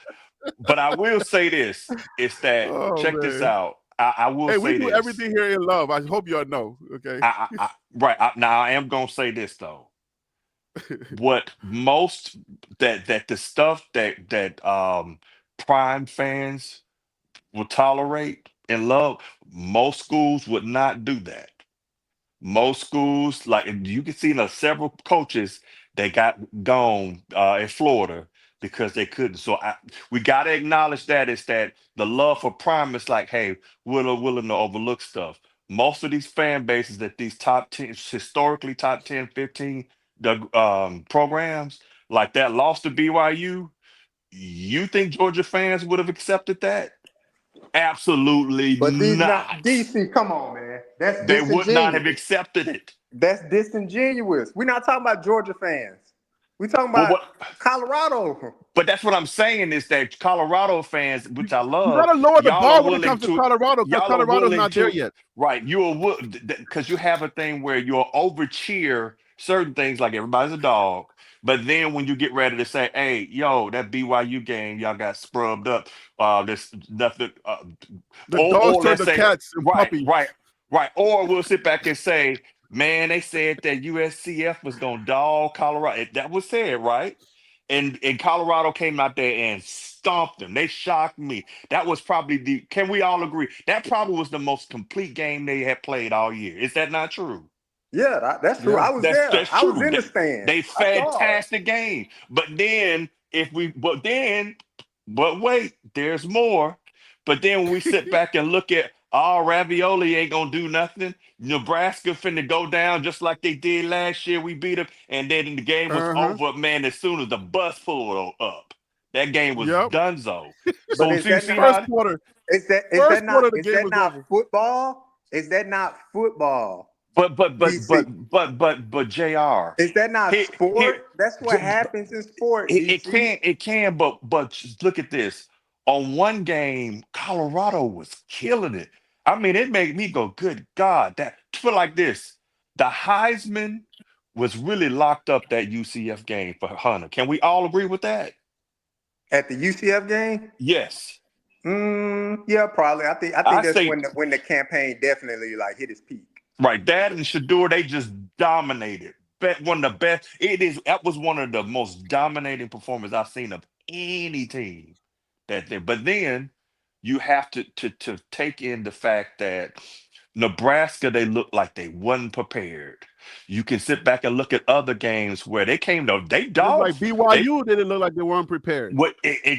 But I will say this: is that Oh check this man. out. I will Hey, we say do this. everything here in love. I hope y'all know. Okay. Now I am gonna say this though. What most that the stuff that Prime fans will tolerate and love, most schools would not do that. Most schools, like you can see, several coaches that got gone in Florida because they couldn't. So we got to acknowledge that is that the love for Prime is like, hey, we're willing to overlook stuff. Most of these fan bases that these top 10, historically top 10, 15 programs, like that lost to BYU, you think Georgia fans would have accepted that? Absolutely But these not not. DC. Come on, man. That's They would not have disingenuous. accepted it. That's disingenuous. We're not talking about Georgia fans. We're talking But about Colorado. But that's what I'm saying is that Colorado fans, which I You love, gotta lower the y'all are bar when it willing comes to to, Colorado because y'all are Colorado's willing not there to, yet. right? Because you have a thing where you'll over cheer certain things like everybody's a dog. But then when you get ready to say, hey, yo, that BYU game, y'all got scrubbed up. There's nothing. The dogs Or turn let's to say, cats and puppies. right. Or we'll sit back and say, man, they said that USCF was going to dog Colorado. That was said, right? And Colorado came out there and stomped them. They shocked me. That was probably can we all agree? That probably was the most complete game they had played all year. Is that not true? Yeah, that's true. I was That's there. I was true. in the stands. They I saw it. fantastic game. But wait, there's more. But then when we sit back and look at Ravioli ain't gonna do nothing. Nebraska finna go down just like they did last year. We beat them, and then the game was over, man. As soon as the bus pulled up, that game was donezo. But So is see, that see not how quarter? Is that not football? Is that not football? But DC? JR. Is that not sport? That's what happens in sport. It DC. can, but just look at this. On one game, Colorado was killing it. I mean, it made me go, good God, that put like this. The Heisman was really locked up that UCF game for Hunter. Can we all agree with that? At the UCF game? Yes. Yeah, probably. I think that's when the campaign definitely like hit its peak. Right, that and Shador, they just dominated. One of the best. That was one of the most dominating performances I've seen of any team. But then you have to take in the fact that Nebraska, they looked like they wasn't prepared. You can sit back and look at other games where they came to they dogs. Like BYU, they didn't look like they weren't prepared.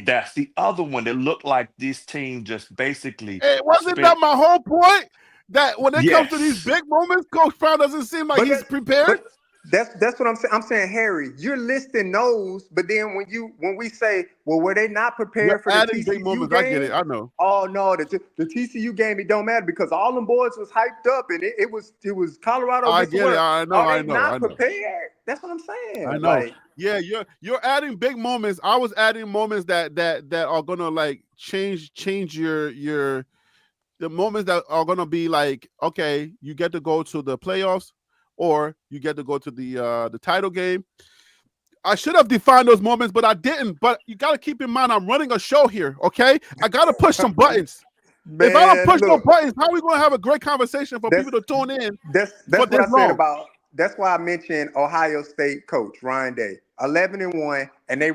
That's the other one that looked like this team just basically. Hey, wasn't that my whole point? That when it comes to these big moments, Coach Brown doesn't seem like he's prepared. That's what I'm saying. I'm saying, Harry, you're listing those, but then when we say, well, were they not prepared for the TCU big moments, game? I get it. I know. Oh no, the TCU game, it don't matter because all them boys was hyped up and it was Colorado. I get it. I know. Are they not prepared? That's what I'm saying. I know. Like, yeah, you're adding big moments. I was adding moments that are gonna like change your the moments that are gonna be like, okay, you get to go to the playoffs or you get to go to the title game. I should have defined those moments, but I didn't. But you got to keep in mind, I'm running a show here, okay? I got to push some buttons. Man, if I don't push no buttons, how are we going to have a great conversation for people to tune in? That's what I said about. That's why I mentioned Ohio State coach Ryan Day, 11-1, and they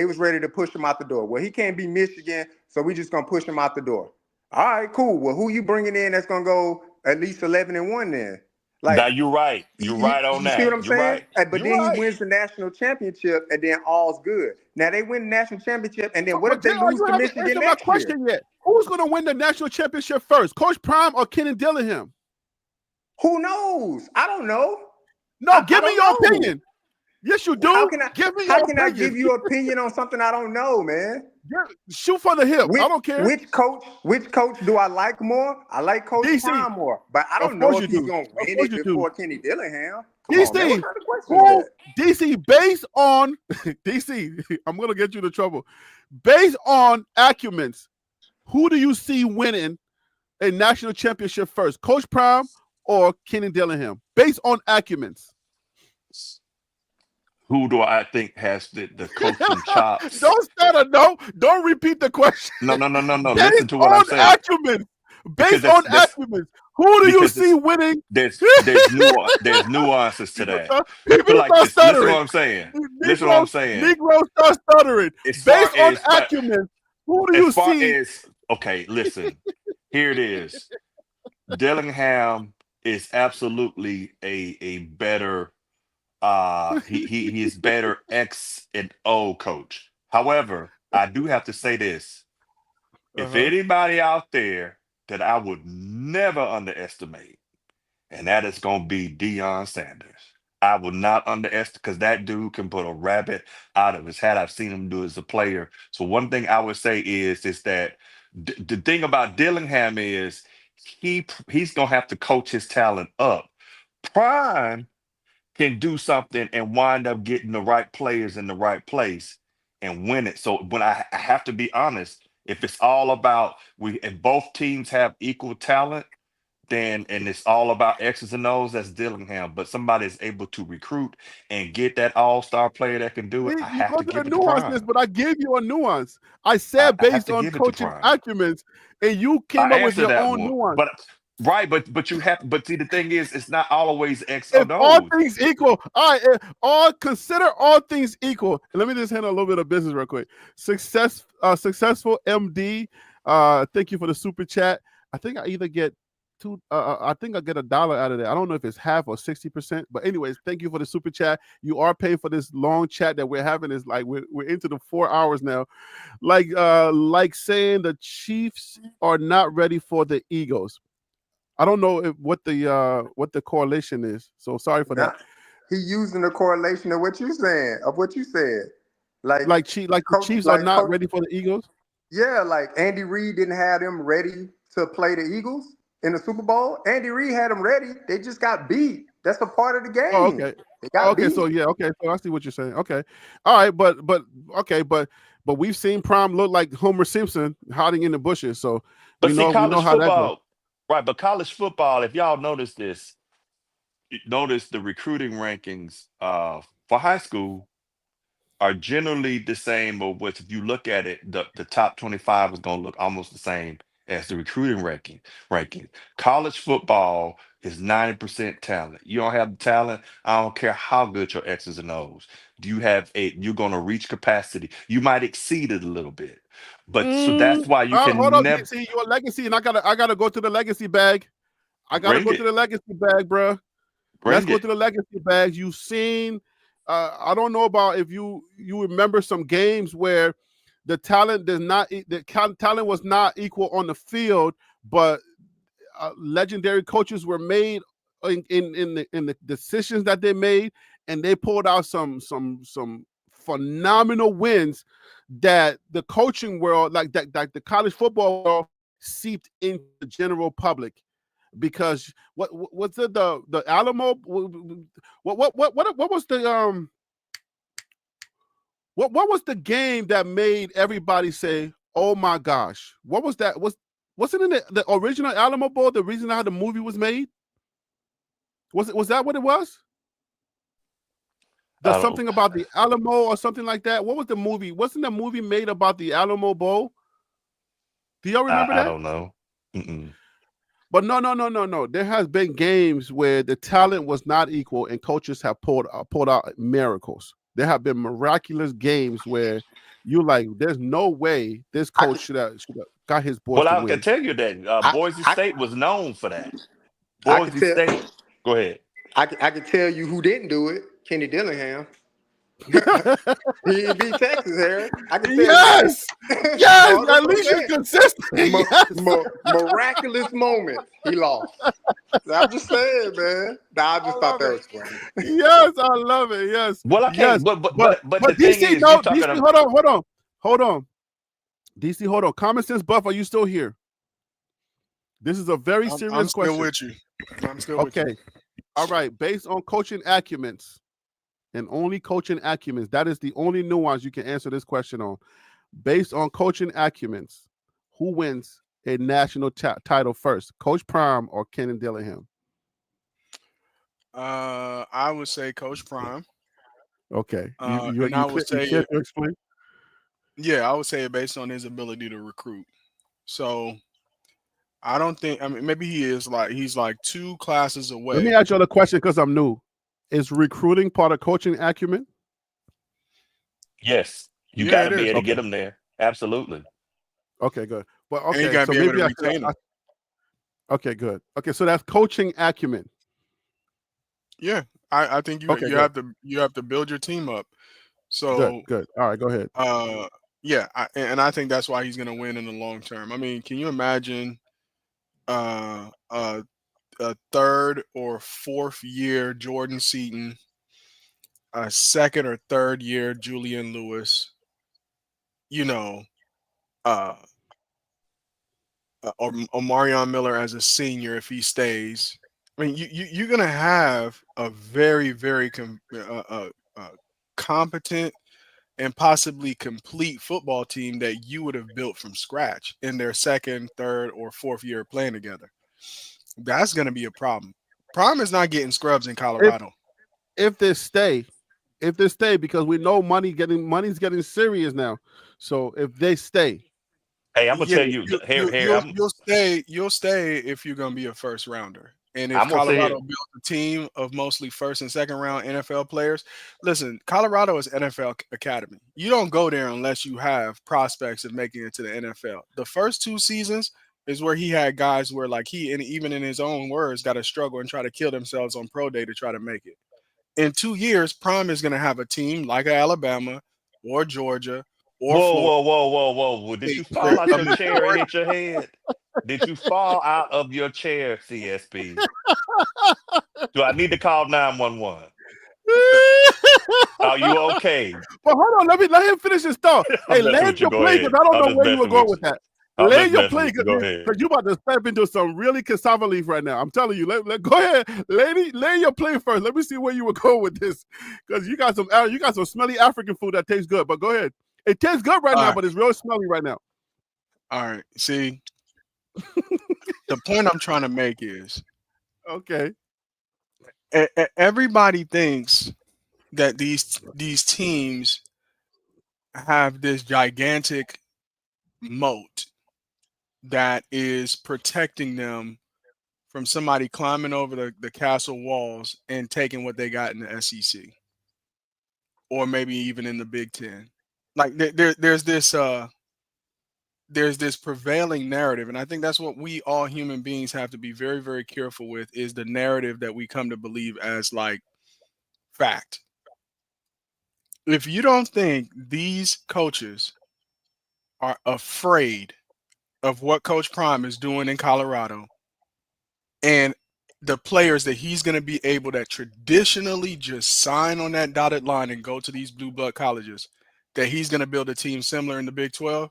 was ready to push him out the door. Well, he can't be Michigan, so we just gonna push him out the door. All right, cool. Well, who you bringing in that's gonna go at least 11-1 then? Like, now you're right. You're right on that. You see what I'm saying? Right. But then he wins the national championship, and then all's good. Now they win the national championship, and then what if they lose to Michigan next year? Yet. Who's going to win the national championship first, Coach Prime or Kenan Dillingham? Who knows? I don't know. No, give me your opinion. Yes, you do. How can I give you an opinion on something I don't know, man? Shoot from the hip. I don't care. Which coach do I like more? I like Coach Prime more, but I don't know if he's gonna win it before Kenny Dillingham. DC, based on DC, I'm gonna get you into trouble. Based on acumens, who do you see winning a national championship first, Coach Prime or Kenny Dillingham? Based on acumens. Who do I think has the coaching chops? Don't start a no. Don't repeat the question. No. Listen to what I'm saying. Based on acumen, who do you see winning? There's nuances to that. People like start this. stuttering. Listen what I'm saying. Negroes start stuttering. Based on acumen, who do you see? Okay, listen. Here it is. Dillingham is absolutely a better. He is better X and O coach. However, I do have to say this. If anybody out there that I would never underestimate, and that is going to be Deion Sanders. I would not underestimate because that dude can put a rabbit out of his hat. I've seen him do as a player. So one thing I would say is that the thing about Dillingham is he's going to have to coach his talent up. Prime can do something and wind up getting the right players in the right place and win it. So when I have to be honest, if it's all about if both teams have equal talent, then and it's all about X's and O's, that's Dillingham. But somebody is able to recruit and get that all-star player that can do it. I have to give it to Prime. But I gave you a nuance. I said based on coaching acumen, and you came up with your own nuance. Right, but you have, but see, the thing is, it's not always X or If all those. things equal, all right, consider all things equal. And let me just handle a little bit of business real quick. Successful MD. Thank you for the super chat. I think I either get I think I get $1 out of that. I don't know if it's half or 60%, but anyways, thank you for the super chat. You are paying for this long chat that we're having. Is like we're into the 4 hours now. Like saying the Chiefs are not ready for the Eagles. I don't know what the correlation is. So sorry for that. He using the correlation of what you said. Like the Chiefs are not ready for the Eagles. Yeah, like Andy Reid didn't have them ready to play the Eagles in the Super Bowl. Andy Reid had them ready. They just got beat. That's a part of the game. Oh, okay. They got beat. So yeah, okay. So I see what you're saying. Okay. All right, but we've seen Prime look like Homer Simpson hiding in the bushes. So we know how that goes. Right, but college football, if y'all notice this, notice the recruiting rankings for high school are generally the same, or what if you look at it, the top 25 is going to look almost the same as the recruiting ranking. College football is 90% talent. You don't have the talent, I don't care how good your X's and O's. You're going to reach capacity. You might exceed it a little bit. But so that's why you can hold never see your legacy, and I gotta go to the legacy bag. I gotta go to the legacy bag, bro. Let's go to the legacy bag. You've seen. I don't know about if you remember some games where the talent talent was not equal on the field, but legendary coaches were made in the decisions that they made, and they pulled out some phenomenal wins that the coaching world, like the college football world, seeped into the general public. Because what's the Alamo? What was the what was the game that made everybody say, "Oh my gosh"? What was that? Wasn't it the original Alamo Bowl? The reason how the movie was made? Was that what it was? There's something about the Alamo or something like that. What was the movie? Wasn't the movie made about the Alamo Bowl? Do y'all remember that? I don't know. Mm-mm. But no. There has been games where the talent was not equal, and coaches have pulled out miracles. There have been miraculous games where you're like, there's no way this coach should have got his boys to win. I can tell you that Boise State was known for that. Boise State. Go ahead. I can tell you who didn't do it. Kenny Dillingham. He beat Texas, Harry. I can tell yes, at least you're consistent. Miraculous moment. He lost. I'm just saying, man. I just thought that was funny. Yes, I love it. Yes. Well, I can't. But the DC, thing is, DC, hold on. DC, hold on. Common Sense Buff, are you still here? This is a very serious question. I'm still with you. Okay. All right. Based on coaching acumens. And only coaching acumens. That is the only nuance you can answer this question on. Based on coaching acumens, who wins a national title first, Coach Prime or Kenny Dillingham? I would say Coach Prime. Okay. I would say you explain. Yeah, I would say it based on his ability to recruit. So I don't think. I mean, maybe he's like 2 classes away. Let me ask you the question because I'm new. Is recruiting part of coaching acumen? Yes, you got to be able to get them there. Absolutely. Okay, good. But and you got to be able to retain them. Okay, good. Okay, so that's coaching acumen. Yeah, I think you have to build your team up. So good. All right, go ahead. Yeah, I think that's why he's going to win in the long term. I mean, can you imagine a 3rd or 4th year Jordan Seaton, a 2nd or 3rd year Julian Lewis, or Omarion Miller as a senior if he stays. I mean, you're going to have a very, very competent and possibly complete football team that you would have built from scratch in their 2nd, 3rd, or 4th year playing together. That's going to be a problem. Prime is not getting scrubs in Colorado. If they stay, because we know money's getting serious now. So if they stay, Hey, I'm gonna Yeah, tell you, Harry. you'll stay if you're gonna be a first rounder. And if I'm gonna say Colorado it. built a team of mostly first and second round NFL players, listen, Colorado is NFL academy. You don't go there unless you have prospects of making it to the NFL. The first 2 seasons is where he had guys where like he and even in his own words got to struggle and try to kill themselves on pro day to try to make it. In 2 years, Prime is gonna have a team like Alabama or Georgia or Whoa, Florida. whoa, whoa, whoa, whoa! Did you fall out A your chair and majority. hit your head? Did you fall out of your chair, CSP? Do I need to call 911? Are you okay? But hold on, let him finish his thought. Hey, I'm messing land with you. your Go plane because ahead. I don't I'm know just where you were messing going with with you. that. I'm just Land your messing plane with you. Go ahead. because you about to step into some really cassava leaf right now. I'm telling you. Go ahead, lady. Lay your plane first. Let me see where you were going with this because you got some smelly African food that tastes good. But go ahead. It tastes good right All now, right. but it's real smelly right now. All right. See, the point I'm trying to make is Okay. Everybody thinks that these teams have this gigantic moat that is protecting them from somebody climbing over the castle walls and taking what they got in the SEC or maybe even in the Big Ten. Like there's this prevailing narrative, and I think that's what we all human beings have to be very, very careful with is the narrative that we come to believe as like fact. If you don't think these coaches are afraid of what Coach Prime is doing in Colorado and the players that he's going to be able to traditionally just sign on that dotted line and go to these blue blood colleges, that he's going to build a team similar in the Big 12,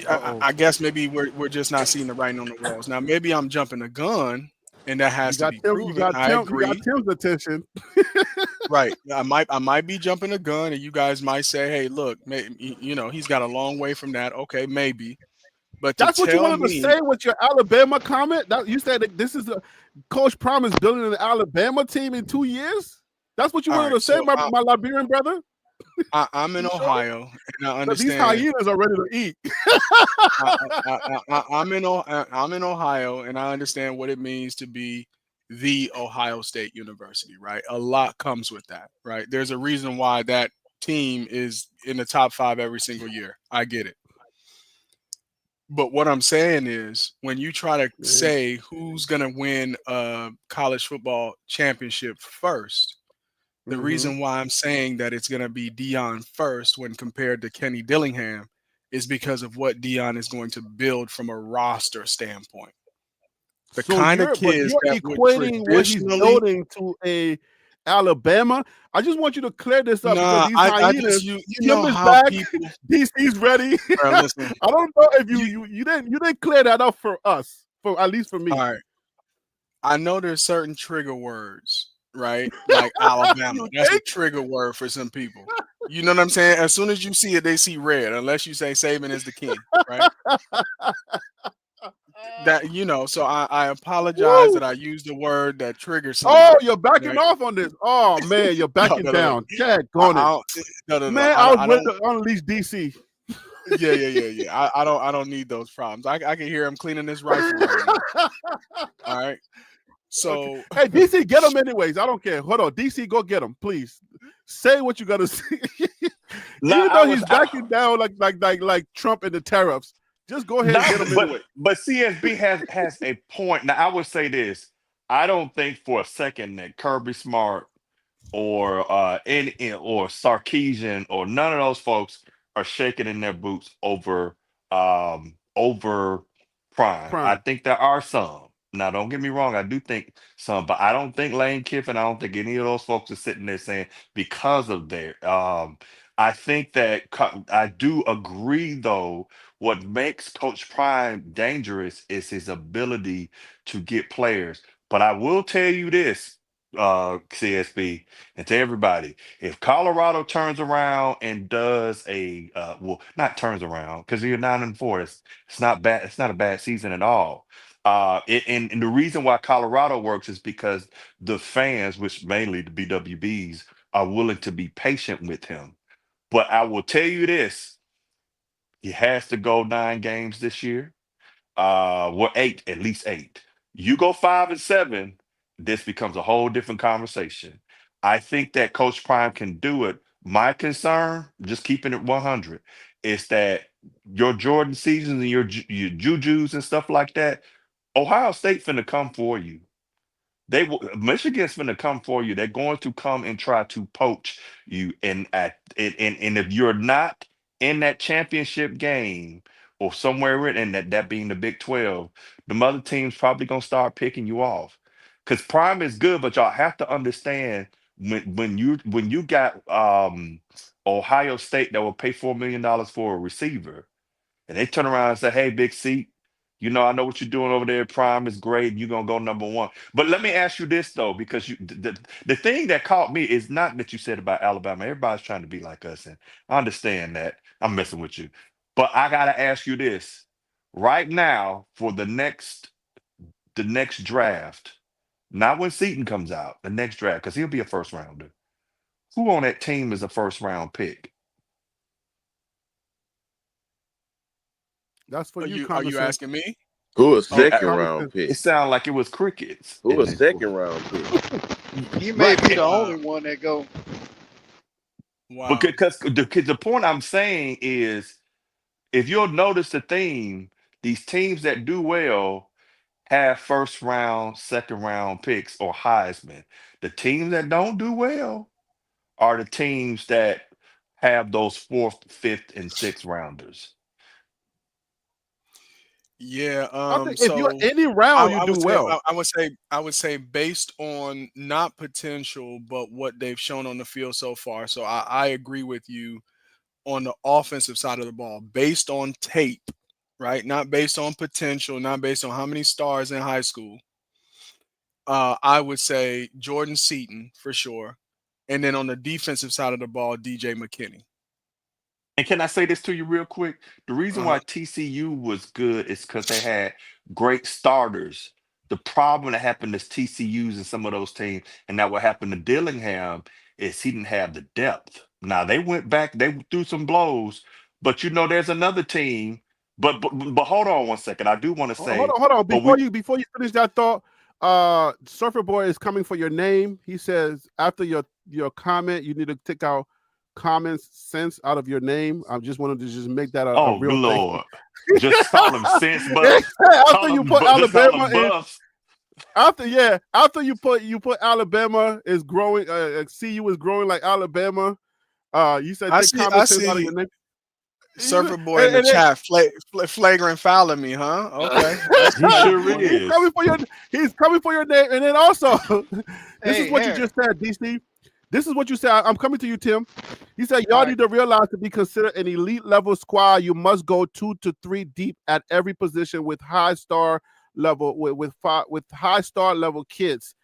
I guess maybe we're just not seeing the writing on the walls. Now maybe I'm jumping the gun, and that has to be proven. I You got agree. Tim's attention. Right. I might be jumping the gun, and you guys might say, "Hey, look, he's got a long way from that." Okay, maybe, but to That's what you tell wanted to me, say with your Alabama comment. That you said that this is Coach Prime is building an Alabama team in 2 years. That's what you all wanted right. to say, So my Liberian brother. I'm in You sure? Ohio, and I Because these understand. hyenas are ready to eat. I'm in Ohio, and I understand what it means to be the Ohio State University. Right, a lot comes with that. Right, there's a reason why that team is in the top 5 every single year. I get it. But what I'm saying is, when you try to say who's going to win a college football championship first, the reason why I'm saying that it's going to be Deion first when compared to Kenny Dillingham is because of what Deion is going to build from a roster standpoint. The So kind of you're kids that would equating what he's traditionally. building to a Alabama. I just want you to clear this up because Nah, these I just hyenas. you Tim know is how back. people. DC's ready. Listen, I don't know if you you didn't clear that up for us, for at least for me. all right. I know there's certain trigger words, right? Like Alabama. That's a trigger word for some people. You know what I'm saying? As soon as you see it, they see red, unless you say Saban is the king, right? So I apologize Woo! that I used the word that triggers Oh, somebody. you're backing Right? off on this. Oh man, you're No, backing no, no, no. down. Dad, I, on it. I don't, no. Man, I was I ready don't. to unleash DC. Yeah. I don't need those problems. I can hear him cleaning his rifle right now. All right. So okay. Hey, DC, get him anyways. I don't care. Hold on, DC, go get him, please. Say what you gotta say. Even though he's backing down like Trump and the tariffs, just go ahead and get him anyway. But CSB has a point. Now I would say this. I don't think for a second that Kirby Smart or or Sarkeesian or none of those folks are shaking in their boots over Prime. I think there are some. Now, don't get me wrong, I do think some, but I don't think Lane Kiffin, I don't think any of those folks are sitting there saying because of their I think that I do agree though. What makes Coach Prime dangerous is his ability to get players. But I will tell you this, CSB, and to everybody, if Colorado turns around and does not turns around because you're 9-4, it's not bad. It's not a bad season at all. And the reason why Colorado works is because the fans, which mainly the BWBs, are willing to be patient with him. But I will tell you this: He has to go 9 games this year. Well, 8, at least 8. You go 5 and 7, this becomes a whole different conversation. I think that Coach Prime can do it. My concern, just keeping it 100, is that your Jordan seasons and your Jujus and stuff like that, Ohio State finna come for you. Michigan's going to come for you. They're going to come and try to poach you. And if you're not in that championship game or somewhere in that being the Big 12, the other team's probably going to start picking you off. Because Prime is good, but y'all have to understand when you got Ohio State that will pay $4 million for a receiver, and they turn around and say, "Hey, Big C, I know what you're doing over there. Prime is great. And you're gonna go number 1." But let me ask you this though, because the thing that caught me is not that you said about Alabama. Everybody's trying to be like us, and I understand that. I'm messing with you, but I gotta ask you this right now for the next draft, not when Seton comes out, the next draft, because he'll be a first rounder. Who on that team is a first round pick? That's for you. Are you asking me? Who a second round pick? It sounded like it was crickets. Who a second round pick? He may be the only one that go. Wow. Because the point I'm saying is, if you'll notice the theme, these teams that do well have first round, second round picks or Heisman. The teams that don't do well are the teams that have those 4th, 5th, and 6th rounders. Yeah. I think if you're any round, you do well. I would say based on not potential, but what they've shown on the field so far. So I agree with you on the offensive side of the ball, based on tape, right? Not based on potential, not based on how many stars in high school. I would say Jordan Seton for sure. And then on the defensive side of the ball, DJ McKinney. And can I say this to you real quick? The reason why TCU was good is because they had great starters. The problem that happened is TCU's and some of those teams, and now what happened to Dillingham is he didn't have the depth. Now they went back, they threw some blows, but there's another team. But hold on one second. I do want to say, hold on. Before you finish that thought, Surfer Boy is coming for your name. He says after your comment, you need to take out common sense out of your name. I just wanted to just make that a real Lord. thing. Just call him sense buffs. After you put Alabama in, after you put Alabama is growing, CU is growing like Alabama. You said take common sense out of your name. Surfer Boy in the chat, flagrant fouling me, huh? Okay. He sure is. He's coming for your name. And then also, this is what you just said, DC. This is what you said. I'm coming to you, Tim. He said, y'all need to realize to be considered an elite level squad, you must go 2 to 3 deep at every position with high star level, with high star level kids.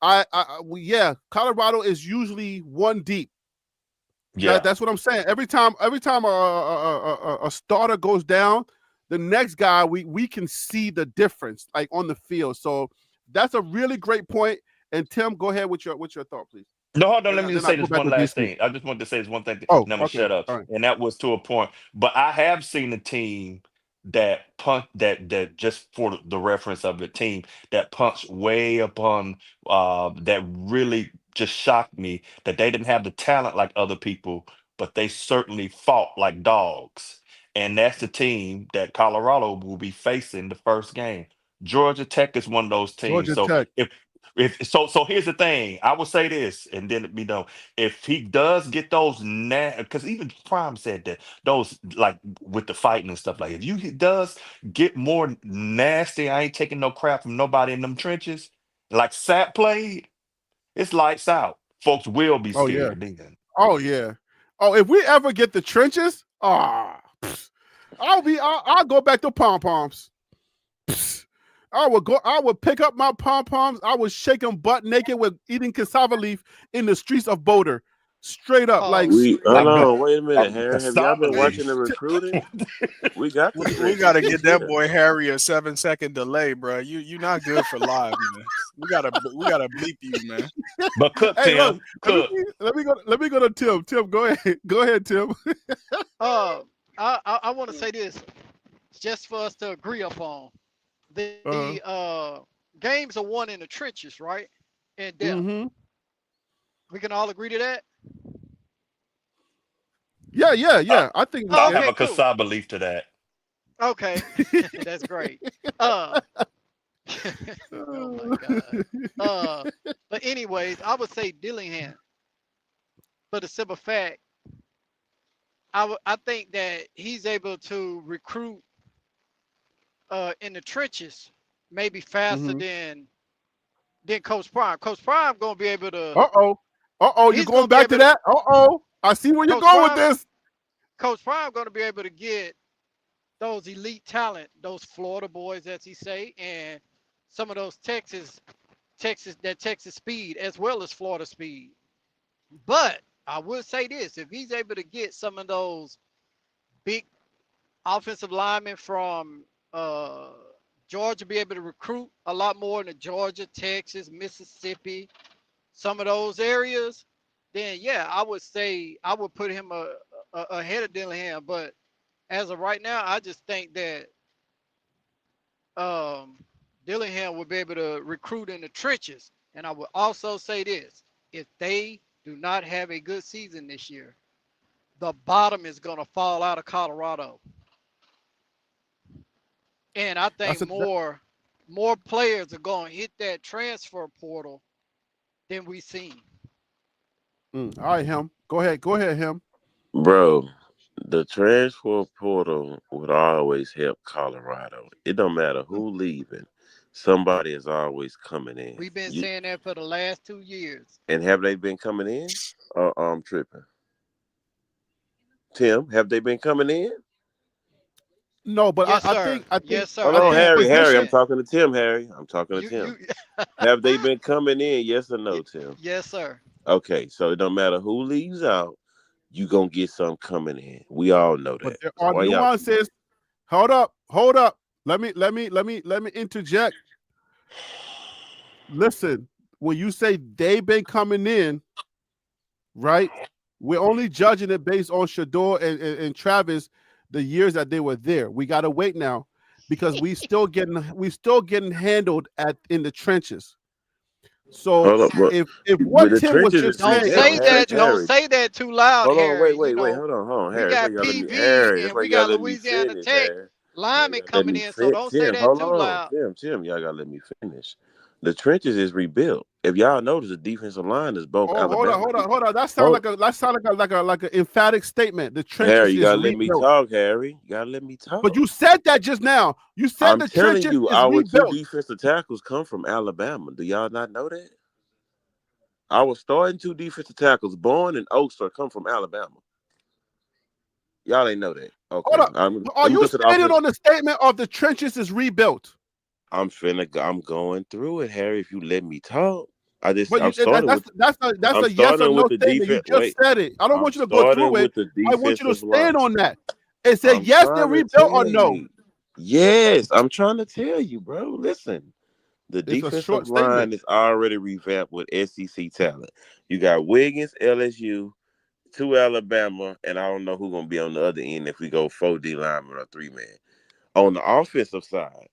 Colorado is usually 1 deep. Yeah, that's what I'm saying. Every time a starter goes down, the next guy we can see the difference like on the field. So that's a really great point. And Tim, go ahead with your thought, please. No, hold on. Let me just say this one last thing. I just wanted to say this one thing. Oh, and I'm gonna shut up. Right. And that was to a point. But I have seen a team that just for the reference of the team that punched way upon that really just shocked me that they didn't have the talent like other people, but they certainly fought like dogs. And that's the team that Colorado will be facing the first game. Georgia Tech is one of those teams. So here's the thing. I will say this, and then it be done. If he does get those, because even Prime said that those like with the fighting and stuff like, if he does get more nasty, I ain't taking no crap from nobody in them trenches. Like Sap played, it's lights out. Folks will be scared then. Oh yeah. Oh, if we ever get the trenches, I'll go back to pom poms. I would pick up my pom-poms. I would shake them butt naked with eating cassava leaf in the streets of Boulder. Straight up. Wait a minute, Harry. Have y'all been watching the recruiting? We got to get that boy Harry a 7-second delay, bro. You're not good for live, man. We gotta bleep you, man. But cook, Tim. Look, let me go to Tim. Tim, go ahead. Go ahead, Tim. I want to say this just for us to agree upon. The games are won in the trenches, right? In depth. Mm-hmm. We can all agree to that. Yeah. I think we I can. have Okay, a cool. Kasai belief to that. Okay, that's great. Uh, oh my God. But anyways, I would say Dillingham for the simple fact I think that he's able to recruit in the trenches maybe faster Mm-hmm. than Coach Prime. Coach Prime gonna be able to. You're He's going gonna be back to able to. that. I see where you're Coach going with Prime. this. Coach Prime gonna be able to get those elite talent, those Florida boys, as he say, and some of those Texas speed as well as Florida speed. But I would say this: if he's able to get some of those big offensive linemen from Georgia, be able to recruit a lot more in the Georgia, Texas, Mississippi, some of those areas, then yeah, I would say I would put him ahead of Dillingham. But as of right now, I just think that um, Dillingham will be able to recruit in the trenches. And I would also say this: if they do not have a good season this year, the bottom is going to fall out of Colorado. And I think That's a that, more players are going to hit that transfer portal than we seen. all right, him. Go ahead, him. Bro, the transfer portal would always help Colorado. It don't matter who leaving. Somebody is always coming in. We've been saying that for the last 2 years. And have they been coming in? I'm tripping. Tim, have they been coming in? No, but Yes, I sir. think I think Yes, sir. Hold I on, They think have been Harry. coming I'm position. in. talking to Tim, Harry. I'm talking to You. Tim. Have they been coming in? Yes or no, Tim? Yes, sir. Okay, so it don't matter who leaves out, you gonna get some coming in. We all know But that. there So are why y'all? nuances. Hold up. Let me interject. Listen, when you say they've been coming in, right? We're only judging it based on Shador and Travis, the years that they were there. We gotta wait now because we still getting handled in the trenches. So Hold up, but if with what the Tim was trenches just is Don't saying, if rebuilt, say the Harry. that. trenches, Don't Harry, say that too loud, hold on, Harry. wait, hold on, We Harry. That's why got you gotta let me, PV Harry. That's and why we you gotta got let me Louisiana finish, Tech Harry. You linemen gotta let coming me in, so don't say Tim, that hold too on, loud. Tim, y'all gotta let me finish. The trenches is rebuilt. If y'all notice, the defensive line is both oh, Alabama. hold on. That sounds Hold, like an emphatic statement. The Harry, trenches you is gotta let me rebuilt. talk, Harry. You gotta let me But talk. you said that just now. You said I'm the telling trenches you, is our two rebuilt. defensive tackles come from Alabama. Do y'all not know that? Our starting two defensive tackles, Bourne and Oster, come from Alabama. Y'all ain't know that. Hold Okay. up. Are Let me you go to the standing offense. on the statement of the trenches is rebuilt? I'm going through it, Harry. If you let me talk. But I'm starting with that's I'm a yes or starting with no the statement. You defense. just Wait. said it. I don't I'm want you to go starting through it. with the I want you to defensive stand line. on that and say I'm yes, they're trying to rebuilt or tell no. you. Yes, I'm trying to tell you, bro. Listen. The It's a defensive short statement. line is already revamped with SEC talent. You got Wiggins, LSU, two Alabama, and I don't know who's gonna be on the other end if we go 4D lineman or 3-man. On the offensive side,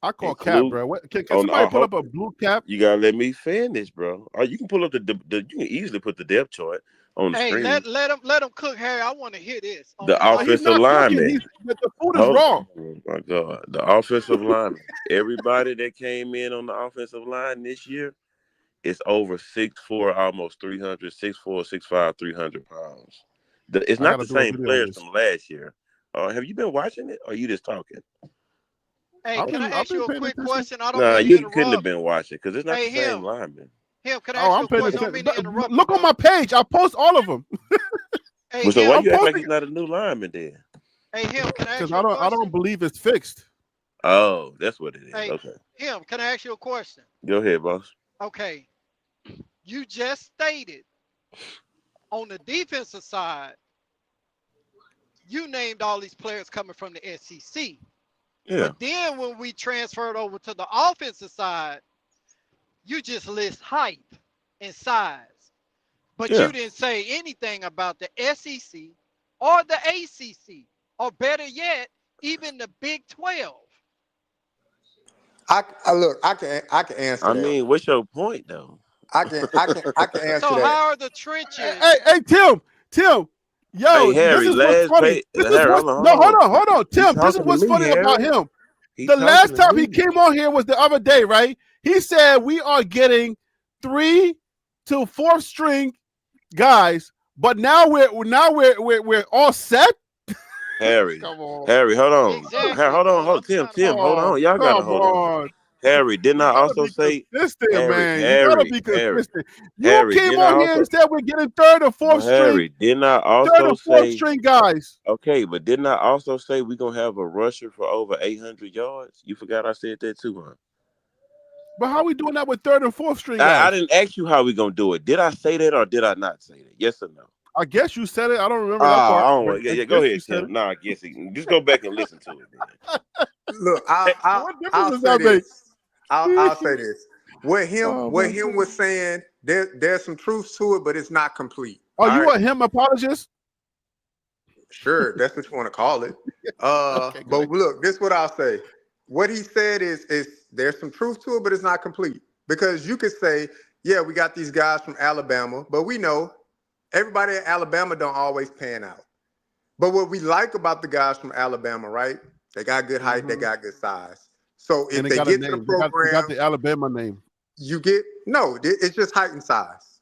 I call cap, include bro. Can on the somebody pull up a blue cap? you gotta let me finish, bro. Or you can pull up you can easily put the depth chart on the Hey, screen. let him cook, Harry. I want to hear this on The the No, he's offensive not offensive side. cooking. lineman. The food is Hold raw. Oh my God. The offensive lineman. Everybody that came in on the offensive line this year is over 6'4", almost 300, 6'4", 6'5", 300 pounds. It's I not gotta the do a same video on players this. from last year. Have you been watching it or are you just talking? Hey, can I I've ask been you a paying quick attention. question? I don't Nah, mean to you couldn't have interrupt. been watching because it's not the Hey, same lineman. can I Oh, ask you I'm a paying question? I don't attention. mean to interrupt you, Look on bro. my page. I post all of them. Hey, So why I'm you act like posting he's not a new lineman then? Can I ask because you a I don't question? believe it's fixed. Oh, that's what it is. Hey, Okay. can I ask you a question? Go ahead, boss. Okay, you just stated on the defensive side, you named all these players coming from the SEC. Yeah. But then when we transferred over to the offensive side, you just list height and size. But Yeah. you didn't say anything about the SEC or the ACC. or better yet, even the Big 12. I look. I can answer I that. mean, what's your point though? I can answer So that. how are the trenches? Hey, Tim. Hey Yo, this Harry, is what's last funny. pay. This is Harry, what's hold no, hold on. on, He Tim. This is talking to what's me, funny about Harry. him. He The talking last to time he me. came on here was the other day, right? He said we are getting 3 to 4th string guys, but now we're all set. Harry, Come on. Harry, hold on. Exactly, Harry, hold on, bro. hold I'm Tim, hold on. Y'all gotta Come hold on. on. Harry, didn't You I gotta also be say consistent, Harry, man. You gotta be Harry, consistent. You Harry, came didn't I on here also and said we're getting 3rd or 4th string, Harry, didn't I 3rd also or 4th say string guys. okay, but didn't I also say we're gonna have a rusher for over 800 yards? You forgot I said that too, huh? But how are we doing that with 3rd and 4th string I guys? didn't ask you how we gonna do it. Did I say that or did I not say that? Yes or no? I guess you said it. I don't remember that part. I don't But want. I Yeah, go guess you ahead, said Tim. it. Nah, I guess just go back and listen to it. Then. Look, What difference I'll does say that make? this. I'll say this. What Oh, my him God. was saying, there's some truth to it, but it's not complete. Are All you right. a him apologist? Sure, that's what you want to call it. Okay, But good. look, this is what I'll say. What he said is there's some truth to it, but it's not complete. Because you could say, yeah, we got these guys from Alabama, but we know everybody in Alabama don't always pan out. But what we like about the guys from Alabama, right? They got good height, they got good size. So And if they they got a get to the name. They got program, the Alabama name. you get it's just height and size.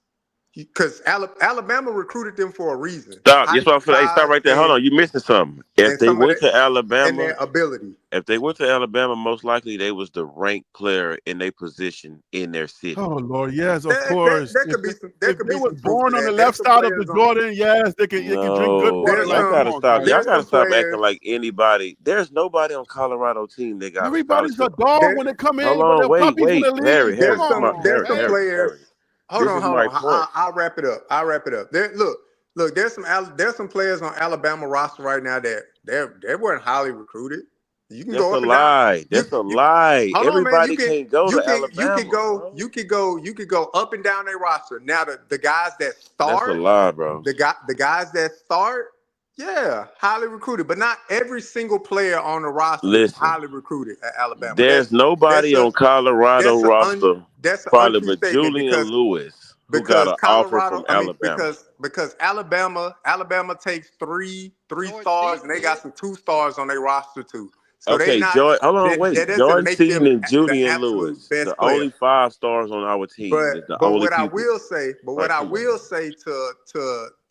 Because Alabama recruited them for a reason. Stop. Yes, Height, what I'm finna. Hey, stop size, right there. Hold on. You missing something. If and they some of went it to and Alabama, their ability. if they went to Alabama, most likely they was the ranked player in their position in their city. Oh Lord, yes, of There, course. could be some If they was some truth to born on the that. There's left some side of the players on Jordan, yes, they can drink good No, water. there's Like, y'all some come gotta on, stop. guys. Y'all there's gotta some stop acting players. like anybody. There's nobody on Colorado team that got a Everybody's a scholarship. dog There, when they come Hold in, when on, they're puppies in wait, the Harry, league. Come Harry, on, there's some man. players. Harry. Hold This on, is my point. I'll wrap it up. There, look. There's some players on Alabama roster right now that they weren't highly recruited. You can That's go a up and down. lie. That's a lie. Hold on, man. Everybody can't go to Alabama, You bro. could go up and down their roster. Now the guys that That's a start, lie, bro. the guys that start, yeah, highly recruited. But not every single player on the roster is Listen, highly recruited at Alabama. there's nobody on Colorado roster That's an probably untrue but statement Julian Lewis who got because an offer from Colorado, Alabama. because Alabama takes three George stars Seaton and they got did. some 2 stars on their roster too. So they Okay, not hold on, that wait. doesn't Jordan make them Seaton and the Julian absolute Lewis, best the player. only 5 stars on our team. Is the only What I people. will say, Like, come on, man.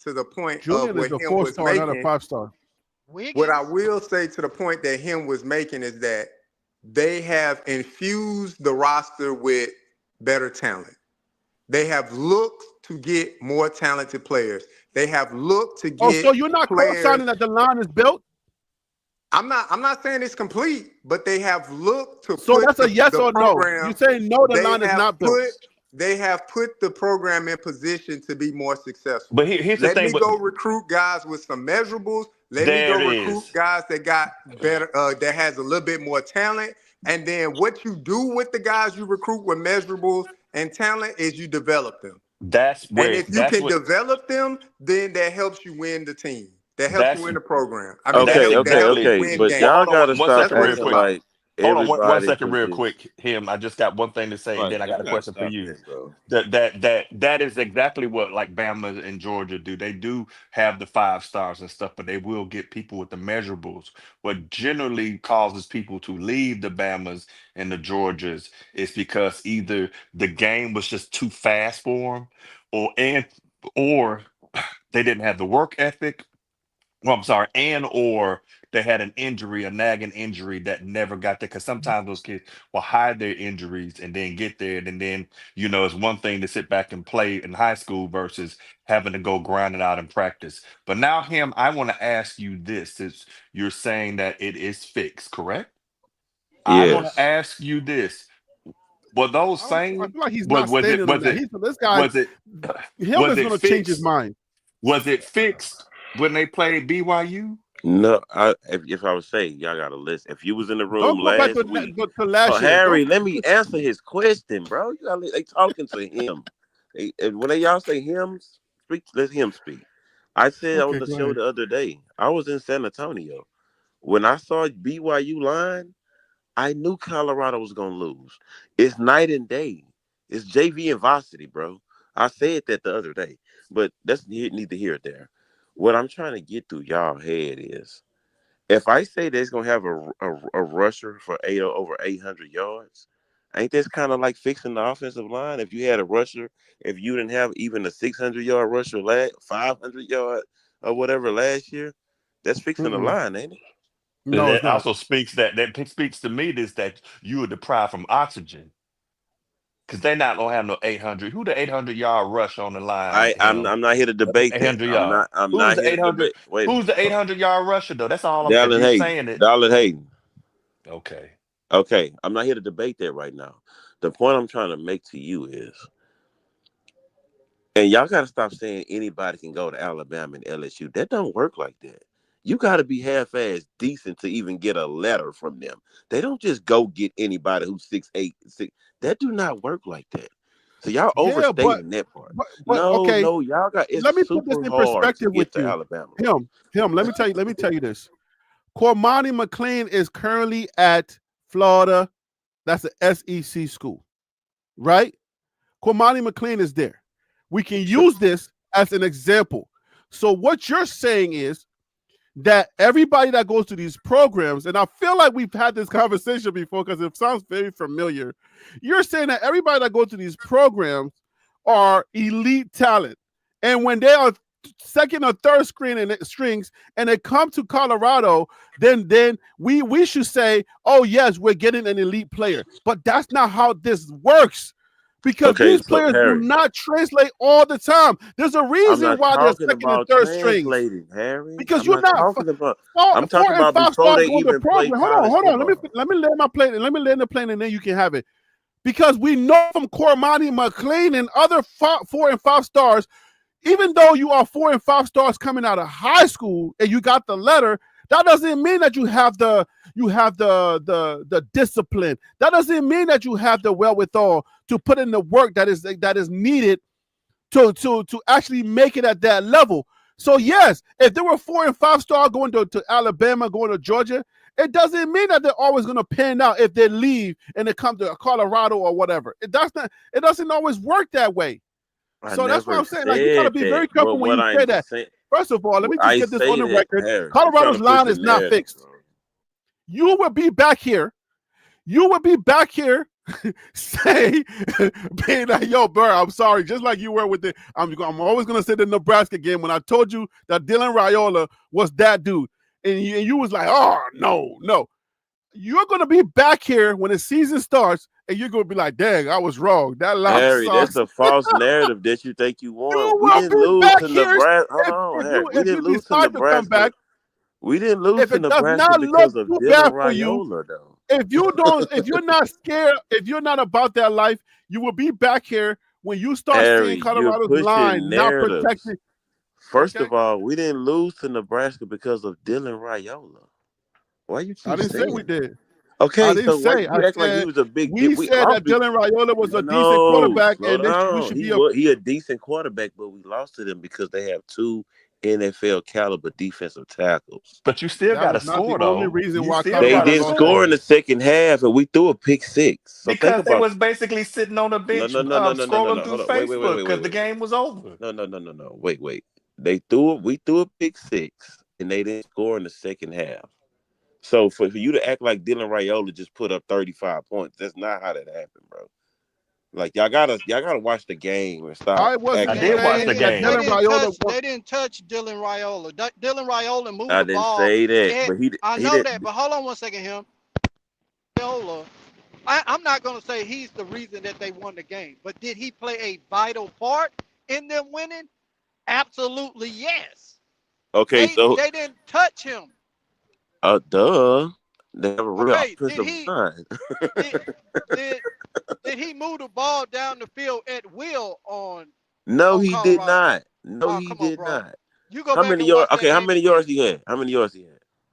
to the point of Julian is what a him was 4-star, not a making, 5-star. what I Wiggins. will say to the point that him was making is that they have infused the roster with better talent. They have looked to get more talented players. They have looked to Oh, get so you're not players. co-signing that the line is built? I'm not saying it's complete, but they have looked to So put that's a yes the or no. program. You saying no, the They line is have not built. put the program in position to be more successful. But here's the Let thing. me But go recruit guys with some measurables. Let me there go it recruit is. guys that got better, that has a little bit more talent. And then what you do with the guys you recruit with measurables and talent is you develop them. That's And where. if you That's can what. develop them, then that helps you win the team. That helps you That's win the program. I mean, that's that helps you exactly. win But Well, games. y'all hold on gotta one stop That's second, what real it's acting quick. about. like Hold on one everybody second, can real just. quick. Him, I just got one thing to say, and Like, then I got y'all a gotta question for stop you. that, bro. That is exactly what like Bama and Georgia do. They do have the 5 stars and stuff, but they will get people with the measurables. What generally causes people to leave the Bamas and the Georgias is because either the game was just too fast for them, or they didn't have the work ethic. Well, I'm sorry, and or they had an injury, a nagging injury that never got there. Because sometimes those kids will hide their injuries and then get there, and then it's one thing to sit back and play in high school versus having to go grind it out in practice. But now, I want to ask you this: since you're saying that it is fixed, correct? I want to Yes. ask you this: were those I same? feel like he's Was not was it standing on was that. it This guy, was it him was is it going to change his fixed? mind. Was it fixed when they played BYU? No, if I was saying y'all gotta listen. If you was in the room Don't go back last week, to last year. Don't. Harry, let me answer his question, bro. You gotta they talking to him. Y'all say him speak, let him speak. I said on Okay, the go show ahead. the other day, I was in San Antonio. When I saw BYU line, I knew Colorado was gonna lose. It's night and day. It's JV and varsity, bro. I said that the other day, but that's neither here or there. What I'm trying to get through y'all head is, if I say they're gonna have a rusher for over 800 yards, ain't this kind of like fixing the offensive line? If you had a rusher, if you didn't have even a 600-yard rusher, 500 yard or whatever last year, that's fixing the line, ain't it? No, it's That not. also speaks speaks to me this that you are deprived from oxygen. Because they're not gonna have no 800. Who the 800-yard rush on the line? I'm not here to debate that. 800 yard. I'm Who's not the here to 800? debate. Wait a Who's minute. the 800-yard rusher though? That's all. If Dallin you're Hayden. saying it, Dallin Hayden. okay. Okay, I'm not here to debate that right now. The point I'm trying to make to you is, and y'all got to stop saying anybody can go to Alabama and LSU. That don't work like that. You got to be half-ass decent to even get a letter from them. They don't just go get anybody who's 6'8", 6. That do not work like that. So y'all Yeah, overstating that part. but okay. No, y'all got it's Let me put this super in hard to perspective with get to you. Alabama. Him. Let me tell you this. Cormani McLean is currently at Florida. That's an SEC school, right? Cormani McLean is there. We can use this as an example. So what you're saying is that everybody that goes to these programs, and I feel like we've had this conversation before because it sounds very familiar. You're saying that everybody that goes to these programs are elite talent. And when they are second or third strings and they come to Colorado, then we should say, oh, yes, we're getting an elite player. But that's not how this works. Because these players do not translate all the time. There's a reason why they're second and third strings. Harry. Because I'm not talking about. I'm talking about before they even play college Hold on. football. Let me land my plane. Let me land the plane, and then you can have it. Because we know from Cormani McLean and other 4 and 5 stars, even though you are 4 and 5 stars coming out of high school and you got the letter, that doesn't mean that you have the discipline. That doesn't mean that you have the wherewithal to put in the work that is needed to actually make it at that level. So yes, if there were 4 and 5 star going to Alabama, going to Georgia, it doesn't mean that they're always going to pan out if they leave and they come to Colorado or whatever. It doesn't always work that way. So that's what I'm saying. Like, you got to be very careful when you say that. First of all, let me just get this on the record. Colorado's line is not fixed. You will be back here. Say, being like, yo, Burr, I'm sorry. Just like you were with the, I'm always going to say the Nebraska game when I told you that Dylan Raiola was that dude. And you was like, oh, no. You're going to be back here when the season starts, and you're going to be like, dang, I was wrong. That line Harry, sucks. that's a false narrative that you think you want. We didn't lose to Nebraska. Hold on, Harry. We didn't lose to Nebraska. We didn't lose to Nebraska because of Dylan Raiola, though. If you're not scared, if you're not about that life, you will be back here when you start seeing Colorado's line not protected. First of all, we didn't lose to Nebraska because of Dylan Raiola. Why you keep I didn't say we did. Okay, I didn't say. You act like he was a big. We said that Dylan Raiola was a decent quarterback, and we should be. He a decent quarterback, but we lost to them because they have 2 NFL caliber defensive tackles. But you still got to score, though. Only reason why they didn't score in the second half, and we threw a pick 6. So because they was basically sitting on the bench, scrolling through Facebook because the game was over. No. Wait. We threw a pick 6, and they didn't score in the second half. So for you to act like Dylan Raiola just put up 35 points, that's not how that happened, bro. Like y'all gotta watch the game and stop. I did watch the game. They didn't touch Dylan Raiola. Dylan Raiola moved the ball. I didn't say that, I know that, but hold on one second, him. Raiola, I'm not gonna say he's the reason that they won the game, but did he play a vital part in them winning? Absolutely yes. Okay, they didn't touch him. Duh. They have a real offensive line. Did he move the ball down the field at will on? No, he did not. No, he did not. You go how back many and yards? watch Okay, how many yards he had?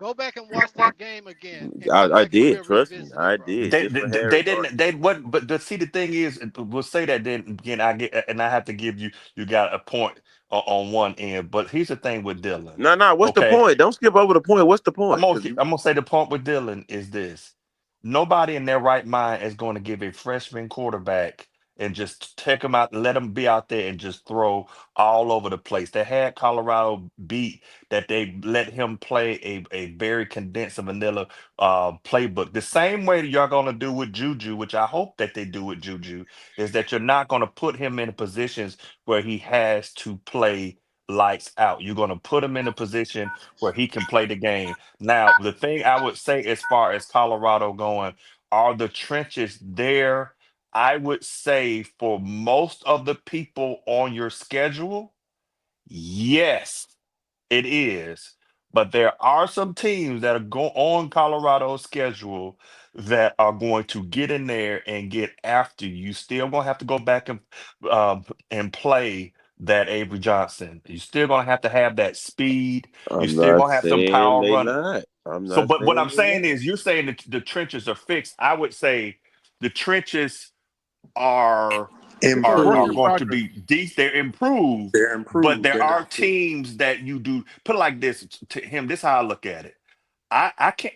Go Go back and watch that game again. And come I back and did. we'll Trust me, revisit it, I bro. did. They, Just for they Harry didn't. argument. They what? But see, the thing is, we'll say that then again. I get, and I have to give you. You got a point on one end, but here's the thing with Dylan. No. What's the Okay, point? Don't skip over the point. What's the point? Because I'm gonna say the point with Dylan is this: nobody in their right mind is going to give a freshman quarterback and just take him out and let him be out there and just throw all over the place. They had Colorado beat that they let him play a very condensed and vanilla playbook. The same way that you're gonna do with Juju, which I hope that they do with Juju, is that you're not gonna put him in positions where he has to play lights out. You're gonna put him in a position where he can play the game. Now, the thing I would say as far as Colorado going, are the trenches there? I would say for most of the people on your schedule, yes, it is. But there are some teams that are on Colorado's schedule that are going to get in there and get after you. You still gonna have to go back and play that Avery Johnson. You still gonna have to have that speed. You I'm still not gonna have some saying power they running. not. I'm So, not but what I'm saying they saying not. is, you're saying that the trenches are fixed. I would say the trenches are It's a work are in Improved. going to progress. be deep. They're improved, They're but improved. there They're are not fixed. teams that you do put it like this to him. This is how I look at it. I can't.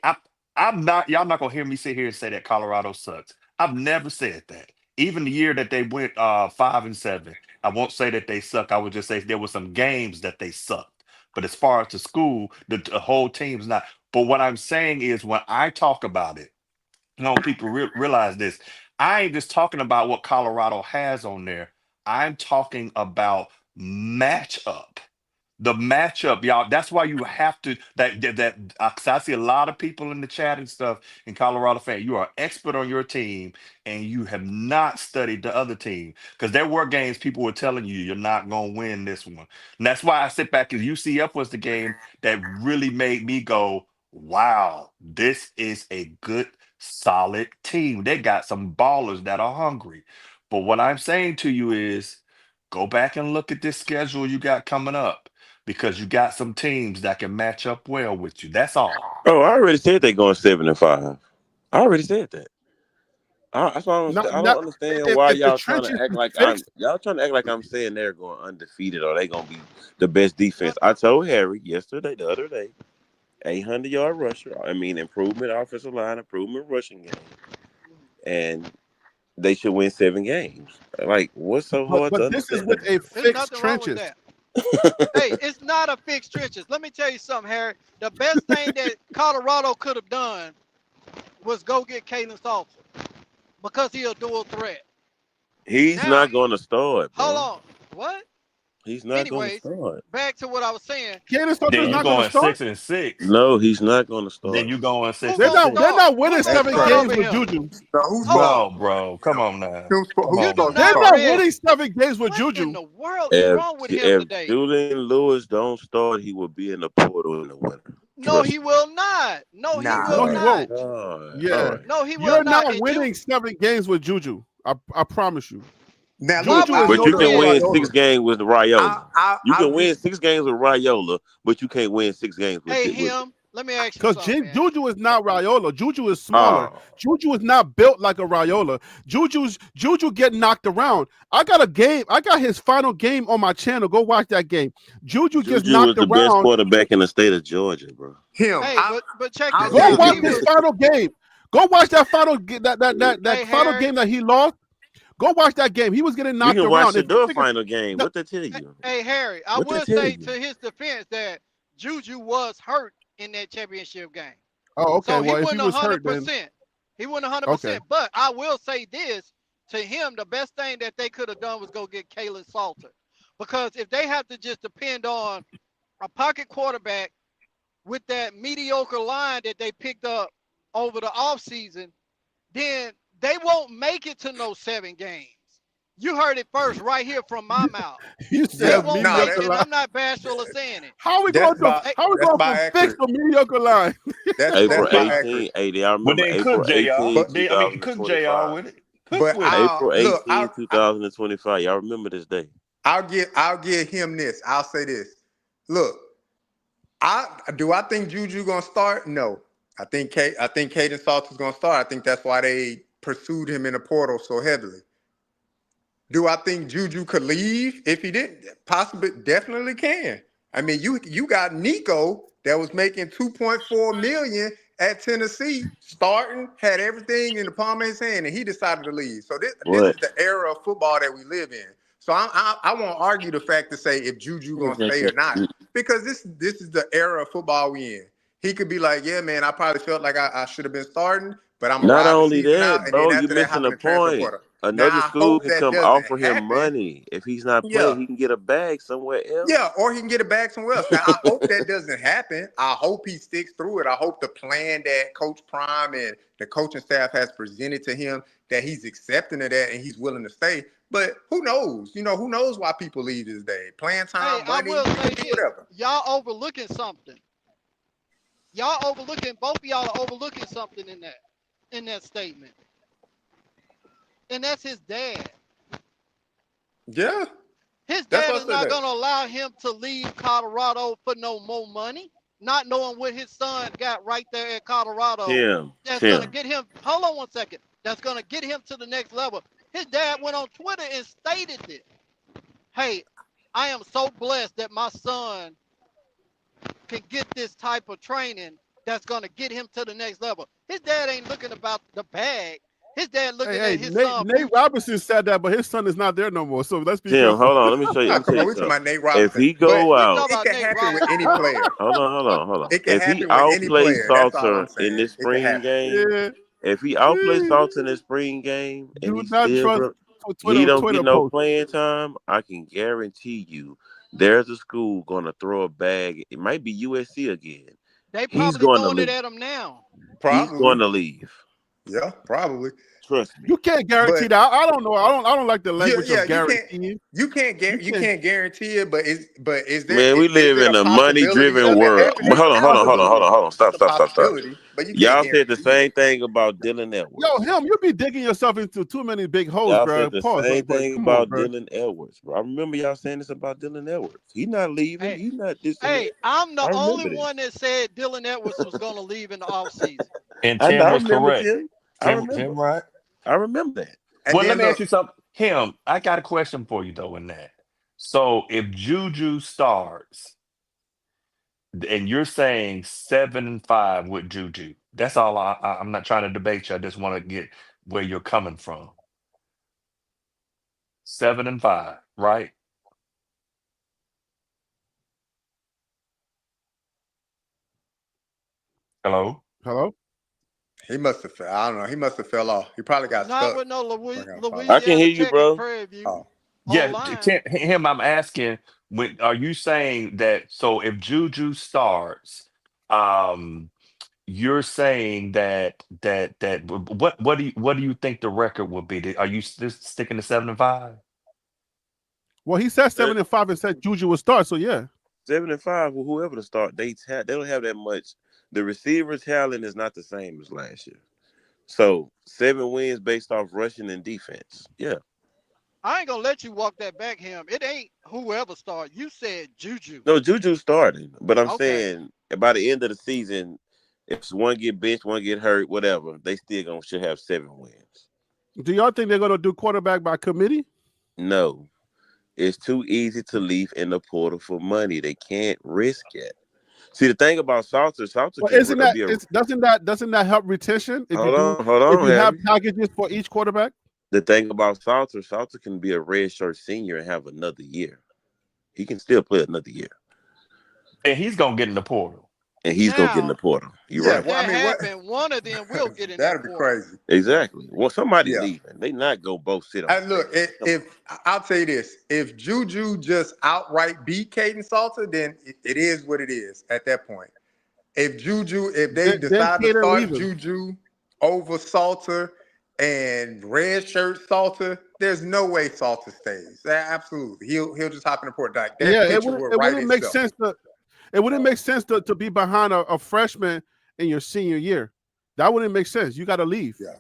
I'm not. Y'all not gonna hear me sit here and say that Colorado sucks. I've never said that. Even the year that they went 5-7, I won't say that they suck. I would just say there were some games that they sucked. But as far as the school, the whole team's not. But what I'm saying is, when I talk about it, people realize this. I ain't just talking about what Colorado has on there. I'm talking about matchup. The matchup, y'all. That's why you have to 'cause I see a lot of people in the chat and stuff in Colorado fan. You are expert on your team and you have not studied the other team. Because there were games people were telling you you're not gonna win this one. And that's why I sit back, because UCF was the game that really made me go, wow, this is a good solid team. They got some ballers that are hungry. But what I'm saying to you is, go back and look at this schedule you got coming up, because you got some teams that can match up well with you. That's all. Oh, I already said they going 7-5. I already said that. That's why Not, I don't not understand why if the y'all trying to trenches act is like fixed. y'all trying to act like I'm saying they're going undefeated or they gonna be the best defense. What? I told Harry the other day, 800-yard rusher. I mean, improvement offensive line, improvement rushing game, and they should win 7 games. Like, what's so hard But to this is understand with a about There's fixed nothing wrong with trenches. that. Hey, it's not a fixed trenches. Let me tell you something, Harry. The best thing that Colorado could have done was go get Kalen Salter because he's a dual threat. He's Now, not going to start, hold bro. on. What? He's not going to Anyways, start. back to what I was saying. Kansas is Then you not going to going start. 6-6. No, he's not going to Then start. you going Who six They're and gonna not. six. They're start? not Who winning gonna That's 7 start games over crazy. with him? Juju. So who's Hold supposed on. No, bro. Come on now. Come who's You on do supposed now. to not They're start? not realize winning 7 games with what in Juju. the world is If wrong with him if today? Julian Lewis don't start, he will be in the portal in the winter. No, Trust he will not. No, he me. Nah, will No, he man. not. won't. All Yeah, right. No, he will you're not. not And winning 7 games with Juju. I promise you. Now why look, Juju would is I But no you you can different win? win 6 Raiola. games with I Raiola. I You I'll can get win 6 games with Raiola, but you can't win 6 games with Hey, with. him. Let me ask you Because something, man. Juju is not Raiola. Juju is smaller. Oh, Juju is not built like a Raiola. Juju get knocked around. I got a game. I got his final game on my channel. Go watch that game. Juju gets Juju is knocked the best around. quarterback in the state of Georgia, bro. him. Hey, but check I'll this Go give out. watch He him his this. was. final game. Go watch that that Hey, final Harry. game that he lost. Go watch that game. He was getting You knocked can watch around. the If you door think of, final game. no, What they tell you? Hey, Harry. I What they will tell say you? to his defense that Juju was hurt in that championship game, oh, okay. so he Well, if he wasn't was hurt, then 100%. He wasn't okay. 100%. But I will say this to him: the best thing that they could have done was go get Kalen Salter, because if they have to just depend on a pocket quarterback with that mediocre line that they picked up over the offseason, then they won't make it to no 7 games. You heard it first right here from my mouth. You They Yeah, said won't no, make mediocre it, and line. I'm not bashful of saying it. How we that's going to? about Hey, How we that's going about from fix accurate. to mediocre line? That's April about 18, accurate. 80. I Well, remember then April cook JR. 18, But I mean, cook JR 2025. with it. Cook with it. April Look, 18, 2025. Y'all remember this day? I'll give him this. I'll say this. Look, I think Juju gonna start? No. I think Caden Salter's gonna start. I think that's why they pursued him in the portal so heavily. Do I think Juju could leave if he didn't? Possibly, definitely can. I mean, you got Nico that was making $2.4 million at Tennessee, starting, had everything in the palm of his hand, and he decided to leave. So this is the era of football that we live in. So I won't argue the fact to say if Juju gonna stay or not, because this is the era of football we in. He could be like, yeah, man, I probably felt like I should have been starting, but I'm Not ride the only season that, out, and bro, then you're after that, missing hop the in the transfer point. portal. Another Now, I school hope can that come doesn't offer him happen. money. If he's not Yeah. playing, he can get a bag somewhere else. Yeah, or he can get it back somewhere else. Now, I hope that doesn't happen. I hope he sticks through it. I hope the plan that Coach Prime and the coaching staff has presented to him, that he's accepting of that and he's willing to stay. But who knows? You know, who knows why people leave this day? Playing time, money, I will say this. whatever. Y'all overlooking something. Both of y'all are overlooking something in that statement. And that's his dad. Yeah. His dad is not going to allow him to leave Colorado for no more money, not knowing what his son got right there in Colorado. That's going to get him, hold on one second, that's going to get him to the next level. His dad went on Twitter and stated this. Hey, I am so blessed that my son can get this type of training that's going to get him to the next level. His dad ain't looking about the bag. His dad looking at his son. Nate Robinson said that, but his son is not there no more. So let's be Tim, careful. hold on. Let me show you. We're talking about Nate Robinson. If he go out, it can happen with any player. Hold on. It can If he happen with any outplays player. That's all Salter I'm saying. in this It can spring happen. game, if he outplays Salter in this spring game, and Do he not still trust he don't Twitter get no post. playing time, I can guarantee you there's a school gonna throw a bag. It might be USC again. They He's probably going to throwing leave. it at him now. Probably. He's going to leave. Yeah, probably. Trust me. You can't guarantee that. I don't know. I don't like the language of guaranteeing. You can't guarantee it, but is there? Man, we live in a money-driven world. Hold on. Stop. But you Y'all can't said the same thing about Dylan Edwards. Yo, you be digging yourself into too many big holes, Y'all bro. said the Pause, same bro. thing Come about on, bro. Dylan Edwards, bro. I remember y'all saying this about Dylan Edwards. He's not leaving. Hey, He's not this. Hey, I'm the only this. one that said Dylan Edwards was going to leave in the offseason. And Tim was correct. Tim right. I remember that. Well, let me ask you something. I got a question for you though in that. So if Juju starts, and you're saying 7-5 with Juju, that's all. I'm not trying to debate you. I just want to get where you're coming from. 7-5, right? Hello. He must have. I don't know. He must have fell off. He probably got Not stuck. with no Louisiana I can hear you, Tech bro. Prairie View. Oh. Yeah, I'm asking. Are you saying that? So if Juju starts, you're saying that what do you think the record would be? Are you just sticking to 7-5? Well, he said 7-5 and said Juju would start. So yeah, 7-5. Well, whoever to start, they don't have that much. The receiver talent is not the same as last year. So 7 wins based off rushing and defense. Yeah. I ain't gonna let you walk that back, him. It ain't whoever started. You said Juju. No, Juju starting, but I'm saying by the end of the season, if one get benched, one get hurt, whatever, they still should have 7 wins. Do y'all think they're gonna do quarterback by committee? No, it's too easy to leave in the portal for money. They can't risk it. See, the thing about Salter well, doesn't that help retention? If you have packages for each quarterback. The thing about Salter can be a redshirt senior and have another year. He can still play another year. And he's going to get in the portal. You're right. Well, one of them will get in That'd be crazy. Exactly. Well, somebody leaving. They not go both sit on. And look, if I'll tell you this, if Juju just outright beat Caden Salter, then it is what it is at that point. If they decide to start Juju over Salter and red shirt Salter, there's no way Salter stays. Absolutely, he'll just hop in the port. It wouldn't make sense to be behind a freshman in your senior year. That wouldn't make sense. You got to leave. Yeah,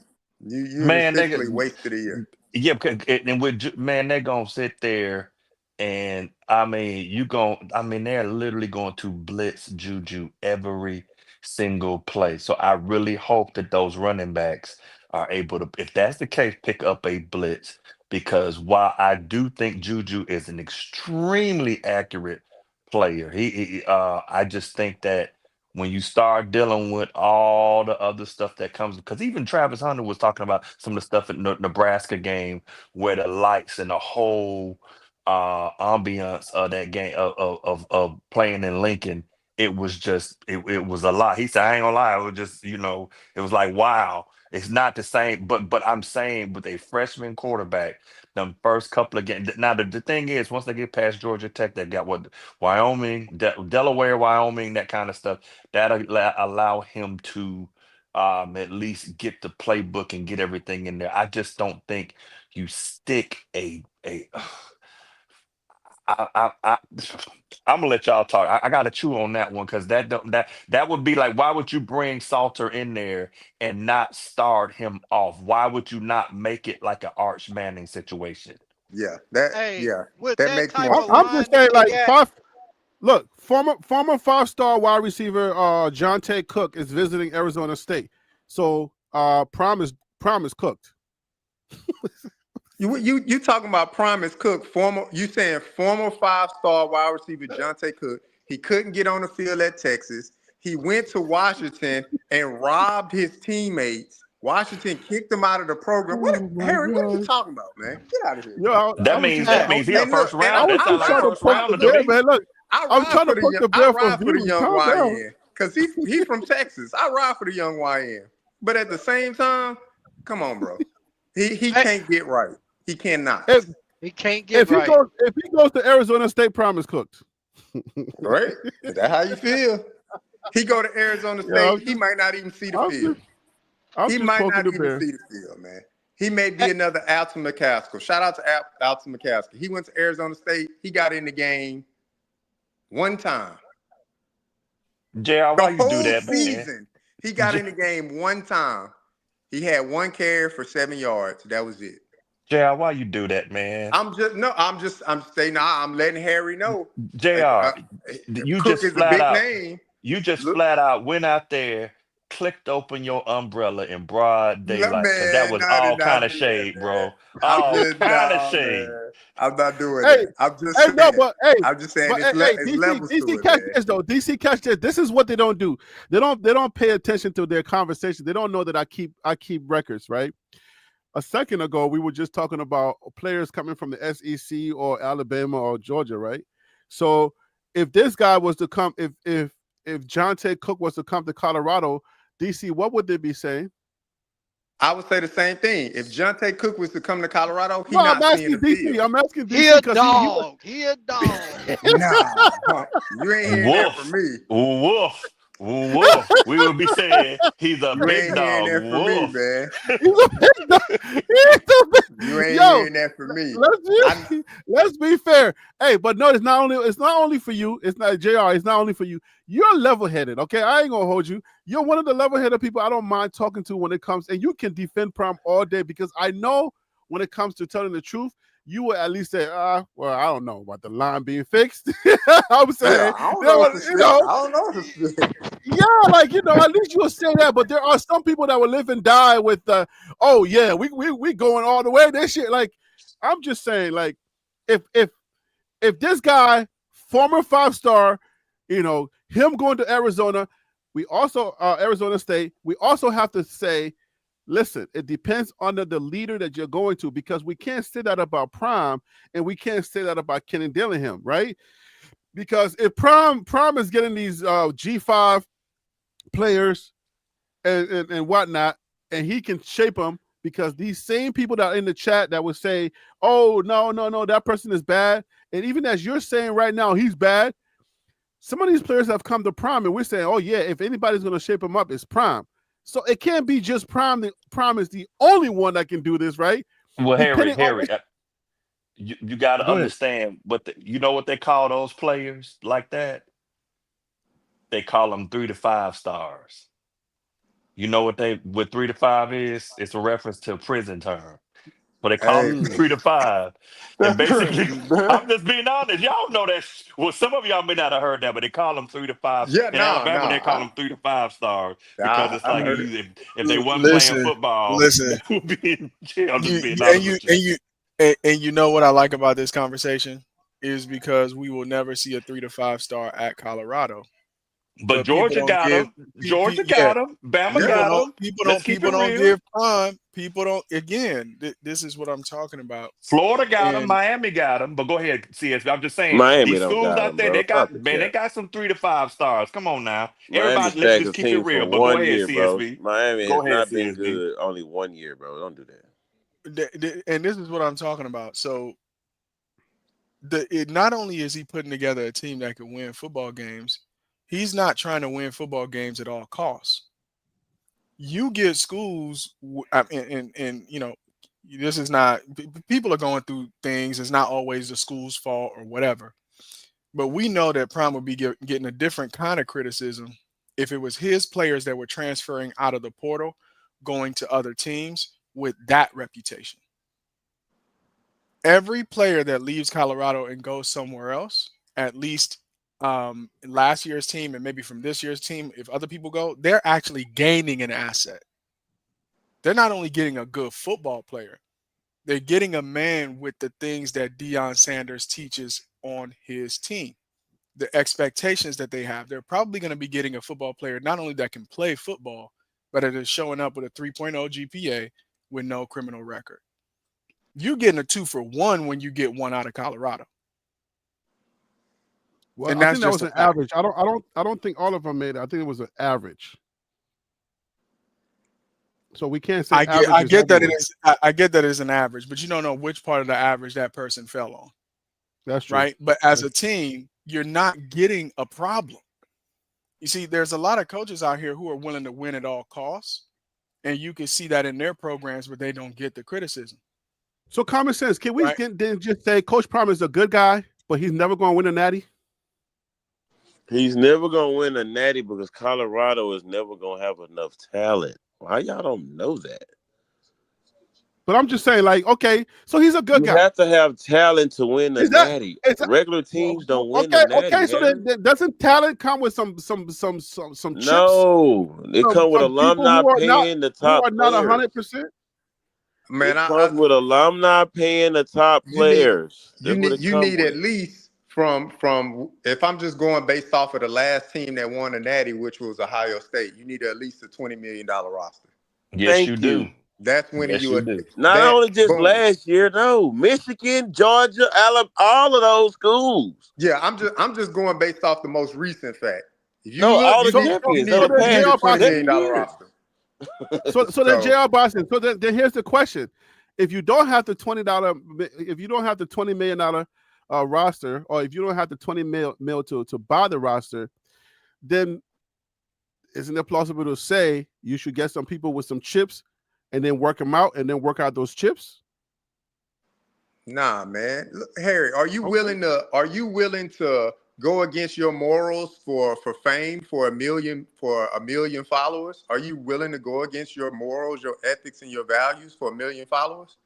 you essentially wasted a year. Yeah, and they're gonna sit there And they're literally going to blitz Juju every single play. So I really hope that those running backs are able to, if that's the case, pick up a blitz. Because while I do think Juju is an extremely accurate player, I just think that when you start dealing with all the other stuff that comes, because even Travis Hunter was talking about some of the stuff in the Nebraska game where the lights and the whole ambiance of that game of playing in Lincoln, it was just it was a lot. He said, I ain't gonna lie, it was just, it was like, wow, it's not the same. But I'm saying with a freshman quarterback, the first couple of games. Now the thing is, once they get past Georgia Tech, they got what, Wyoming, Delaware, Wyoming, that kind of stuff. That'll allow him to at least get the playbook and get everything in there. I just don't think you stick a I I'm gonna let y'all talk. I gotta chew on that one because that would be like, why would you bring Salter in there and not start him off? Why would you not make it like an Arch Manning situation? Yeah, Hey, with that that makes type more of I'm sense. just line that saying, they like, got, five. Look, former 5-star wide receiver Jonte Cook is visiting Arizona State. So Prom is cooked. You talking about Promise Cook, saying former 5-star wide receiver Jonte Cook. He couldn't get on the field at Texas. He went to Washington and robbed his teammates. Washington kicked him out of the program. Oh my Harry, what are you God. talking about, man? Get out of here. Yo, That I was means just that hey, means he a And first look, and I rounder. was That sounds just like a trying to first poke the rounder to bear, me. man. Look, I'm trying to poke the I bear from ride for the you. young Calm down. YN because he's from Texas. I ride for the young YN. But at the same time, come on, bro. He hey, can't get right. He cannot. If he can't get right. if he goes to Arizona State, Prom is cooked. Right? Is that how you feel? He go to Arizona Yeah, State, he might not even see the I'm field. I'm He just might poking not the even bear. see the field, man. He may be Hey, another Alton McCaskill. Shout out to Alton McCaskill. He went to Arizona State. He got in the game one time. JR, The why you do whole that, man? season, he got in the game one time. He had one carry for 7 yards. That was it. JR, why you do that, man? I'm saying, nah, I'm letting Harry know. JR, Uh, you Cook just is a flat big out name. you just Look, flat out went out there, clicked open your umbrella in broad no, daylight, because that man, was no, I did all not kind of do that, shade, man. bro. All kind of Nah, shade. man. I'm not doing Hey, that. I'm just hey, no, saying. but hey, I'm just saying hey, it's DC, levels to DC it, catch man. this though. DC catch this. This is what they don't do. They don't pay attention to their conversation. They don't know that I keep records, right? A second ago, we were just talking about players coming from the SEC or Alabama or Georgia, right? So if this guy was to come, if Jonte Cook was to come to Colorado, DC, what would they be saying? I would say the same thing. If Jonte Cook was to come to Colorado, he No, I'm not seeing asking the DC. field. I'm asking he DC a because he was. dog. He a dog. Nah, you ain't hearing that from Woof, me. woof, woof. We would be saying he's a You big ain't hearing dog. that from me, Woof. man. He's a big dog. He's a You big, ain't yo, hearing that from me. I let's be fair. Hey, but no, it's not only for you. It's not JR. It's not only for you. You're level-headed, okay? I ain't gonna hold you. You're one of the level-headed people I don't mind talking to when it comes, and you can defend Prom all day because I know when it comes to telling the truth, you will at least say, well, I don't know about the line being fixed. I'm saying, I don't know if it's fixed. I don't know if it's fixed. yeah, like at least you'll say that. But there are some people that will live and die with oh yeah, we going all the way. This shit, like, I'm just saying, like, if this guy, former 5-star, him going to Arizona, we also Arizona State, we also have to say, listen, it depends on the leader that you're going to, because we can't say that about Prime and we can't say that about Kenny Dillingham, right? Because if Prime is getting these G5 players and whatnot, and he can shape them, because these same people that are in the chat that would say, oh, no, that person is bad. And even as you're saying right now, he's bad. Some of these players have come to Prime and we're saying, oh yeah, if anybody's going to shape him up, it's Prime. So it can't be just Prime. Prime is the only one that can do this, right? Well, Depending Harry, on you got to go ahead. understand you know what they call those players like that? They call them 3 to 5 stars. You know what 3 to 5 is? It's a reference to a prison term. So they call Hey, them 3 to 5. And That's basically, crazy, man. I'm just being honest. Y'all know that. Well, some of y'all may not have heard that, but they call them 3 to 5. yeah, In no, Alabama, they call no. them 3 to 5 stars because it's I like heard it. if they wasn't playing Listen, football, listen. they would be in jail. I'm just You being you- and honest you with you. and you and you know what I like about this conversation is because we will never see a 3 to 5 star at Colorado. But people Georgia don't got give him. Georgia yeah, got him. Bama Yeah. got him. Let's keep it people don't real. give prime. People don't again, this is what I'm talking about. Florida got him. And Miami got him. But go ahead, CSB. I'm just saying Miami these don't schools got out him, there, bro. they Stop got the man, they cap. got some 3 to 5 stars. Come on now, Miami everybody. Let's stacked a just keep it team for real. But go 1 ahead, year, bro. CSB. Miami Go has ahead, not been CSB. good only 1 year, bro. Don't do that. and this is what I'm talking about. So not only is he putting together a team that can win football games, he's not trying to win football games at all costs. You get schools, and you know, this is not people are going through things. It's not always the school's fault or whatever. But we know that Prime would be getting a different kind of criticism if it was his players that were transferring out of the portal, going to other teams with that reputation. Every player that leaves Colorado and goes somewhere else, at least last year's team and maybe from this year's team, if other people go, they're actually gaining an asset. They're not only getting a good football player, they're getting a man with the things that Deion Sanders teaches on his team. The expectations that they have, they're probably going to be getting a football player not only that can play football, but it is showing up with a 3.0 GPA with no criminal record. You're getting a 2-for-1 when you get one out of Colorado. Well, And I that's think that just was a an fact. average. I don't think all of them made it. I think it was an average. So we can't say I average. get that it is. I get that it's an average, but you don't know which part of the average that person fell on. That's true. Right. But as a team, you're not getting a problem. You see, there's a lot of coaches out here who are willing to win at all costs, and you can see that in their programs, but they don't get the criticism. So common sense. Can we Right. then just say Coach Prime is a good guy, but he's never going to win a natty? He's never gonna win a natty because Colorado is never gonna have enough talent. Why y'all don't know that? But I'm just saying, like, okay, so he's a good You guy. have to have talent to win a natty. Regular teams don't win the natty. Okay, so then doesn't talent come with some chips? No, it comes with alumni paying the top who are not players. 100%. Man, it comes with alumni paying the top players. You need at least from if I'm just going based off of the last team that won the natty, which was Ohio State, you need at least a $20 million roster. Yes, you do. That's winning you a do. Not only just last year, no. Michigan, Georgia, Alabama, all of those schools. Yeah, I'm just going based off the most recent fact. If you all the you champions. need a $20 million roster. So then JR Boston. So then here's the question: if you don't have the $20 million roster, or if you don't have the 20 mil to buy the roster, then isn't it plausible to say you should get some people with some chips and then work them out and then work out those chips? Nah, man. Look, Harry, are you willing to go against your morals for fame, for a million followers? Are you willing to go against your morals, your ethics, and your values for 1 million followers?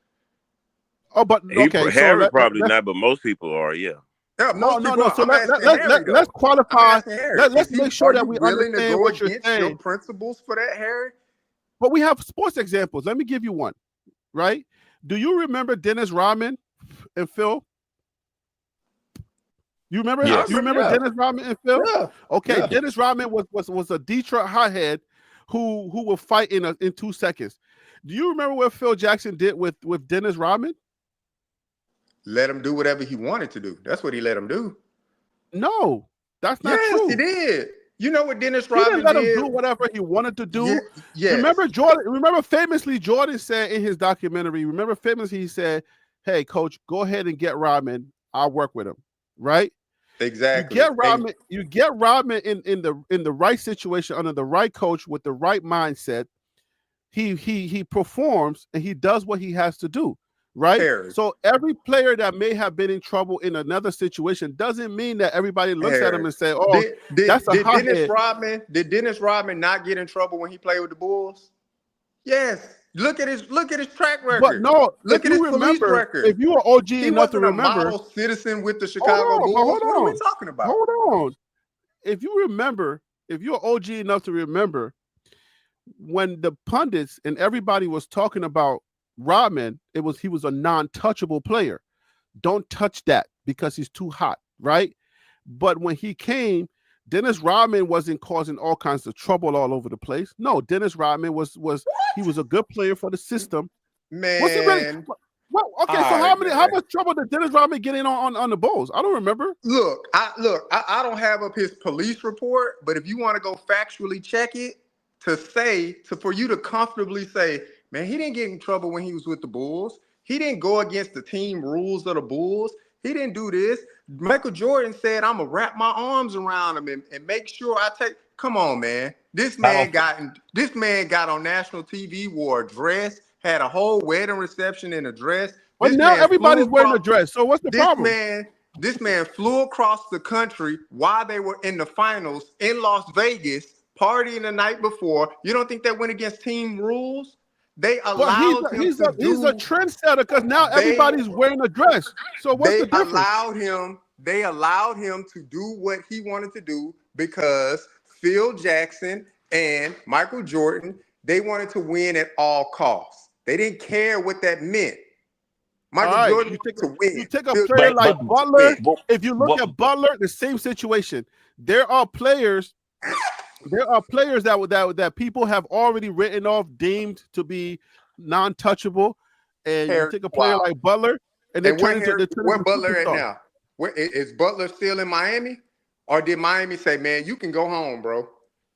Oh, but okay, Harry probably not, but most people are, yeah. Yeah, no. So Harry, let's qualify. Let's make sure that we willing understand to go what you're against saying. your principles for that, Harry? But we have sports examples. Let me give you one. Right? Do you remember Dennis Rodman and Phil? You remember? Yes. You remember Dennis Rodman and Phil? Yeah. Okay, Yeah. Dennis Rodman was a Detroit hothead who would fight in 2 seconds. Do you remember what Phil Jackson did with Dennis Rodman? Let him do whatever he wanted to do. That's what he let him do. No, that's not true. Yes, he did. You know what Dennis He Rodman didn't let him did? do whatever he wanted to do. Yes. Remember famously Jordan said in his documentary, he said, "Hey, coach, go ahead and get Rodman. I'll work with him." Right? Exactly. You get Rodman in the right situation under the right coach with the right mindset. He performs and he does what he has to do. Right. Harry. So every player that may have been in trouble in another situation doesn't mean that everybody looks at him and say, "Oh, that's a hothead." Did Dennis Rodman not get in trouble when he played with the Bulls? Yes. Look at his track But record. no, Look if at his you police remember, record. if you are OG He enough to wasn't a remember, model citizen with the hold Chicago on, but Bulls. hold What are we on, talking about? hold on. If you remember, if you're OG enough to remember, when the pundits and everybody was talking about Rodman, he was a non-touchable player. Don't touch that because he's too hot, right? But when he came, Dennis Rodman wasn't causing all kinds of trouble all over the place. No, Dennis Rodman was he was a good player for the system. Man. Was he really? Well, okay, so how much trouble did Dennis Rodman get in on the Bulls? I don't remember. Look, I don't have up his police report, but if you want to go factually check it, for you to comfortably say, man, he didn't get in trouble when he was with the Bulls. He didn't go against the team rules of the Bulls. He didn't do this. Michael Jordan said, I'm gonna wrap my arms around him and make sure I take. Come on, man. This man got on national TV, wore a dress, had a whole wedding reception in a dress. But now everybody's wearing a dress. So what's the problem? This man flew across the country while they were in the finals in Las Vegas, partying the night before. You don't think that went against team rules? They allowed him he's a trendsetter because now everybody's wearing a dress. So what's the difference? They allowed him to do what he wanted to do because Phil Jackson and Michael Jordan, they wanted to win at all costs. They didn't care what that meant. Michael Jordan you take a player like Butler. If you look at Butler, the same situation. There are players that people have already written off, deemed to be non-touchable, and you take a player like Butler, and they turn into where Butler at now? Is Butler still in Miami, or did Miami say, "Man, you can go home, bro.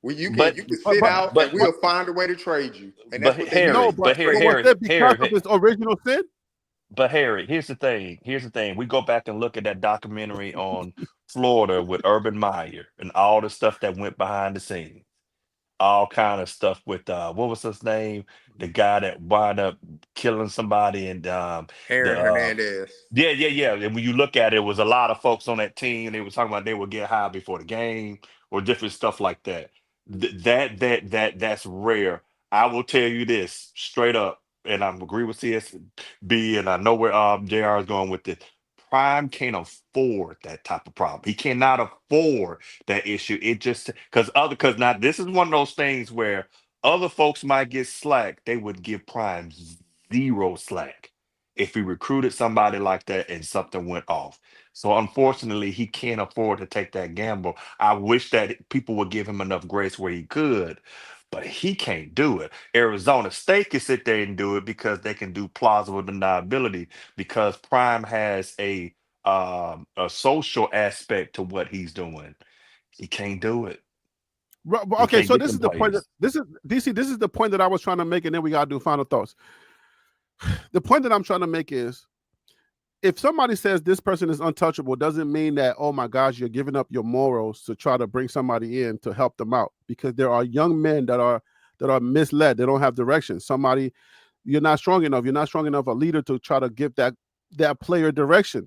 You can sit out, and we'll find a way to trade you"? And that's what they do. Because of his original sin. But Harry, here's the thing. We go back and look at that documentary on Florida with Urban Meyer and all the stuff that went behind the scenes. All kind of stuff with what was his name? The guy that wound up killing somebody and Aaron Hernandez. Yeah. And when you look at it, it was a lot of folks on that team. They were talking about they would get high before the game or different stuff like that. That's rare. I will tell you this straight up, and I agree with CSB, and I know where JR is going with this. Prime can't afford that type of problem. He cannot afford that issue. It just because now this is one of those things where other folks might get slack. They would give Prime zero slack if he recruited somebody like that and something went off. So unfortunately, he can't afford to take that gamble. I wish that people would give him enough grace where he could, but he can't do it. Arizona State can sit there and do it because they can do plausible deniability because Prime has a social aspect to what he's doing. He can't do it. Okay, so this is the point. This is the point that I was trying to make, and then we gotta do final thoughts. The point that I'm trying to make is, if somebody says this person is untouchable, doesn't mean that, oh my gosh, you're giving up your morals to try to bring somebody in to help them out. Because there are young men that are misled. They don't have direction. You're not strong enough. You're not strong enough a leader to try to give that player direction.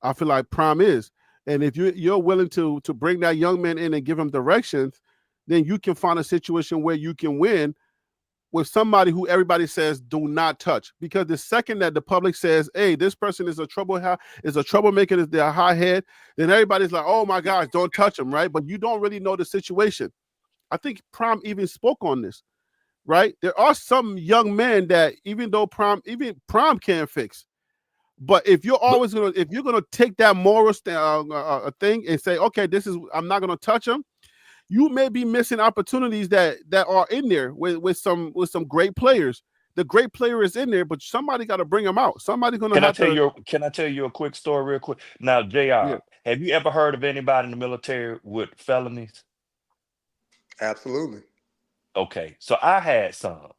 I feel like Prime is. And if you're willing to bring that young man in and give him directions, then you can find a situation where you can win with somebody who everybody says do not touch. Because the second that the public says, hey, this person is a troublemaker, they're a high head, then everybody's like, oh my gosh, don't touch him, right? But you don't really know the situation. I think Prime even spoke on this, right? There are some young men that even Prime can't fix. But if you're gonna take that moral thing and say, okay, I'm not gonna touch him, you may be missing opportunities that are in there with some great players. The great player is in there, but somebody got to bring him out. Somebody's gonna Can I tell you a quick story real quick? Now, JR, have you ever heard of anybody in the military with felonies? Absolutely. Okay, so I had some.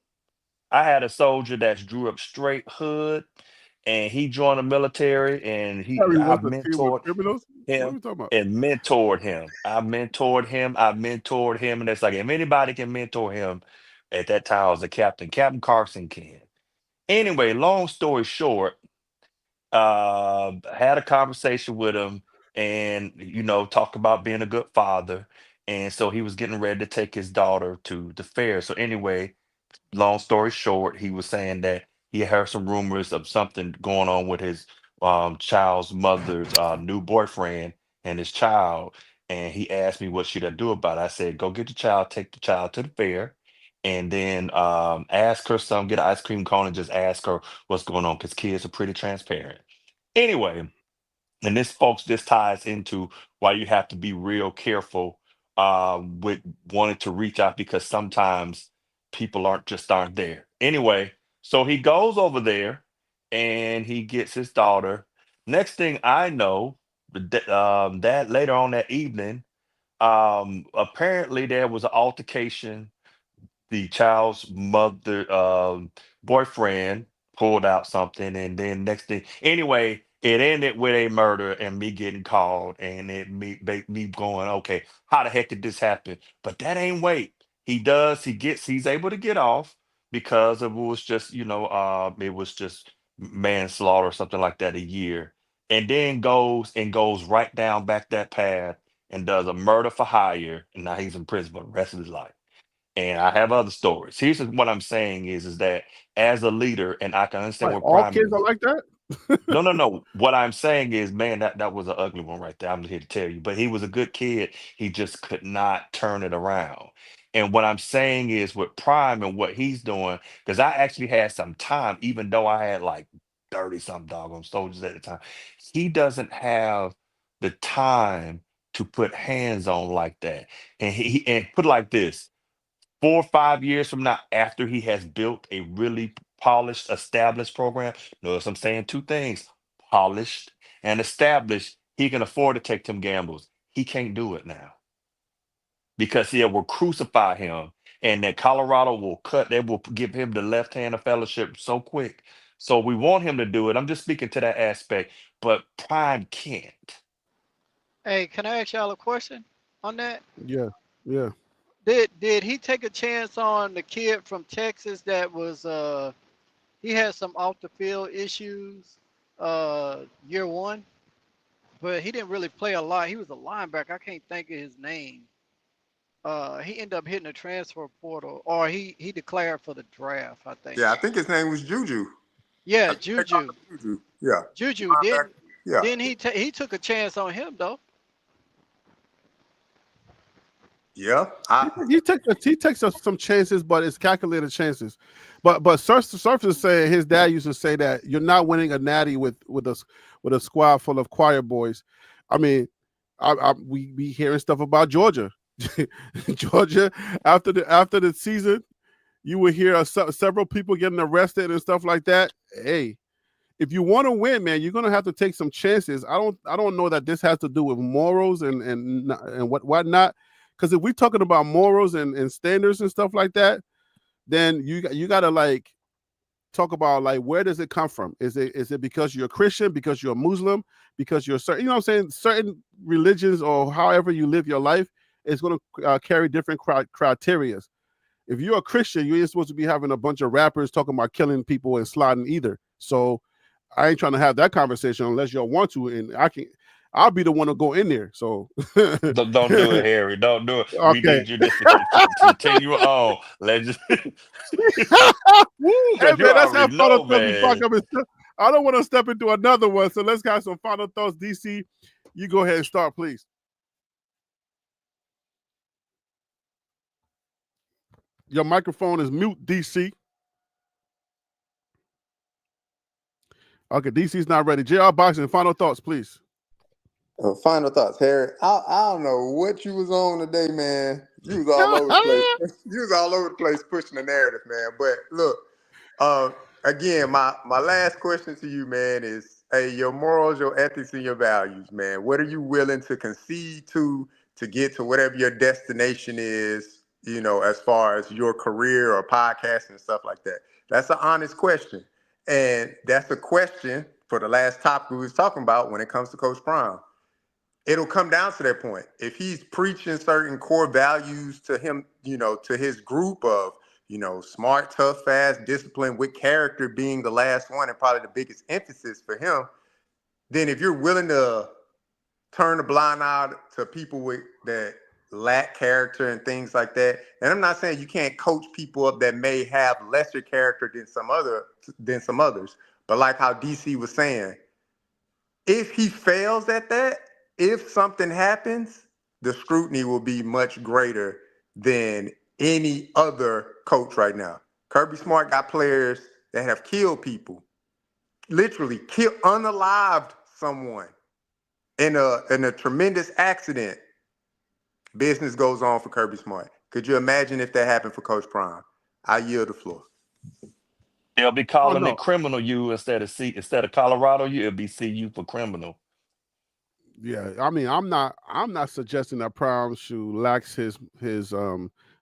I had a soldier that drew up straight hood, and he joined the military, and I mentored him and mentored him. I mentored him, and it's like if anybody can mentor him, at that time I was a captain. Captain Carson can. Anyway, long story short, had a conversation with him, and talked about being a good father, and so he was getting ready to take his daughter to the fair. So anyway, long story short, he was saying that he heard some rumors of something going on with his child's mother's new boyfriend and his child. And he asked me what should I do about it. I said, go get the child, take the child to the fair, and then ask her some, get an ice cream cone and just ask her what's going on, because kids are pretty transparent. Anyway, and this ties into why you have to be real careful with wanting to reach out, because sometimes people aren't there. Anyway, so he goes over there and he gets his daughter. Next thing I know, that later on that evening, apparently there was an altercation. The child's mother boyfriend pulled out something, and then next thing, anyway, it ended with a murder and me getting called, and me going, okay, how the heck did this happen? But that ain't wait. He's able to get off because it was just, it was just manslaughter or something like that, a year. And then goes right down back that path and does a murder for hire, and now he's in prison for the rest of his life. And I have other stories. Here's what I'm saying is that as a leader, and I can understand Like where all Prime kids are is. like that. No, no, no. What I'm saying is, man, that was an ugly one right there. I'm here to tell you. But he was a good kid. He just could not turn it around. And what I'm saying is with Prime and what he's doing, because I actually had some time, even though I had like 30 some doggone soldiers at the time, he doesn't have the time to put hands on like that. And and put it like this. 4 or 5 years from now, after he has built a really polished, established program, notice I'm saying two things: polished and established. He can afford to take them gambles. He can't do it now because he will crucify him, and that Colorado they will give him the left hand of fellowship so quick. So we want him to do it. I'm just speaking to that aspect, but Prime can't. Hey, can I ask y'all a question on that? Yeah, yeah. Did he take a chance on the kid from Texas that was he had some off the field issues year one, but he didn't really play a lot. He was a linebacker. I can't think of his name. He ended up hitting the transfer portal, or he declared for the draft, I think. Yeah, I think his name was Juju. Yeah, I think they called Juju. him Juju. Yeah. Juju Linebacker. Yeah. didn't he took a chance on him though. Yeah. He takes some chances, but it's calculated chances. But Surf is saying his dad used to say that you're not winning a natty with a squad full of choir boys. I mean, we hearing stuff about Georgia. Georgia after the season, you will hear several people getting arrested and stuff like that. Hey, if you want to win, man, you're gonna have to take some chances. I don't know that this has to do with morals and whatnot. Because if we're talking about morals and standards and stuff like that, then you gotta like talk about like where does it come from? Is it because you're a Christian, because you're a Muslim, because you're certain, you know what I'm saying? Certain religions or however you live your life is going to carry different criteria. If you're a Christian, you ain't supposed to be having a bunch of rappers talking about killing people and slotting either. So I ain't trying to have that conversation unless y'all want to, and I'll be the one to go in there. So Don't do it, Harry. Don't do it. We okay. need you just to continue on. Let's just woo, Hey because you man, let's have already final know, thoughts before I man. come in. I don't want to step into another one, so let's have some final thoughts. DC, you go ahead and start, please. Your microphone is mute, DC. Okay, DC's not ready. JR Boxing, final thoughts, please. Final thoughts, Harry. I don't know what you was on today, man. You was all over the place. You was all over the place pushing the narrative, man. But look, again, my last question to you, man, is your morals, your ethics, and your values, man. What are you willing to concede to get to whatever your destination is, as far as your career or podcast and stuff like that? That's an honest question. And that's a question for the last topic we was talking about when it comes to Coach Prime. It'll come down to that point. If he's preaching certain core values to him, to his group of, smart, tough, fast, disciplined, with character being the last one and probably the biggest emphasis for him, then if you're willing to turn a blind eye to people that lack character and things like that. And I'm not saying you can't coach people up that may have lesser character than some others. But like how DC was saying, if he fails at that, if something happens, the scrutiny will be much greater than any other coach right now. Kirby Smart got players that have killed people, literally unalived someone in a tremendous accident. Business goes on for Kirby Smart. Could you imagine if that happened for Coach Prime? I yield the floor. They'll be calling it criminal U instead of Colorado U. It'll be CU for criminal. Yeah, I mean, I'm not suggesting that Prime should lax his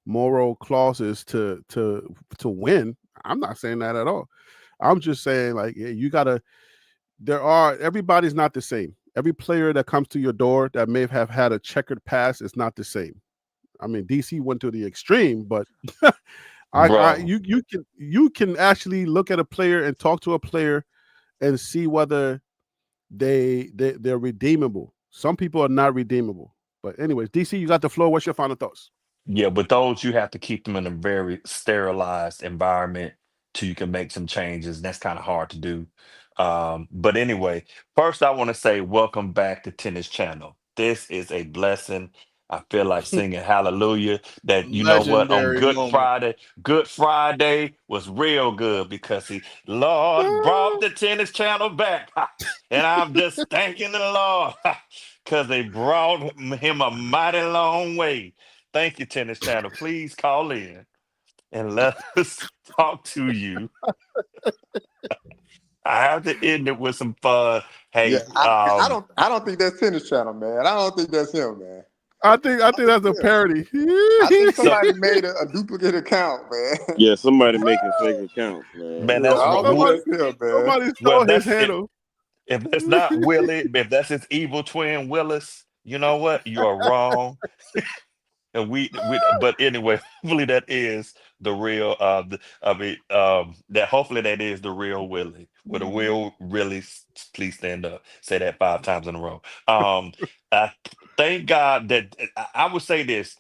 moral clauses to win. I'm not saying that at all. I'm just saying, like, you gotta. Everybody's not the same. Every player that comes to your door that may have had a checkered past is not the same. I mean, DC went to the extreme, but you can actually look at a player and talk to a player and see whether they're redeemable. Some people are not redeemable. But anyways, DC, you got the floor. What's your final thoughts? Yeah, but those you have to keep them in a very sterilized environment till you can make some changes. That's kind of hard to do. But anyway, first I want to say welcome back to Tennis Channel. This is a blessing. I feel like singing hallelujah. That you know what, on Legendary moment. Good Friday was real good because Lord brought the Tennis Channel back. And I'm just thanking the Lord because they brought him a mighty long way. Thank you, Tennis Channel. Please call in and let us talk to you. I have to end it with some fun. Hey, I don't think that's Tennis Channel, man. I don't think that's him, man. I think that's a parody. I think somebody made a duplicate account, man. Yeah, somebody making fake accounts, man. Man, I don't think that's him, man. Somebody stole his handle. If it's not Willie, if that's his evil twin Willis, you know what? You are wrong. And but anyway, hopefully that is the real that hopefully that is the real Willie. With a real really, please stand up. Say that 5 times in a row. Thank God that I would say this.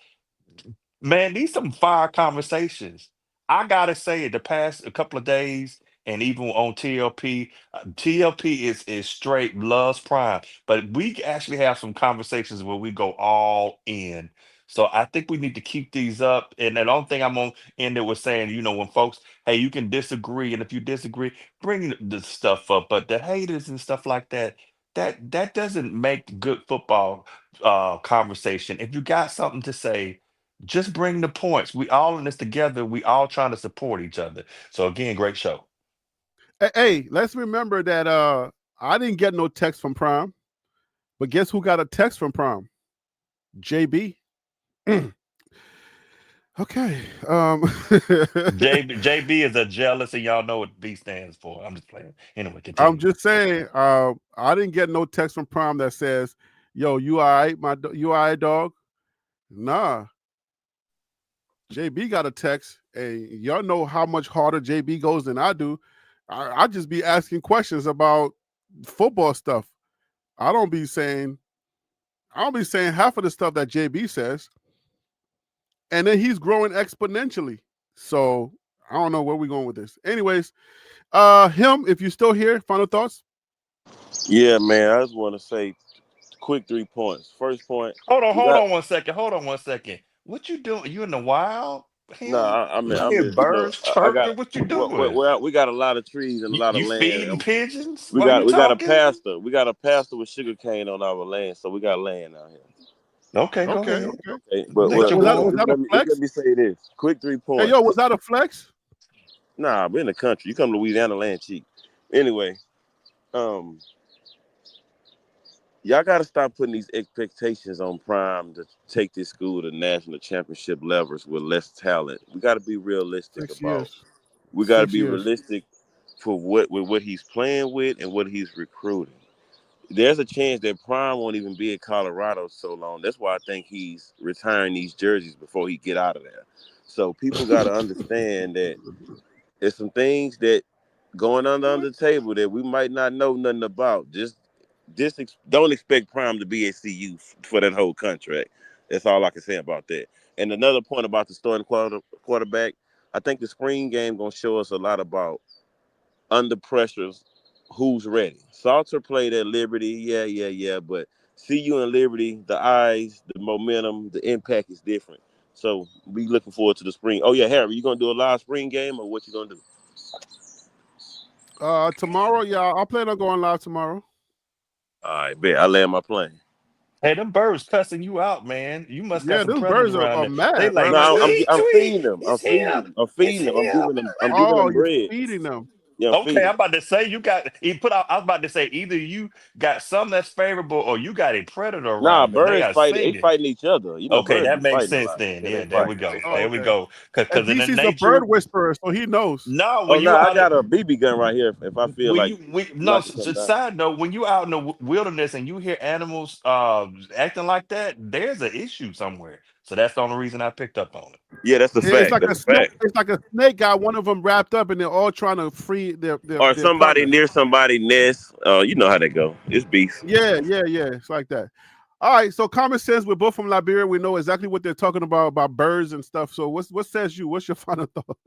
Man, these some fire conversations. I gotta say, the past a couple of days, and even on TLP, TLP is straight loves Prime, but we actually have some conversations where we go all in. So I think we need to keep these up. And the only thing I'm gonna end it with saying, when folks, hey, you can disagree, and if you disagree, bring the stuff up. But the haters and stuff like that, that doesn't make good football conversation. If you got something to say, just bring the points. We all in this together. We all trying to support each other. So again, great show. Hey, let's remember that I didn't get no text from Prime, but guess who got a text from Prime? JB. Okay. JB is a jealous, and y'all know what B stands for. I'm just playing. Anyway, continue. I'm just saying, I didn't get no text from Prime that says, "Yo, you all right, you all right, dog?" Nah. JB got a text, and y'all know how much harder JB goes than I do. I just be asking questions about football stuff. I don't be saying half of the stuff that JB says. And then he's growing exponentially. So I don't know where we're going with this. Anyways, if you're still here, final thoughts? Yeah, man. I just want to say quick 3 points. First point. Hold on 1 second. What you doing? You in the wild? I'm birds chirping. What you doing? We got a lot of trees and a lot of land. Feeding pigeons? We got a pasture. We got a pasture with sugar cane on our land, so we got land out here. Okay, go ahead. Okay. But was that a flex? Let me say this. Quick 3 points. Hey, yo, was that a flex? Nah, we're in the country. You come to Louisiana, land cheap. Anyway, y'all got to stop putting these expectations on Prime to take this school to national championship levels with less talent. We got to be realistic We got to be realistic for what he's playing with and what he's recruiting. There's a chance that Prime won't even be at Colorado so long. That's why I think he's retiring these jerseys before he get out of there. So people got to understand that there's some things that going under the table that we might not know nothing about. Just don't expect Prime to be at CU for that whole contract. That's all I can say about that. And another point about the starting quarterback, I think the spring game gonna show us a lot about under pressures, who's ready. Salter played at Liberty, yeah. But CU and Liberty, the eyes, the momentum, the impact is different. So we looking forward to the spring. Oh yeah, Harry, you gonna do a live spring game or what you gonna do? Tomorrow, yeah, I'll plan on going live tomorrow. All right, bet. I land my plane. Hey, them birds cussing you out, man. You must got some those predators birds around are there. They mad, like, bro. No, Like, I'm feeding them. it's him. I'm feeding them. I'm giving them you're bread. feeding them. Yeah, I'm Okay, feeding. I'm about to say you got he put out. I was about to say either you got some that's favorable or you got a predator Nah, around because they birds are fight. They singing. fighting each other. You know, Okay, birds that be makes fighting a sense lot. then. Yeah, Yeah, they there we fight. go. Oh, There we okay. go. And Because in the DC's a nature, bird whisperer, so he knows. no, Oh when no, you I out got a BB gun right here. If I feel when like you no like to come down. side note, when you out in the wilderness and you hear animals acting like that, there's an issue somewhere. So that's the only reason I picked up on it. Yeah, that's the It's fact. like That's a fact. it's like a snake got one of them wrapped up, and they're all trying to free their Or somebody partner. near somebody nest. You know how that go. It's beef. Yeah. It's like that. All right. So common sense. We're both from Liberia. We know exactly what they're talking about birds and stuff. So what says you? What's your final thought?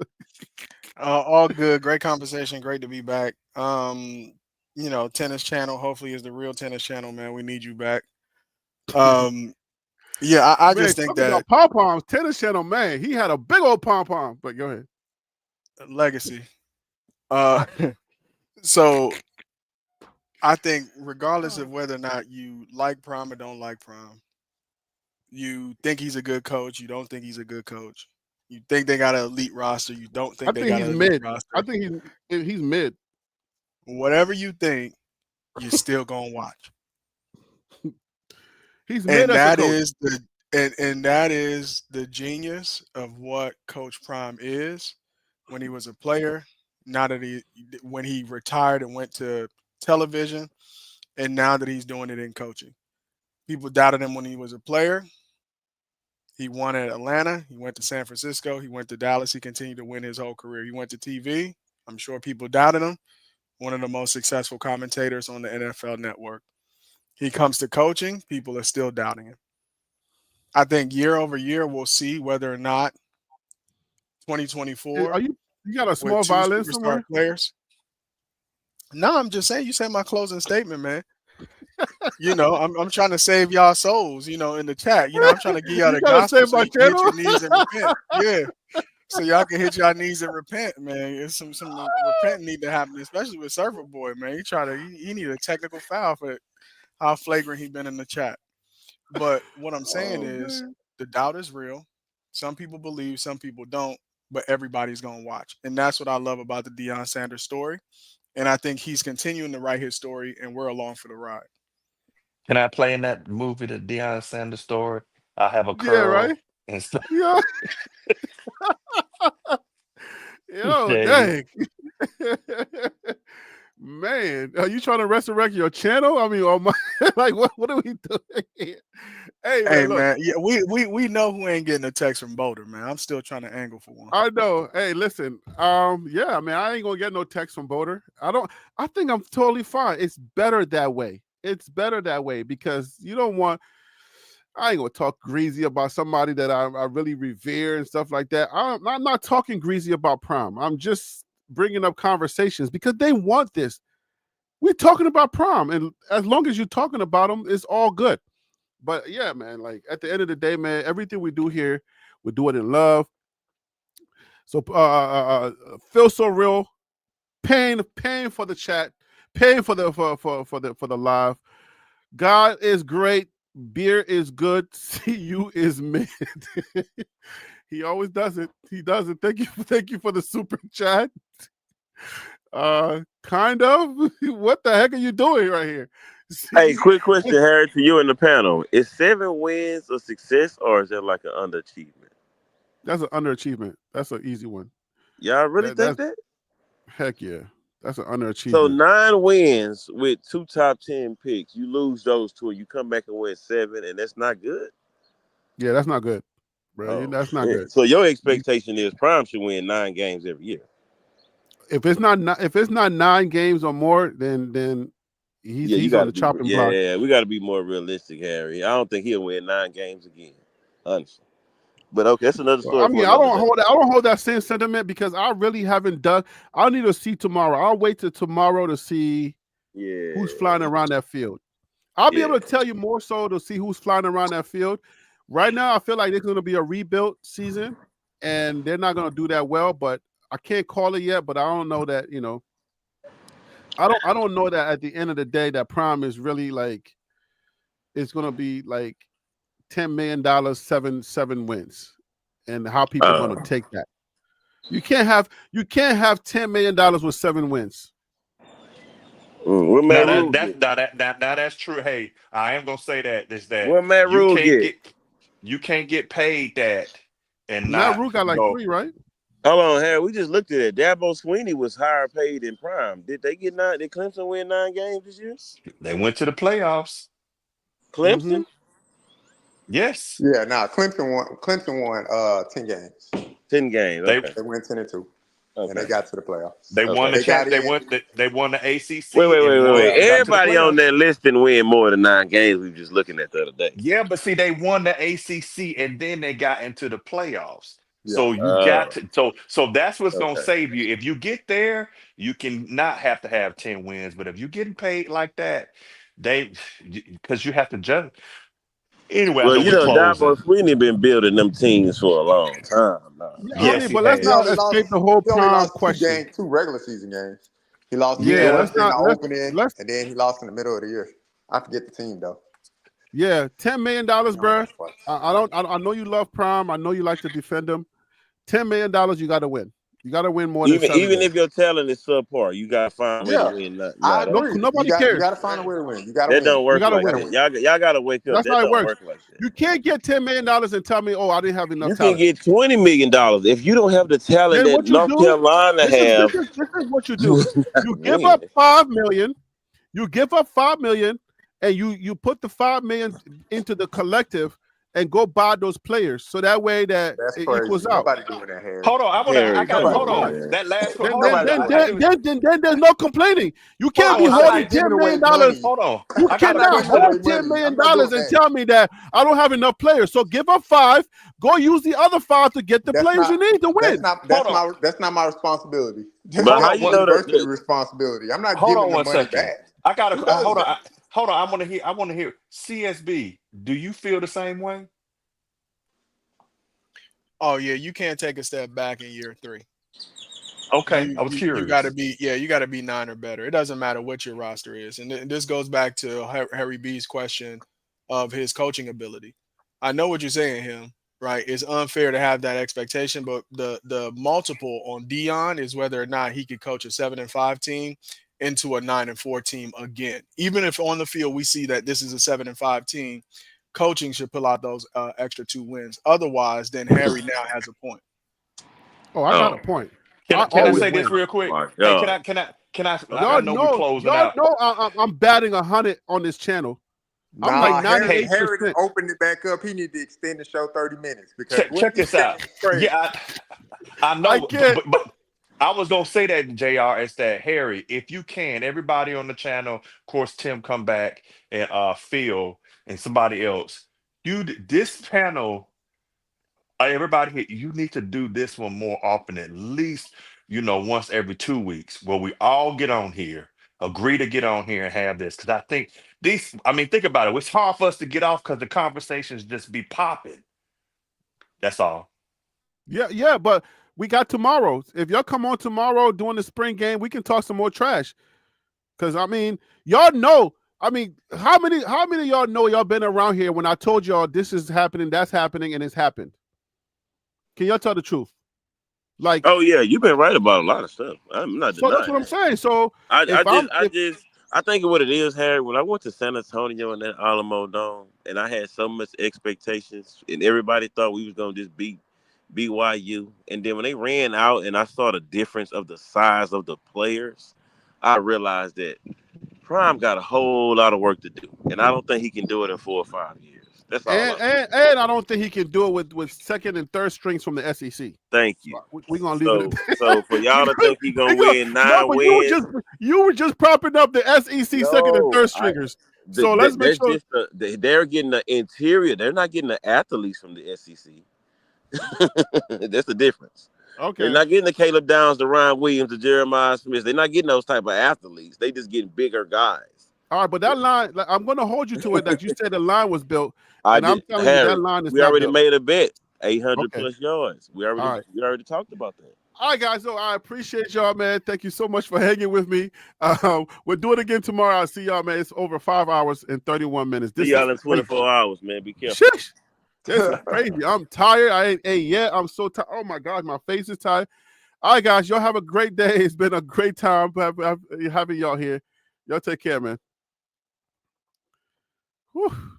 All good. Great conversation. Great to be back. Tennis channel hopefully is the real tennis channel, man. We need you back. Yeah, I just think that pom poms, tennis channel, man, he had a big old pom pom. But go ahead. Legacy. So I think regardless of whether or not you like Prime or don't like Prime, you think he's a good coach, you don't think he's a good coach. You think they got an elite roster, you don't think they got an elite roster. I think he's mid. Whatever you think, you're still gonna watch. He's mid as a coach. And that is the genius of what Coach Prime is when he was a player. Now that when he retired and went to television, and now that he's doing it in coaching. People doubted him when he was a player. He won at Atlanta. He went to San Francisco. He went to Dallas. He continued to win his whole career. He went to TV. I'm sure people doubted him. One of the most successful commentators on the NFL Network. He comes to coaching. People are still doubting him. I think year over year, we'll see whether or not 2024. You got a small violin somewhere? Players. No, I'm just saying. You said my closing statement, man. I'm trying to save y'all souls. In the chat. I'm trying to give y'all the gospel so you can hit your knees and repent. Yeah, so y'all can hit y'all knees and repent, man. It's some repenting need to happen, especially with Surfer Boy, man. He need a technical foul for how flagrant he been in the chat. But what I'm saying is the doubt is real. Some people believe, some people don't, but everybody's going to watch. And that's what I love about the Deion Sanders story. And I think he's continuing to write his story, and we're along for the ride. Can I play in that movie, the Deion Sanders story? I have a curl. Yeah, right? And stuff. Yeah. Yo, dang. Man, are you trying to resurrect your channel? I mean, what are we doing here? Hey, man. Yeah, we know who ain't getting a text from Boulder, man. I'm still trying to angle for one. I know. Hey, listen. Yeah, man, I ain't gonna get no text from Boulder. I think I'm totally fine. It's better that way. It's better that way because you don't want. I ain't gonna talk greasy about somebody that I really revere and stuff like that. I'm not talking greasy about Prime. I'm just bringing up conversations because they want this. We're talking about Prime, and as long as you're talking about them, it's all good. But yeah, man, like at the end of the day, man, everything we do here, we do it in love. So feel so real, paying for the chat, paying for the live. God is great. Beer is good. CU is mid. He always does it. He does it. Thank you for the super chat. Kind of. What the heck are you doing right here? Hey, quick question, Harry, to you and the panel. Is 7 wins a success or is that like an underachievement? That's an underachievement. That's an easy one. Y'all really think that? Heck yeah. That's an underachievement. So 9 wins with 2 top 10 picks. You lose those 2 and you come back and win 7, and that's not good? Yeah, that's not good, bro. Oh, that's not good. So your expectation is Prime should win 9 games every year. If it's not 9 games or more, then he's on the chopping block. Yeah, we got to be more realistic, Harry. I don't think he'll win 9 games again. honestly. But okay, that's another story. I mean, I don't hold that same sentiment because I really haven't done. I need to see tomorrow. I'll wait till tomorrow to see who's flying around that field. I'll be able to tell you more so to see who's flying around that field. Right now, I feel like it's going to be a rebuild season, and they're not going to do that well. But I can't call it yet. But I don't know that I don't know that at the end of the day that Prime is really like it's going to be like $10 million, seven wins, and how people are going to take that. You can't have $10 million with 7 wins. Now that's true. Hey, I am gonna say that is that what Matt Rule you can't get paid that and Matt Rule got like 3, right? Hold on, Harry. We just looked at it. Dabo Sweeney was higher paid in Prime. Did they get 9? Did Clemson win 9 games this year? They went to the playoffs. Clemson? Mm-hmm. Yes. Yeah, Clemson won 10 games. 10 games. Okay. They went 10-2. Okay. And they got to the playoffs. They won the they won the ACC. Wait. Everybody on that list didn't win more than 9 games. We were just looking at the other day. Yeah, but see, they won the ACC and then they got into the playoffs. Yeah. So you got to so that's what's gonna save you. If you get there, you can not have to have 10 wins. But if you're getting paid like that, because you have to judge. Anyway, well, Dabo Sweeney been building them teams for a long time. Yes, but let's not escape the whole Prime question. 2 regular season games. He lost in the opening, and then he lost in the middle of the year. I forget the team though. Yeah, $10 million, bro. I know you love Prime. I know you like to defend them. $10 million, you got to win. You got to win more than 7 even if your talent is subpar, you got to find a way to win. I agree. Nobody cares. You got to find a way to win. You got to win. That don't work like that. Y'all got to wake up. That's how it works. Work like that. You can't get $10 million and tell me, I didn't have enough You talent. can get $20 million if you don't have the talent that North Carolina have. This is what you do. You give up $5 million. You give up $5 million, and you put the $5 million into the collective and go buy those players, so that way that it equals out. Nobody doing that, Harry. Hold on, hold on. That last then there's no complaining. You can't be holding $10 million. Hold on. You cannot hold $10 million and tell me that I don't have enough players. So give up 5. Go use the other 5 to get the players you need to win. That's not my responsibility. But how you know the responsibility? I'm not giving the money back. I gotta hold on. Hold on, I want to hear CSB. Do you feel the same way? Oh yeah, you can't take a step back in year 3. Okay, I was curious. You got to be 9 or better. It doesn't matter what your roster is, and this goes back to Harry B's question of his coaching ability. I know what you're saying, him. Right, it's unfair to have that expectation, but the multiple on Dion is whether or not he could coach a 7-5 team into a 9-4 team again. Even if on the field we see that this is a 7-5 team, coaching should pull out those extra 2 wins. Otherwise, then Harry now has a point. I got a point. Can I say this real quick? Hey, can I? I know we're closing out. I'm batting 100 on this channel. Harry opened it back up. He needed to extend the show 30 minutes because check this out. Yeah, I know, but I was gonna say that, JR, is that Harry, if you can, everybody on the channel, of course, Tim come back and Phil and somebody else. This panel, everybody here, you need to do this one more often, at least once every 2 weeks, where we all get on here, agree to get on here and have this. Because I think think about it. It's hard for us to get off because the conversations just be popping. That's all. Yeah, but we got tomorrow. If y'all come on tomorrow during the spring game, we can talk some more trash. Because y'all know. How many of y'all know y'all been around here when I told y'all this is happening, that's happening, and it's happened? Can y'all tell the truth? Oh yeah, you've been right about a lot of stuff. I'm not denying. So that's what I'm saying. So I think of what it is, Harry. When I went to San Antonio in that Alamo Dome, and I had so much expectations, and everybody thought we was gonna just beat BYU, and then when they ran out, and I saw the difference of the size of the players, I realized that Prime got a whole lot of work to do, and I don't think he can do it in 4 or 5 years. That's all. And I don't think he can do it with second and third strings from the SEC. Thank you. We're gonna leave it. So for y'all to think he gonna win 9 wins, you were just propping up the SEC second and third stringers. So let's make That's sure. just they're getting the interior. They're not getting the athletes from the SEC. That's the difference. They're Okay. not getting the Caleb Downs, the Ryan Williams, the Jeremiah Smiths. They're not getting those type of athletes. They just getting bigger guys. All right, but that line, I'm going to hold you to it that you said the line was built, I'm telling you that line is we not already built. made a bet, 800 Okay. plus yards. We already talked about that. All right, guys. So I appreciate y'all, man. Thank you so much for hanging with me. We'll do it again tomorrow. I'll see y'all, man. It's over 5 hours and 31 minutes. See y'all in 24 hours, man. Be careful. Sheesh. This is crazy. I'm tired. I ain't ate yet. I'm so tired. Oh my gosh, my face is tired. All right, guys. Y'all have a great day. It's been a great time having y'all here. Y'all take care, man. Whew.